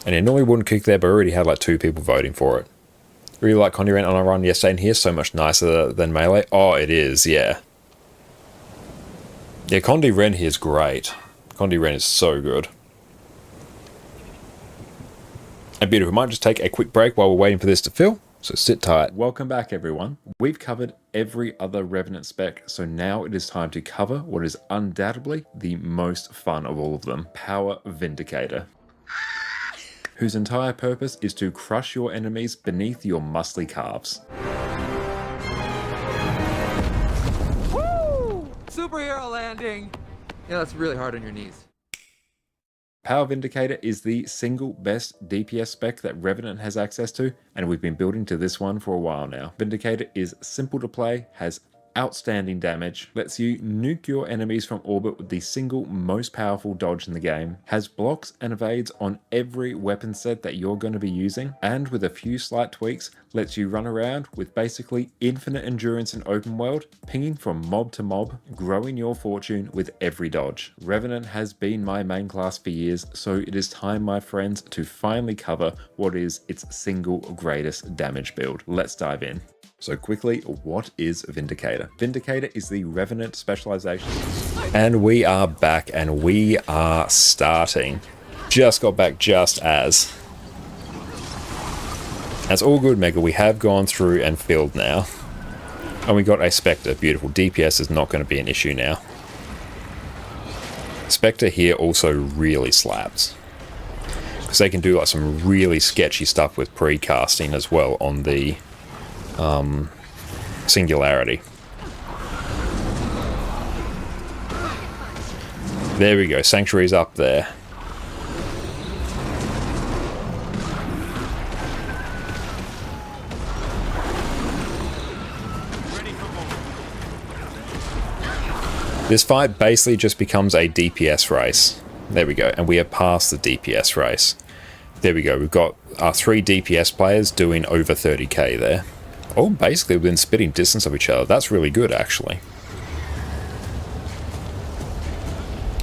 And it normally wouldn't kick there, but I already had like 2 people voting for it. Really like Condi Ren on a run yesterday, and here's so much nicer than Melee. Oh, it is, yeah. Yeah, Condi Ren here is great. Condi Ren is so good. And beautiful. We might just take a quick break while we're waiting for this to fill. So sit tight. Welcome back, everyone. We've covered every other Revenant spec, so now it is time to cover what is undoubtedly the most fun of all of them, Power Vindicator, whose entire purpose is to crush your enemies beneath your muscly calves. landing. Yeah, that's really hard on your knees. Power Vindicator is the single best DPS spec that Revenant has access to, and we've been building to this one for a while now. Vindicator is simple to play, has outstanding damage, lets you nuke your enemies from orbit with the single most powerful dodge in the game, has blocks and evades on every weapon set that you're going to be using, and with a few slight tweaks, lets you run around with basically infinite endurance in open world, pinging from mob to mob, growing your fortune with every dodge. Revenant has been my main class for years, so it is time, my friends, to finally cover what is its single greatest damage build. Let's dive in. So quickly, what is Vindicator? Vindicator is the Revenant specialization. And we are back, and we are starting. Just got back just as. That's all good, Mega. We have gone through and filled now. And we got a Spectre. Beautiful. DPS is not going to be an issue now. Spectre here also really slaps. Because they can do like some really sketchy stuff with pre-casting as well on the Singularity. There we go, Sanctuary's up there. This fight basically just becomes a DPS race. There we go, and we are past the DPS race. There we go, we've got our 3 DPS players doing over 30k there. All basically within spitting distance of each other. That's really good, actually.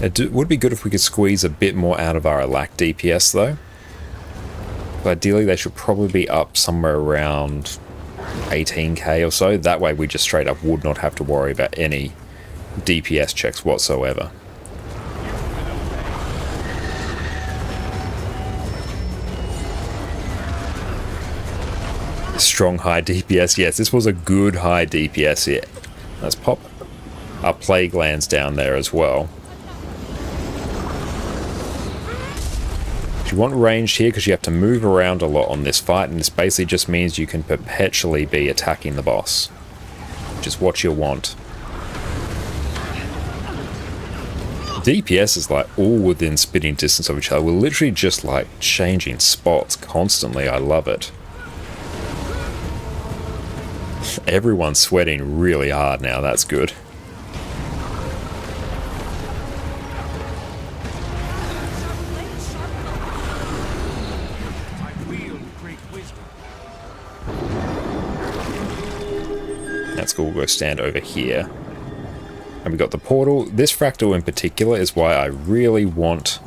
It would be good if we could squeeze a bit more out of our Alack DPS, though. But ideally, they should probably be up somewhere around 18k or so. That way, we just straight up would not have to worry about any DPS checks whatsoever. Strong high DPS. Yes, this was a good high DPS here. Let's pop our Plague Lands down there as well. You want ranged here because you have to move around a lot on this fight, and this basically just means you can perpetually be attacking the boss, which is what you want. DPS is like all within spitting distance of each other. We're literally just like changing spots constantly. I love it. Everyone's sweating really hard now, that's good. That's cool, we'll go stand over here. And we got the portal. This fractal in particular is why I really want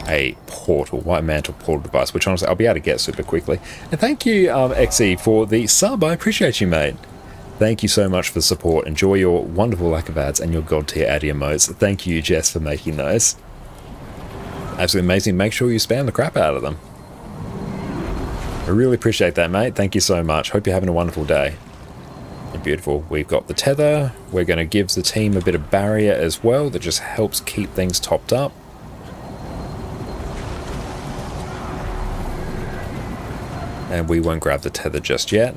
a portal, White Mantle portal device, which honestly I'll be able to get super quickly. And thank you, XE, for the sub. I appreciate you, mate. Thank you so much for the support. Enjoy your wonderful lack of ads and your god tier ad emotes. Thank you, Jess, for making those. Absolutely amazing. Make sure you spam the crap out of them. I really appreciate that, mate. Thank you so much. Hope you're having a wonderful day. And beautiful. We've got the tether. We're going to give the team a bit of barrier as well that just helps keep things topped up. And we won't grab the tether just yet.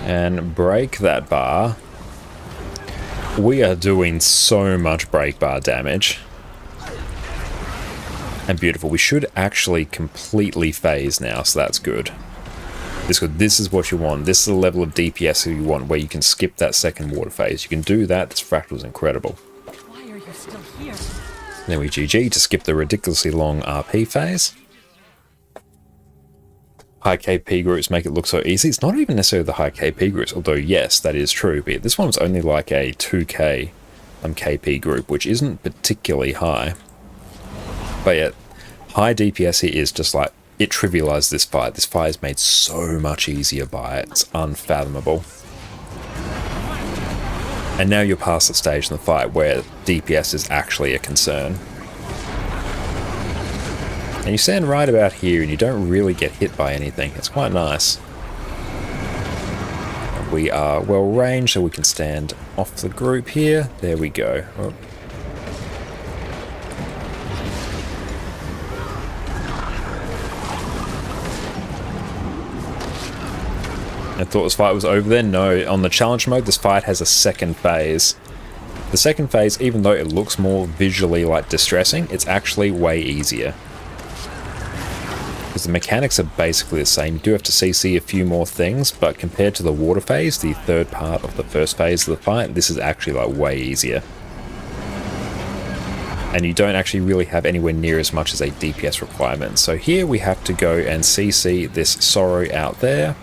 And break that bar. We are doing so much break bar damage. And beautiful. We should actually completely phase now, so that's good. This is what you want. This is the level of DPS you want, where you can skip that second water phase. You can do that. This fractal is incredible. Why are you still here? Then we GG to skip the ridiculously long RP phase. High KP groups make it look so easy. It's not even necessarily the high KP groups, although yes, that is true. But this one was only like a 2k KP group, which isn't particularly high. But yet, high DPS here is just like, it trivialized this fight. This fight is made so much easier by it. It's unfathomable. And now you're past the stage in the fight where DPS is actually a concern. And you stand right about here and you don't really get hit by anything. It's quite nice. We are well ranged, so we can stand off the group here. There we go. Oh. I thought this fight was over there. No, on the challenge mode, this fight has a second phase. The second phase, even though it looks more visually like distressing, it's actually way easier. Because the mechanics are basically the same. You do have to CC a few more things, but compared to the water phase, the third part of the first phase of the fight, this is actually like way easier. And you don't actually really have anywhere near as much as a DPS requirement. So here we have to go and CC this Sorrow out there.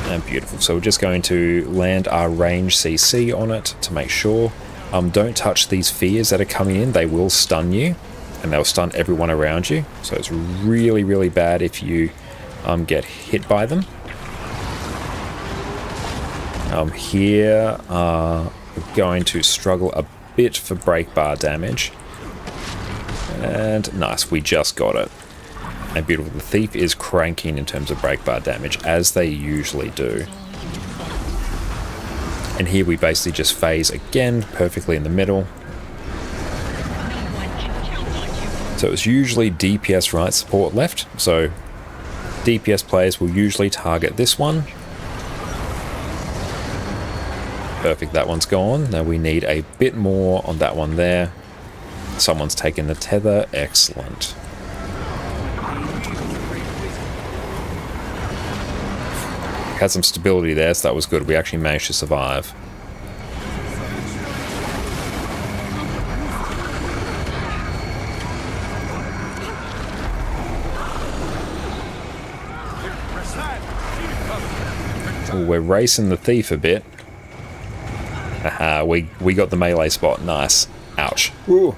And beautiful. So we're just going to land our range CC on it to make sure. Don't touch these fears that are coming in. They will stun you, and they'll stun everyone around you. So it's really, really bad if you get hit by them. Here we're going to struggle a bit for break bar damage. And nice, we just got it. And beautiful, the Thief is cranking in terms of break bar damage, as they usually do. And here we basically just phase again, perfectly in the middle. So it's usually DPS right support left, so DPS players will usually target this one. Perfect, that one's gone. Now we need a bit more on that one there. Someone's taken the tether, excellent. Had some stability there, so that was good. We actually managed to survive. Ooh, we're racing the Thief a bit. Aha, we got the melee spot. Nice. Ouch. Ooh.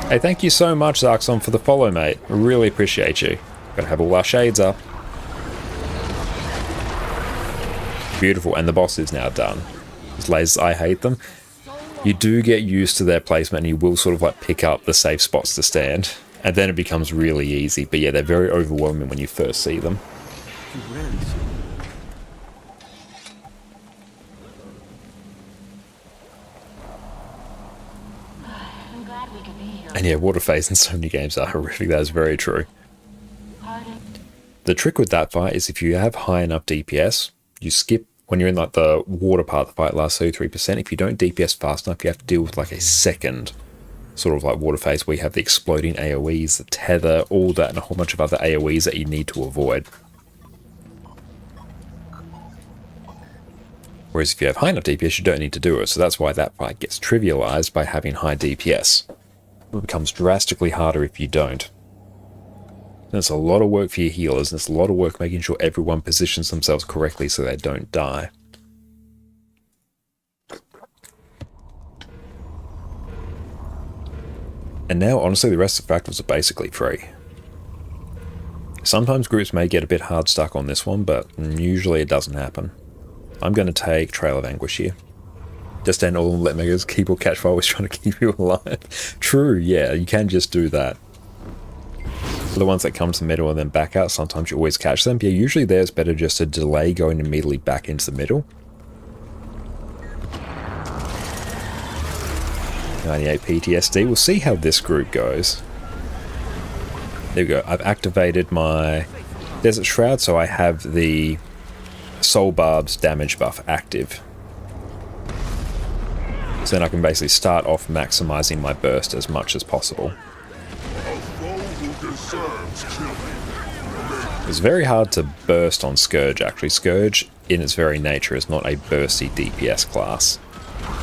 Hey, thank you so much, Zarxon, for the follow, mate. I really appreciate you. Gotta have all our shades up. Beautiful, and the boss is now done. These lasers, I hate them. You do get used to their placement, and you will sort of like pick up the safe spots to stand. And then it becomes really easy. But yeah, they're very overwhelming when you first see them. And yeah, water phase in so many games are horrific. That is very true. The trick with that fight is if you have high enough DPS, you skip when you're in like the water part of the fight, lasts 33%. If you don't DPS fast enough, you have to deal with like a second sort of like water phase where you have the exploding AoEs, the tether, all that, and a whole bunch of other AoEs that you need to avoid. Whereas if you have high enough DPS, you don't need to do it. So that's why that fight gets trivialized by having high DPS. It becomes drastically harder if you don't. And it's a lot of work for your healers, and it's a lot of work making sure everyone positions themselves correctly so they don't die. And now, honestly, the rest of the fractals are basically free. Sometimes groups may get a bit hard stuck on this one, but usually it doesn't happen. I'm going to take Trail of Anguish here. Just end all and let Megas keep or catch fire was trying to keep you alive. True, yeah, you can just do that. For the ones that come to the middle and then back out, sometimes you always catch them. But yeah, usually there's better just to delay going immediately back into the middle. 98 PTSD. We'll see how this group goes. There we go. I've activated my Desert Shroud, so I have the Soul Barb's damage buff active. So then I can basically start off maximizing my burst as much as possible. It's very hard to burst on Scourge, actually. Scourge, in its very nature, is not a bursty DPS class.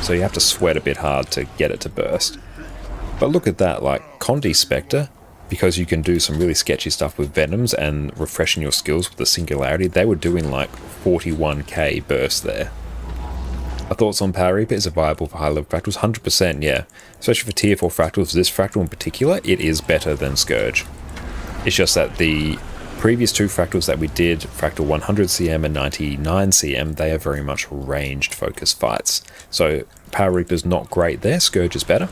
So you have to sweat a bit hard to get it to burst. But look at that, like, Condi Spectre, because you can do some really sketchy stuff with Venoms and refreshing your skills with the Singularity, they were doing like 41k burst there. Our thoughts on Power Reaper, is it viable for high level fractals? 100%, yeah. Especially for tier 4 fractals, this fractal in particular, it is better than Scourge. It's just that the previous two fractals that we did, fractal 100 cm and 99 cm, they are very much ranged focused fights. So Power Reaper's not great there, Scourge is better.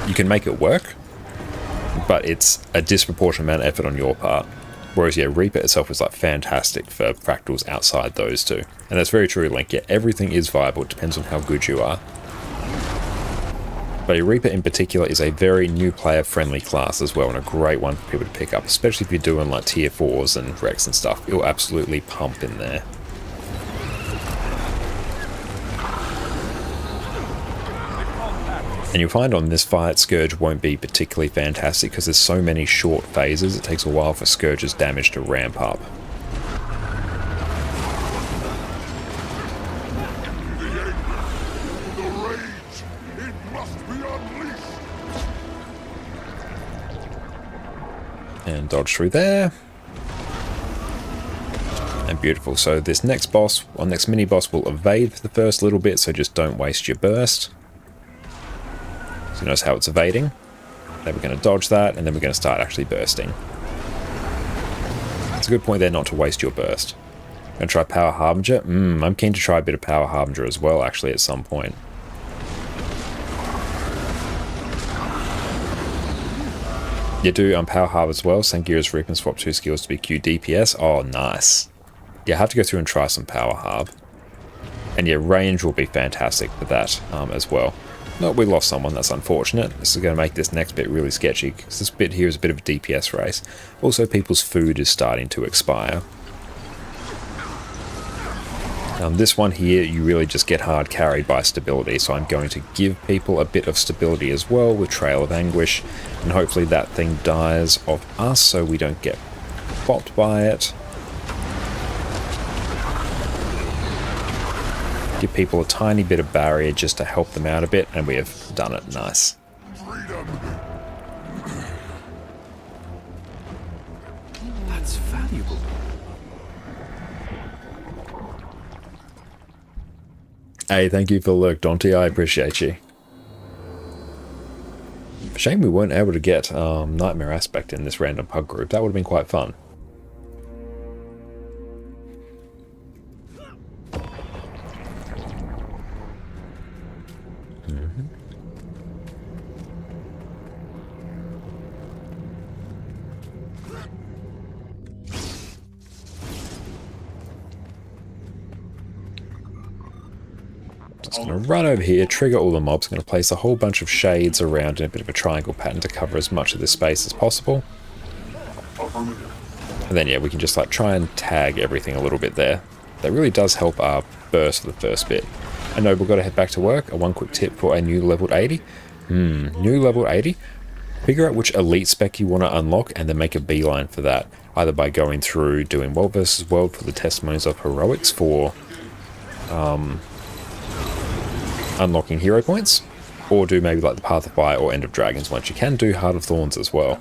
You can make it work, but it's a disproportionate amount of effort on your part. Whereas, yeah, Reaper itself is like fantastic for fractals outside those two. And that's very true, Link. Yeah, everything is viable. It depends on how good you are. But Reaper in particular is a very new player friendly class as well, and a great one for people to pick up, especially if you're doing like tier 4s and Rex and stuff. It'll absolutely pump in there. And you'll find on this fight, Scourge won't be particularly fantastic because there's so many short phases. It takes a while for Scourge's damage to ramp up. The rage, it must be unleashed. And dodge through there. And beautiful. So this next boss, or next mini boss, will evade for the first little bit, so just don't waste your burst. So notice how it's evading. Then we're going to dodge that, and then we're going to start actually bursting. It's a good point there not to waste your burst. Going to try Power Harbinger? I'm keen to try a bit of Power Harbinger as well, actually, at some point. You do Power Harb as well. Sangira's Rip and swap 2 skills to be Q DPS. Oh, nice. Yeah, I have to go through and try some Power Harb. And yeah, range will be fantastic for that as well. No, we lost someone, that's unfortunate. This is going to make this next bit really sketchy, because this bit here is a bit of a DPS race. Also, people's food is starting to expire. This one here, you really just get hard carried by stability, so I'm going to give people a bit of stability as well with Trail of Anguish, and hopefully that thing dies of us so we don't get bopped by it. Give people a tiny bit of barrier just to help them out a bit, and we have done it. Nice. That's valuable. Hey, thank you for the lurk, Dante. I appreciate you. Shame we weren't able to get Nightmare Aspect in this random pug group. That would have been quite fun. Just going to run over here, trigger all the mobs, going to place a whole bunch of shades around in a bit of a triangle pattern to cover as much of this space as possible. And then yeah, we can just like try and tag everything a little bit there. That really does help our burst for the first bit. I know we've got to head back to work. One quick tip for a new level 80. New level 80. Figure out which elite spec you want to unlock and then make a beeline for that. Either by going through doing World vs. World for the Testimonies of Heroics for unlocking hero points, or do maybe like the Path of Fire or End of Dragons once. You can do Heart of Thorns as well.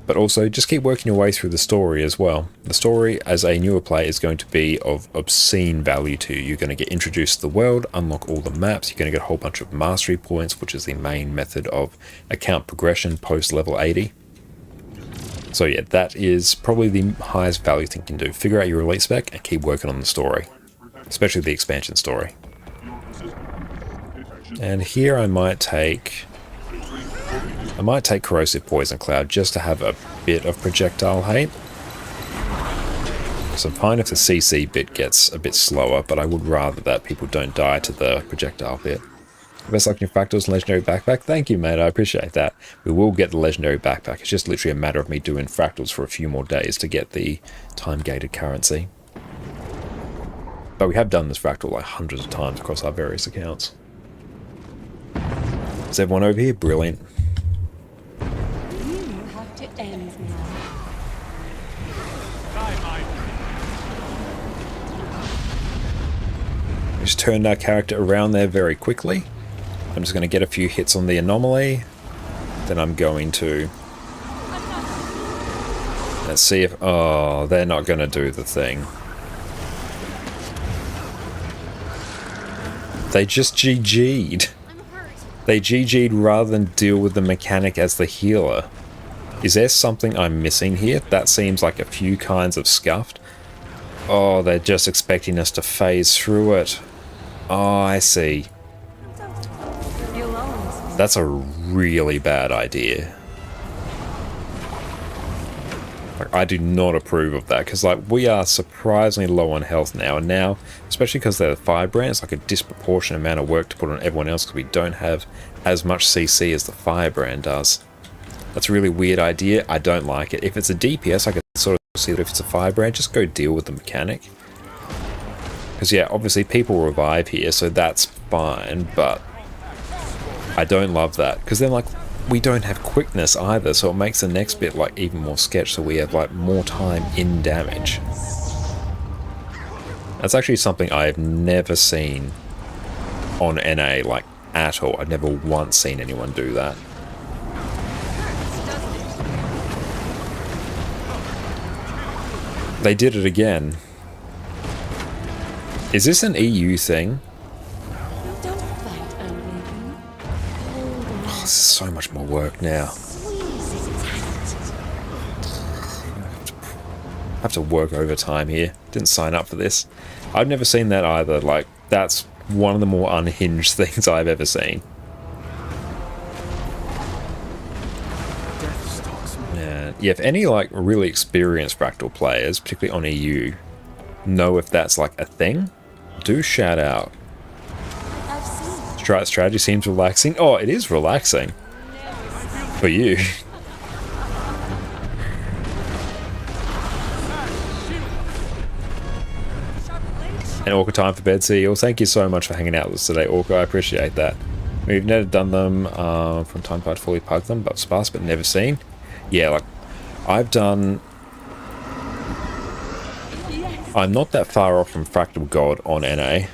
But also just keep working your way through the story as well. The story as a newer player is going to be of obscene value to you. You're going to get introduced to the world, unlock all the maps, you're going to get a whole bunch of mastery points, which is the main method of account progression post level 80. So yeah, that is probably the highest value thing you can do. Figure out your elite spec and keep working on the story. Especially the expansion story. And here I might take Corrosive Poison Cloud just to have a bit of projectile hate. So I'm fine if the CC bit gets a bit slower, but I would rather that people don't die to the projectile bit. Best luck in your fractals and legendary backpack. Thank you, mate. I appreciate that. We will get the legendary backpack. It's just literally a matter of me doing fractals for a few more days to get the time-gated currency. But we have done this fractal like hundreds of times across our various accounts. Is everyone over here? Brilliant. You have to end now. We just turned our character around there very quickly. I'm just going to get a few hits on the anomaly. Then I'm going to... Let's see if... Oh, they're not going to do the thing. They just GG'd. They GG'd rather than deal with the mechanic as the healer. Is there something I'm missing here? That seems like a few kinds of scuffed. Oh, they're just expecting us to phase through it. Oh, I see. That's a really bad idea. Like, I do not approve of that, because like we are surprisingly low on health now, and now, especially because they're the Firebrand, it's like a disproportionate amount of work to put on everyone else because we don't have as much CC as the Firebrand does. That's a really weird idea. I don't like it. If it's a DPS, I can sort of see that if it's a Firebrand, just go deal with the mechanic. Because yeah, obviously people revive here, so that's fine, but I don't love that, because then like we don't have quickness either, so it makes the next bit like even more sketch, so we have like more time in damage. That's actually something I have never seen on NA, like at all. I've never once seen anyone do that. They did it again. Is this an EU thing? Oh, this is so much more work now. I have to work overtime here. Didn't sign up for this. I've never seen that either. Like, that's one of the more unhinged things I've ever seen. Yeah, if any like really experienced Fractal players, particularly on EU, know if that's like a thing, do shout out. Strategy seems relaxing. Oh, it is relaxing. For you. And Orca time for bed, CEO. Thank you so much for hanging out with us today, Orca. I appreciate that. We've never done them from time to time, fully plugged them, but sparse, but never seen. Yeah, like I've done. I'm not that far off from Fractal God on NA.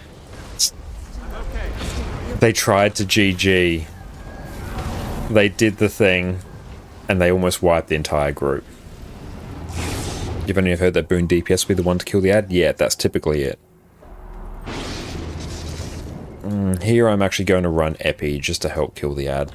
They tried to GG. They did the thing, and they almost wiped the entire group. You've only heard that Boon DPS will be the one to kill the ad? Yeah, that's typically it. Here I'm actually going to run Epi just to help kill the ad.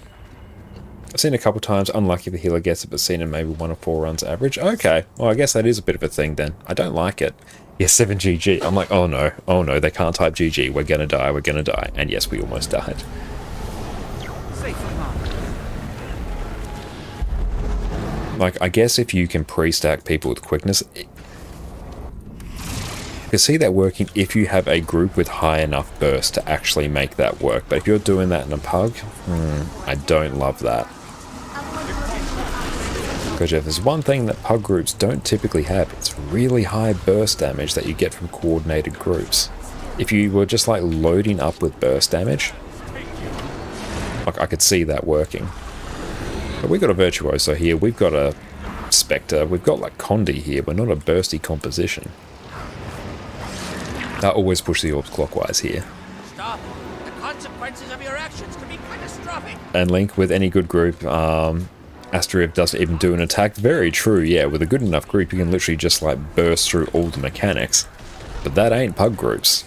I've seen it a couple times, unlucky the healer gets it, but seen in maybe 1 or 4 runs average. Okay, well I guess that is a bit of a thing then. I don't like it. Yes, 7 GG. I'm like, oh no, they can't type GG. We're gonna die. And yes, we almost died. Like, I guess if you can pre-stack people with quickness, you can see that working if you have a group with high enough burst to actually make that work. But if you're doing that in a pug, I don't love that. Because if there's one thing that pug groups don't typically have, it's really high burst damage that you get from coordinated groups. If you were just like loading up with burst damage, like I could see that working. But we've got a Virtuoso here, we've got a Spectre, we've got like Condi here, we're not a bursty composition. I always push the orbs clockwise here. Stop. The consequences of your actions can be catastrophic. And Link, with any good group, Astriv doesn't even do an attack. Very true, yeah. With a good enough group, you can literally just like burst through all the mechanics. But that ain't pug groups.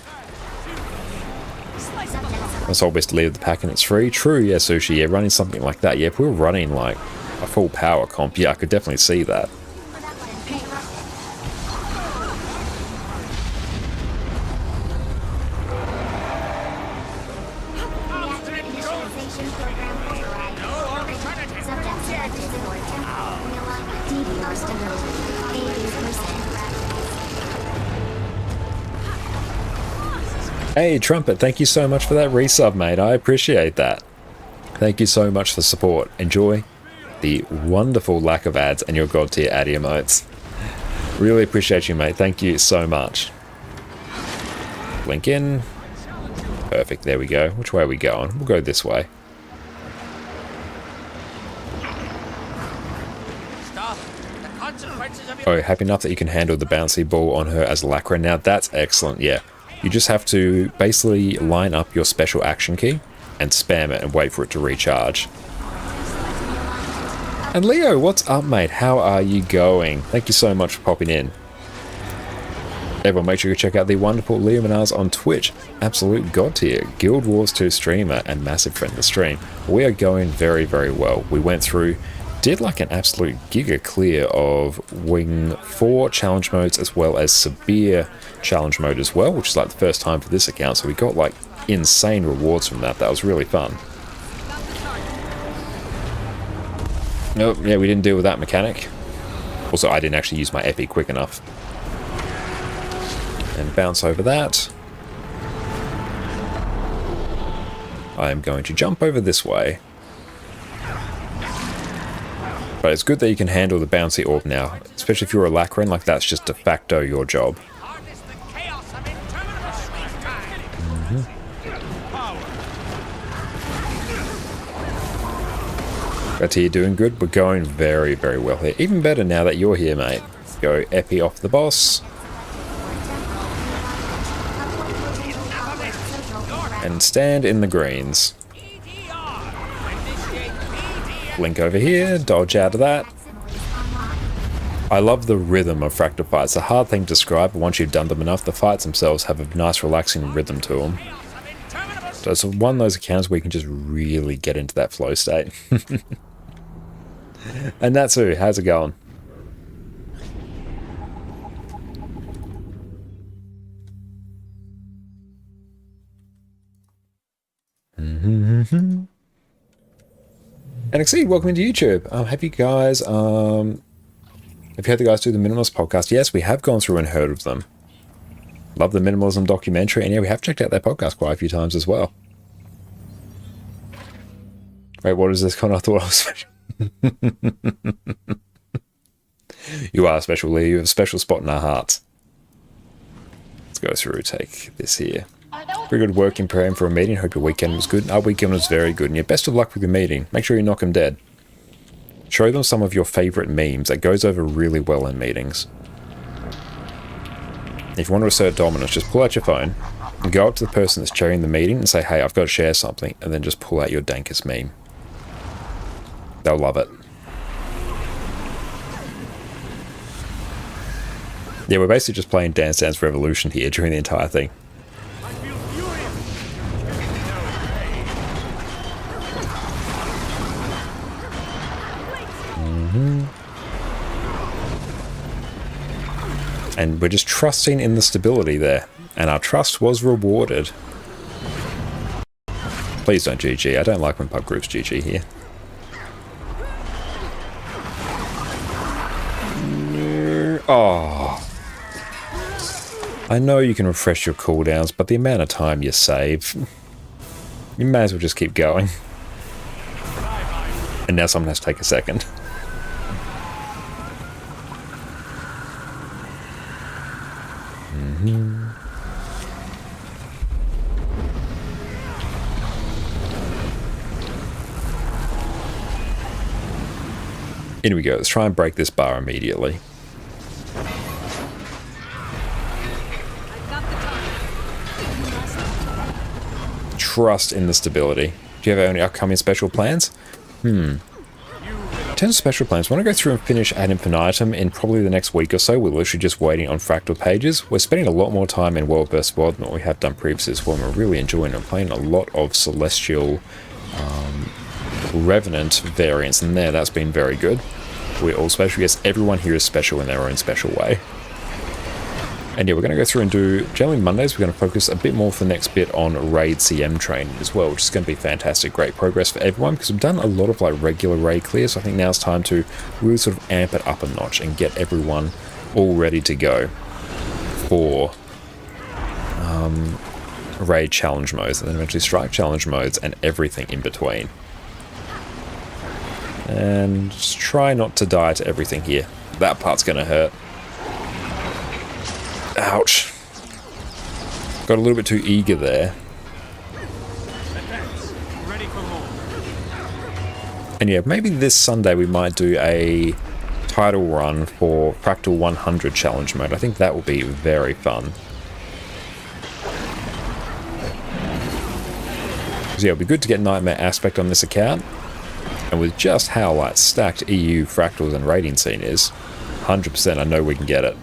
That's always to leave the pack and it's free. True, yeah, Sushi, yeah, running something like that. Yeah, if we were running like a full power comp, yeah, I could definitely see that. Hey, Trumpet, thank you so much for that resub, mate. I appreciate that. Thank you so much for the support. Enjoy the wonderful lack of ads and your god tier ad emotes. Really appreciate you, mate. Thank you so much. Blink in. Perfect, there we go. Which way are we going? We'll go this way. Oh, happy enough that you can handle the bouncy ball on her as Lacra. Now that's excellent, yeah. You just have to basically line up your special action key and spam it and wait for it to recharge. And Leo, what's up, mate? How are you going? Thank you so much for popping in. Everyone make sure you check out the wonderful Leo Menars on Twitch. Absolute god tier, Guild Wars 2 streamer and massive friend of the stream. We are going very, very well. We went through, did like an absolute giga clear of Wing 4 challenge modes as well as Severe challenge mode as well, which is like the first time for this account, so we got like insane rewards from that. That was really fun. Nope, yeah, we didn't deal with that mechanic. Also, I didn't actually use my epi quick enough. And bounce over that. I am going to jump over this way. But it's good that you can handle the bouncy orb now, especially if you're a Lachran, like that's just de facto your job. But you're doing good. We're going very, very well here. Even better now that you're here, mate. Go epi off the boss. And stand in the greens. Blink over here, dodge out of that. I love the rhythm of Fractal fights. It's a hard thing to describe, but once you've done them enough, the fights themselves have a nice relaxing rhythm to them. So it's one of those accounts where you can just really get into that flow state. And Natsu, how's it going? And Exceed, welcome into YouTube. Have you guys, have you heard the guys do the Minimalist podcast? Yes, we have gone through and heard of them. Love the Minimalism documentary, and yeah, we have checked out their podcast quite a few times as well. Wait, what is this kind? I thought I was special. You are special, Lee. You have a special spot in our hearts. Let's go through, take this here. Very good work in preparing for a meeting. Hope your weekend was good. Our weekend was very good. And yeah, best of luck with your meeting. Make sure you knock them dead. Show them some of your favorite memes. That goes over really well in meetings. If you want to assert dominance, just pull out your phone and go up to the person that's chairing the meeting and say, hey, I've got to share something, and then just pull out your dankest meme. They'll love it. Yeah, we're basically just playing Dance Dance Revolution here during the entire thing. And we're just trusting in the stability there. And our trust was rewarded. Please don't GG. I don't like when pub groups GG here. Oh. I know you can refresh your cooldowns, but the amount of time you save, you may as well just keep going. And now someone has to take a second. In we go. Let's try and break this bar immediately. Trust in the stability. Do you have any upcoming special plans? In terms of special plans, I want to go through and finish Ad Infinitum in probably the next week or so. We're literally just waiting on Fractal pages. We're spending a lot more time in World vs. World than what we have done previously as well. And we're really enjoying it. I'm playing a lot of Celestial Revenant variants in there. That's been very good. We're all special. Yes, everyone here is special in their own special way. And yeah, we're going to go through and do, generally Mondays, we're going to focus a bit more for the next bit on Raid CM training as well, which is going to be fantastic. Great progress for everyone, because we've done a lot of like regular raid clears, so I think now it's time to really sort of amp it up a notch and get everyone all ready to go for raid challenge modes, and then eventually strike challenge modes and everything in between. And just try not to die to everything here. That part's going to hurt. Ouch. Got a little bit too eager there. And yeah, maybe this Sunday we might do a title run for Fractal 100 challenge mode. I think that will be very fun. So yeah, it'll be good to get Nightmare Aspect on this account. And with just how like stacked EU Fractals and raiding scene is, 100% I know we can get it.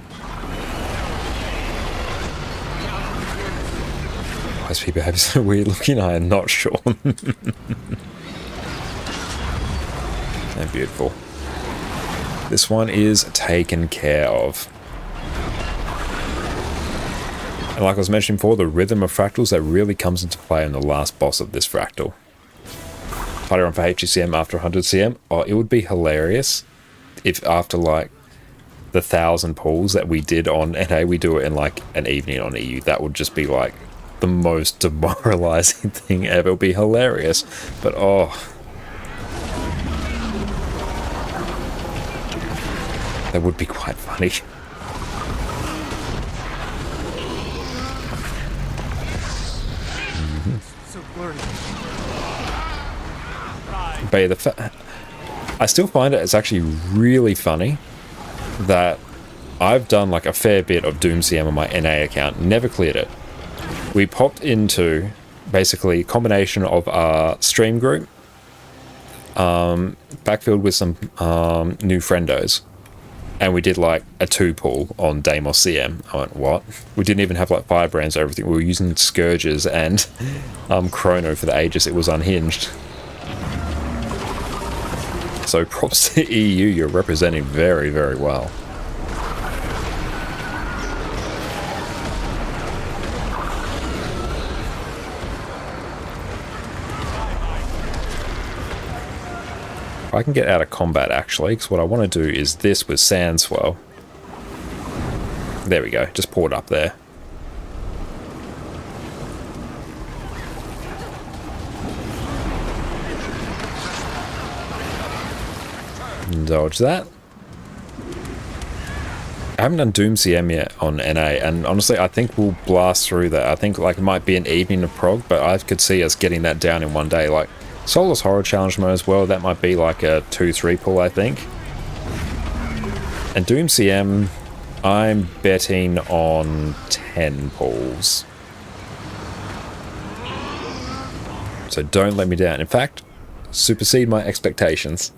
why is people having so weird looking? I am not sure. And beautiful. This one is taken care of. And like I was mentioning before, the rhythm of fractals, that really comes into play in the last boss of this fractal. Party run for HCM after 100 CM. Oh, it would be hilarious if after like the 1,000 pulls that we did on NA, we do it in like an evening on EU. That would just be like the most demoralizing thing ever. It would be hilarious. But oh, that would be quite funny. So blurry. But yeah, I still find it's actually really funny that I've done like a fair bit of Doom CM on my NA account, never cleared it. We popped into basically a combination of our stream group, backfilled with some new friendos, and we did like a 2-pull on Deimos CM. I went, what? We didn't even have like firebrands or everything. We were using Scourges and Chrono for the Aegis. It was unhinged. So props to EU, you're representing very, very well. I can get out of combat actually, because what I want to do is this with Sandswell. There we go, just pour it up there. Dodge that. I haven't done Doom CM yet on NA, and honestly I think we'll blast through that. I think like it might be an evening of prog, but I could see us getting that down in one day. Like Soulless Horror Challenge mode as well, that might be like a 2-3 pull I think. And Doom CM, I'm betting on 10 pulls. So don't let me down. In fact, supersede my expectations.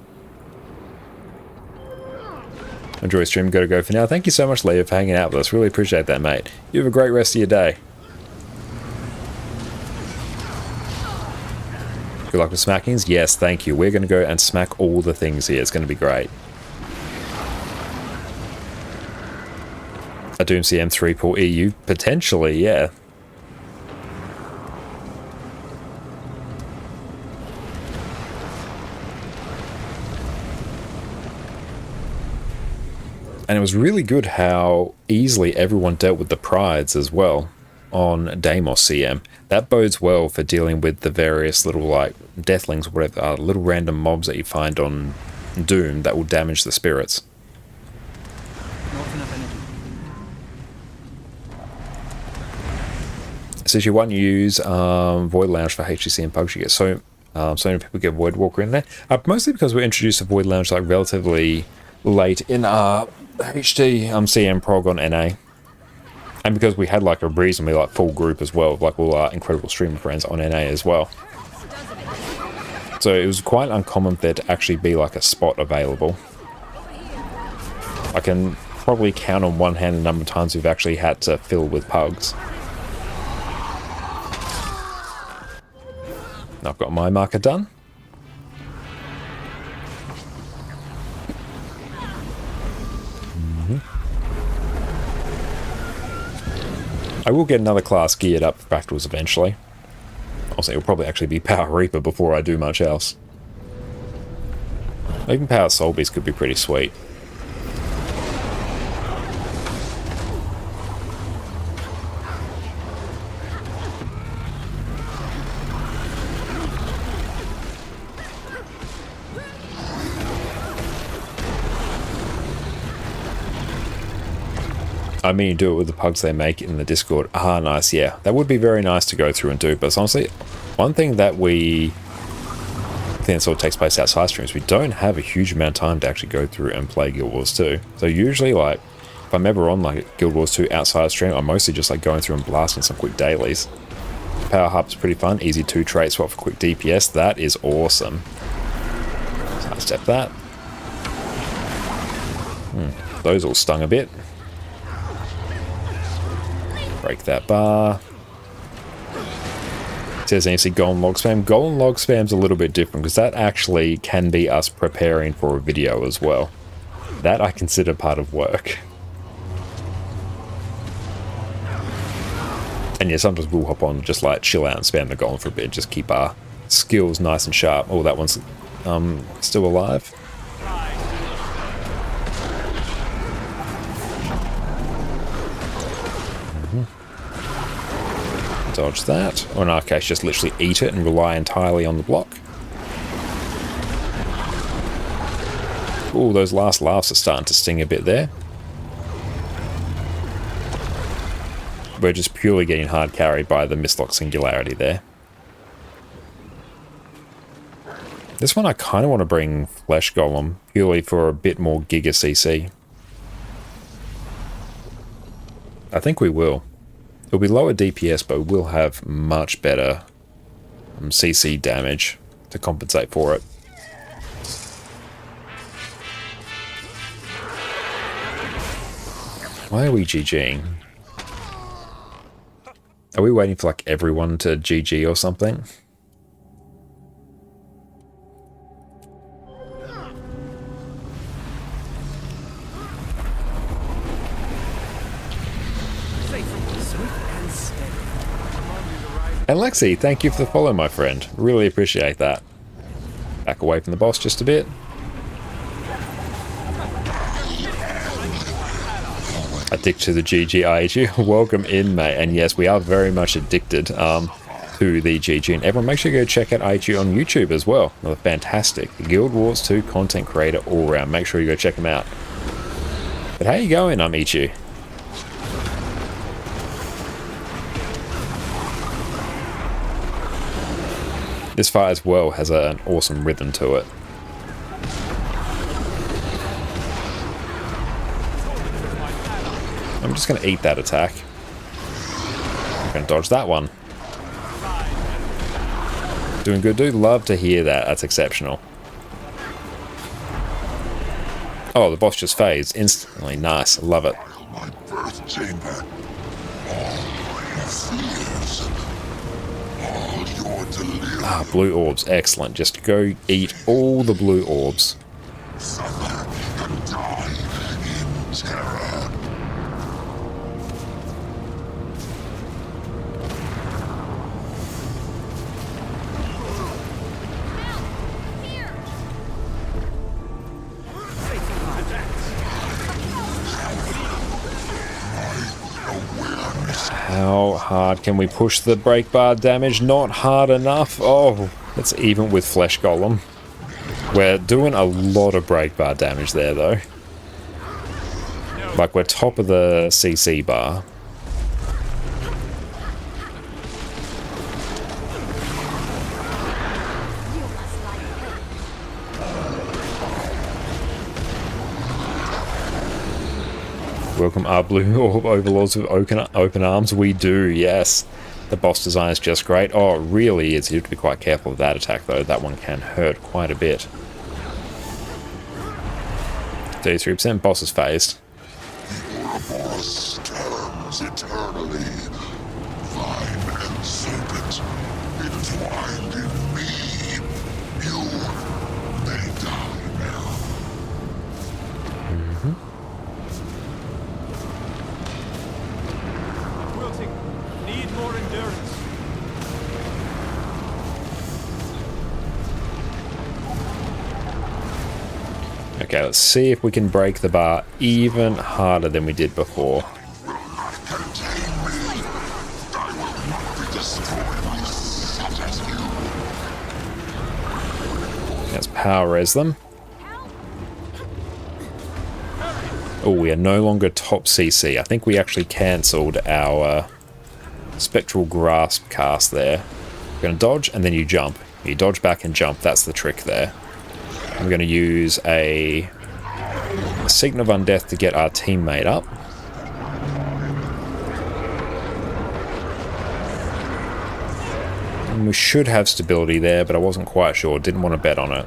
Enjoy stream, gotta go for now. Thank you so much, Leo, for hanging out with us. Really appreciate that, mate. You have a great rest of your day. Good luck with smackings. Yes, thank you. We're going to go and smack all the things here. It's going to be great. A Doom CM 3-pull EU? Potentially, yeah. And it was really good how easily everyone dealt with the prides as well on Deimos CM. That bodes well for dealing with the various little like deathlings, whatever, little random mobs that you find on Doom that will damage the spirits. Says you won't use Void Lounge for HCC and Pugs. You get so many people get Void Walker in there. Mostly because we introduced the Void Lounge like relatively late in our HD CM prog on NA. And because we had like a reasonably like full group as well, like all our incredible streamer friends on NA as well. So it was quite uncommon for there to actually be like a spot available. I can probably count on one hand the number of times we've actually had to fill with pugs. I've got my marker done. I will get another class geared up for Fractals eventually. Also, it'll probably actually be Power Reaper before I do much else. Even Power Soul Beast could be pretty sweet. I mean, you do it with the pugs they make in the Discord. Ah, nice, yeah. That would be very nice to go through and do, but honestly, one thing that I think that sort of takes place outside streams, we don't have a huge amount of time to actually go through and play Guild Wars 2. So usually, like, if I'm ever on, like, Guild Wars 2 outside stream, I'm mostly just, like, going through and blasting some quick dailies. Power Hub's pretty fun. Easy 2 trait swap for quick DPS. That is awesome. Sidestep that. Those all stung a bit. Break that bar. says any golden log spam. Golden log spam's a little bit different because that actually can be us preparing for a video as well. That I consider part of work. And yeah, sometimes we'll hop on, just like chill out and spam the golem for a bit, just keep our skills nice and sharp. Oh, that one's still alive. Dodge that. Or in our case, just literally eat it and rely entirely on the block. Ooh, those last laughs are starting to sting a bit there. We're just purely getting hard carried by the Mistlock Singularity there. This one I kind of want to bring Flesh Golem, purely for a bit more Giga CC. I think we will. It'll be lower DPS, but we'll have much better CC damage to compensate for it. Why are we GGing? Are we waiting for like everyone to GG or something? And Lexi, thank you for the follow, my friend. Really appreciate that. Back away from the boss just a bit. Addicted to the GG. Welcome in, mate. And yes, we are very much addicted to the GG. And everyone, make sure you go check out IHU on YouTube as well. Another fantastic Guild Wars 2 content creator all around. Make sure you go check him out. But how you going, Ichiu? This fight as well has an awesome rhythm to it. I'm just going to eat that attack. I'm going to dodge that one. Doing good, dude. Love to hear that. That's exceptional. Oh, the boss just phased instantly. Nice. I love it. My birth chamber. Ah, blue orbs. Excellent. Just go eat all the blue orbs. Suffer and die in terror. How hard can we push the break bar damage? Not hard enough. Oh, that's even with Flesh Golem. We're doing a lot of break bar damage there, though. Like, we're top of the CC bar. Welcome our blue orb overlords with open arms. We do, yes. The boss design is just great. Oh, it really is. You have to be quite careful of that attack, though. That one can hurt quite a bit. 33%. Boss is phased. Ouroboros turns eternally. Vine and serpent entwined in me. You may die now. Need more endurance. Okay, let's see if we can break the bar even harder than we did before. Let's power res them. Oh, we are no longer top CC. I think we actually cancelled our Spectral Grasp cast there. We're going to dodge and then you jump. You dodge back and jump. That's the trick there. I'm going to use a Sign of Undeath to get our teammate up. And we should have stability there, but I wasn't quite sure. Didn't want to bet on it.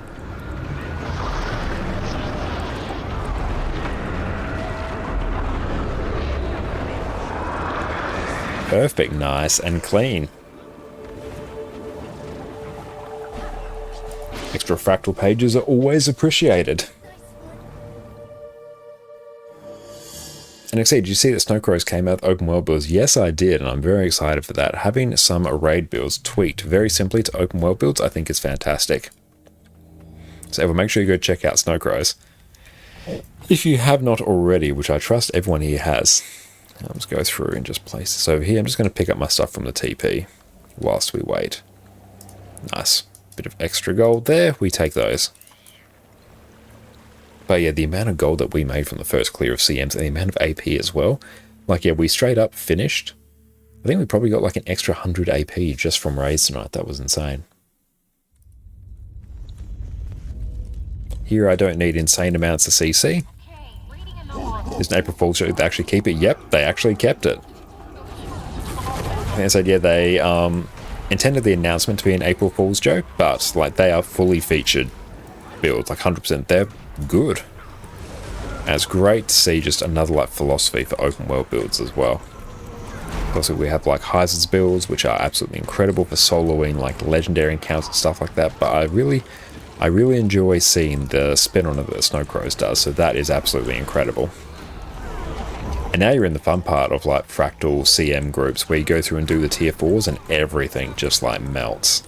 Perfect, nice and clean. Extra fractal pages are always appreciated. And Exceed, did you see that Snowcrows came out with open world builds? Yes, I did, and I'm very excited for that. Having some raid builds tweaked very simply to open world builds, I think is fantastic. So everyone, make sure you go check out Snowcrows. If you have not already, which I trust everyone here has. Let's go through and just place this over here. I'm just going to pick up my stuff from the TP whilst we wait. Nice. Bit of extra gold there. We take those. But yeah, the amount of gold that we made from the first clear of CMs and the amount of AP as well. Like, yeah, we straight up finished. I think we probably got like an extra 100 AP just from raids tonight. That was insane. Here I don't need insane amounts of CC. Is an April Fool's joke? They actually keep it? Yep, they actually kept it. And I said, yeah, they intended the announcement to be an April Fool's joke, but like they are fully featured builds, like 100%. They're good. And it's great to see just another like philosophy for open world builds as well. Also, we have like Hyzard's builds, which are absolutely incredible for soloing like legendary encounters and stuff like that. But I really enjoy seeing the spin on it that Snowcrows does. So that is absolutely incredible. And now you're in the fun part of like fractal CM groups where you go through and do the tier 4s and everything just like melts.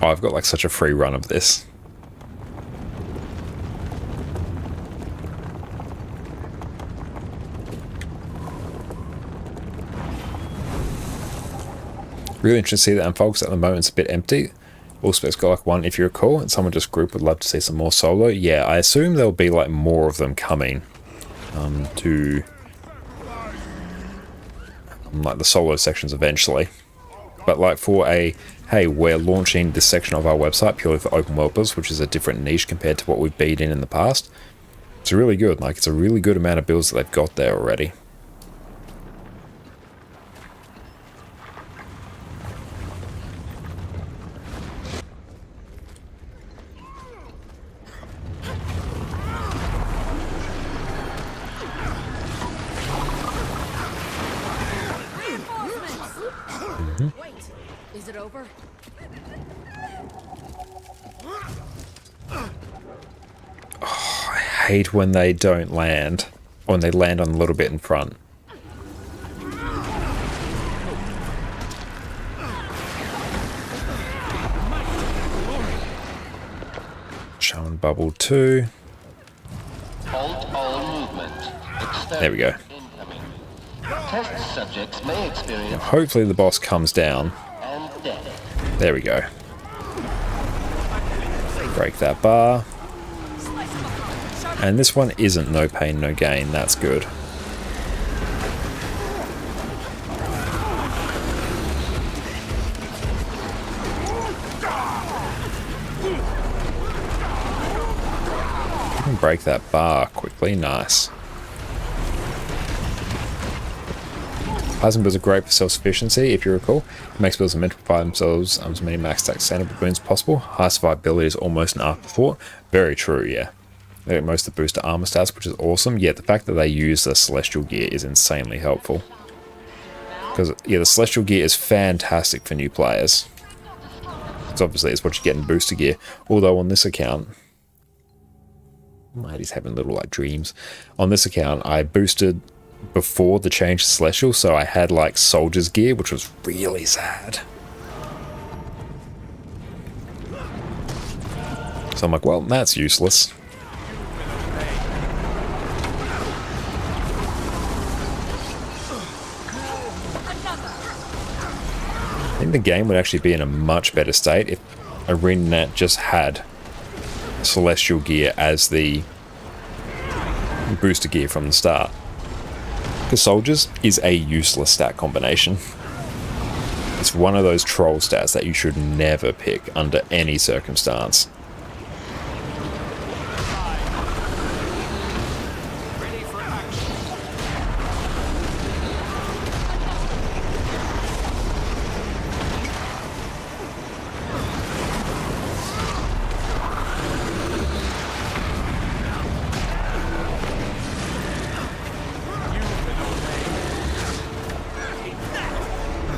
Oh, I've got like such a free run of this. Really interesting to see that, and folks, at the moment it's a bit empty. Also, it's got like one, if you recall, and someone just group would love to see some more solo. Yeah, I assume there'll be like more of them coming to like the solo sections eventually. But like for a, hey, we're launching this section of our website purely for open world builds, which is a different niche compared to what we've been in the past. It's really good. Like, it's a really good amount of builds that they've got there already. Is it over? Oh, I hate when they don't land. Or when they land on a little bit in front. Showing bubble 2. Halt all movement. There we go. Test subjects may experience Now, hopefully the boss comes down. and death. There we go. Break that bar. And this one isn't no pain, no gain. That's good. You can break that bar quickly. Nice. Plasma builds are great for self-sufficiency, if you recall. It makes builds meant to provide themselves as many max stack sustainable boons as possible. High survivability is almost an afterthought. Very true, yeah. They get most of the booster armor stats, which is awesome. Yet the fact that they use the Celestial gear is insanely helpful. Because, yeah, the Celestial gear is fantastic for new players. Because obviously it's what you get in booster gear. Although on this account... He's having little, like, dreams. On this account, I boosted before the change to Celestial, so I had like soldier's gear, which was really sad. So I'm like, well, that's useless. I think the game would actually be in a much better state if ArenaNet just had Celestial gear as the booster gear from the start. Because Soldiers is a useless stat combination. It's one of those troll stats that you should never pick under any circumstance.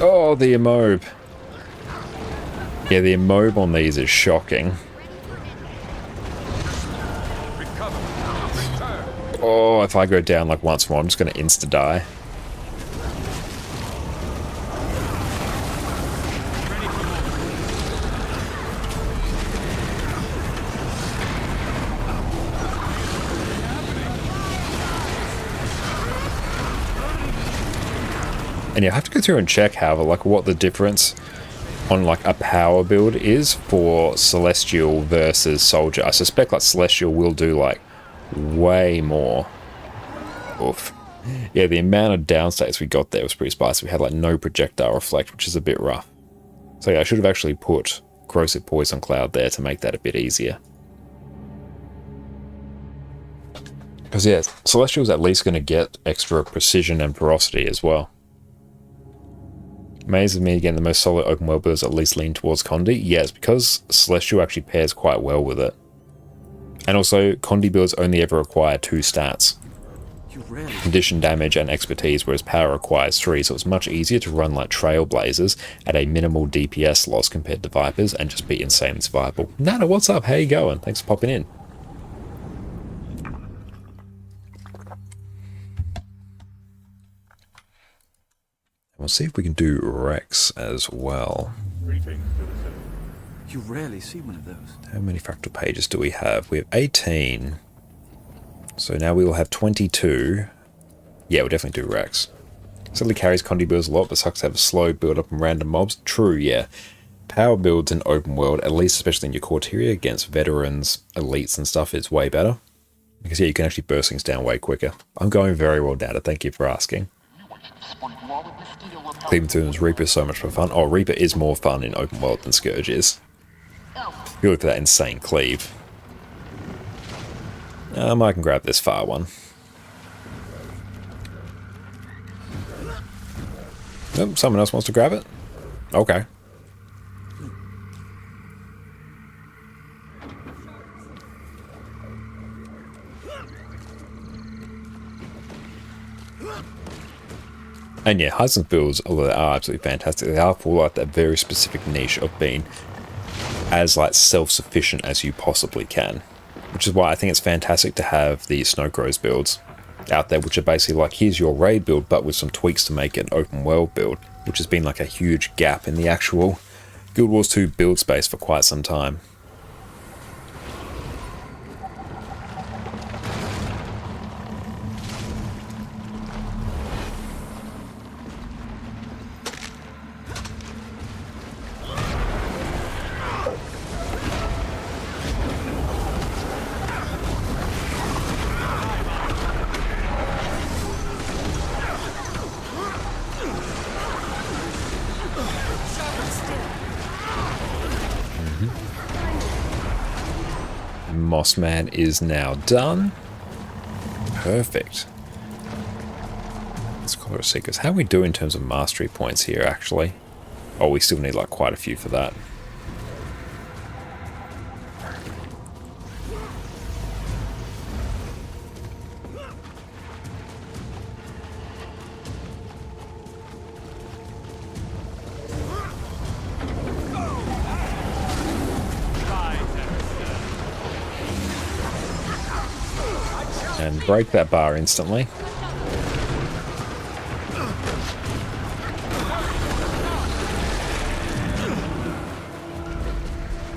Oh, the immob. Yeah, the immob on these is shocking. Oh, if I go down like once more, I'm just going to insta-die. And you have to go through and check, however, like what the difference on like a power build is for Celestial versus Soldier. I suspect like Celestial will do like way more. Oof. Yeah, the amount of downstates we got there was pretty spicy. We had like no projectile reflect, which is a bit rough. So yeah, I should have actually put Corrosive Poison Cloud there to make that a bit easier. Because yeah, Celestial's at least going to get extra precision and ferocity as well. Amazes me again, the most solid open world builders at least lean towards Condi. Yes, because Celestial actually pairs quite well with it. And also, Condi builds only ever require 2 stats. Condition damage and expertise, whereas power requires 3, so it's much easier to run like Trailblazers at a minimal DPS loss compared to Vipers and just be insane survivable. Nana, what's up? How you going? Thanks for popping in. We'll see if we can do Rex as well. You rarely see one of those. How many fractal pages do we have? We have 18. So now we will have 22. Yeah, we'll definitely do Rex. Certainly carries Condi builds a lot, but sucks to have a slow build up on random mobs. True, yeah. Power builds in open world, at least especially in your Corteria, against veterans, elites and stuff, is way better. Because yeah, you can actually burst things down way quicker. I'm going very well, Data. Thank you for asking. Cleaving through this Reaper is so much more fun. Oh, Reaper is more fun in open world than Scourge is. You look for that insane cleave. I can grab this far one. Oh, someone else wants to grab it? Okay. And yeah, Hudson's builds, although they are absolutely fantastic, they are for like that very specific niche of being as like self-sufficient as you possibly can. Which is why I think it's fantastic to have the Snowcrows builds out there, which are basically like, here's your raid build, but with some tweaks to make it an open world build, which has been like a huge gap in the actual Guild Wars 2 build space for quite some time. Mossman is now done. Perfect. Let's call it a Seekers. How do we do in terms of mastery points here, actually? Oh, we still need like quite a few for that. And break that bar instantly.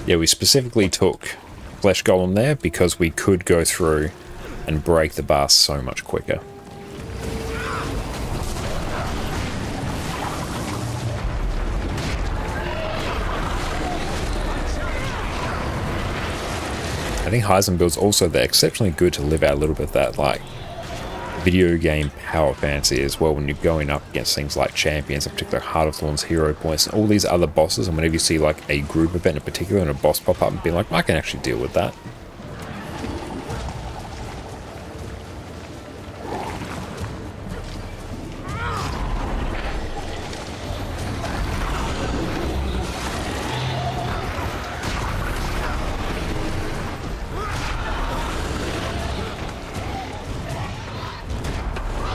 Yeah, we specifically took Flesh Golem there because we could go through and break the bar so much quicker. I think Heisen build's also they're exceptionally good to live out a little bit of that like video game power fantasy as well when you're going up against things like champions, in particular Heart of Thorns, Hero Points, and all these other bosses. And whenever you see like a group event in particular and a boss pop up and be like, I can actually deal with that.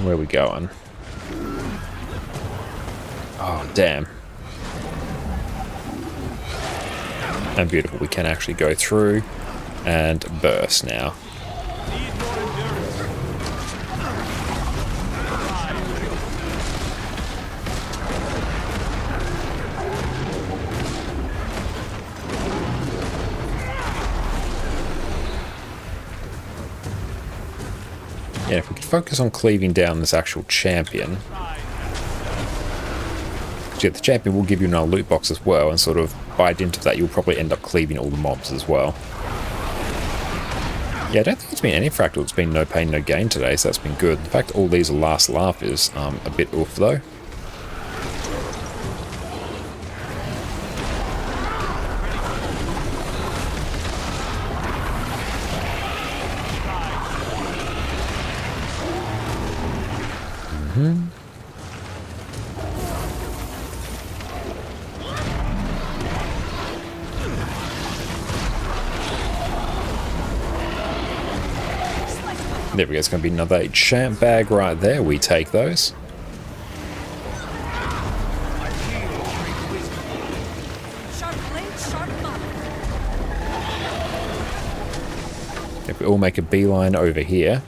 Where are we going? Oh, damn. And beautiful. We can actually go through and burst now. Yeah, if we could focus on cleaving down this actual champion. Yeah, the champion will give you another loot box as well, and sort of by dint of that you'll probably end up cleaving all the mobs as well. Yeah, I don't think it's been any fractal, it's been no pain, no gain today, so that's been good. The fact that all these are last laugh is a bit oof though. There we go, it's going to be another champ bag right there. We take those. If we all make a beeline over here.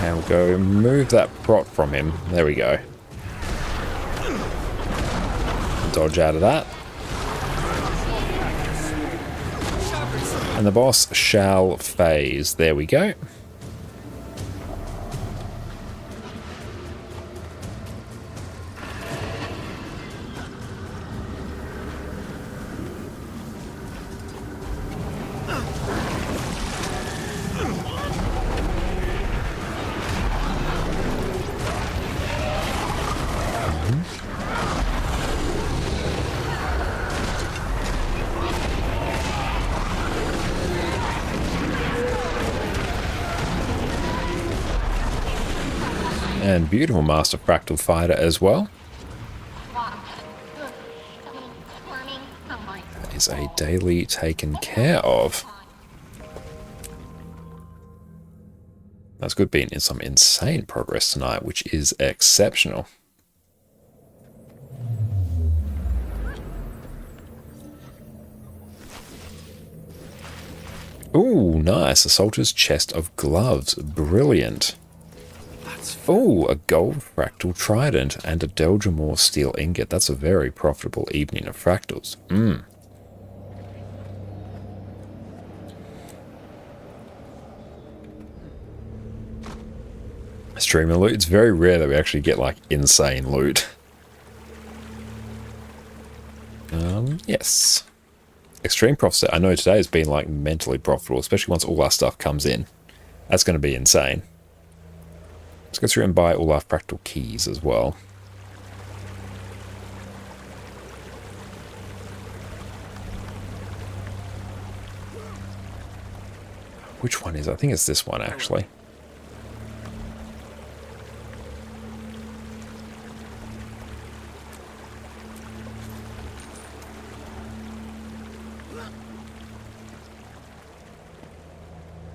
And we'll go move that prot from him. There we go. Dodge out of that. And the boss shall phase. There we go. And beautiful Master Fractal Fighter as well. That is a daily taken care of. That's good being in some insane progress tonight, which is exceptional. Ooh, nice. A soldier's chest of gloves. Brilliant. Oh, a gold fractal trident and a Deldrimor steel ingot. That's a very profitable evening of fractals. Streamer loot. It's very rare that we actually get like insane loot. Yes. Extreme profit. I know today has been like mentally profitable, especially once all our stuff comes in. That's going to be insane. Let's go through and buy all our fractal keys as well. Which one is it? I think it's this one actually.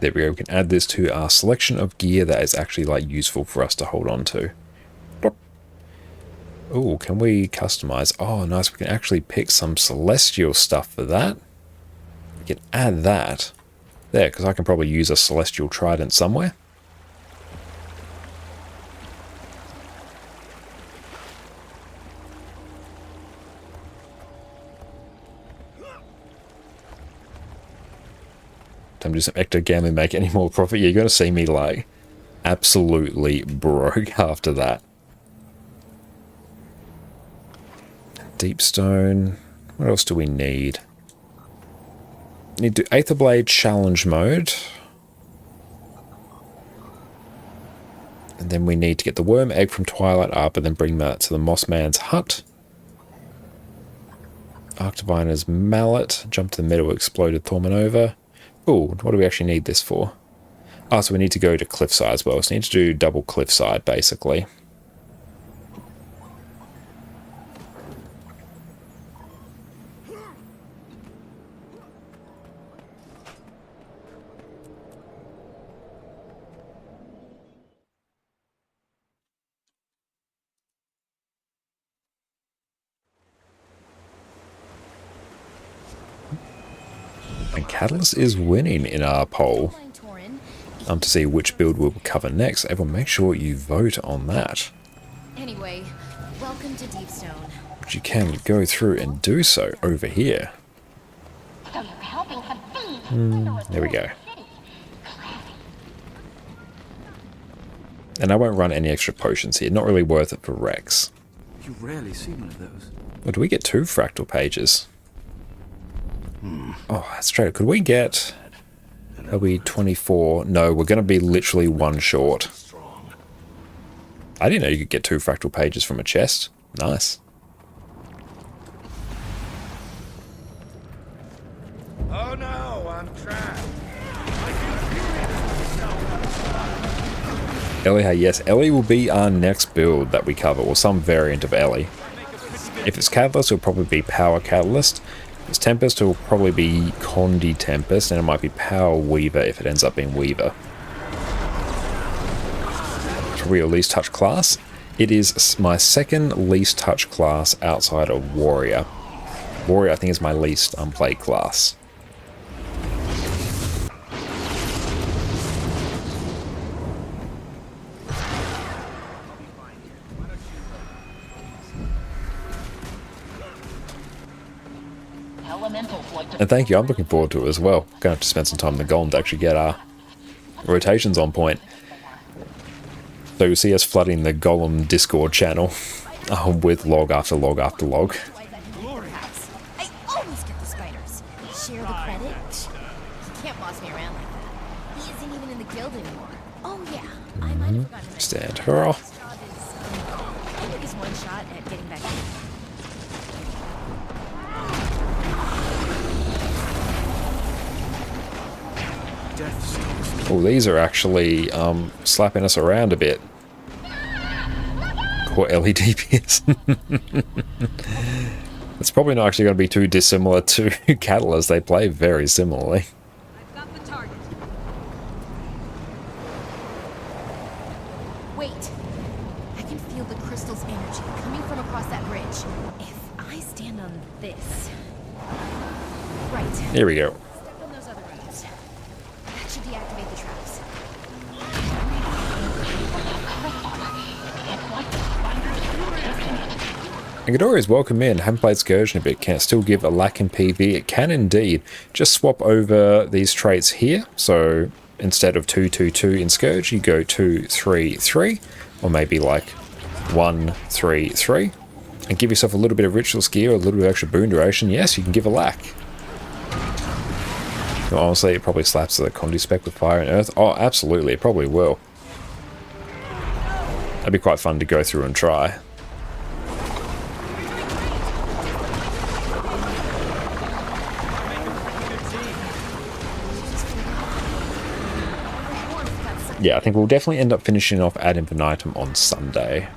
There we go, we can add this to our selection of gear that is actually like useful for us to hold on to. Oh, can we customize? Oh, nice, we can actually pick some celestial stuff for that. We can add that there, because I can probably use a celestial trident somewhere. Time to do some ecto gambling, make any more profit. You're going to see me like absolutely broke after that. Deep stone. What else do we need? Need to do Aetherblade challenge mode. And then we need to get the worm egg from Twilight Arbor, then bring that to the Mossman's hut. Arctiviner's mallet. Jump to the metal exploded Thormanova. Oh, what do we actually need this for? Oh, so we need to go to Cliffside as well. So we need to do double Cliffside, basically. And Catalyst is winning in our poll. To see which build we'll cover next, everyone make sure you vote on that. Anyway, welcome to Deepstone. But you can go through and do so over here. There we go. And I won't run any extra potions here. Not really worth it for Rex. You rarely see one of those. Well, do we get 2 fractal pages? Oh, that's straight. Could we get... Are we 24? No, we're going to be literally 1 short. I didn't know you could get 2 fractal pages from a chest. Nice. Oh no, I'm trapped. Ellie, yes, Ellie will be our next build that we cover, or some variant of Ellie. If it's Catalyst, it'll probably be Power Catalyst. If it's Tempest, it'll probably be Condi Tempest, and it might be Power Weaver if it ends up being Weaver. Probably your least touch class. It is my second least touch class outside of Warrior. Warrior, I think, is my least unplayed class. And thank you, I'm looking forward to it as well. Gonna have to spend some time in the Golem to actually get our rotations on point. So you'll see us flooding the Golem Discord channel with log after log after log. I always get the spiders. Share the credit? He can't boss me around like that. He isn't even in the guild anymore. Oh yeah, I might have forgotten to Stand her off. I think he's one shot at getting back in. Oh, these are actually slapping us around a bit. Core LEDPs. It's probably not actually going to be too dissimilar to Catalyst. They play very similarly. I've got the target. Wait. I can feel the crystal's energy coming from across that bridge. If I stand on this... Right. Here we go. Step on those other roads. That should deactivate the traps. And Ghidorah is welcome in. Haven't played Scourge in a bit. Can it still give a lack in PV? It can indeed. Just swap over these traits here. So instead of 2-2-2 in Scourge, you go 2-3-3, or maybe like 1-3-3, and give yourself a little bit of ritual gear, a little bit of extra boon duration. Yes, you can give a lack. Honestly, it probably slaps the Condi spec with Fire and Earth. Oh, absolutely, it probably will. That'd be quite fun to go through and try. Yeah, I think we'll definitely end up finishing off Ad Infinitum on Sunday.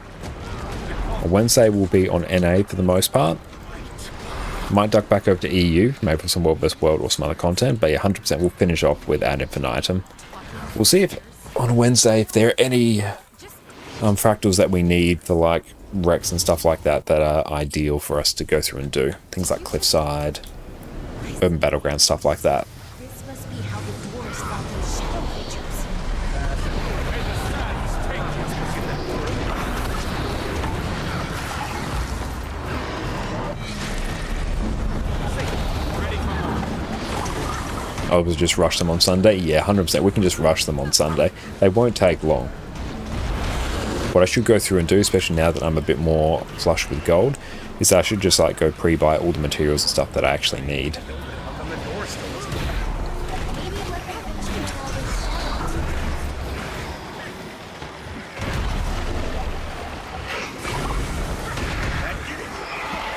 On Wednesday we'll be on NA for the most part. Might duck back over to EU, maybe for some World vs. World or some other content, but yeah, 100% we'll finish off with Ad Infinitum. We'll see if on Wednesday if there are any fractals that we need for like Rex and stuff like that that are ideal for us to go through and do. Things like Cliffside, Urban Battleground, stuff like that. This must be how the dwarves fought those shadow creatures. I was just rush them on Sunday. Yeah, 100%. We can just rush them on Sunday. They won't take long. What I should go through and do, especially now that I'm a bit more flush with gold, is that I should just like go pre-buy all the materials and stuff that I actually need.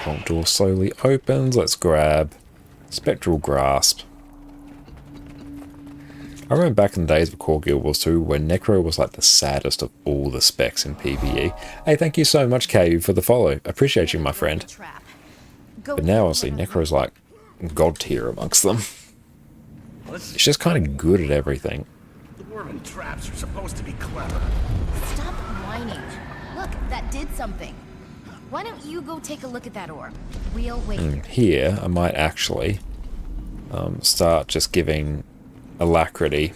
Vault door slowly opens. Let's grab Spectral Grasp. I remember back in the days of Core Guild Wars 2 when Necro was like the saddest of all the specs in PvE. Hey, thank you so much, KU, for the follow. Appreciate you, my friend. But now, honestly, Necro's like god tier amongst them. It's just kind of good at everything. Dwarven traps are supposed to be clever. Stop whining. Look, that did something. Why don't you go take a look at that orb? We'll wait here. Here, I might actually start just giving alacrity.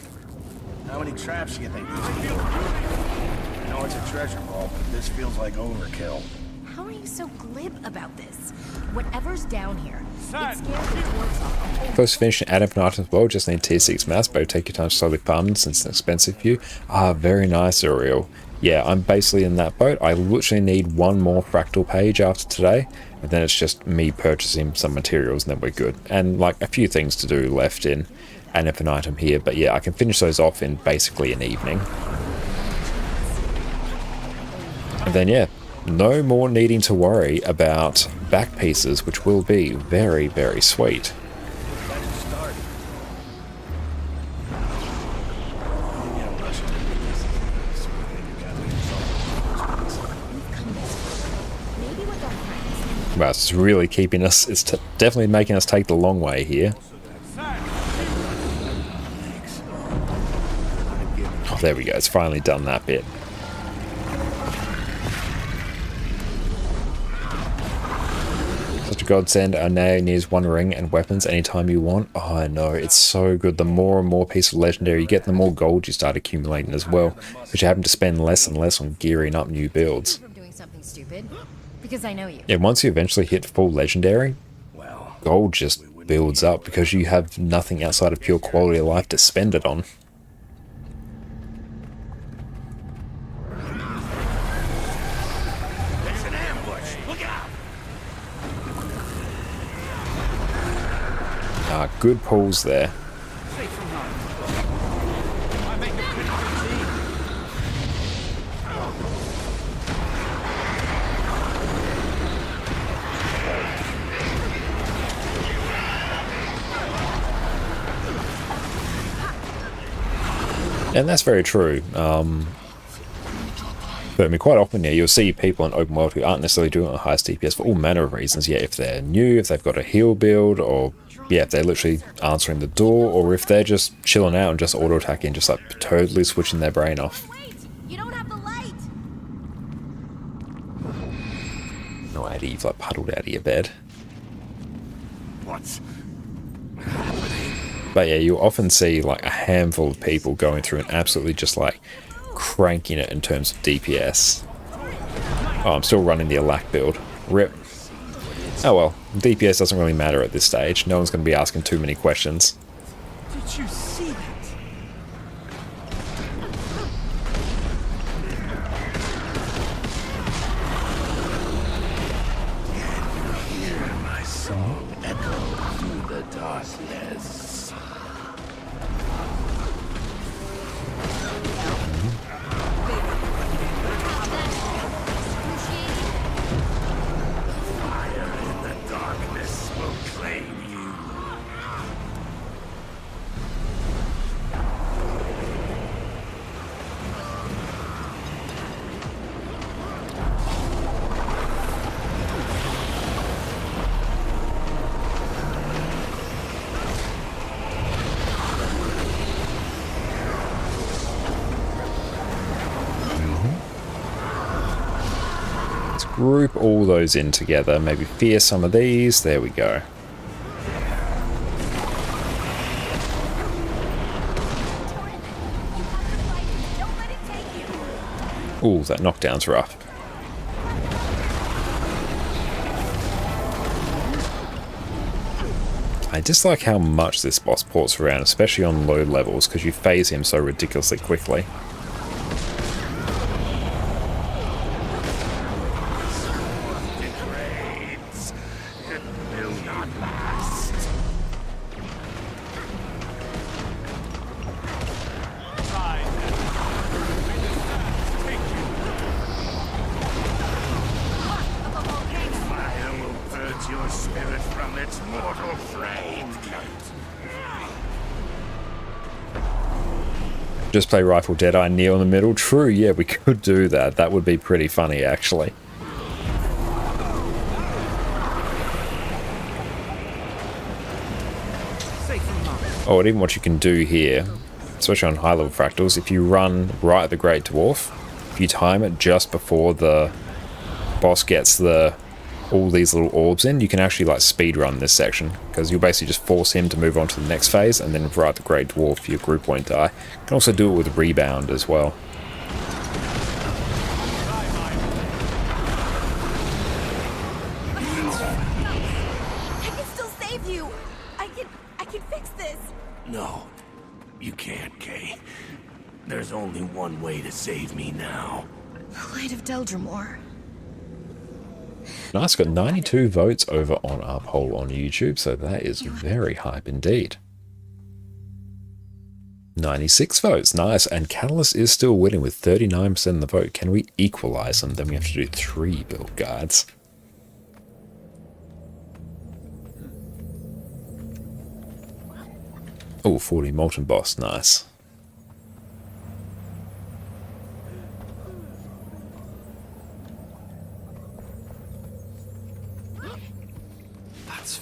How many traps do you think these people are? I know it's a treasure vault, but this feels like overkill. How are you so glib about this? Whatever's down here, it scares the dwarves off. Close to finishing add infinitum as well, just need T6 mass, but take your time to slowly farm since it's expensive for you. Ah, very nice, Uriel. Yeah, I'm basically in that boat. I literally need one more fractal page after today, and then it's just me purchasing some materials and then we're good. And like a few things to do left in an infinitum here, but yeah, I can finish those off in basically an evening. And then yeah, no more needing to worry about back pieces, which will be very, very sweet. Well, it's really keeping us, it's definitely making us take the long way here. Oh, there we go, it's finally done that bit. Such a godsend. Our now needs one ring and weapons anytime you want. Oh, I know, it's so good. The more and more pieces of legendary you get, the more gold you start accumulating as well. But you're having to spend less and less on gearing up new builds. From doing something stupid, because I know you. Yeah, once you eventually hit full legendary, gold just builds up because you have nothing outside of pure quality of life to spend it on. It's an ambush. Look out! Ah, good pulls there. And that's very true. But I mean, quite often, yeah, you'll see people in open world who aren't necessarily doing the highest DPS for all manner of reasons. Yeah, if they're new, if they've got a heal build, or yeah, if they're literally answering the door, or if they're just chilling out and just auto attacking, just like totally switching their brain off. Wait! You don't have the light! No, Addy, you've like puddled out of your bed. What's... But yeah, you'll often see like a handful of people going through and absolutely just like cranking it in terms of DPS. Oh, I'm still running the Alack build. RIP. Oh well, DPS doesn't really matter at this stage. No one's going to be asking too many questions. Did you see that? Hear my song echo through the darkness. Fire in the darkness will claim you. Let's group all those in together. Maybe fear some of these. There we go. Ooh, that knockdown's rough. I dislike how much this boss ports around, especially on low levels, because you phase him so ridiculously quickly. It will not last. Fire will purge your spirit from its mortal flame. Just play Rifle Deadeye and kneel in the middle. True, yeah, we could do that. That would be pretty funny, actually. Oh, and even what you can do here, especially on high level fractals, if you run right at the Great Dwarf, if you time it just before the boss gets the all these little orbs in, you can actually like speed run this section, because you'll basically just force him to move on to the next phase and then ride the Great Dwarf, your group won't die. You can also do it with Rebound as well. I can still save you. I can fix this. No, you can't, Kay. There's only one way to save me now. The Light of Deldrimor. Nice, got 92 votes over on our poll on YouTube, so that is very hype indeed. 96 votes, nice, and Catalyst is still winning with 39% of the vote. Can we equalize them? Then we have to do 3 build guides. Oh, 40 Molten Boss, nice.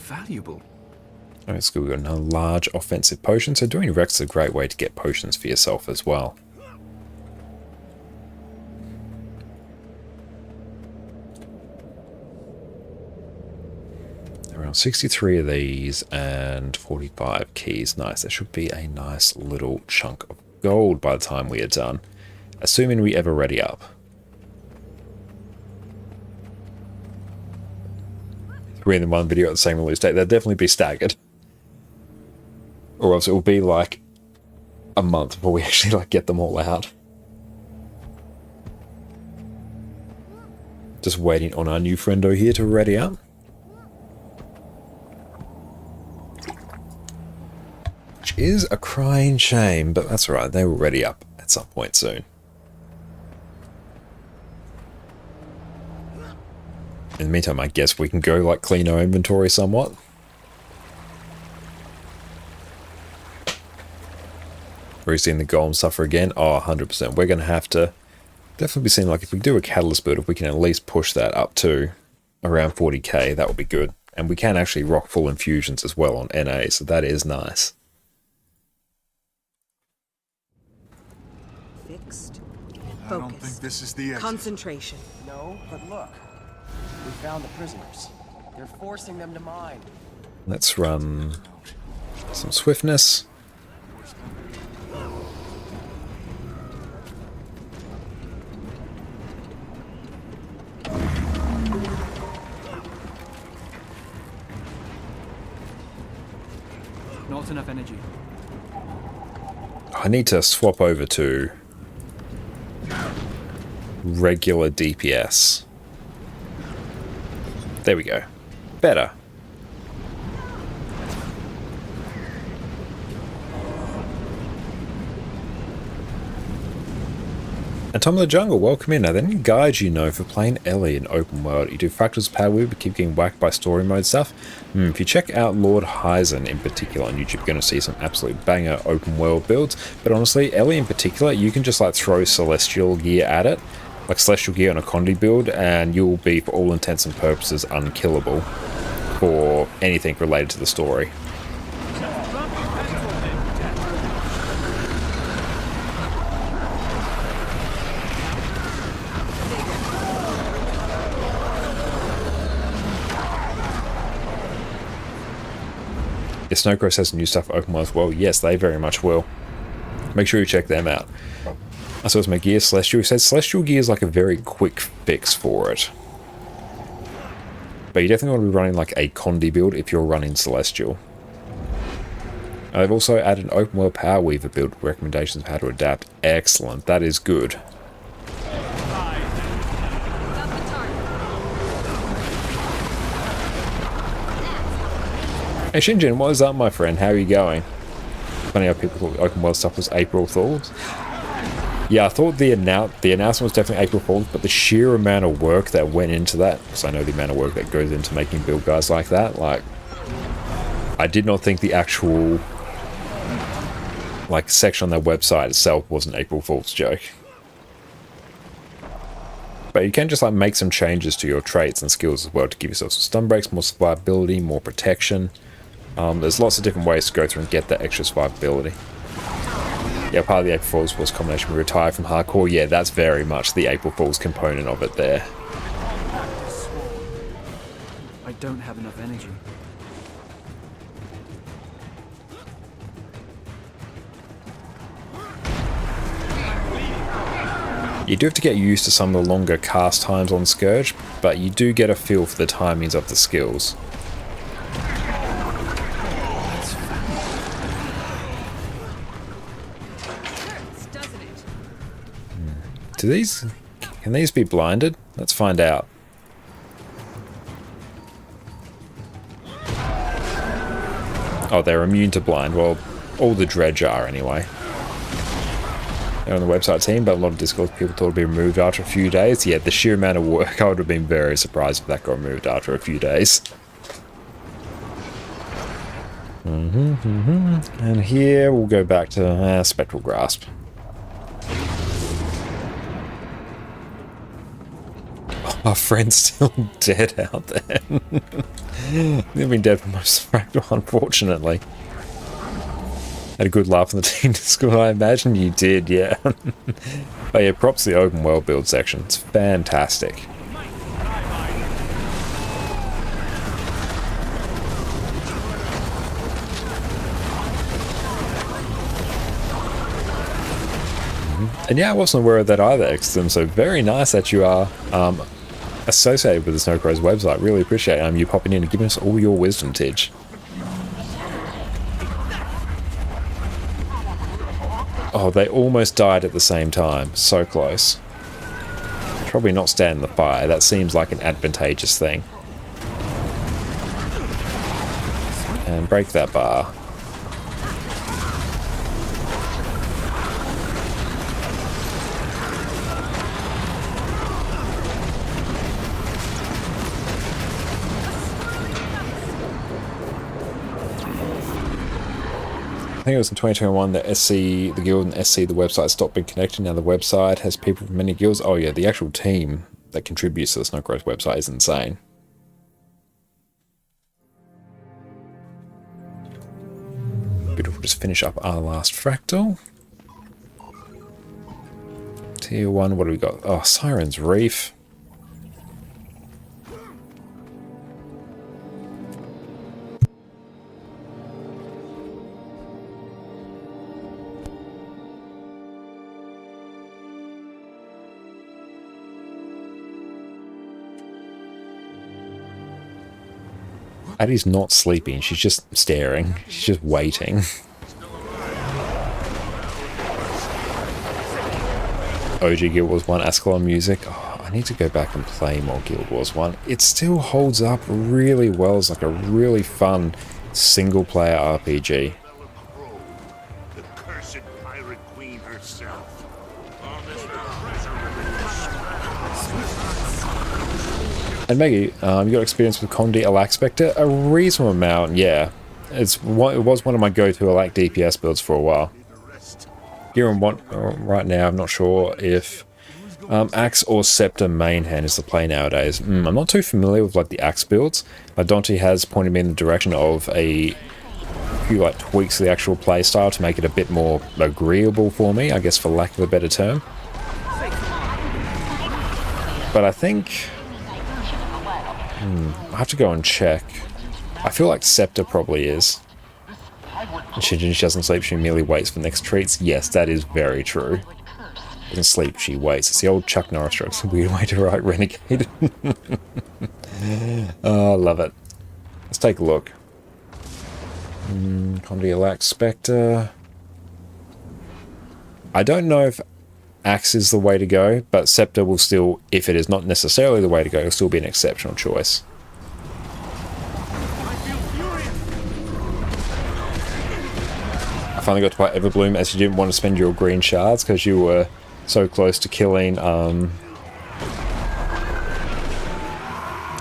Valuable. Alright, so we've got another large offensive potion, so doing Rex is a great way to get potions for yourself as well. Around 63 of these and 45 keys. Nice, that should be a nice little chunk of gold by the time we are done, assuming we ever ready up. 3 in one video at the same release date, they'll definitely be staggered. Or else it will be like a month before we actually like get them all out. Just waiting on our new friendo here to ready up. Which is a crying shame, but that's alright, they will ready up at some point soon. In the meantime, I guess we can go like clean our inventory somewhat. Are we seeing the golem suffer again? Oh, 100%. We're going to have to definitely be seeing like if we do a catalyst build, if we can at least push that up to around 40k, that would be good. And we can actually rock full infusions as well on NA, so that is nice. Fixed. I don't think this is the exit. Concentration. No, but look. We found the prisoners. They're forcing them to mine. Let's run some swiftness. Not enough energy. I need to swap over to regular DPS. There we go. Better. And Tom of the Jungle, welcome in. Are there any guides you know for playing Ellie in open world? You do Fractals Power Weave but keep getting whacked by story mode stuff? If you check out Lord Hyzen in particular on YouTube, you're going to see some absolute banger open world builds. But honestly, Ellie in particular, you can just like throw Celestial gear at it. Like Celestial gear on a Condi build, and you'll be, for all intents and purposes, unkillable for anything related to the story. If Snowcross has new stuff open world as well, yes, they very much will. Make sure you check them out. I saw my gear, Celestial. He says Celestial gear is like a very quick fix for it. But you definitely want to be running like a Condi build if you're running Celestial. They've also added an open world Power Weaver build with recommendations of how to adapt. Excellent, that is good. Hey Shinjin, what is up my friend? How are you going? Funny how people thought open world stuff was April Fools. Yeah, I thought the announcement was definitely April Fools, but the sheer amount of work that went into that, because I know the amount of work that goes into making build guides like that, like, I did not think the actual, like, section on their website itself was an April Fool's joke. But you can just, like, make some changes to your traits and skills as well to give yourself some stun breaks, more survivability, more protection. There's lots of different ways to go through and get that extra survivability. Yeah, part of the April Fool's was combination with retire from hardcore. Yeah, that's very much the April Fool's component of it there. don't have enough energy. You do have to get used to some of the longer cast times on Scourge, but you do get a feel for the timings of the skills. Can these be blinded? Let's find out. Oh, they're immune to blind. Well, all the Dredge are anyway. They're on the website team, but a lot of Discord people thought it would be removed after a few days. Yeah, the sheer amount of work, I would have been very surprised if that got removed after a few days. And here we'll go back to Spectral Grasp. Our friend's still dead out there. They've been dead for most of Fractal, unfortunately. Had a good laugh on the team Discord, I imagine you did, yeah. But yeah, props to the open world build section. It's fantastic. And yeah, I wasn't aware of that either, Exton, so very nice that you are associated with the Snow Crow's website. Really appreciate you popping in and giving us all your wisdom, Tidge. Oh, they almost died at the same time. So close. Probably not stand the fire. That seems like an advantageous thing. And break that bar. I think it was in 2021 that SC, the guild, and SC, the website, stopped being connected. Now the website has people from many guilds. Oh yeah, the actual team that contributes to the Snow Crow's website is insane. But we'll just finish up our last fractal. Tier 1, what do we got? Oh, Siren's Reef. Addie's not sleeping, she's just staring. She's just waiting. OG Guild Wars 1 Ascalon music. Oh, I need to go back and play more Guild Wars 1. It still holds up really well as like a really fun single player RPG. The cursed pirate queen herself. And Maggie, you got experience with Condi Alack Spectre? A reasonable amount, yeah. It was one of my go-to Alack DPS builds for a while. Here on what right now, I'm not sure if Axe or Scepter main hand is the play nowadays. I'm not too familiar with like the Axe builds, but Dante has pointed me in the direction of a few like tweaks to the actual play style to make it a bit more agreeable for me, I guess, for lack of a better term. But I think I have to go and check. I feel like Scepter probably is. And she doesn't sleep, she merely waits for the next treats. Yes, that is very true. Doesn't sleep, she waits. It's the old Chuck Norris joke. It's a weird way to write Renegade. Oh, I love it. Let's take a look. Condi Alack Spectre. I don't know if Axe is the way to go, but Scepter will still, if it is not necessarily the way to go, it'll still be an exceptional choice. I finally got to play Everbloom as you didn't want to spend your green shards because you were so close to killing a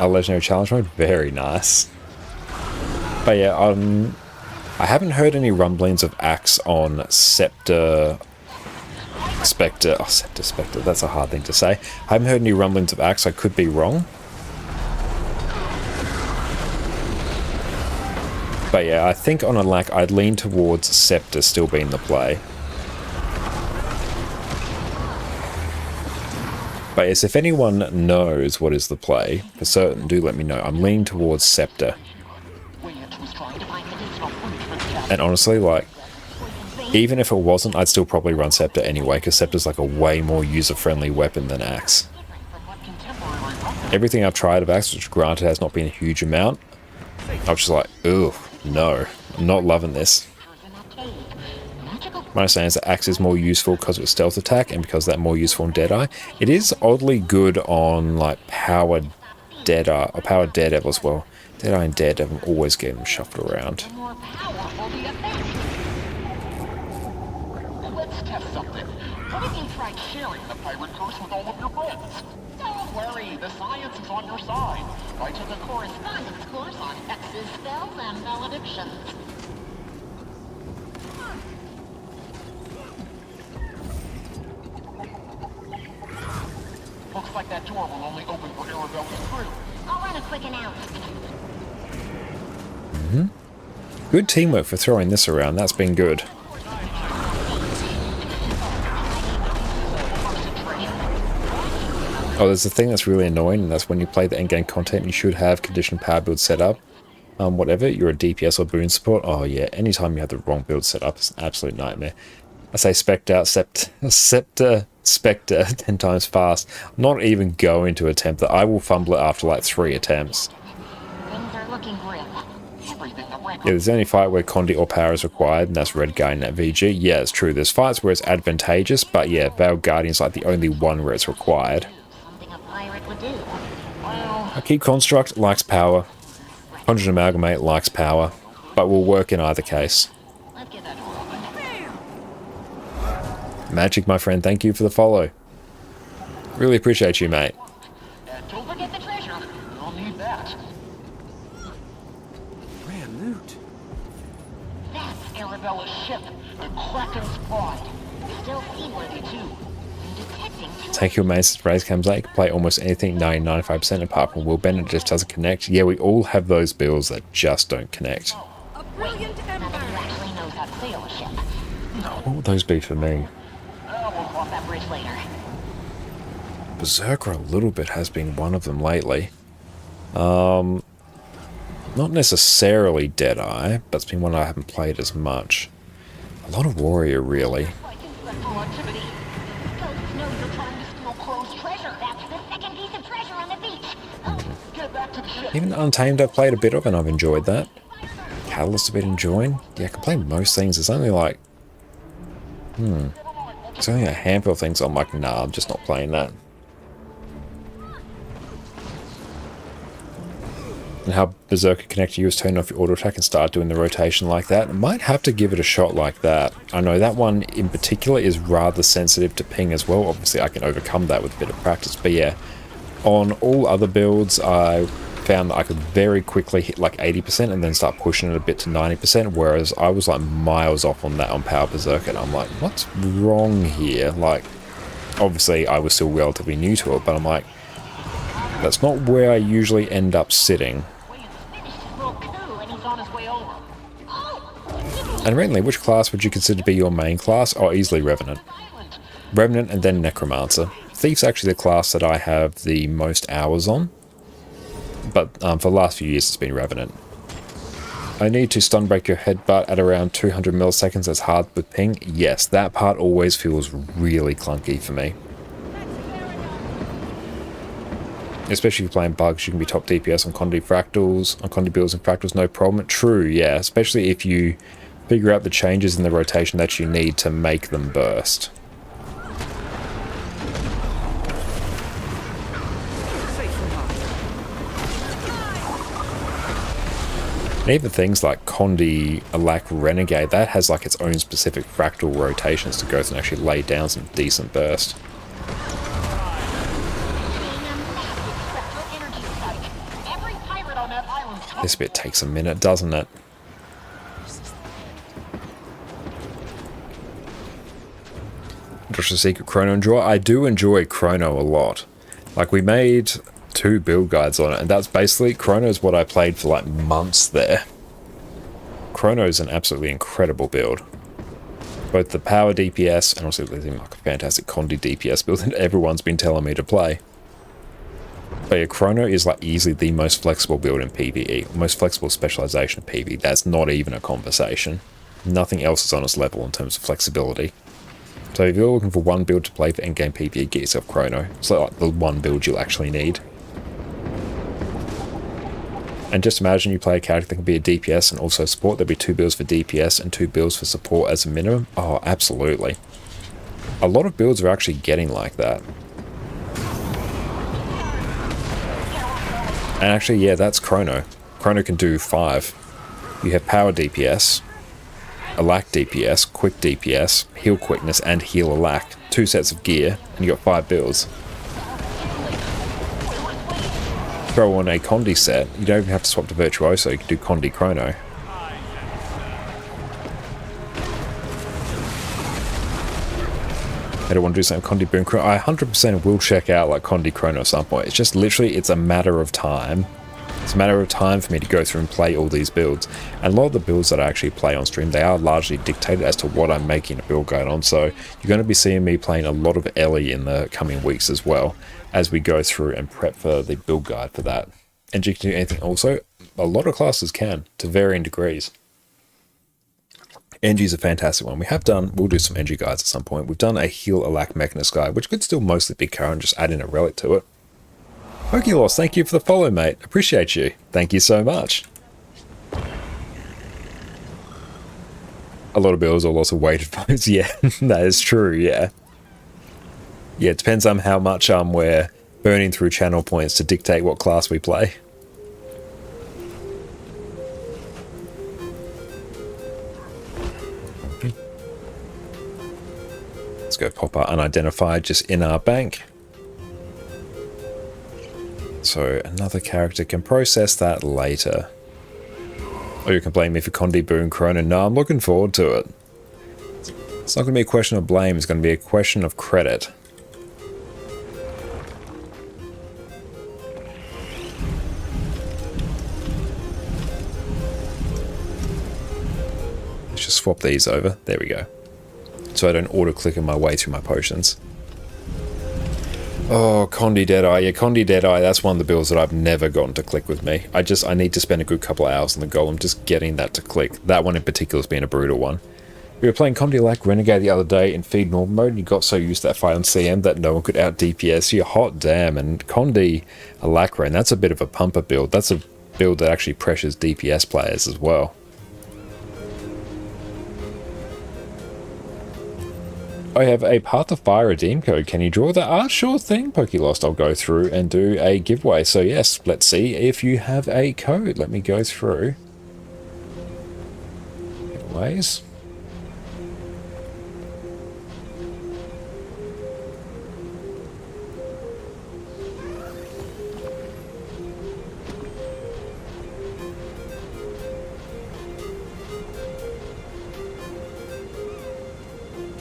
legendary challenge mode. Very nice. But yeah, I haven't heard any rumblings of Axe on Scepter Spectre. Oh, Scepter Spectre, that's a hard thing to say. I haven't heard any rumblings of Axe, I could be wrong. But yeah, I think on Alack, I'd lean towards Scepter still being the play. But yes, if anyone knows what is the play, for certain, do let me know. I'm leaning towards Scepter. And honestly, like, even if it wasn't, I'd still probably run Scepter anyway, because Scepter's like a way more user-friendly weapon than Axe. Everything I've tried of Axe, which granted has not been a huge amount, I was just like, ugh, no, I'm not loving this. My understanding is that Axe is more useful because of its stealth attack, and because that's more useful in Deadeye. It is oddly good on like powered Deadeye, or powered Daredevil as well. Deadeye and Daredevil always get them shuffled around. Let's test something. What if you tried sharing the pirate curse with all of your friends? Don't worry, the science is on your side. I took a correspondence course on hexes, spells, and maledictions. Looks like that door will only open for Arabella's crew. I'll run a quick announcement. Good teamwork for throwing this around, that's been good. Oh, there's a thing that's really annoying, and that's when you play the endgame content, you should have conditioned power build set up. Whatever, you're a DPS or boon support. Oh yeah, anytime you have the wrong build set up, it's an absolute nightmare. I say spec out, Spectre 10 times fast. I'm not even going to attempt that. I will fumble it after like 3 attempts. Things are looking grim. Yeah, there's only fight where Condi or power is required, and that's Red Guardian at VG. Yeah, it's true. There's fights where it's advantageous, but yeah, Veiled Guardian's like the only one where it's required. Something a pirate would do. I keep Construct, likes power. Conjured Amalgamate likes power, but will work in either case. Let's get that door open. Magic, my friend, thank you for the follow. Really appreciate you, mate. And don't forget the treasure. You'll need that. Rare loot. That's Arabella's ship, the Kraken's Pride. Still seaworthy too. Detecting. Take your main raise cams out. You can play almost anything 90-95% apart from Will Bennett just doesn't connect. Yeah, we all have those builds that just don't connect. A brilliant None of you actually knows how to sail a ship. What would those be for me? We'll cross that bridge later. Berserker a little bit has been one of them lately. Not necessarily Deadeye, but it's been one I haven't played as much. A lot of Warrior, really. Spectral activity. Ghosts know you're trying to steal Crow's treasure. That's the second piece of treasure on the beach. Get back to the ship. Even Untamed I've played a bit of, and I've enjoyed that. Catalyst I've been enjoying. Yeah, I can play most things. There's only like... There's only a handful of things I'm like, nah, I'm just not playing that. And how Berserker Connect to you is turn off your auto attack and start doing the rotation like that. I might have to give it a shot like that. I know that one in particular is rather sensitive to ping as well. Obviously I can overcome that with a bit of practice, but yeah. On all other builds I found that I could very quickly hit like 80% and then start pushing it a bit to 90%, whereas I was like miles off on that on Power Berserker, and I'm like, what's wrong here? Like, obviously I was still relatively new to it, but I'm like, that's not where I usually end up sitting. And randomly, which class would you consider to be your main class? Oh, easily Revenant. Revenant and then Necromancer. Thief's actually the class that I have the most hours on. But for the last few years it's been Revenant. I need to stun break your headbutt at around 200 milliseconds as hard with ping. Yes, that part always feels really clunky for me. Especially if you're playing bugs, you can be top DPS on Condi Fractals, on Condi builds and Fractals, no problem. True, yeah, especially if you figure out the changes in the rotation that you need to make them burst. And even things like Condi Alack Renegade, that has like its own specific fractal rotations to go through and actually lay down some decent burst. This bit takes a minute, doesn't it? Just a secret Chrono enjoy. I do enjoy Chrono a lot. Like, we made 2 build guides on it, and that's basically Chrono is what I played for like months there. Chrono is an absolutely incredible build. both the power DPS and also they seem like a fantastic Condi DPS build that everyone's been telling me to play. But yeah, Chrono is like easily the most flexible build in PvE, most flexible specialization in PvE. That's not even a conversation. Nothing else is on its level in terms of flexibility. So if you're looking for one build to play for endgame PvE, get yourself Chrono. It's like the one build you'll actually need. And just imagine you play a character that can be a DPS and also support. There'll be 2 builds for DPS and 2 builds for support as a minimum. Oh, absolutely. A lot of builds are actually getting like that. And actually, yeah, that's Chrono. Chrono can do 5. You have power DPS, Alack DPS, quick DPS, heal quickness, and heal Alack. 2 sets of gear, and you got 5 builds. Throw on a Condi set, you don't even have to swap to Virtuoso, you can do Condi Chrono. I don't want to do something Condi Boon Chrono. I 100% will check out like Condi Chrono at some point. It's just literally, it's a matter of time. It's a matter of time for me to go through and play all these builds. And a lot of the builds that I actually play on stream, they are largely dictated as to what I'm making a build guide on. So you're going to be seeing me playing a lot of Ellie in the coming weeks as well, as we go through and prep for the build guide for that. And you can do anything also. A lot of classes can, to varying degrees. NG is a fantastic one. We'll do some NG guides at some point. We've done a heal Alack Mechanist guide, which could still mostly be current, just add in a relic to it. Pokeloss, thank you for the follow, mate. Appreciate you. Thank you so much. A lot of builds are lots of weighted votes. Yeah, that is true, yeah. Yeah, it depends on how much we're burning through channel points to dictate what class we play. Let's go pop our unidentified just in our bank. So another character can process that later. Oh, you can blame me for Condi Boon Chrono. No, I'm looking forward to it. It's not going to be a question of blame, it's going to be a question of credit. Let's just swap these over. There we go. So I don't auto-click my way through my potions. Oh, Condi Deadeye. Yeah, Condi Deadeye, that's one of the builds that I've never gotten to click with me. I need to spend a good couple of hours on the golem just getting that to click. That one in particular has been a brutal one. We were playing Condi Alack Renegade the other day in feed normal mode, and you got so used to that fight on CM that no one could out DPS you. Hot damn. And Condi Alack Ren, that's a bit of a pumper build. That's a build that actually pressures DPS players as well. I have a Path of Fire redeem code. Can you draw that? Ah, sure thing, Pokelost. I'll go through and do a giveaway. So yes, let's see if you have a code. Let me go through. Giveaways.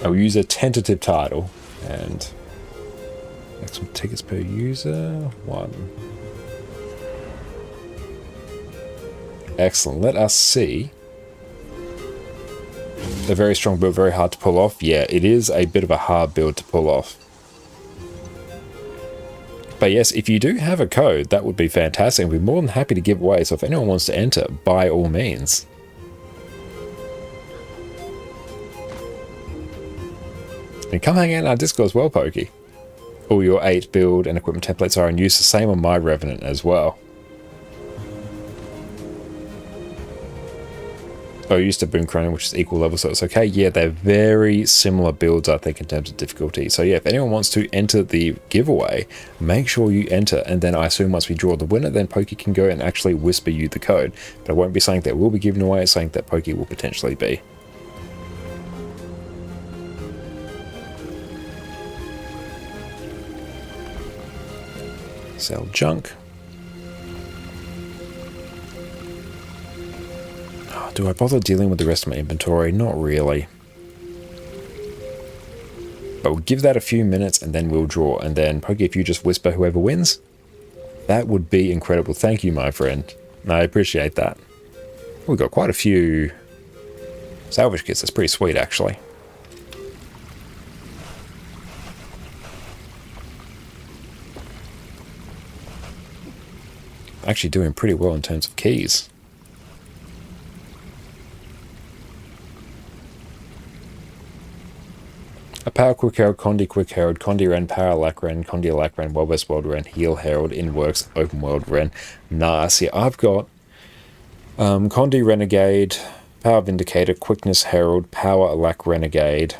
I'll use a tentative title, and maximum tickets per user, 1. Excellent. Let us see. A very strong build, very hard to pull off. Yeah, it is a bit of a hard build to pull off. But yes, if you do have a code, that would be fantastic. I'd be more than happy to give away. So if anyone wants to enter, by all means. And come hang out in our Discord as well, Pokey. All your 8 build and equipment templates are in use. The same on my Revenant as well. Oh, used to Boon Chrono, which is equal level, so it's okay. Yeah, they're very similar builds, I think, in terms of difficulty. So yeah, if anyone wants to enter the giveaway, make sure you enter. And then I assume once we draw the winner, then Pokey can go and actually whisper you the code. But it won't be something that will be given away, it's something that Pokey will potentially be. Sell junk. Oh, do I bother dealing with the rest of my inventory? Not really. But we'll give that a few minutes and then we'll draw. And then, Pokey, if you just whisper whoever wins, that would be incredible. Thank you, my friend. I appreciate that. We've got quite a few salvage kits. That's pretty sweet, actually. actually doing pretty well in terms of keys. A Power Quick Herald, Condi Quick Herald, Condi Ren, Power Lac Ren, Condi Lac Ren, Wild West World Ren, Heal Herald, In Works, Open World Ren. Nice. Yeah, I've got Condi Renegade, Power Vindicator, Quickness Herald, Power Lac Renegade.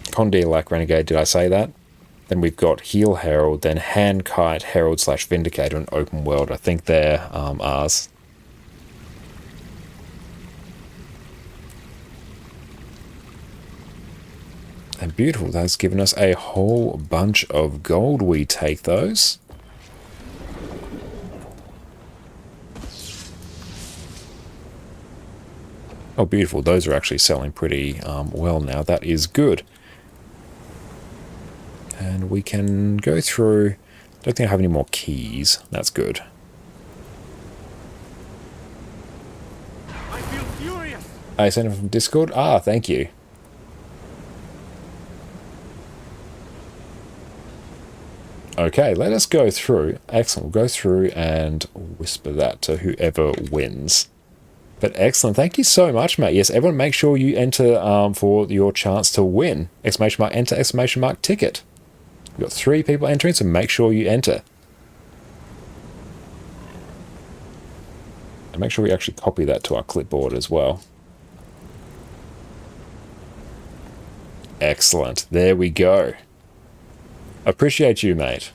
Condi Lac Renegade, did I say that? Then we've got Heal Herald, then Hand Kite, Herald / Vindicator, and Open World. I think they're ours. And beautiful, that's given us a whole bunch of gold. We take those. Oh, beautiful, those are actually selling pretty well now. That is good. And we can go through. I don't think I have any more keys. That's good. I feel furious. I sent it from Discord. Ah, thank you. Okay, let us go through. Excellent. We'll go through and whisper that to whoever wins. But excellent. Thank you so much, mate. Yes, everyone make sure you enter for your chance to win. Exclamation mark enter, exclamation mark ticket. We've got 3 people entering, so make sure you enter. And make sure we actually copy that to our clipboard as well. Excellent. There we go. Appreciate you, mate.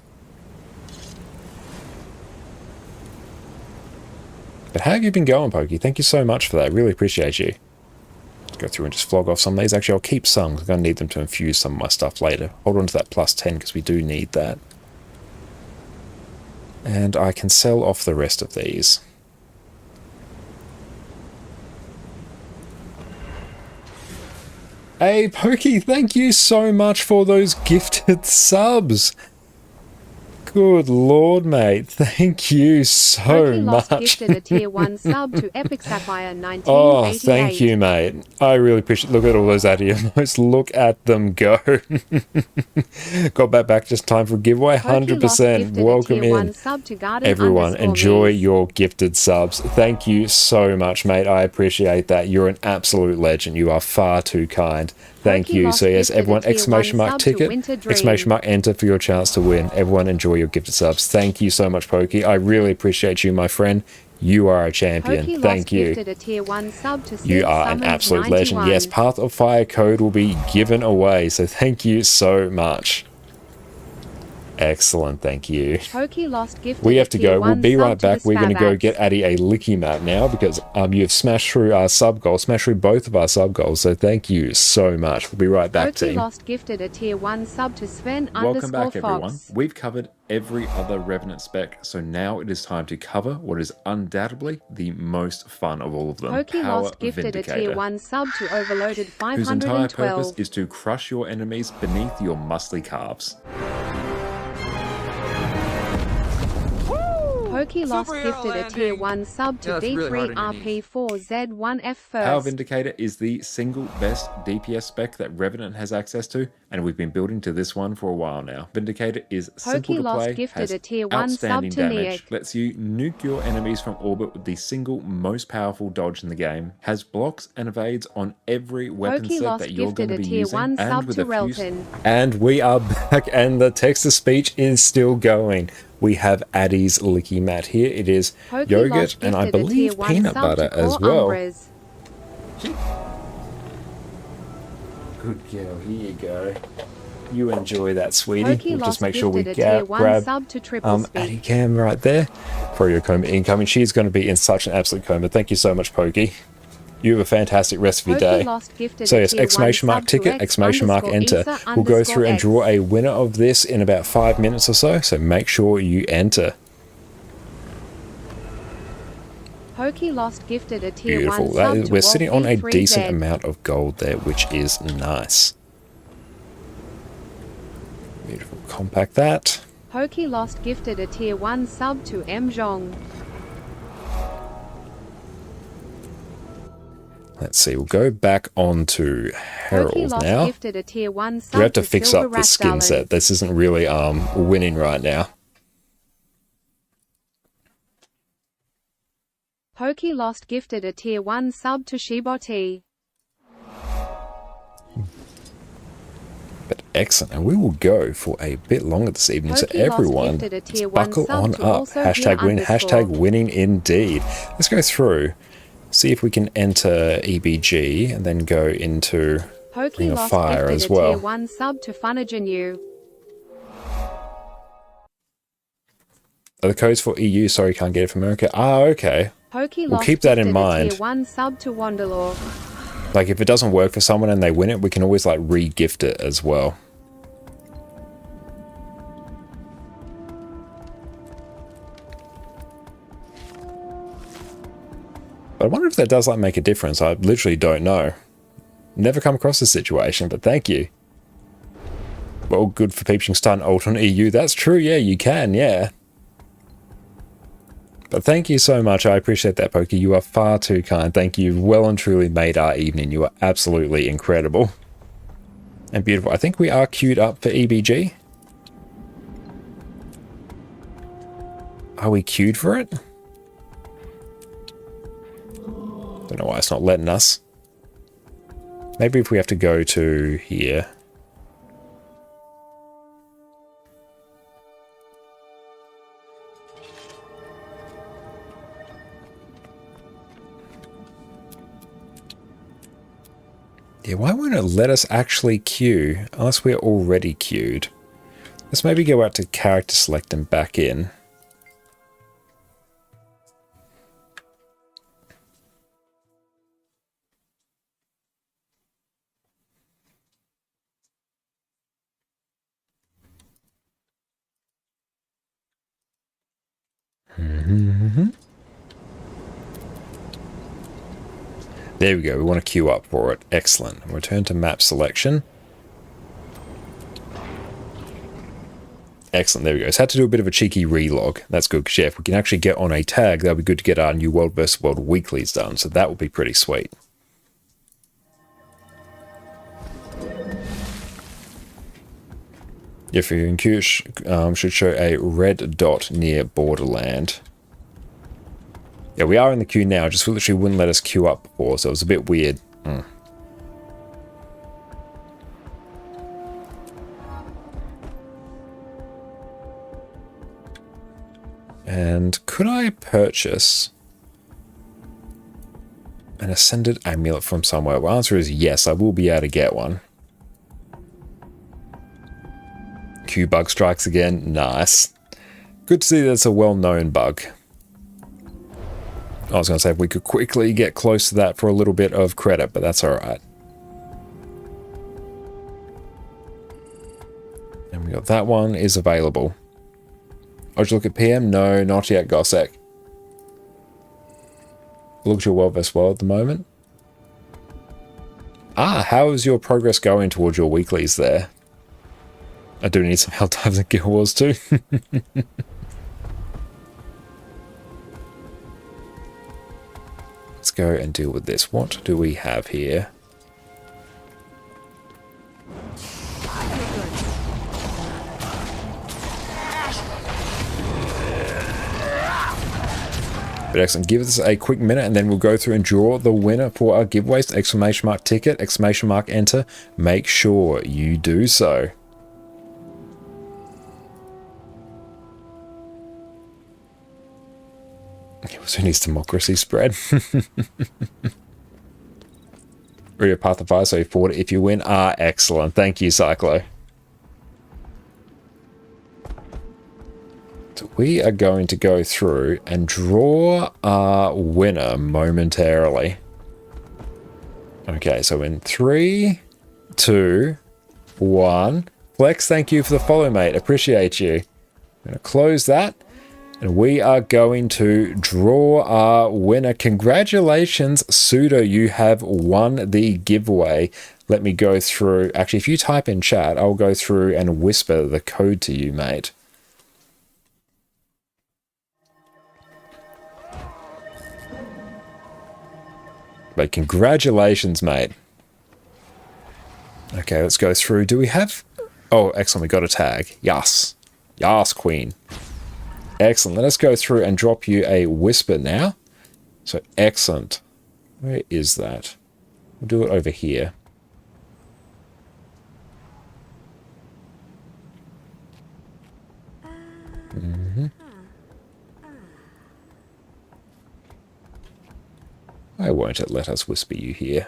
But how have you been going, Pokey? Thank you so much for that. Really appreciate you. Let's go through and just flog off some of these. Actually, I'll keep some. I'm going to need them to infuse some of my stuff later. Hold on to that +10 because we do need that. And I can sell off the rest of these. Hey, Pokey, thank you so much for those gifted subs. Good lord, mate. Thank you so Pokey Lost much. gifted a tier 1 sub to Epic Sapphire 1988. Oh, thank you, mate. I really appreciate. Look at all those adios. Look at them go. Got that back just in time for a giveaway. 100%. Welcome in. Everyone, enjoy your gifted subs. Thank you so much, mate. I appreciate that. You're an absolute legend. You are far too kind. Thank you. So yes, everyone, exclamation mark ticket, exclamation mark enter for your chance to win. Everyone enjoy your gifted subs. Thank you so much, Pokey. I really appreciate you, my friend. You are a champion. Thank you. You are an absolute legend. Yes, Path of Fire code will be given away. So thank you so much. Excellent, thank you. Pokey Lost gifted We have to go. We'll be right sub back. to We're going to go Spavax. get Addy a licky map now because you have smashed through our sub goal, smashed through both of our sub goals. So thank you so much. We'll be right back, Pokey team. Lost gifted a tier 1 sub to Sven Welcome back, _Fox. everyone. We've covered every other Revenant spec, so now it is time to cover what is undoubtedly the most fun of all of them. Pokey Power Lost gifted a Vindicator, tier 1 sub to Overloaded whose entire 512. purpose is to crush your enemies beneath your muscly calves. Pokey Lost Superhero gifted a tier landing. 1 sub to Yeah, that's really hard on your D3RP4Z1F Power first. Vindicator is the single best DPS spec that Revenant has access to, and we've been building to this one for a while now. Vindicator is simple to Lost play, gifted has a tier 1 sub outstanding to damage, Neok. lets you nuke your enemies from orbit with the single most powerful dodge in the game, has blocks and evades on every weapon Pokey set Lost that you're gifted going to a be tier using, 1 and sub with to a few... Relton. And we are back, and the text-to-speech is still going. We have Addy's Licky Mat here. It is Pokey yogurt Lost and I gifted a believe tier 1 peanut sub butter to as Core well. Umbras. Good girl, here you go. You enjoy that, sweetie. Pokey We'll Lost just make sure we gifted a tier 1 grab sub to Triple Speak. Addy Cam right there. For your coma incoming. She's going to be in such an absolute coma. Thank you so much, Pokey. You have a fantastic rest of your Pokey day. Lost gifted So a yes, tier 1 exclamation mark sub to ticket, X exclamation mark enter. _Isa We'll go through and _X. draw a winner of this in about 5 minutes or so. So make sure you enter. Pokey Lost gifted a tier Beautiful. 1 That sub is, to we're sitting on a Wolfie3Z. decent amount of gold there, which is nice. Beautiful. Compact that. Pokey Lost gifted a tier 1 sub to M Jong. Let's see, we'll go back on to Herald Lost now. gifted a tier 1 sub We have to to fix Silver up this skin Rasdalin. set. This isn't really winning right now. Pokey Lost gifted a tier 1 sub to Shiboti. But excellent, and we will go for a bit longer this evening. So Pokey Lost everyone, gifted a tier let's 1 buckle sub on to up. also Hashtag win, Gear hashtag _ winning indeed. Let's go through, see if we can enter EBG and then go into Pokey Ring of Lost Fire gifted as a tier well. 1 sub to Funagenu. Are the codes for EU? Sorry, can't get it from America. Ah, okay. Pokey We'll Lost keep that in gifted a mind. tier 1 sub to Wanderlore. Like, if it doesn't work for someone and they win it, we can always, like, re-gift it as well. But I wonder if that does, like, make a difference. I literally don't know. Never come across this situation, but thank you. Well, good for Peeping Stun ult on EU. That's true, yeah, you can, yeah. But thank you so much. I appreciate that, Pokey. You are far too kind. Thank you. Well and truly made our evening. You are absolutely incredible. And beautiful. I think we are queued up for EBG. Are we queued for it? Don't know why it's not letting us. Maybe if we have to go to here. Yeah, why won't it let us actually queue unless we're already queued? Let's maybe go out to character select and back in. There we go, we want to queue up for it. Excellent. Return to map selection. Excellent, there we go. So I had to do a bit of a cheeky relog. That's good, because yeah, if we can actually get on a tag, that'll be good to get our new World vs. World weeklies done. So that would be pretty sweet. If you're in queue, should show a red dot near Borderland. Yeah, we are in the queue now, just literally wouldn't let us queue up before, so it was a bit weird. And could I purchase an Ascended Amulet from somewhere? Well, the answer is yes, I will be able to get one. Q bug strikes again, nice. Good to see that's a well-known bug. I was going to say if we could quickly get close to that for a little bit of credit, but that's alright. And we got that one is available. Oh, did you look at PM? No, not yet, Gossek. Look at your World vs. World at the moment. Ah, how is your progress going towards your weeklies there? I do need some help times in Guild Wars too. Let's go and deal with this. What do we have here? But excellent. Give us a quick minute and then we'll go through and draw the winner for our giveaways. Exclamation mark ticket, exclamation mark enter. Make sure you do so. Who needs democracy spread? Read a path of fire, so you forward if you win. Ah, excellent. Thank you, Cyclo. So we are going to go through and draw our winner momentarily. Okay, so in 3, 2, 1. Flex, thank you for the follow, mate. Appreciate you. I'm going to close that. And we are going to draw our winner. Congratulations, Pseudo, you have won the giveaway. Let me go through. Actually, if you type in chat, I'll go through and whisper the code to you, mate. But congratulations, mate. Okay, let's go through. Do we have... Oh, excellent. We got a tag. Yes. Yes, queen. Excellent. Let us go through and drop you a whisper now. So, excellent. Where is that? We'll do it over here. Why won't it let us whisper you here?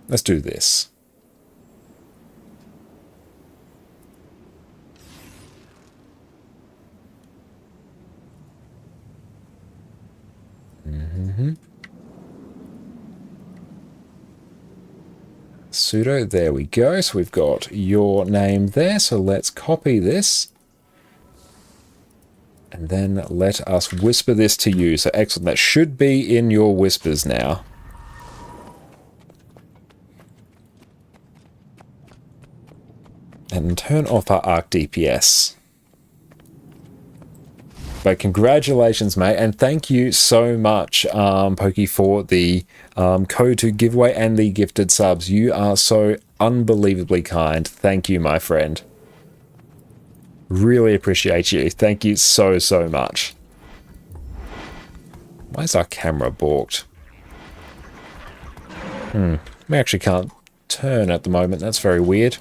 Let's do this. Sudo, there we go. So we've got your name there. So let's copy this. And then let us whisper this to you. So excellent. That should be in your whispers now. And turn off our arc DPS. But congratulations, mate, and thank you so much, Pokey, for the code to giveaway and the gifted subs. You are so unbelievably kind. Thank you, my friend. Really appreciate you. Thank you so, so much. Why is our camera balked? We actually can't turn at the moment. That's very weird.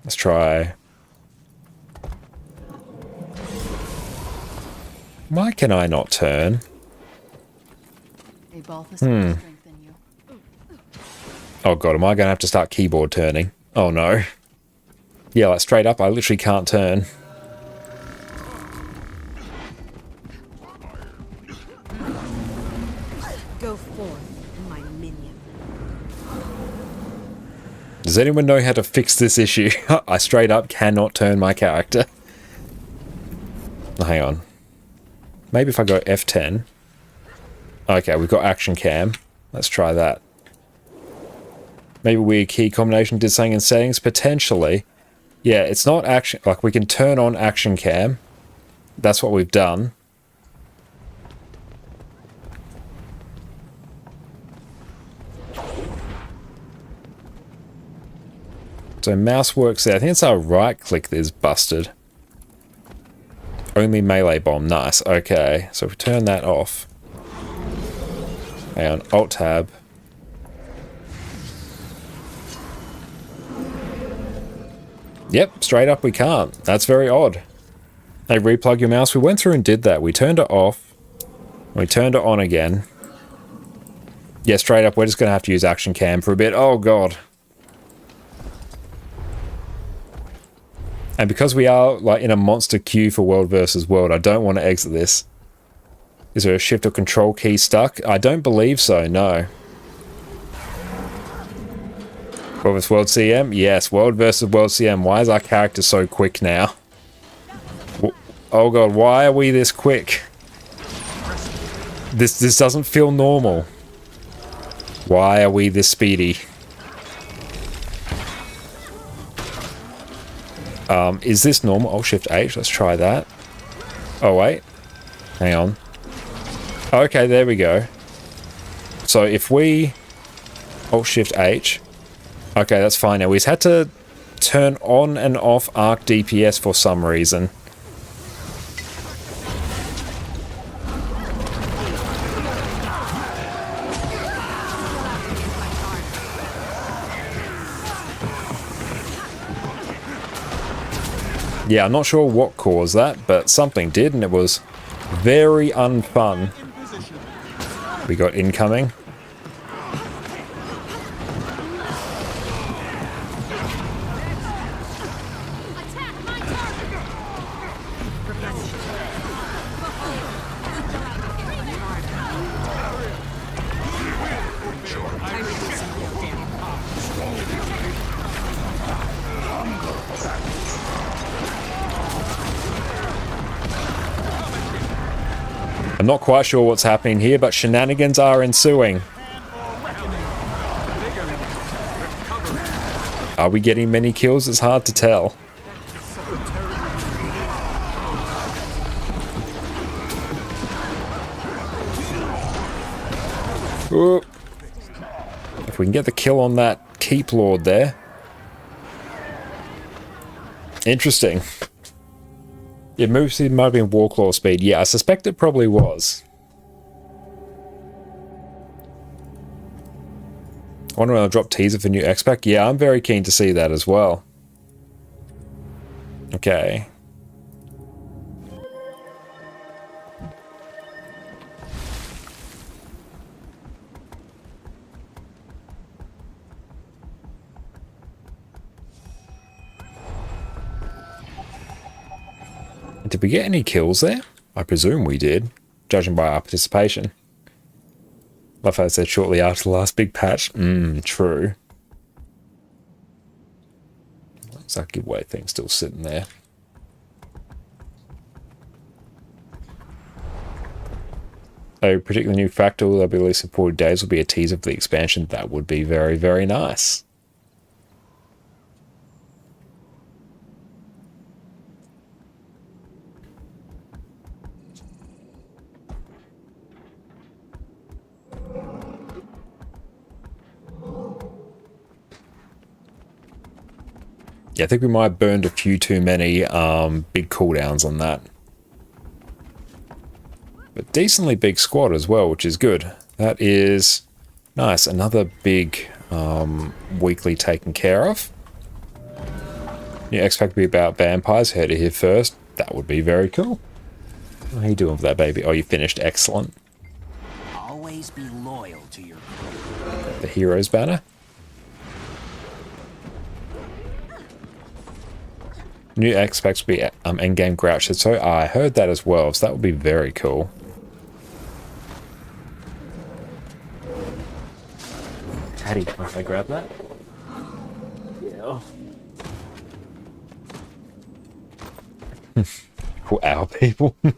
Let's try... Why can I not turn? Oh god, am I going to have to start keyboard turning? Oh no. Yeah, like straight up, I literally can't turn. Go forth, my minion. Does anyone know how to fix this issue? I straight up cannot turn my character. Hang on. Maybe if I go F10. Okay, we've got action cam. Let's try that. Maybe weird key combination did something in settings? Potentially. Yeah, it's not action... Like, we can turn on action cam. That's what we've done. So mouse works there. I think it's our right click that is busted. Only melee bomb. Nice. Okay. So if we turn that off. Hang on. Alt tab. Yep. Straight up we can't. That's very odd. Hey, replug your mouse. We went through and did that. We turned it off. We turned it on again. Yeah, straight up. We're just going to have to use action cam for a bit. Oh, God. And because we are like in a monster queue for World versus World, I don't want to exit this. Is there a shift or control key stuck? I don't believe so, no. World vs. World CM? Yes, World versus World CM. Why is our character so quick now? Oh god, why are we this quick? This doesn't feel normal. Why are we this speedy? Is this normal? Oh, Shift H. Let's try that. Oh, wait. Hang on. Okay, there we go. So if we... Oh, Shift H. Okay, that's fine now. We've had to turn on and off arc DPS for some reason. Yeah, I'm not sure what caused that, but something did, and it was very unfun. We got incoming. I'm not quite sure what's happening here, but shenanigans are ensuing. Are we getting many kills? It's hard to tell. Ooh. If we can get the kill on that Keep Lord there. Interesting. It moves, it might have been Warclaw speed. Yeah, I suspect it probably was. I wonder when I'll drop teaser for new X-Pack. Yeah, I'm very keen to see that as well. Okay. Did we get any kills there? I presume we did, judging by our participation. Love how I said shortly after the last big patch. True. What's that giveaway thing still sitting there? A particular new factor will be released in 40 days will be a teaser for the expansion. That would be very, very nice. Yeah, I think we might have burned a few too many big cooldowns on that. But decently big squad as well, which is good. That is nice. Another big weekly taken care of. New X-Pack be about vampires. Heard it here first. That would be very cool. How are you doing with that, baby? Oh, you finished. Excellent. Always be loyal to your crew. The Heroes banner. New X-Packs will be endgame Grouch. So I heard that as well, so that would be very cool. Hattie, if I grab that? Yeah. For our people. I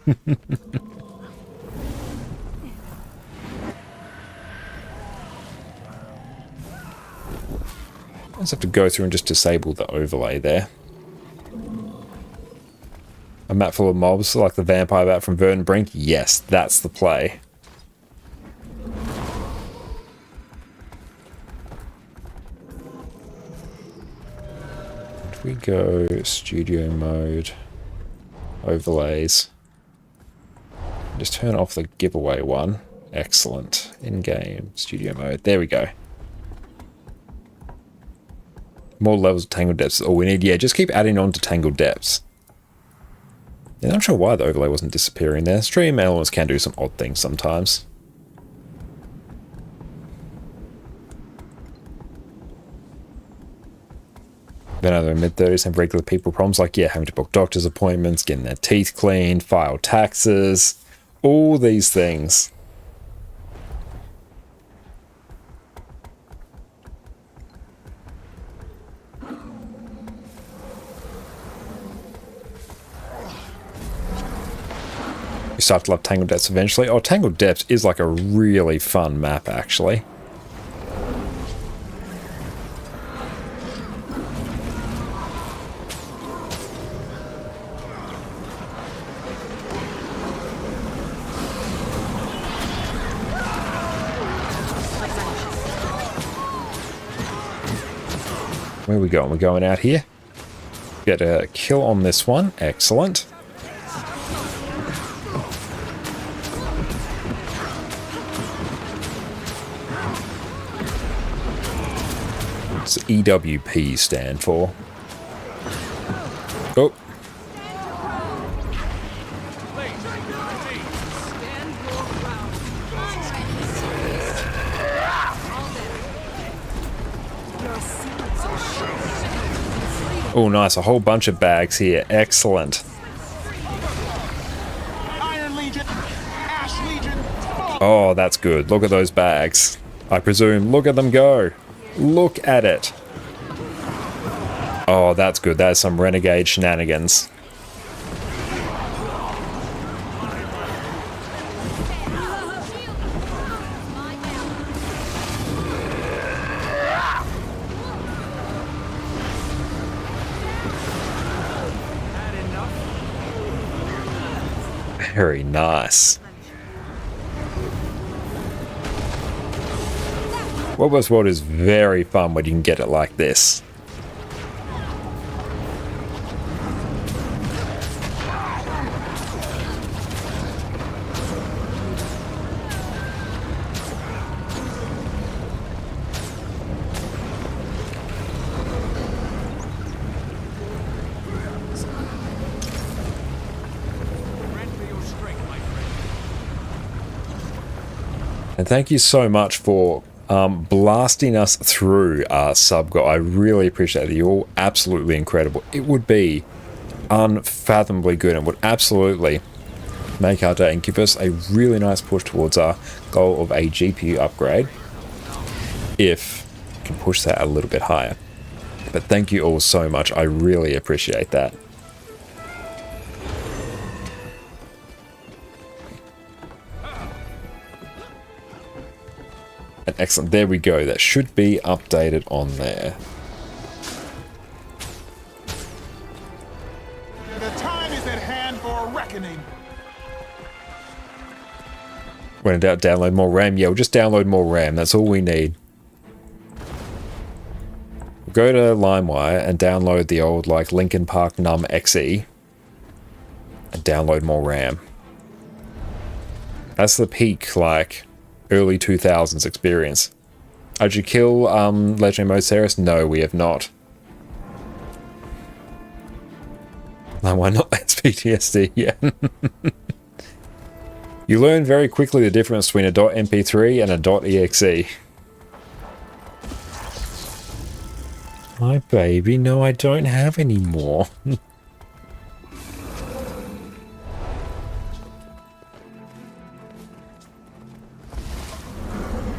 just have to go through and just disable the overlay there. A map full of mobs like the vampire bat from Verdant Brink? Yes, that's the play. If we go studio mode, overlays, just turn off the giveaway one. Excellent. In-game studio mode. There we go. More levels of Tangled Depths. All we need. Yeah, just keep adding on to Tangled Depths. Yeah, I'm not sure why the overlay wasn't disappearing there. Stream elements can do some odd things sometimes. Then other mid-30s have regular people problems like, yeah, having to book doctor's appointments, getting their teeth cleaned, file taxes, all these things. You start to love Tangled Depths eventually. Oh, Tangled Depths is like a really fun map, actually. Where are we going? We're going out here. Get a kill on this one. Excellent. What's EWP stand for? Oh. Oh, nice. A whole bunch of bags here. Excellent. Oh, that's good. Look at those bags. I presume. Look at them go. Look at it. Oh, that's good. That's some renegade shenanigans. Very nice. Wobos World is very fun when you can get it like this. And thank you so much for blasting us through Subgo. I really appreciate it. You're all absolutely incredible. It would be unfathomably good and would absolutely make our day and give us a really nice push towards our goal of a GPU upgrade if we can push that a little bit higher. But thank you all so much. I really appreciate that. Excellent, there we go. That should be updated on there. The time is at hand for a reckoning. When in doubt, download more RAM. Yeah, we'll just download more RAM. That's all we need. We'll go to LimeWire and download the old, like, Linkin Park Num XE. And download more RAM. That's the peak, like, early 2000s experience. Did you kill Legendary Moceres? No, we have not. No, why not? That's PTSD, yeah. You learn very quickly the difference between a .mp3 and a .exe. My baby, no, I don't have any more.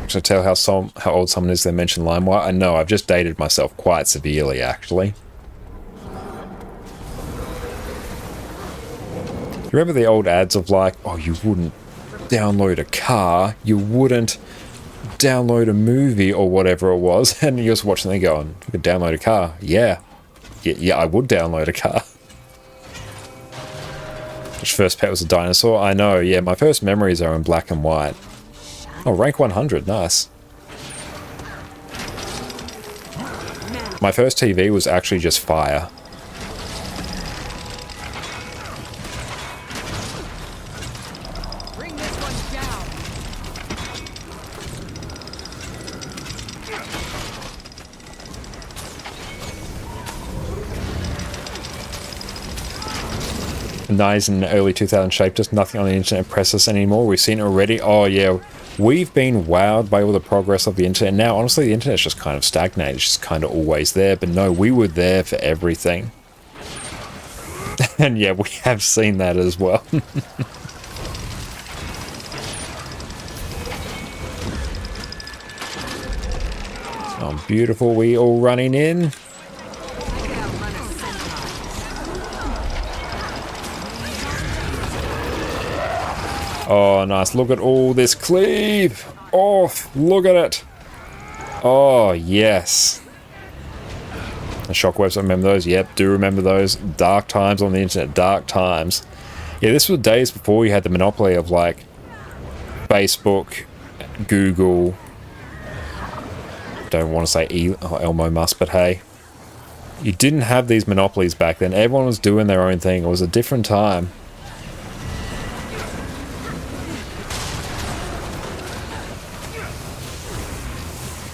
To tell how old someone is, they mention LimeWire. I know, I've just dated myself quite severely, actually. Remember the old ads of like, oh, you wouldn't download a car, you wouldn't download a movie or whatever it was, and you're just watching them going, you could download a car. Yeah, I would download a car. Which first pet was a dinosaur? I know, yeah, my first memories are in black and white. Oh, rank 100, nice. My first TV was actually just fire. Bring this one down. Nice and early 2000 shaped us. Nothing on the internet impresses us anymore. We've seen it already. Oh, yeah. We've been wowed by all the progress of the internet. Now, honestly, the internet's just kind of stagnated. It's just kind of always there. But no, we were there for everything. And yeah, we have seen that as well. Oh, beautiful. We all running in. Oh, nice. Look at all this cleave. Oh, look at it. Oh, yes. The shockwaves, I remember those. Yep, do remember those. Dark times on the internet. Dark times. Yeah, this was days before you had the monopoly of, like, Facebook, Google. Don't want to say Elmo Musk, but hey. You didn't have these monopolies back then. Everyone was doing their own thing. It was a different time.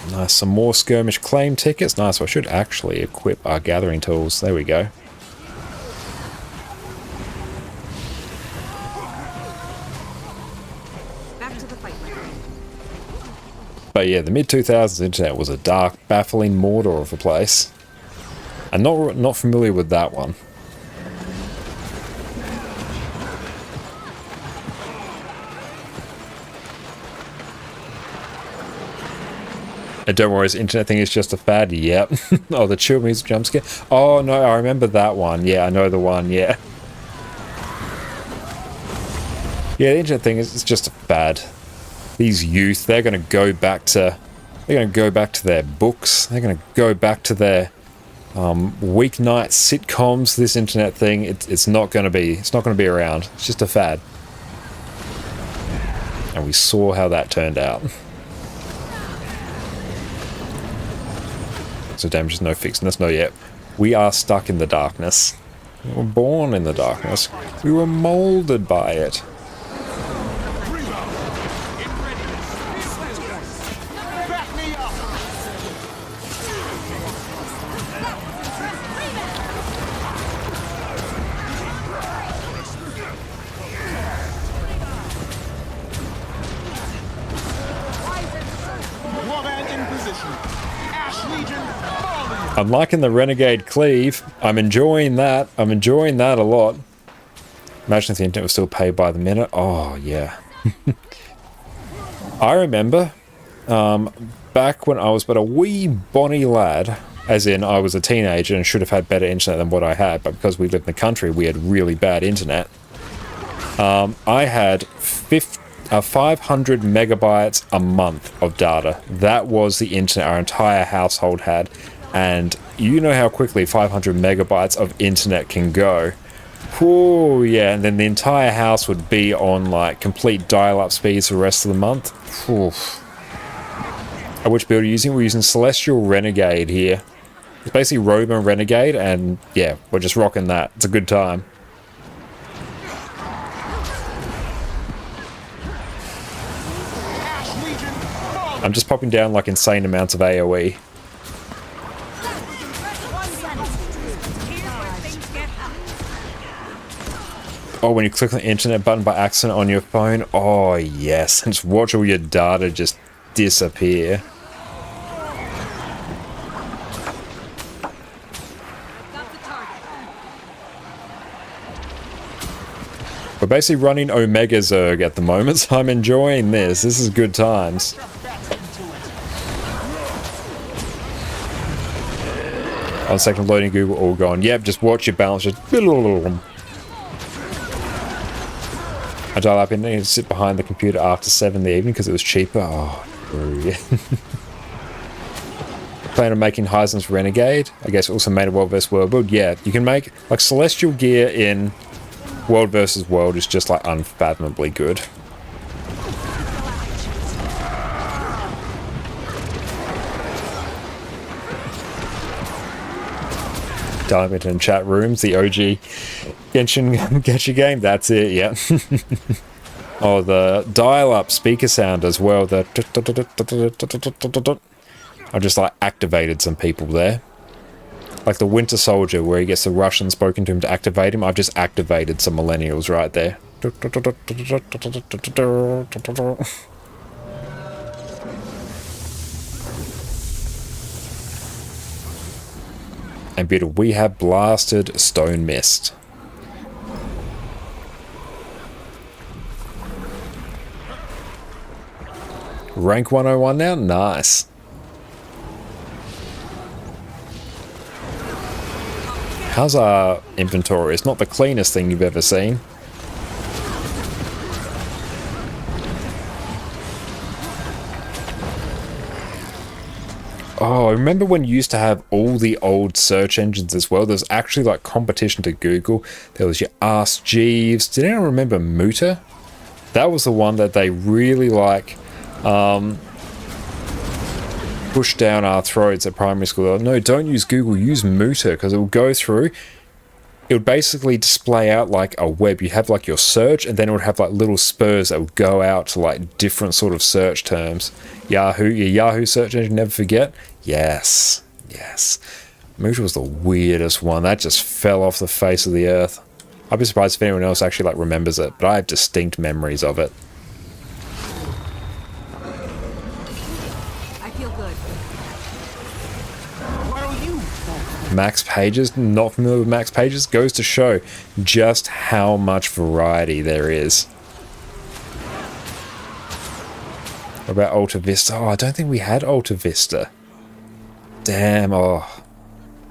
Nice, some more skirmish claim tickets. Nice, I should actually equip our gathering tools. There we go. Back to the fight, my friend. But yeah, the mid-2000s internet was a dark, baffling Mordor of a place. I'm not familiar with that one. Don't worry, this internet thing is just a fad. Yep. Oh, the chill music jump scare. Oh, no, I remember that one. Yeah, I know the one, yeah. Yeah, the internet thing is just a fad. These youth, they're going to go back to... They're going to go back to their books. They're going to go back to their weeknight sitcoms. This internet thing, it's not going to be around. It's just a fad. And we saw how that turned out. So damage, no fixing this. No, yet. We are stuck in the darkness. We were born in the darkness. We were molded by it. I'm liking the Renegade Cleave. I'm enjoying that. I'm enjoying that a lot. Imagine if the internet was still paid by the minute. Oh, yeah. I remember back when I was but a wee bonny lad, as in I was a teenager and should have had better internet than what I had, but because we lived in the country, we had really bad internet. I had 500 megabytes a month of data. That was the internet our entire household had. And you know how quickly 500 megabytes of internet can go. Oh yeah, and then the entire house would be on like complete dial-up speeds for the rest of the month. Oof. Which build are you using? We're using Celestial Renegade here. It's basically Roman Renegade, and yeah, we're just rocking that. It's a good time. I'm just popping down like insane amounts of AoE. Oh, when you click on the internet button by accident on your phone, oh yes, and just watch all your data just disappear. We're basically running Omega Zerg at the moment, so I'm enjoying this. This is good times. On second loading, Google all gone. Yep, just watch your balance just... I dial up in and sit behind the computer after 7 in the evening because it was cheaper. Oh, yeah. Plan on making Heisen's Renegade. I guess also made a World vs. World build. Yeah, you can make like Celestial Gear in World vs. World is just like unfathomably good. Dial up in chat rooms, the OG Genshin Gacha game, that's it, yeah. Oh, the dial-up speaker sound as well, the... I just like activated some people there. Like the Winter Soldier, where he gets the Russian spoken to him to activate him, I've just activated some millennials right there. And beautiful, we have blasted Stone Mist. Rank 101 now? Nice. How's our inventory? It's not the cleanest thing you've ever seen. Oh, I remember when you used to have all the old search engines as well. There was actually like competition to Google. There was your Ask Jeeves. Did anyone remember Muta? That was the one that they really like pushed down our throats at primary school. No, don't use Google, use Muta, because it will go through. It would basically display out like a web. You have like your search, and then it would have like little spurs that would go out to like different sort of search terms. Yahoo, your Yahoo search engine, never forget. Yes, yes. Muta was the weirdest one. That just fell off the face of the earth. I'd be surprised if anyone else actually like remembers it, but I have distinct memories of it. I feel good. What are you? Max Pages, not familiar with Max Pages, goes to show just how much variety there is. What about Alta Vista? Oh, I don't think we had Alta Vista. Damn, oh.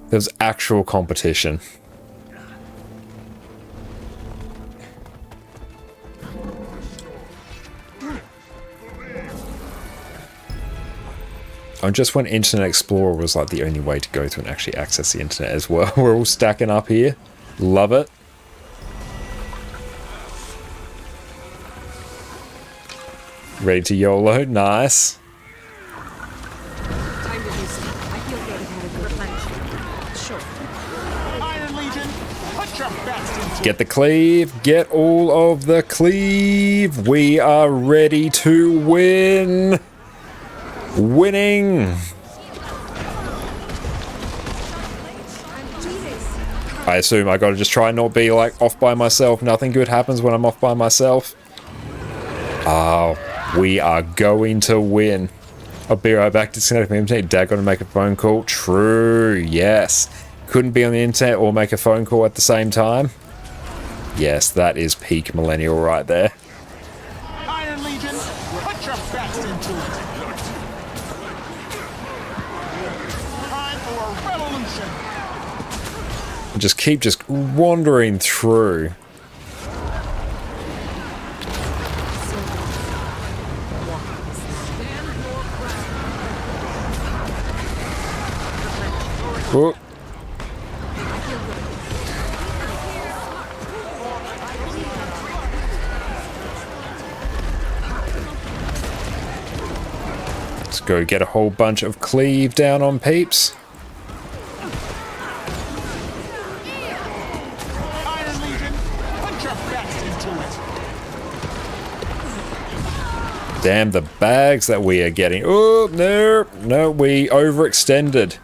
There was actual competition. And just when Internet Explorer was like the only way to go through and actually access the internet as well. We're all stacking up here. Love it. Ready to YOLO? Nice. Time to do some. I feel good. I've had a good Get the cleave. Get all of the cleave. We are ready to win. Winning. I assume I gotta just try and not be like off by myself. Nothing good happens when I'm off by myself. Oh, we are going to win. I'll be right back. Disconnect from the internet. Dad got to make a phone call. True, yes. Couldn't be on the internet or make a phone call at the same time. Yes, that is peak millennial right there. Iron Legion, put your best into it. Time for a revolution. Just keep wandering through. Oh. Let's go get a whole bunch of cleave down on peeps. Iron Legion, put your best into it. Damn the bags that we are getting. Oh, no, we overextended.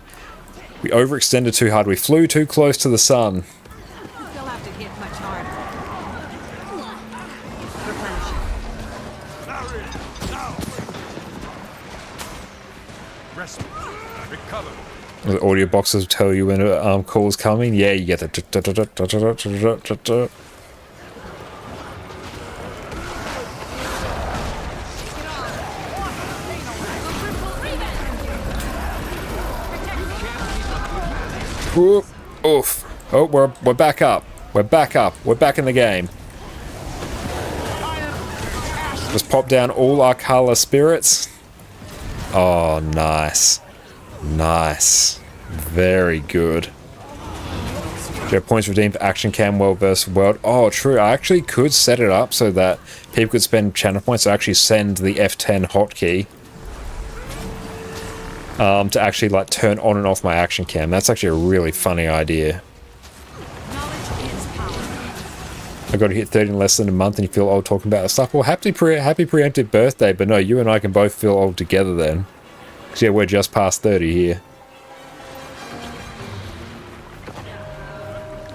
We overextended too hard. We flew too close to the sun. They'll have to hit much harder. Rest. Recover. The audio boxes tell you when an call's coming. Yeah, you get the. Oof. Oh, we're back up. We're back up. We're back in the game. Just pop down all our color spirits. Oh, nice. Nice. Very good. Get points redeemed for Action Cam World vs. World. Oh, true. I actually could set it up so that people could spend channel points to actually send the F10 hotkey. To actually like turn on and off my action cam. That's actually a really funny idea. I got to hit 30 in less than a month and you feel old talking about that stuff. Well, happy preemptive birthday, but no, you and I can both feel old together then. Because yeah, we're just past 30 here.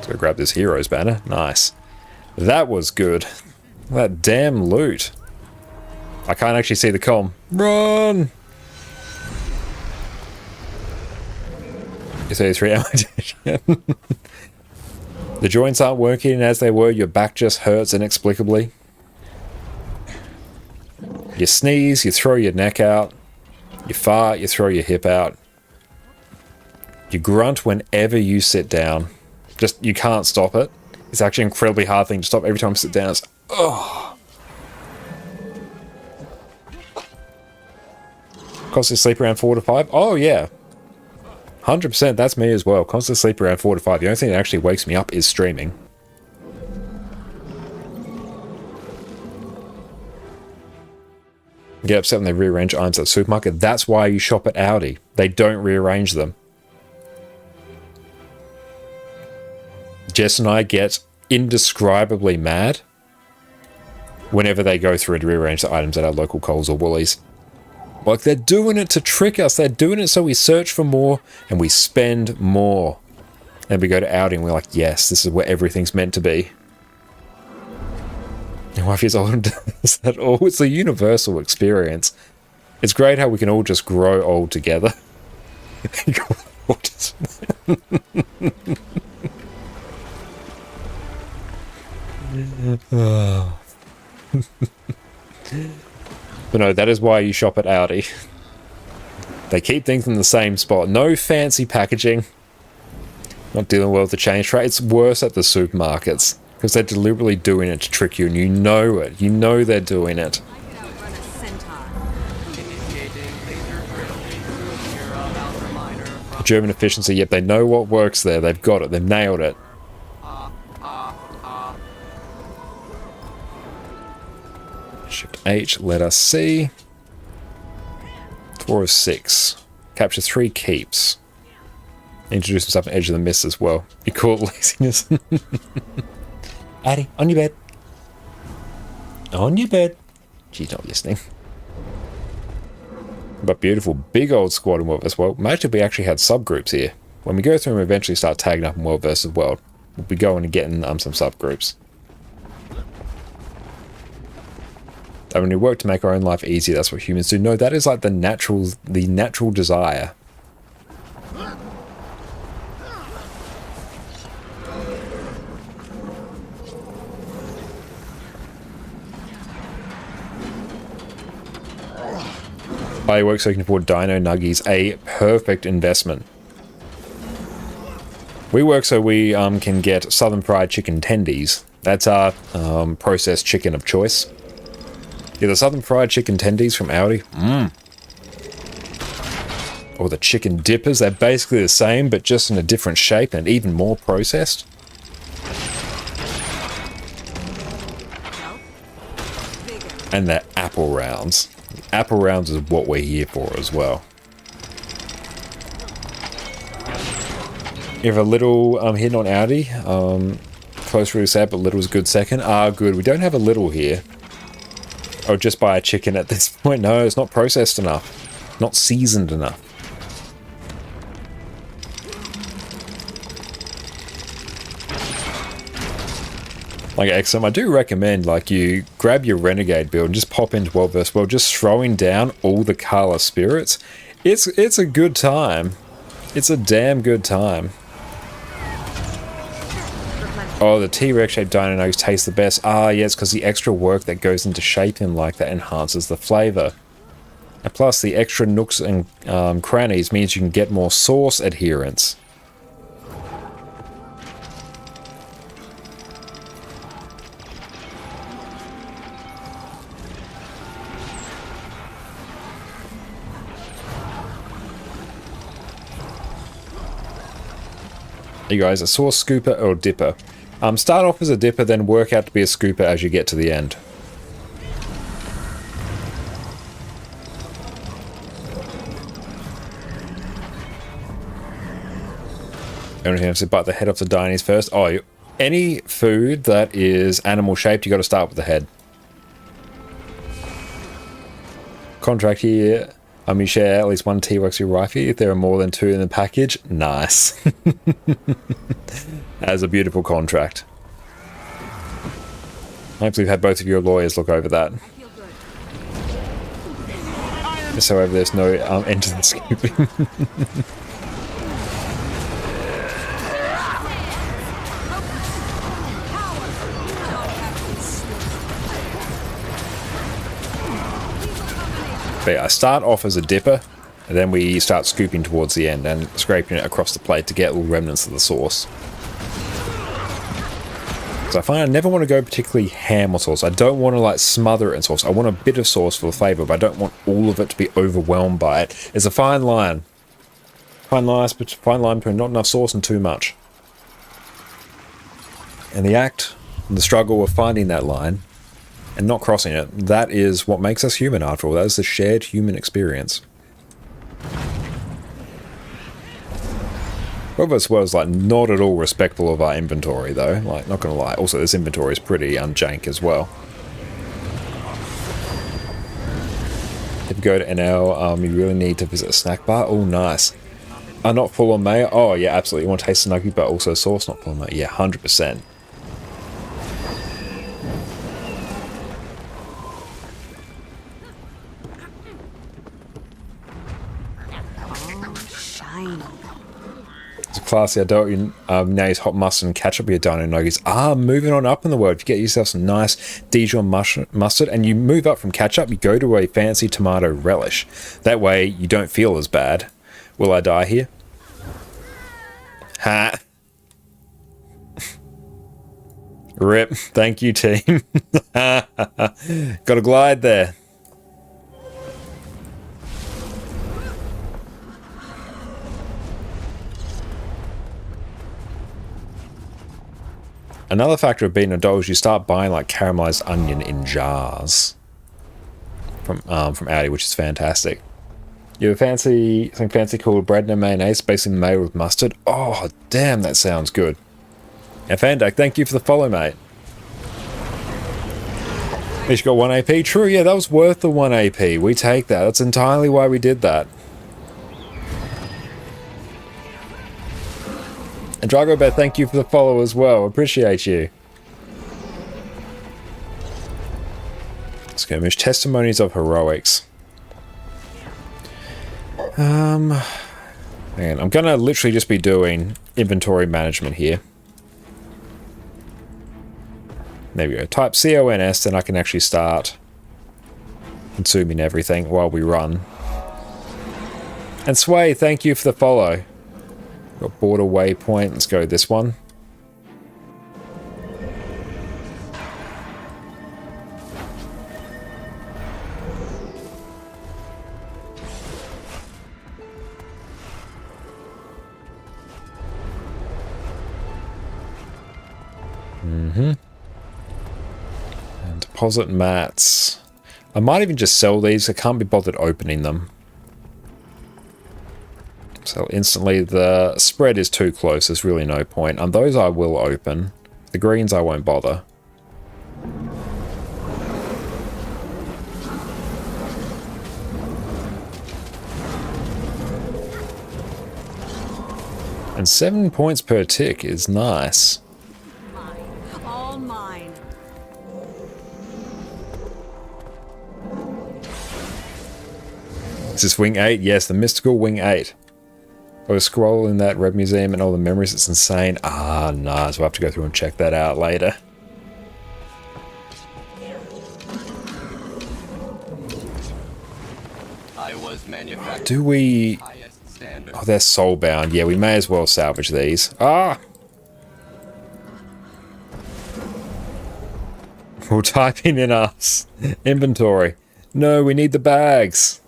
So grab this heroes banner. Nice. That was good. That damn loot. I can't actually see the comm. Run! 33 ammunition. The joints aren't working as they were. Your back just hurts inexplicably. You sneeze, you throw your neck out. You fart, you throw your hip out. You grunt whenever you sit down. Just, you can't stop it. It's actually an incredibly hard thing to stop. Every time I sit down, it's, oh. Constantly sleep around 4 to 5? Oh, yeah. 100%, that's me as well. Constantly sleep around 4 to 5. The only thing that actually wakes me up is streaming. Get upset when they rearrange items at the supermarket. That's why you shop at Aldi. They don't rearrange them. Jess and I get indescribably mad whenever they go through and rearrange the items at our local Coles or Woolies. Like, they're doing it to trick us. They're doing it so we search for more and we spend more. And we go to Aldi and we're like, yes, this is where everything's meant to be. My wife is old and does that all. It's a universal experience. It's great how we can all just grow old together. Oh. But no, that is why you shop at Aldi. They keep things in the same spot. No fancy packaging. Not dealing well with the change rate. It's worse at the supermarkets. Because they're deliberately doing it to trick you and you know it. You know they're doing it. German efficiency, yep, they know what works there. They've got it. They've nailed it. Shift H, letter C. 4 of 6. Capture 3 keeps. Introduce himself in Edge of the Mist as well. You call it laziness. Addy, on your bed. On your bed. She's not listening. But beautiful, big old squad in World vs. World. Imagine if we actually had subgroups here. When we go through and eventually start tagging up in World vs. World, we'll be going and getting some subgroups. And when we work to make our own life easier, that's what humans do. No, that is like the natural desire. I work so you can afford Dino Nuggies, a perfect investment. We work so we can get Southern Fried Chicken Tendies. That's our processed chicken of choice. Yeah, the Southern Fried Chicken Tendies from Aldi. Or the chicken dippers, they're basically the same, but just in a different shape and even more processed. And they're apple rounds. Apple rounds is what we're here for as well. You have a little hidden on Audi. Close really sad, but little is good second. Ah, good. We don't have a little here. Or just buy a chicken at this point. No, it's not processed enough. Not seasoned enough. Like XM, I do recommend like you grab your Renegade build and just pop into World vs. World, just throwing down all the Kala spirits. It's a good time. It's a damn good time. Oh, the T-Rex shaped Dino Nuggets taste the best. Ah, yes, because the extra work that goes into shaping like that enhances the flavor. And plus, the extra nooks and crannies means you can get more sauce adherence. You guys, a sauce scooper or dipper? Start off as a dipper, then work out to be a scooper as you get to the end. Only have to bite the head off the Dinies first. Oh, any food that is animal shaped, you got to start with the head. Contract here. You share at least one T-Rex with rifle if there are more than 2 in the package. Nice. That's a beautiful contract. Hopefully you've had both of your lawyers look over that. Just however there's no end to the scooping. But yeah, I start off as a dipper, and then we start scooping towards the end and scraping it across the plate to get little remnants of the sauce. So I find I never want to go particularly ham or sauce. I don't want to like smother it in sauce. I want a bit of sauce for the flavor, but I don't want all of it to be overwhelmed by it. It's a fine line. Fine line between not enough sauce and too much. And the struggle of finding that line and not crossing it, that is what makes us human after all. That is the shared human experience. World vs. World is like not at all respectful of our inventory though, like not gonna lie. Also this inventory is pretty jank as well. If you go to NL, you really need to visit a snack bar. Oh nice. Not full on mayo? Oh yeah, absolutely. You want to taste the nugget but also sauce, not full on mayo. Yeah, 100%. Classy adult, now use hot mustard and ketchup with your Dino Nuggies. Moving on up in the world. If you get yourself some nice Dijon mustard and you move up from ketchup, you go to a fancy tomato relish. That way you don't feel as bad. Will I die here? Ha! Rip. Thank you, team. Got a glide there. Another factor of being an adult is you start buying like caramelized onion in jars from Aldi, which is fantastic. You have fancy something fancy called bread and mayonnaise, basically made with mustard. Oh, damn, that sounds good. And Fandak, thank you for the follow, mate. He's got 1 AP. True, yeah, that was worth the 1 AP. We take that. That's entirely why we did that. And Dragobet, thank you for the follow as well. Appreciate you. Skirmish. Testimonies of heroics. Man, I'm gonna literally just be doing inventory management here. There we go. Type CONS, then I can actually start consuming everything while we run. And Sway, thank you for the follow. Got border waypoint. Let's go this one. And deposit mats. I might even just sell these. I can't be bothered opening them. Sell instantly. The spread is too close. There's really no point. And those I will open. The greens I won't bother. And 7 points per tick is nice. All mine. Is this Wing 8? Yes, the mystical Wing 8. I was scrolling that Red Museum and all the memories. It's insane. Ah, nice. We'll have to go through and check that out later. Do we... Oh, they're soulbound. Yeah, we may as well salvage these. Ah! We're typing in us. Inventory. No, we need the bags.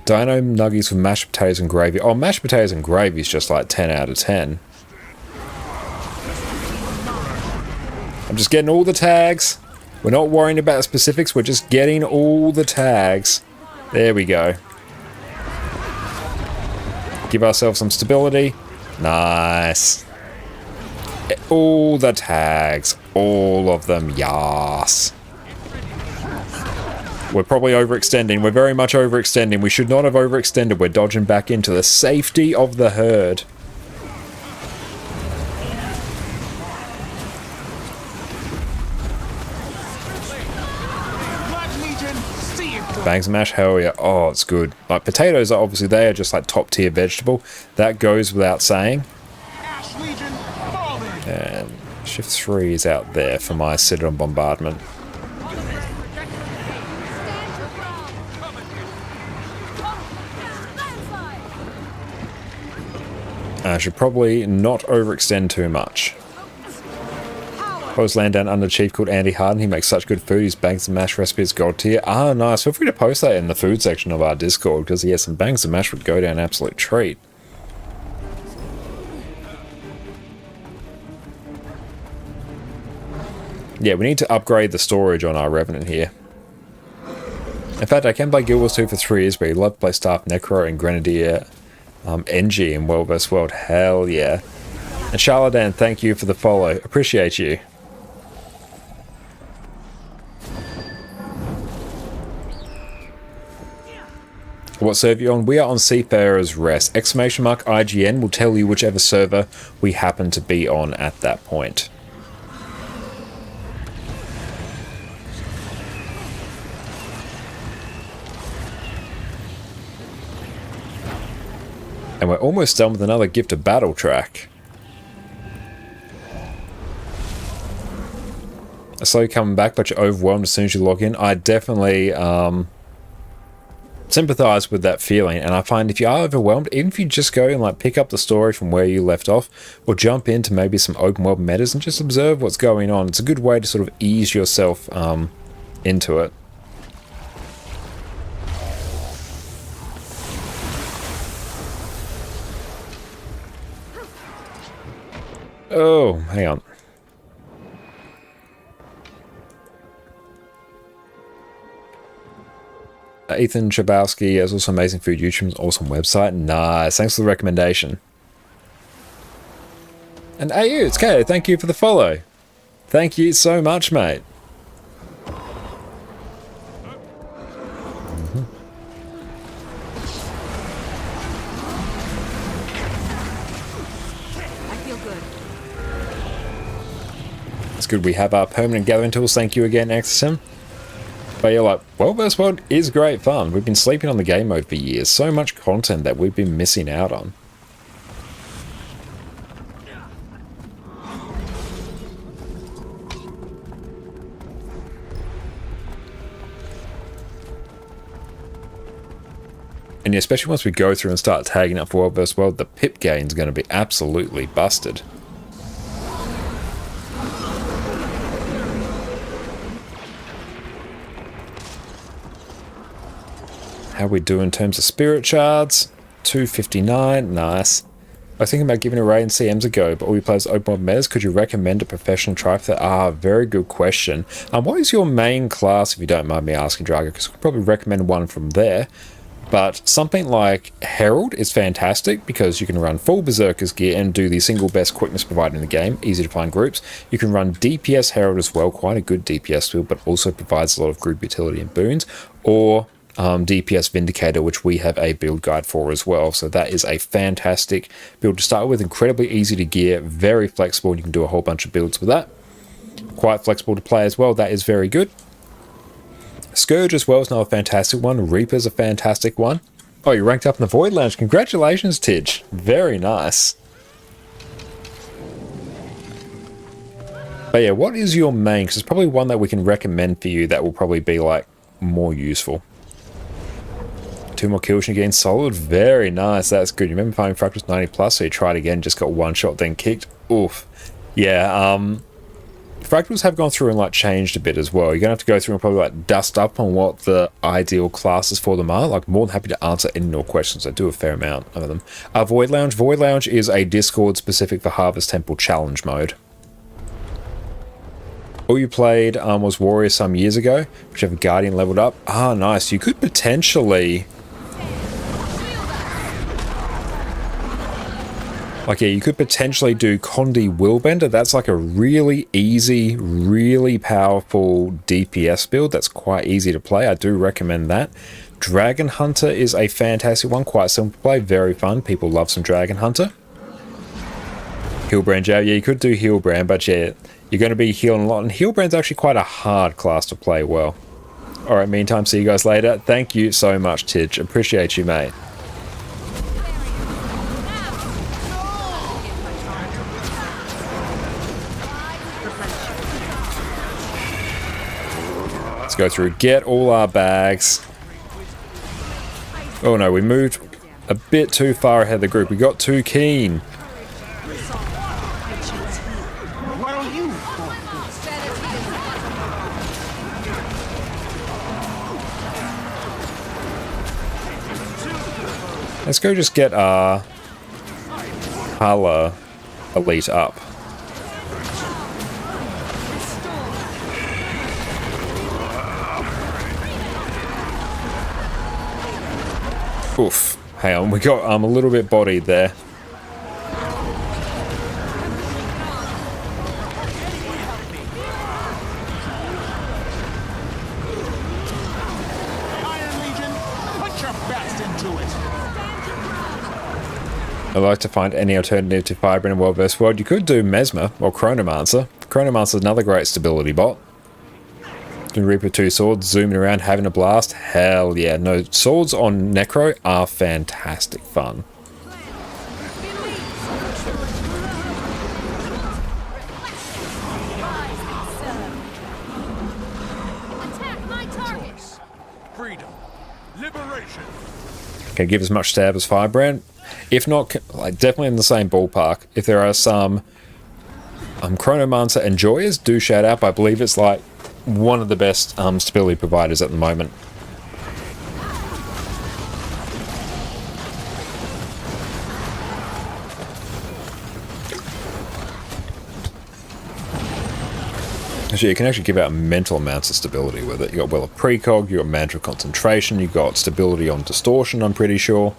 Dino nuggies with mashed potatoes and gravy. Oh, mashed potatoes and gravy is just like 10 out of 10. I'm just getting all the tags. We're not worrying about the specifics. We're just getting all the tags. There we go. Give ourselves some stability. Nice. All the tags. All of them. Yas. We're probably overextending. We're very much overextending. We should not have overextended. We're dodging back into the safety of the herd. Bangs and mash, hell yeah. Oh, it's good. Like, potatoes are obviously, they are just like top tier vegetable. That goes without saying. And shift 3 is out there for my Citadel bombardment. I should probably not overextend too much. Post land down under chief called Andy Harden. He makes such good food. His bangs and mash recipe is gold tier. Ah, nice. Feel free to post that in the food section of our Discord, because yeah, some bangs and mash would go down an absolute treat. Yeah, we need to upgrade the storage on our Revenant here. In fact, I can play Guild Wars 2 for 3 years, but you love to play Staff Necro and Grenadier NG in World vs. World. Hell yeah. And Charlatan, thank you for the follow. Appreciate you. What server you on? We are on Seafarer's Rest. Exclamation mark IGN will tell you whichever server we happen to be on at that point. And we're almost done with another Gift of Battle track. I saw you coming back, but you're overwhelmed as soon as you log in. I definitely sympathize with that feeling, and I find if you are overwhelmed, even if you just go and like pick up the story from where you left off, or jump into maybe some open world metas and just observe what's going on, it's a good way to sort of ease yourself into it. Oh, hang on. Ethan Chabowski has also amazing food YouTube, awesome website. Nice. Thanks for the recommendation. And AU, it's Kato. Thank you for the follow. Thank you so much, mate. I feel good. It's good we have our permanent gathering tools. Thank you again, Exorcism. But you're like, World vs. World is great fun. We've been sleeping on the game mode for years. So much content that we've been missing out on. And especially once we go through and start tagging up for World vs. World, the pip gain is going to be absolutely busted. How we do in terms of spirit shards? 259, nice. I was thinking about giving a raid in CMs a go, but all you players open world metas. Could you recommend a professional try for that? Ah, very good question. What is your main class, if you don't mind me asking, Drago? Because I could probably recommend one from there. But something like Herald is fantastic because you can run full Berserker's gear and do the single best quickness provider in the game, easy to find groups. You can run DPS Herald as well, quite a good DPS build, but also provides a lot of group utility and boons. Or DPS Vindicator, which we have a build guide for as well. So that is a fantastic build to start with, incredibly easy to gear, very flexible, and you can do a whole bunch of builds with that. Quite flexible to play as well, that is very good. Scourge as well is another fantastic one. Reaper's a fantastic one. Oh, you ranked up in the Void Lounge. Congratulations, Tidge. Very nice. But yeah, what is your main? Because it's probably one that we can recommend for you that will probably be like more useful. 2 more kills again, solid. Very nice. That's good. You remember finding Fractals 90 plus, so you tried again, just got one shot, then kicked. Oof. Yeah, Fractals have gone through and like changed a bit as well. You're gonna have to go through and probably like dust up on what the ideal classes for them are. Like, more than happy to answer any more questions. I do a fair amount of them. Void Lounge. Void Lounge is a Discord specific for Harvest Temple challenge mode. All you played was Warrior some years ago, whichever Guardian leveled up. Ah, nice. You could potentially... Like, yeah, you could potentially do Condi Willbender. That's like a really easy, really powerful DPS build. That's quite easy to play. I do recommend that. Dragon Hunter is a fantastic one. Quite simple to play, very fun. People love some Dragon Hunter. Healbrand, yeah, you could do Healbrand, but yeah, you're going to be healing a lot. And Healbrand's actually quite a hard class to play well. Alright, meantime, see you guys later. Thank you so much, Tidge. Appreciate you, mate. Let's go through, get all our bags. Oh no, we moved a bit too far ahead of the group. We got too keen. Let's go just get our Hala elite up. Oof. Hang on, we got a little bit bodied there. I'd like to find any alternative to Firebrand in World vs. World. You could do Mesmer or Chronomancer. Chronomancer is another great stability bot. You can Reaper 2 swords, zooming around, having a blast. Hell yeah. No, swords on Necro are fantastic fun. Freedom. Liberation. Can give as much stab as Firebrand. If not, like, definitely in the same ballpark. If there are some Chronomancer enjoyers, do shout out. I believe it's like one of the best stability providers at the moment. So you can actually give out mental amounts of stability with it. You got Well of Precog, you got Mantra of Concentration, you got stability on Distortion, I'm pretty sure.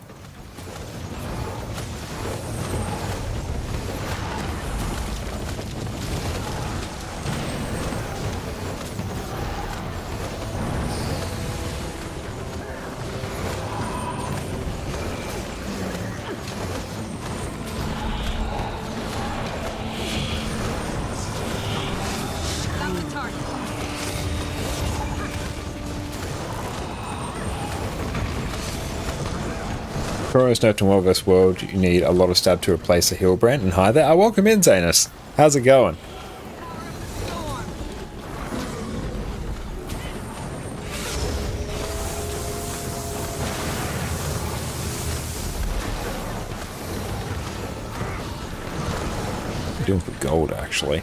Chronos Note to World vs. World, you need a lot of stab to replace the heal brand. And hi there, welcome in, Zanus. How's it going? I'm doing for gold, actually.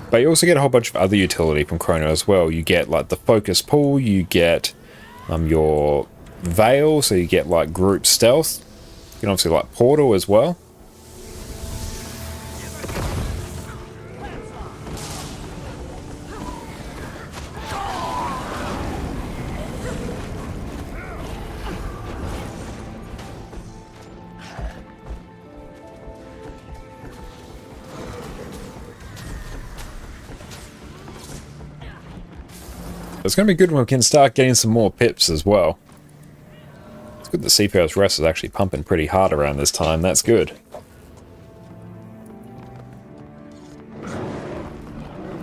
But you also get a whole bunch of other utility from Chrono as well. You get like the focus pool, you get your veil, so you get like group stealth. You can obviously like portal as well. It's going to be good when we can start getting some more pips as well. It's good that CPO's Rest is actually pumping pretty hard around this time. That's good.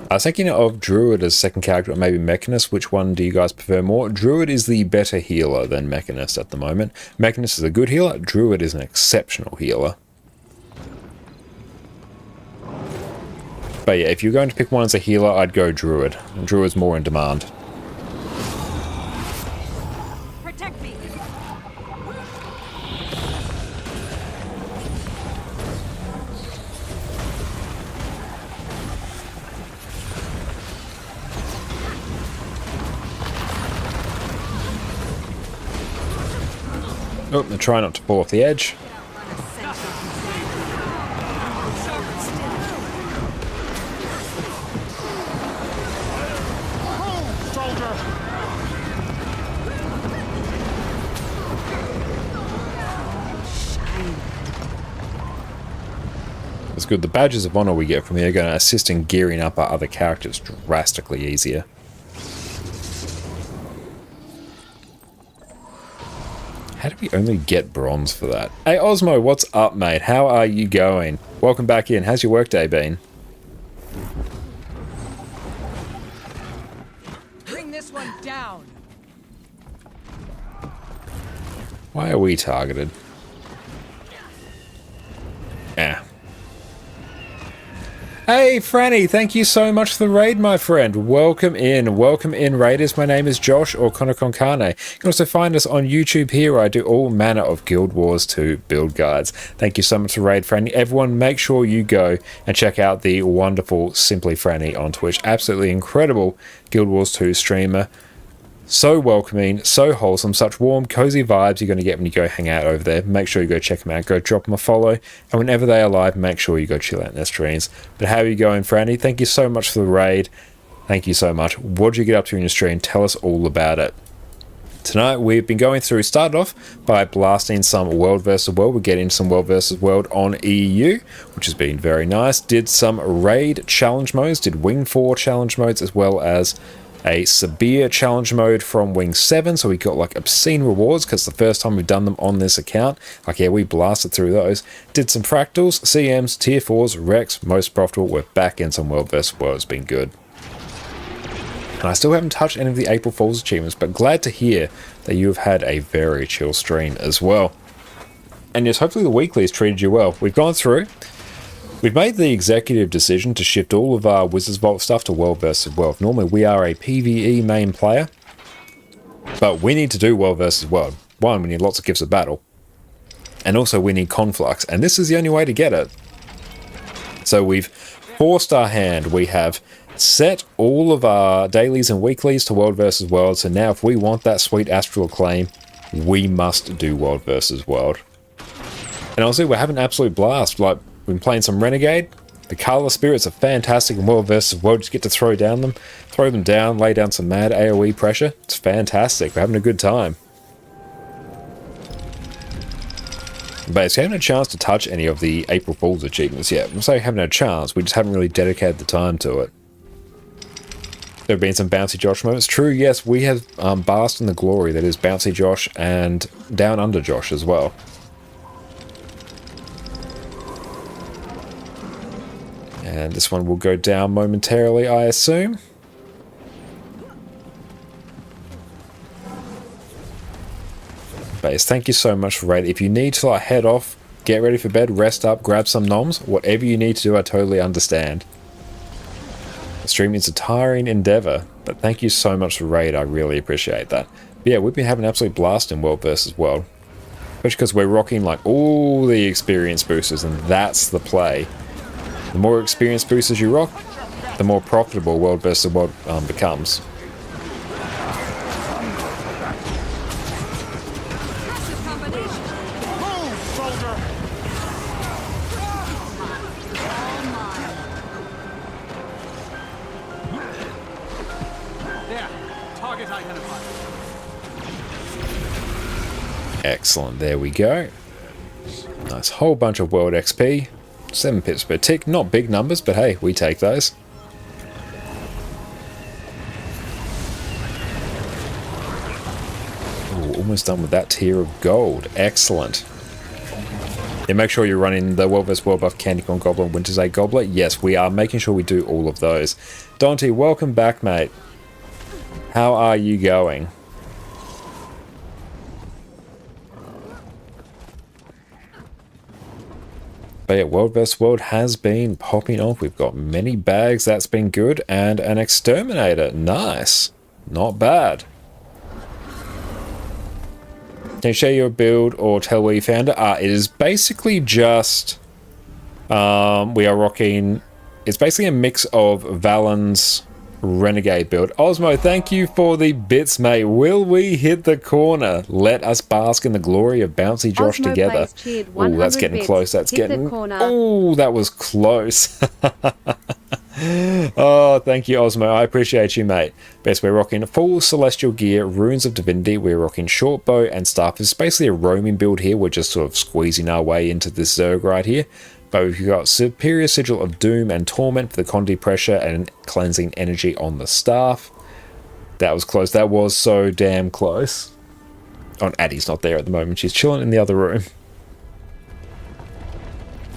I was thinking of Druid as second character, or maybe Mechanist. Which one do you guys prefer more? Druid is the better healer than Mechanist at the moment. Mechanist is a good healer. Druid is an exceptional healer. But yeah, if you're going to pick one as a healer, I'd go Druid. Druid's more in demand. Protect me. Oh, they're trying not to fall off the edge. It's good. The badges of honor we get from here are going to assist in gearing up our other characters drastically easier. How do we only get bronze for that? Hey Osmo, what's up, mate? How are you going? Welcome back in. How's your workday been? Bring this one down. Why are we targeted? Yeah. Hey Franny, thank you so much for the raid, my friend. Welcome in, raiders. My name is Josh, or Konokonkane. You can also find us on YouTube here, where I do all manner of Guild Wars 2 build guides. Thank you so much for the raid, Franny. Everyone, make sure you go and check out the wonderful Simply Franny on Twitch. Absolutely incredible Guild Wars 2 streamer. So welcoming, so wholesome, such warm, cozy vibes you're going to get when you go hang out over there. Make sure you go check them out, go drop them a follow, and whenever they are live, make sure you go chill out in their streams. But how are you going, Franny? Thank you so much for the raid. Thank you so much. What did you get up to in your stream? Tell us all about it. Tonight we've been going through, started off by blasting some World vs. World. We're getting some World vs. World on EU, which has been very nice. Did some raid challenge modes, did Wing 4 challenge modes, as well as a Sabir challenge mode from Wing 7, so we got like obscene rewards because the first time we've done them on this account. Like, yeah, we blasted through those. Did some fractals, CMs, tier 4s, Rex, most profitable. We're back in some World vs. World. It's been good. And I still haven't touched any of the April Fool's achievements, but glad to hear that you have had a very chill stream as well. And yes, hopefully the weekly has treated you well. We've gone through. We've made the executive decision to shift all of our Wizards Vault stuff to World vs. World. Normally we are a PvE main player, but we need to do World vs. World. One, we need lots of gifts of battle, and also we need Conflux, and this is the only way to get it. So we've forced our hand. We have set all of our dailies and weeklies to World vs. World, so now if we want that sweet Astral Acclaim, we must do world versus world. And honestly, we're having an absolute blast. Like, we've been playing some Renegade. The Carla spirits are fantastic in world versus world. Just get to throw them down, lay down some mad AoE pressure. It's fantastic. We're having a good time. But if you haven't had a chance to touch any of the April Fool's achievements yet, I'm saying haven't had a chance, we just haven't really dedicated the time to it. There have been some Bouncy Josh moments. True, yes, we have basked in the glory that is Bouncy Josh and Down Under Josh as well. And this one will go down momentarily, I assume. Base, thank you so much for raiding. If you need to head off, get ready for bed, rest up, grab some noms, whatever you need to do, I totally understand. The stream is a tiring endeavor, but thank you so much for raid. I really appreciate that. But yeah, we've been having an absolute blast in world versus world, especially because we're rocking like all the experience boosters, and that's the play. The more experience boosters you rock, the more profitable world versus world becomes. Excellent, there we go. Nice whole bunch of world XP. 7 pips per tick, not big numbers, but hey, we take those. Ooh, almost done with that tier of gold. Excellent. Yeah, make sure you're running the World vs. World buff Candy Corn Goblin, Winter's 8 Goblet. Yes, we are making sure we do all of those. Dante, welcome back, mate. How are you going? But yeah, World vs. World has been popping off. We've got many bags, that's been good, and an Exterminator. Nice. Not bad. Can you share your build or tell where you found it? It is basically just... we are rocking... It's basically a mix of Valen's Renegade build. Osmo, thank you for the bits, mate. Will we hit the corner? Let us bask in the glory of Bouncy Josh Osmo together. Oh, that's getting bits. close. That's Hit getting... the corner. Oh, that was close. Oh, thank you, Osmo. I appreciate you, mate. Best, we're rocking full Celestial Gear, Runes of Divinity. We're rocking Short Bow and Staff. It's basically a roaming build here. We're just sort of squeezing our way into this Zerg right here. But we've got Superior Sigil of Doom and Torment for the Condi Pressure and Cleansing Energy on the Staff. That was close. That was so damn close. Oh, and Addie's not there at the moment. She's chilling in the other room.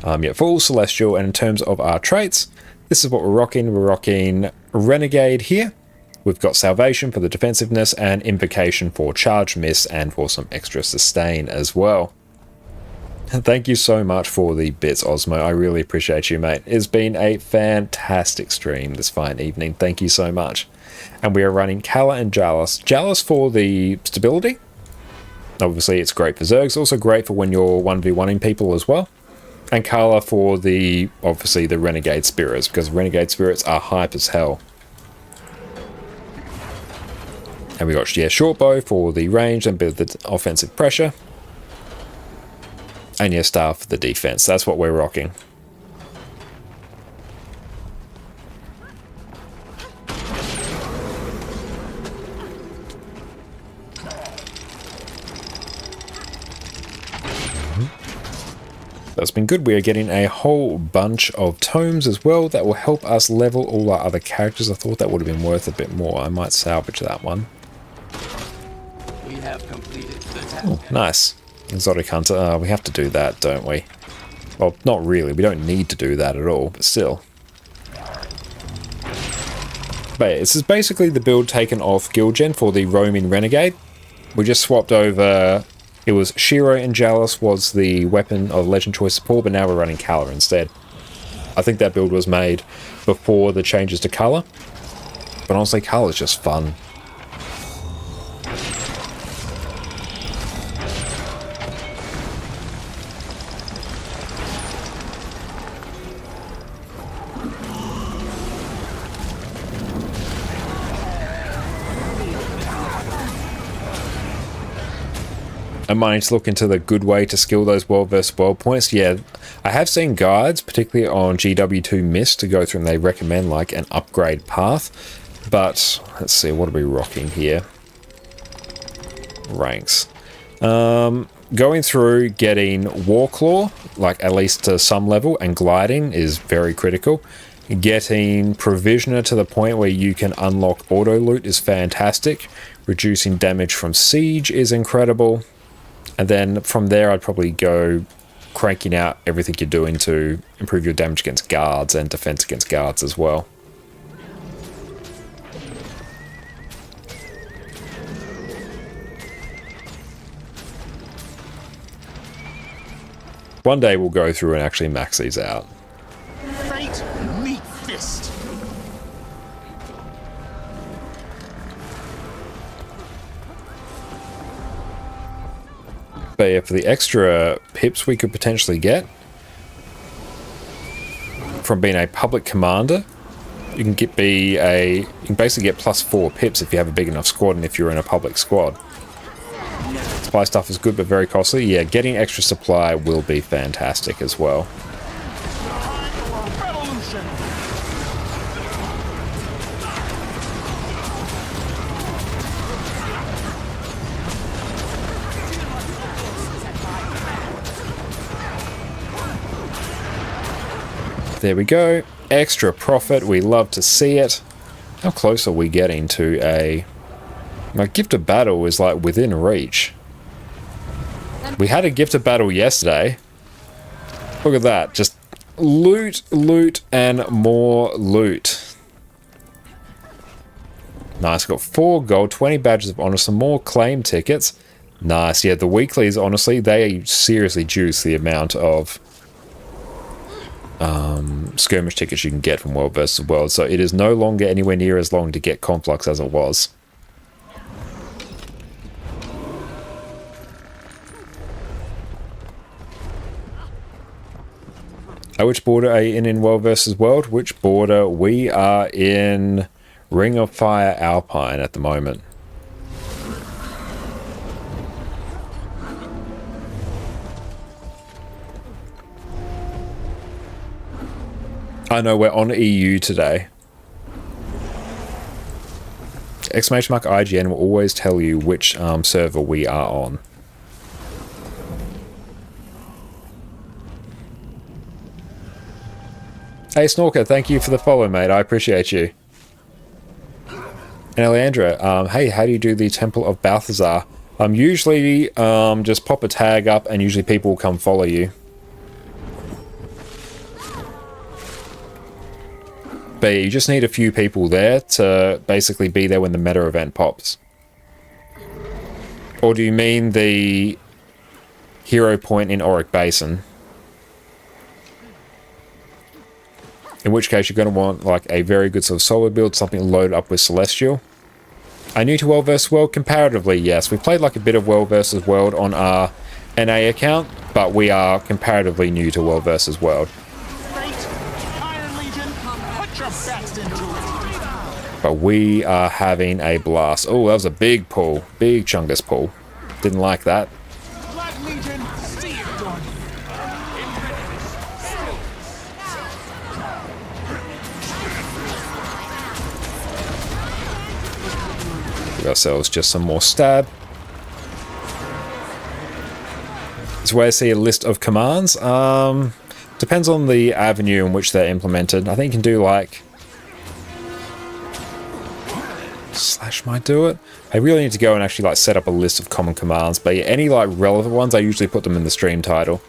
Yeah, full Celestial. And in terms of our traits, this is what we're rocking. We're rocking Renegade here. We've got Salvation for the defensiveness and Invocation for charge miss and for some extra sustain as well. Thank you so much for the bits, Osmo. I really appreciate you, mate. It's been a fantastic stream this fine evening. Thank you so much. And we are running Kala and Jalis. Jalis for the stability. Obviously, it's great for Zergs. Also great for when you're 1v1ing people as well. And Kala for the, obviously, the Renegade Spirits, because Renegade Spirits are hype as hell. And we got, yeah, Short Bow for the range and a bit of the offensive pressure. And your Staff for the defense. That's what we're rocking. That's been good. We are getting a whole bunch of tomes as well that will help us level all our other characters. I thought that would have been worth a bit more. I might salvage that one. We have completed the task. Oh, nice. Exotic Hunter. We have to do that, don't we? Well, not really. We don't need to do that at all, but still. But yeah, this is basically the build taken off Guildgen for the Roaming Renegade. We just swapped over... It was Shiro and Jalis was the weapon of Legend Choice support, but now we're running Kala instead. I think that build was made before the changes to Kala. But honestly, Kala's just fun. I might need to look into the good way to skill those world versus world points. Yeah, I have seen guides, particularly on GW2 Mist, to go through and they recommend like an upgrade path. But let's see, what are we rocking here? Ranks. Going through getting Warclaw, like at least to some level, and gliding is very critical. Getting Provisioner to the point where you can unlock auto loot is fantastic. Reducing damage from siege is incredible. And then from there I'd probably go cranking out everything you're doing to improve your damage against guards and defense against guards as well. One day we'll go through and actually max these out. Fate, meet fist. But yeah, for the extra pips we could potentially get from being a public commander, you can basically get +4 pips if you have a big enough squad and if you're in a public squad. Supply stuff is good but very costly. Yeah, getting extra supply will be fantastic as well. There we go. Extra profit. We love to see it. How close are we getting to a... My Gift of Battle is like within reach. We had a Gift of Battle yesterday. Look at that. Just loot, loot, and more loot. Nice. Got 4 gold, 20 badges of honor, some more claim tickets. Nice. Yeah, the weeklies, honestly, they seriously juice the amount of skirmish tickets you can get from World vs. World. So it is no longer anywhere near as long to get Conflux as it was. Which border are you in World vs. World? Which border? We are in Ring of Fire Alpine at the moment. I know we're on EU today. !IGN will always tell you which server we are on. Hey Snorker, thank you for the follow, mate. I appreciate you. And Eleandra, hey, how do you do the Temple of Balthazar? Usually just pop a tag up and usually people will come follow you. But you just need a few people there to basically be there when the meta event pops. Or do you mean the hero point in Auric Basin? In which case you're going to want like a very good sort of solo build, something loaded up with Celestial. Are new to World vs. World? Comparatively, yes. We played like a bit of World vs. World on our NA account, but we are comparatively new to World vs. World. But we are having a blast. Oh, that was a big pull. Big Chungus pull. Didn't like that. Give ourselves just some more stab. This is where I see a list of commands. Depends on the avenue in which they're implemented. I think you can do like... Slash might do it. I really need to go and actually like set up a list of common commands, but yeah, any like relevant ones, I usually put them in the stream title.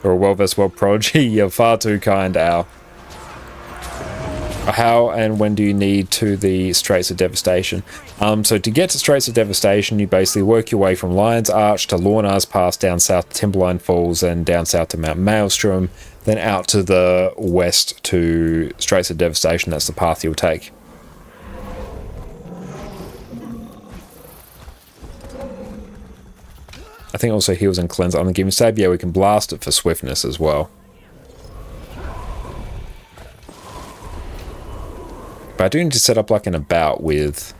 Or a World vs. World prodigy. You're far too kind, Al. How and when do you need to the Straits of Devastation? So to get to Straits of Devastation, you basically work your way from Lion's Arch to Lornar's Pass, down south to Timberline Falls, and down south to Mount Maelstrom, then out to the west to Straits of Devastation. That's the path you'll take. I think also heals and cleanse on the given stab. Yeah, we can blast it for swiftness as well. But I do need to set up like an about with...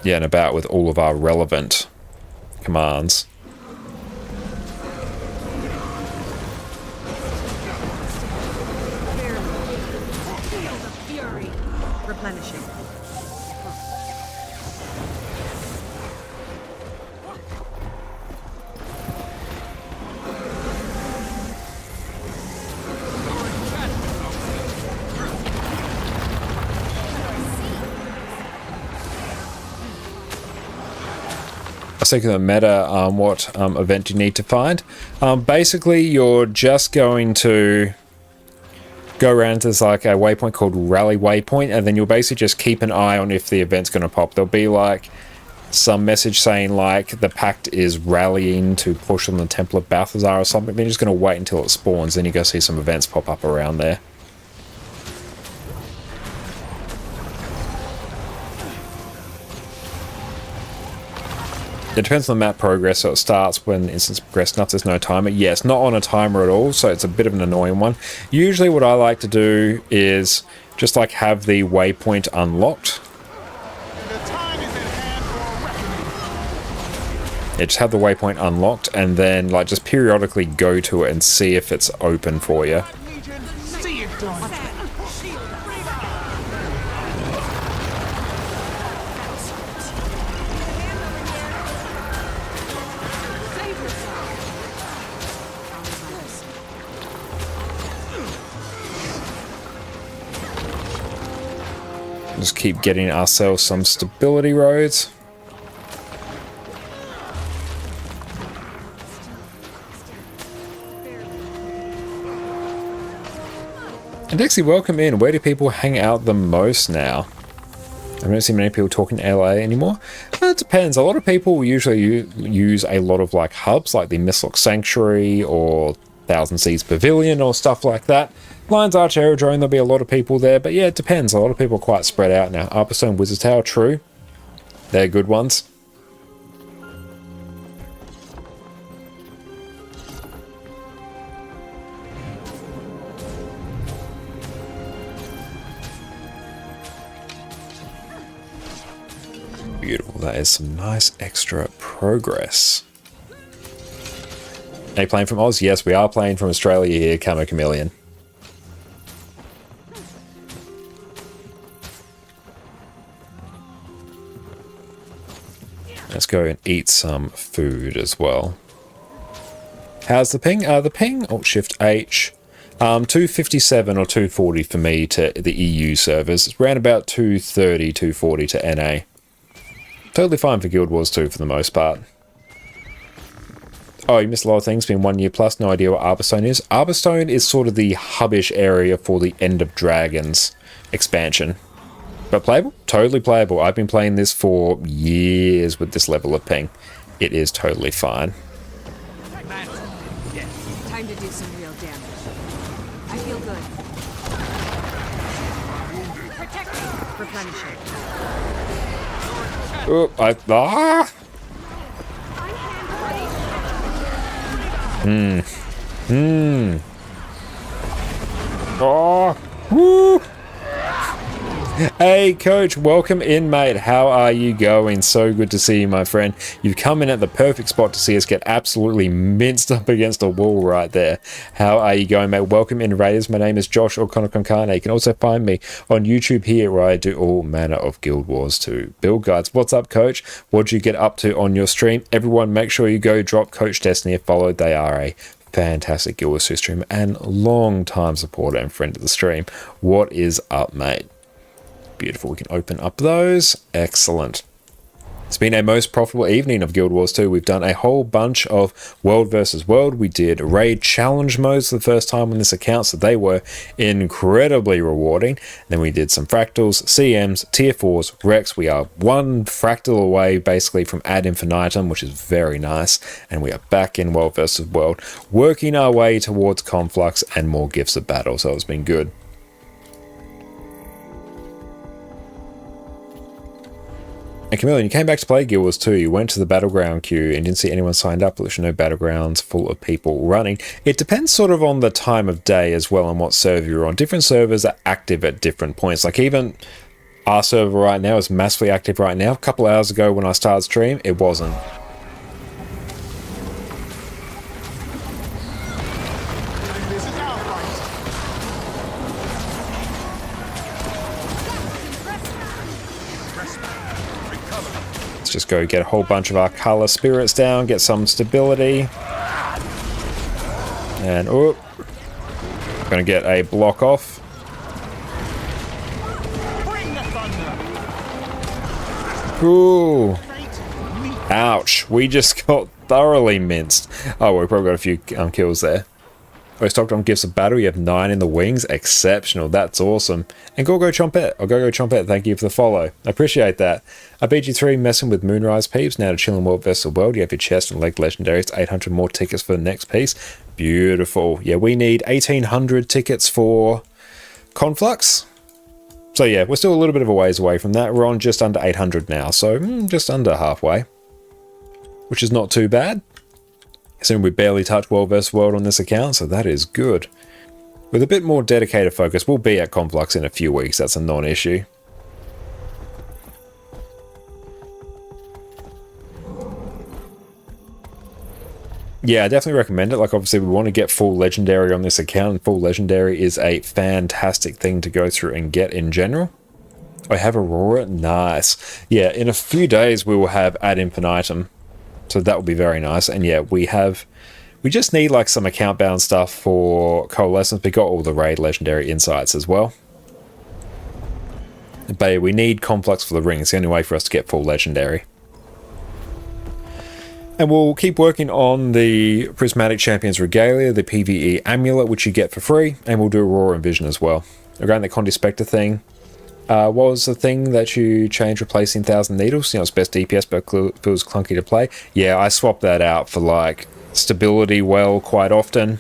yeah, and about with all of our relevant commands. Feel the fury. Replenishing. I was thinking the meta, what event you need to find. Basically, you're just going to go around to this, like a waypoint called Rally Waypoint, and then you'll basically just keep an eye on if the event's going to pop. There'll be like some message saying like the Pact is rallying to push on the Temple of Balthazar or something. Then you're just going to wait until it spawns, then you go see some events pop up around there. It depends on the map progress, so it starts when the instance progresses. Not there's no timer. Yes, not on a timer at all, so it's a bit of an annoying one. Usually what I like to do is just like have the waypoint unlocked. Yeah, just have the waypoint unlocked and then like just periodically go to it and see if it's open for you. See it done. Just keep getting ourselves some stability roads. And Dixie, welcome in. Where do people hang out the most now? I don't see many people talking LA anymore. It depends. A lot of people usually use a lot of like hubs like the Mistlock Sanctuary or Thousand Seas Pavilion or stuff like that. Lions Arch Aerodrome, there'll be a lot of people there, but yeah, it depends. A lot of people are quite spread out now. Upperstone Wizard Tower, true. They're good ones. Beautiful. That is some nice extra progress. Are you playing from Oz? Yes, we are playing from Australia here, Camo Chameleon. Let's go and eat some food as well. How's the ping? The ping, Shift H. 257 or 240 for me to the EU servers. It's around about 230, 240 to NA. Totally fine for Guild Wars 2 for the most part. Oh, you missed a lot of things. Been 1 year plus. No idea what Arborstone is. Arborstone is sort of the hubbish area for the End of Dragons expansion. But playable? Totally playable. I've been playing this for years with this level of ping. It is totally fine. Time to do some real damage. I feel good. Protect me. Replenishing. Oh, woo! Hey coach, welcome in mate. How are you going? So good to see you, my friend. You've come in at the perfect spot to see us get absolutely minced up against a wall right there. How are you going, mate? Welcome in, Raiders. My name is Josh O'Connor Concane. You can also find me on YouTube here where I do all manner of Guild Wars 2 build guides. What's up, coach? What'd you get up to on your stream? Everyone, make sure you go drop Coach Destiny a follow. They are a fantastic Guild Wars 2 streamer and long time supporter and friend of the stream. What is up, mate? Beautiful. We can open up those. Excellent. It's been a most profitable evening of Guild Wars 2. We've done a whole bunch of World versus World. We did raid challenge modes for the first time on this account, so they were incredibly rewarding. Then we did some fractals, CMs, tier 4s, Rex. We are one fractal away basically from ad infinitum, which is very nice. And we are back in World versus World, working our way towards Conflux and more Gifts of Battle, so it's been good. And Chameleon, you came back to play Guild Wars 2, you went to the Battleground queue and didn't see anyone signed up, there's no Battlegrounds full of people running. It depends sort of on the time of day as well and what server you're on. Different servers are active at different points. Like even our server right now is massively active right now. A couple hours ago when I started stream, it wasn't. Let's just go get a whole bunch of our color spirits down, get some stability. And, oh, gonna get a block off. Ooh. Ouch. We just got thoroughly minced. Oh, we probably got a few kills there. Oh, stocked on gifts of battle. You have 9 in the wings. Exceptional. That's awesome. And Gorgo Chompette. Or Gorgo Chompette, thank you for the follow. I appreciate that. I beat you 3 messing with Moonrise peeps. Now to chill in World Vessel World. You have your chest and leg legendaries. 800 more tickets for the next piece. Beautiful. Yeah, we need 1,800 tickets for Conflux. So yeah, we're still a little bit of a ways away from that. We're on just under 800 now, so just under halfway, which is not too bad. Assuming we barely touch World vs. World on this account, so that is good. With a bit more dedicated focus, we'll be at Conflux in a few weeks. That's a non-issue. Yeah, I definitely recommend it. Like, obviously, we want to get full legendary on this account, and full legendary is a fantastic thing to go through and get in general. I have Aurora. Nice. Yeah, in a few days, we will have Ad Infinitum. So that will be very nice. And yeah, we just need like some account bound stuff for Coalescence. We got all the raid legendary insights as well. But we need Complex for the ring. It's the only way for us to get full legendary. And we'll keep working on the Prismatic Champions Regalia, the PvE Amulet, which you get for free, and we'll do Aurora and Vision as well. Regarding the Condi Spectre thing, what was the thing that you changed replacing 1,000 Needles? You know, it's best DPS, but it feels clunky to play. Yeah, I swapped that out for, like, Stability Well quite often.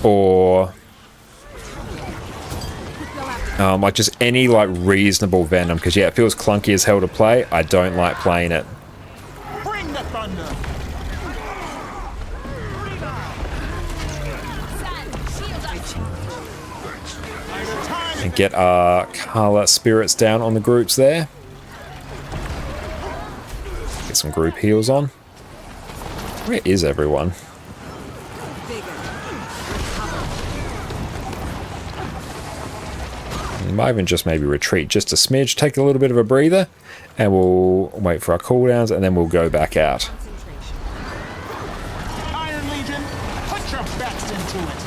Or like, just any, like, reasonable Venom, because, yeah, it feels clunky as hell to play. I don't like playing it. And get our color spirits down on the groups there. Get some group heals on. Where is everyone? We might even just maybe retreat just a smidge, take a little bit of a breather, and we'll wait for our cooldowns, and then we'll go back out. Iron Legion, put your best into it.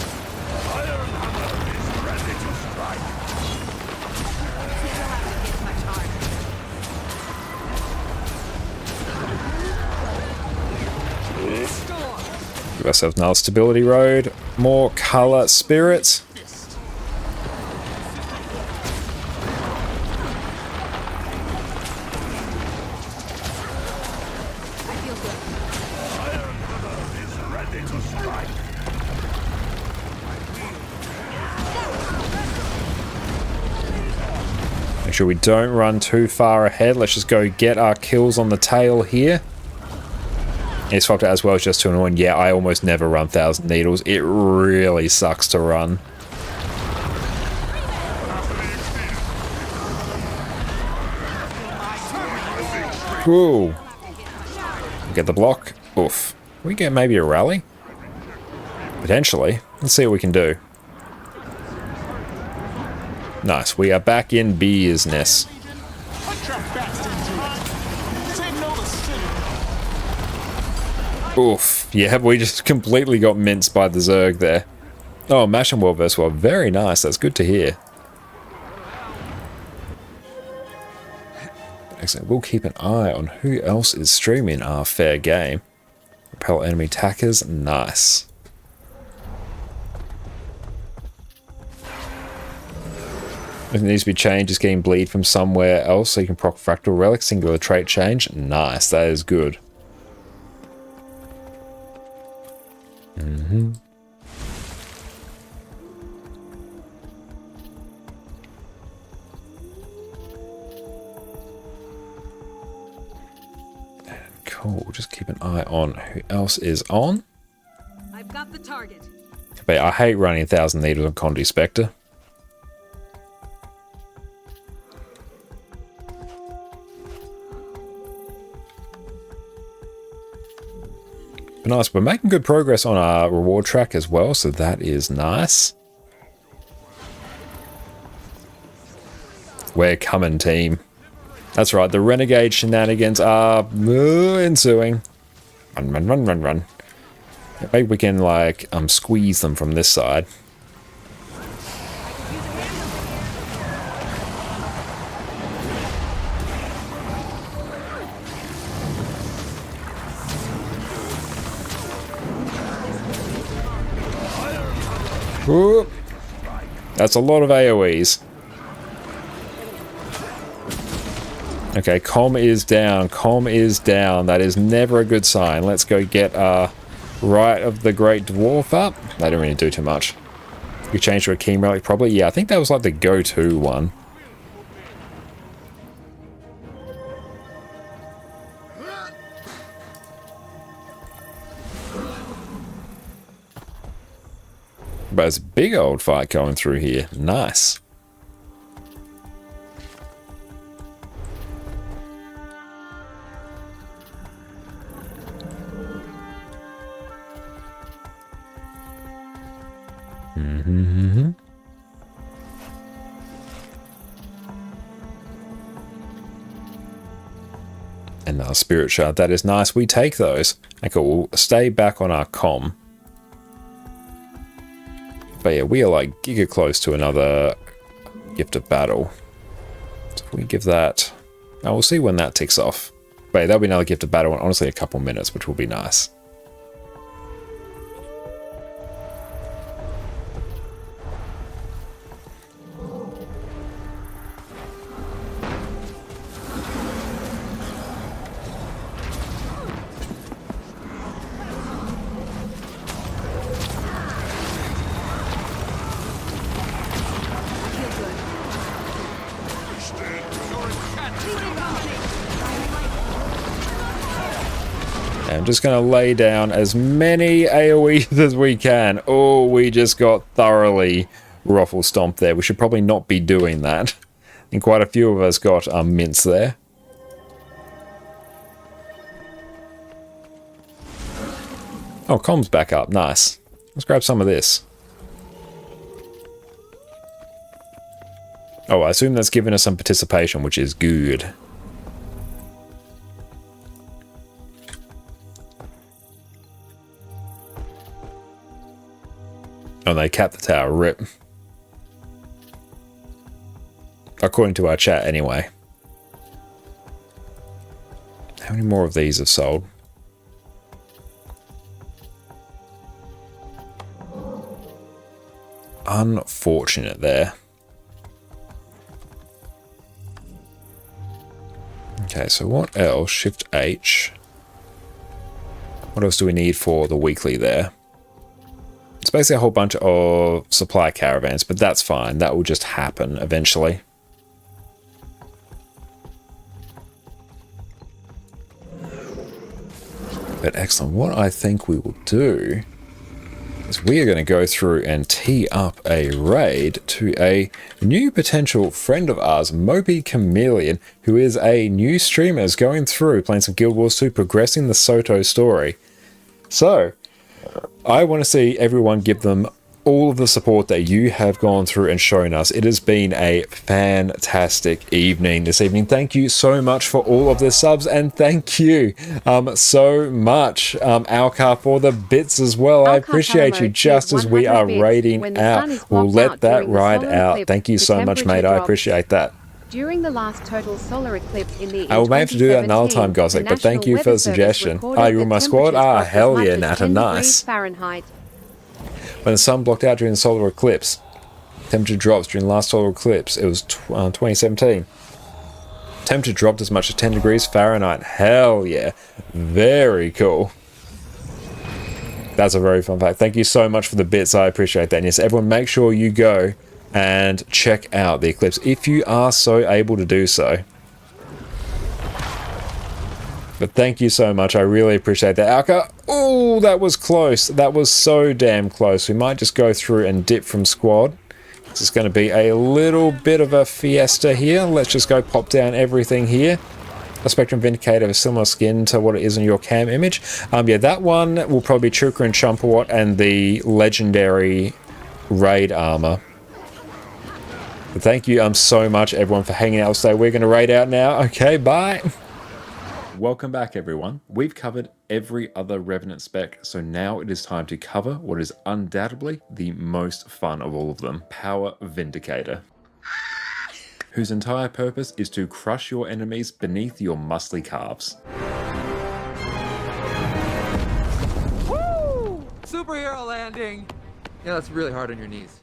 Give ourselves another stability road, more color spirits. Make sure we don't run too far ahead. Let's just go get our kills on the tail here. It's swapped out as well, just to annoying. Yeah, I almost never run 1,000 Needles. It really sucks to run. Whoa. Get the block. Oof. Can we get maybe a rally? Potentially. Let's see what we can do. Nice. We are back in business. Oof. Yeah, we just completely got minced by the Zerg there. Oh, Mash and World vs. World. Very nice. That's good to hear. Excellent. We'll keep an eye on who else is streaming our fair game. Repel enemy attackers. Nice. If it needs to be changed, just getting bleed from somewhere else so you can proc Fractal Relic. Singular trait change. Nice. That is good. Mm-hmm. Cool. Just keep an eye on who else is on. I've got the target. But I hate running 1,000 Needles on Condi Spectre. nice. We're making good progress on our reward track as well, so that is nice. We're coming, team. That's right, the renegade shenanigans are ensuing. Run, run, run, run, run. Maybe we can, like, squeeze them from this side. Ooh. That's a lot of AoEs. Okay, comm is down. Comm is down. That is never a good sign. Let's go get Rite of the Great Dwarf up. They don't really do too much. We change to a Keen Relic probably. Yeah, I think that was like the go-to one. But it's a big old fight going through here. Nice. And our spirit shard, that is nice. We take those. Okay, we'll stay back on our comm. But yeah, we are like giga close to another gift of battle. So if we give that... Now we'll see when that ticks off. But yeah, that'll be another gift of battle in honestly a couple minutes, which will be nice. I'm just going to lay down as many AoEs as we can. Oh, we just got thoroughly ruffle stomped there. We should probably not be doing that. I think quite a few of us got mints there. Oh, comm's back up. Nice. Let's grab some of this. Oh, I assume that's given us some participation, which is good. Oh, they capped the tower. Rip. According to our chat, anyway. How many more of these have sold? Unfortunate there. Okay, so what else? Shift H. What else do we need for the weekly there? It's basically a whole bunch of supply caravans, but that's fine. That will just happen eventually. But excellent. What I think we will do is we are going to go through and tee up a raid to a new potential friend of ours, Moby Chameleon, who is a new streamer, is going through playing some Guild Wars 2, progressing the Soto story. So I want to see everyone give them all of the support that you have gone through and shown us. It has been a fantastic evening this evening. Thank you so much for all of the subs, and thank you so much, Alcar, for the bits as well. I appreciate you just as we are raiding out. We'll let that ride out. Thank you so much, mate. I appreciate that. During the last total solar eclipse in the I will may have to do that another time, Gosek, but thank you for the suggestion. Ah, you're in my squad? Ah, hell yeah, Nata, nice. Fahrenheit. When the sun blocked out during the solar eclipse, temperature drops during the last solar eclipse. It was 2017. Temperature dropped as much as 10 degrees Fahrenheit. Hell yeah. Very cool. That's a very fun fact. Thank you so much for the bits. I appreciate that. And yes, everyone make sure you go and check out the eclipse if you are so able to do so. But thank you so much. I really appreciate that. Alka, oh, that was close. That was so damn close. We might just go through and dip from squad. This is going to be a little bit of a fiesta here. Let's just go pop down everything here. a Spectrum Vindicator of a similar skin to what it is in your cam image. Yeah, that one will probably be Chuka and Chumpawat and the legendary raid armor. But thank you so much everyone for hanging out. So we're going to raid out now. Okay, bye. Welcome back everyone. We've covered every other Revenant spec, so now it is time to cover what is undoubtedly the most fun of all of them, Power Vindicator, whose entire purpose is to crush your enemies beneath your muscly calves. Woo! Superhero landing! Yeah, that's really hard on your knees.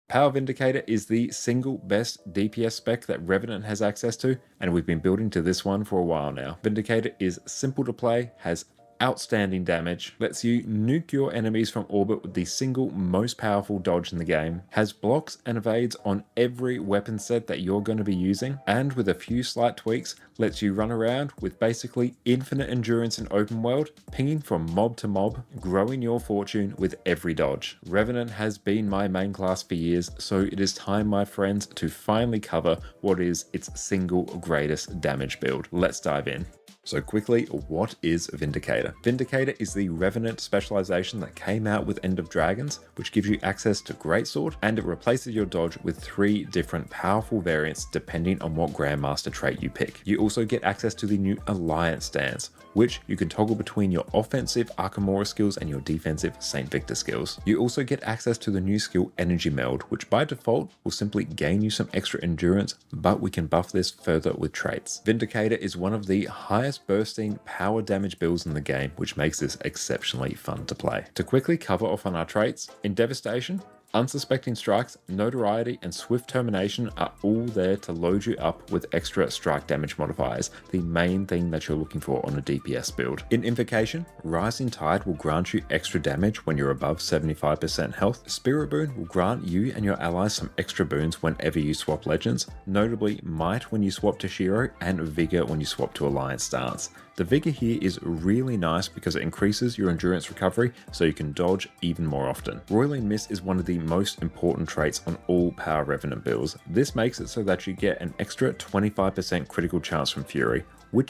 Power Vindicator is the single best DPS spec that Revenant has access to, and we've been building to this one for a while now. Vindicator is simple to play, has outstanding damage, lets you nuke your enemies from orbit with the single most powerful dodge in the game, has blocks and evades on every weapon set that you're going to be using, and with a few slight tweaks, lets you run around with basically infinite endurance in open world, pinging from mob to mob, growing your fortune with every dodge. Revenant has been my main class for years, so it is time, my friends, to finally cover what is its single greatest damage build. Let's dive in. So quickly, what is Vindicator? Vindicator is the Revenant specialization that came out with End of Dragons, which gives you access to Greatsword, and it replaces your dodge with 3 different powerful variants depending on what Grandmaster trait you pick. You also get access to the new Alliance stance, which you can toggle between your offensive Arkamora skills and your defensive St. Victor skills. You also get access to the new skill Energy Meld, which by default will simply gain you some extra endurance, but we can buff this further with traits. Vindicator is one of the highest bursting power damage builds in the game, which makes this exceptionally fun to play. To quickly cover off on our traits, in Devastation, Unsuspecting Strikes, Notoriety, and Swift Termination are all there to load you up with extra strike damage modifiers, the main thing that you're looking for on a DPS build. In Invocation, Rising Tide will grant you extra damage when you're above 75% health. Spirit Boon will grant you and your allies some extra boons whenever you swap legends, notably Might when you swap to Shiro and Vigor when you swap to Alliance stance. The Vigor here is really nice because it increases your endurance recovery so you can dodge even more often. Roiling Mist is one of the most important traits on all Power Revenant builds. This makes it so that you get an extra 25% critical chance from Fury, which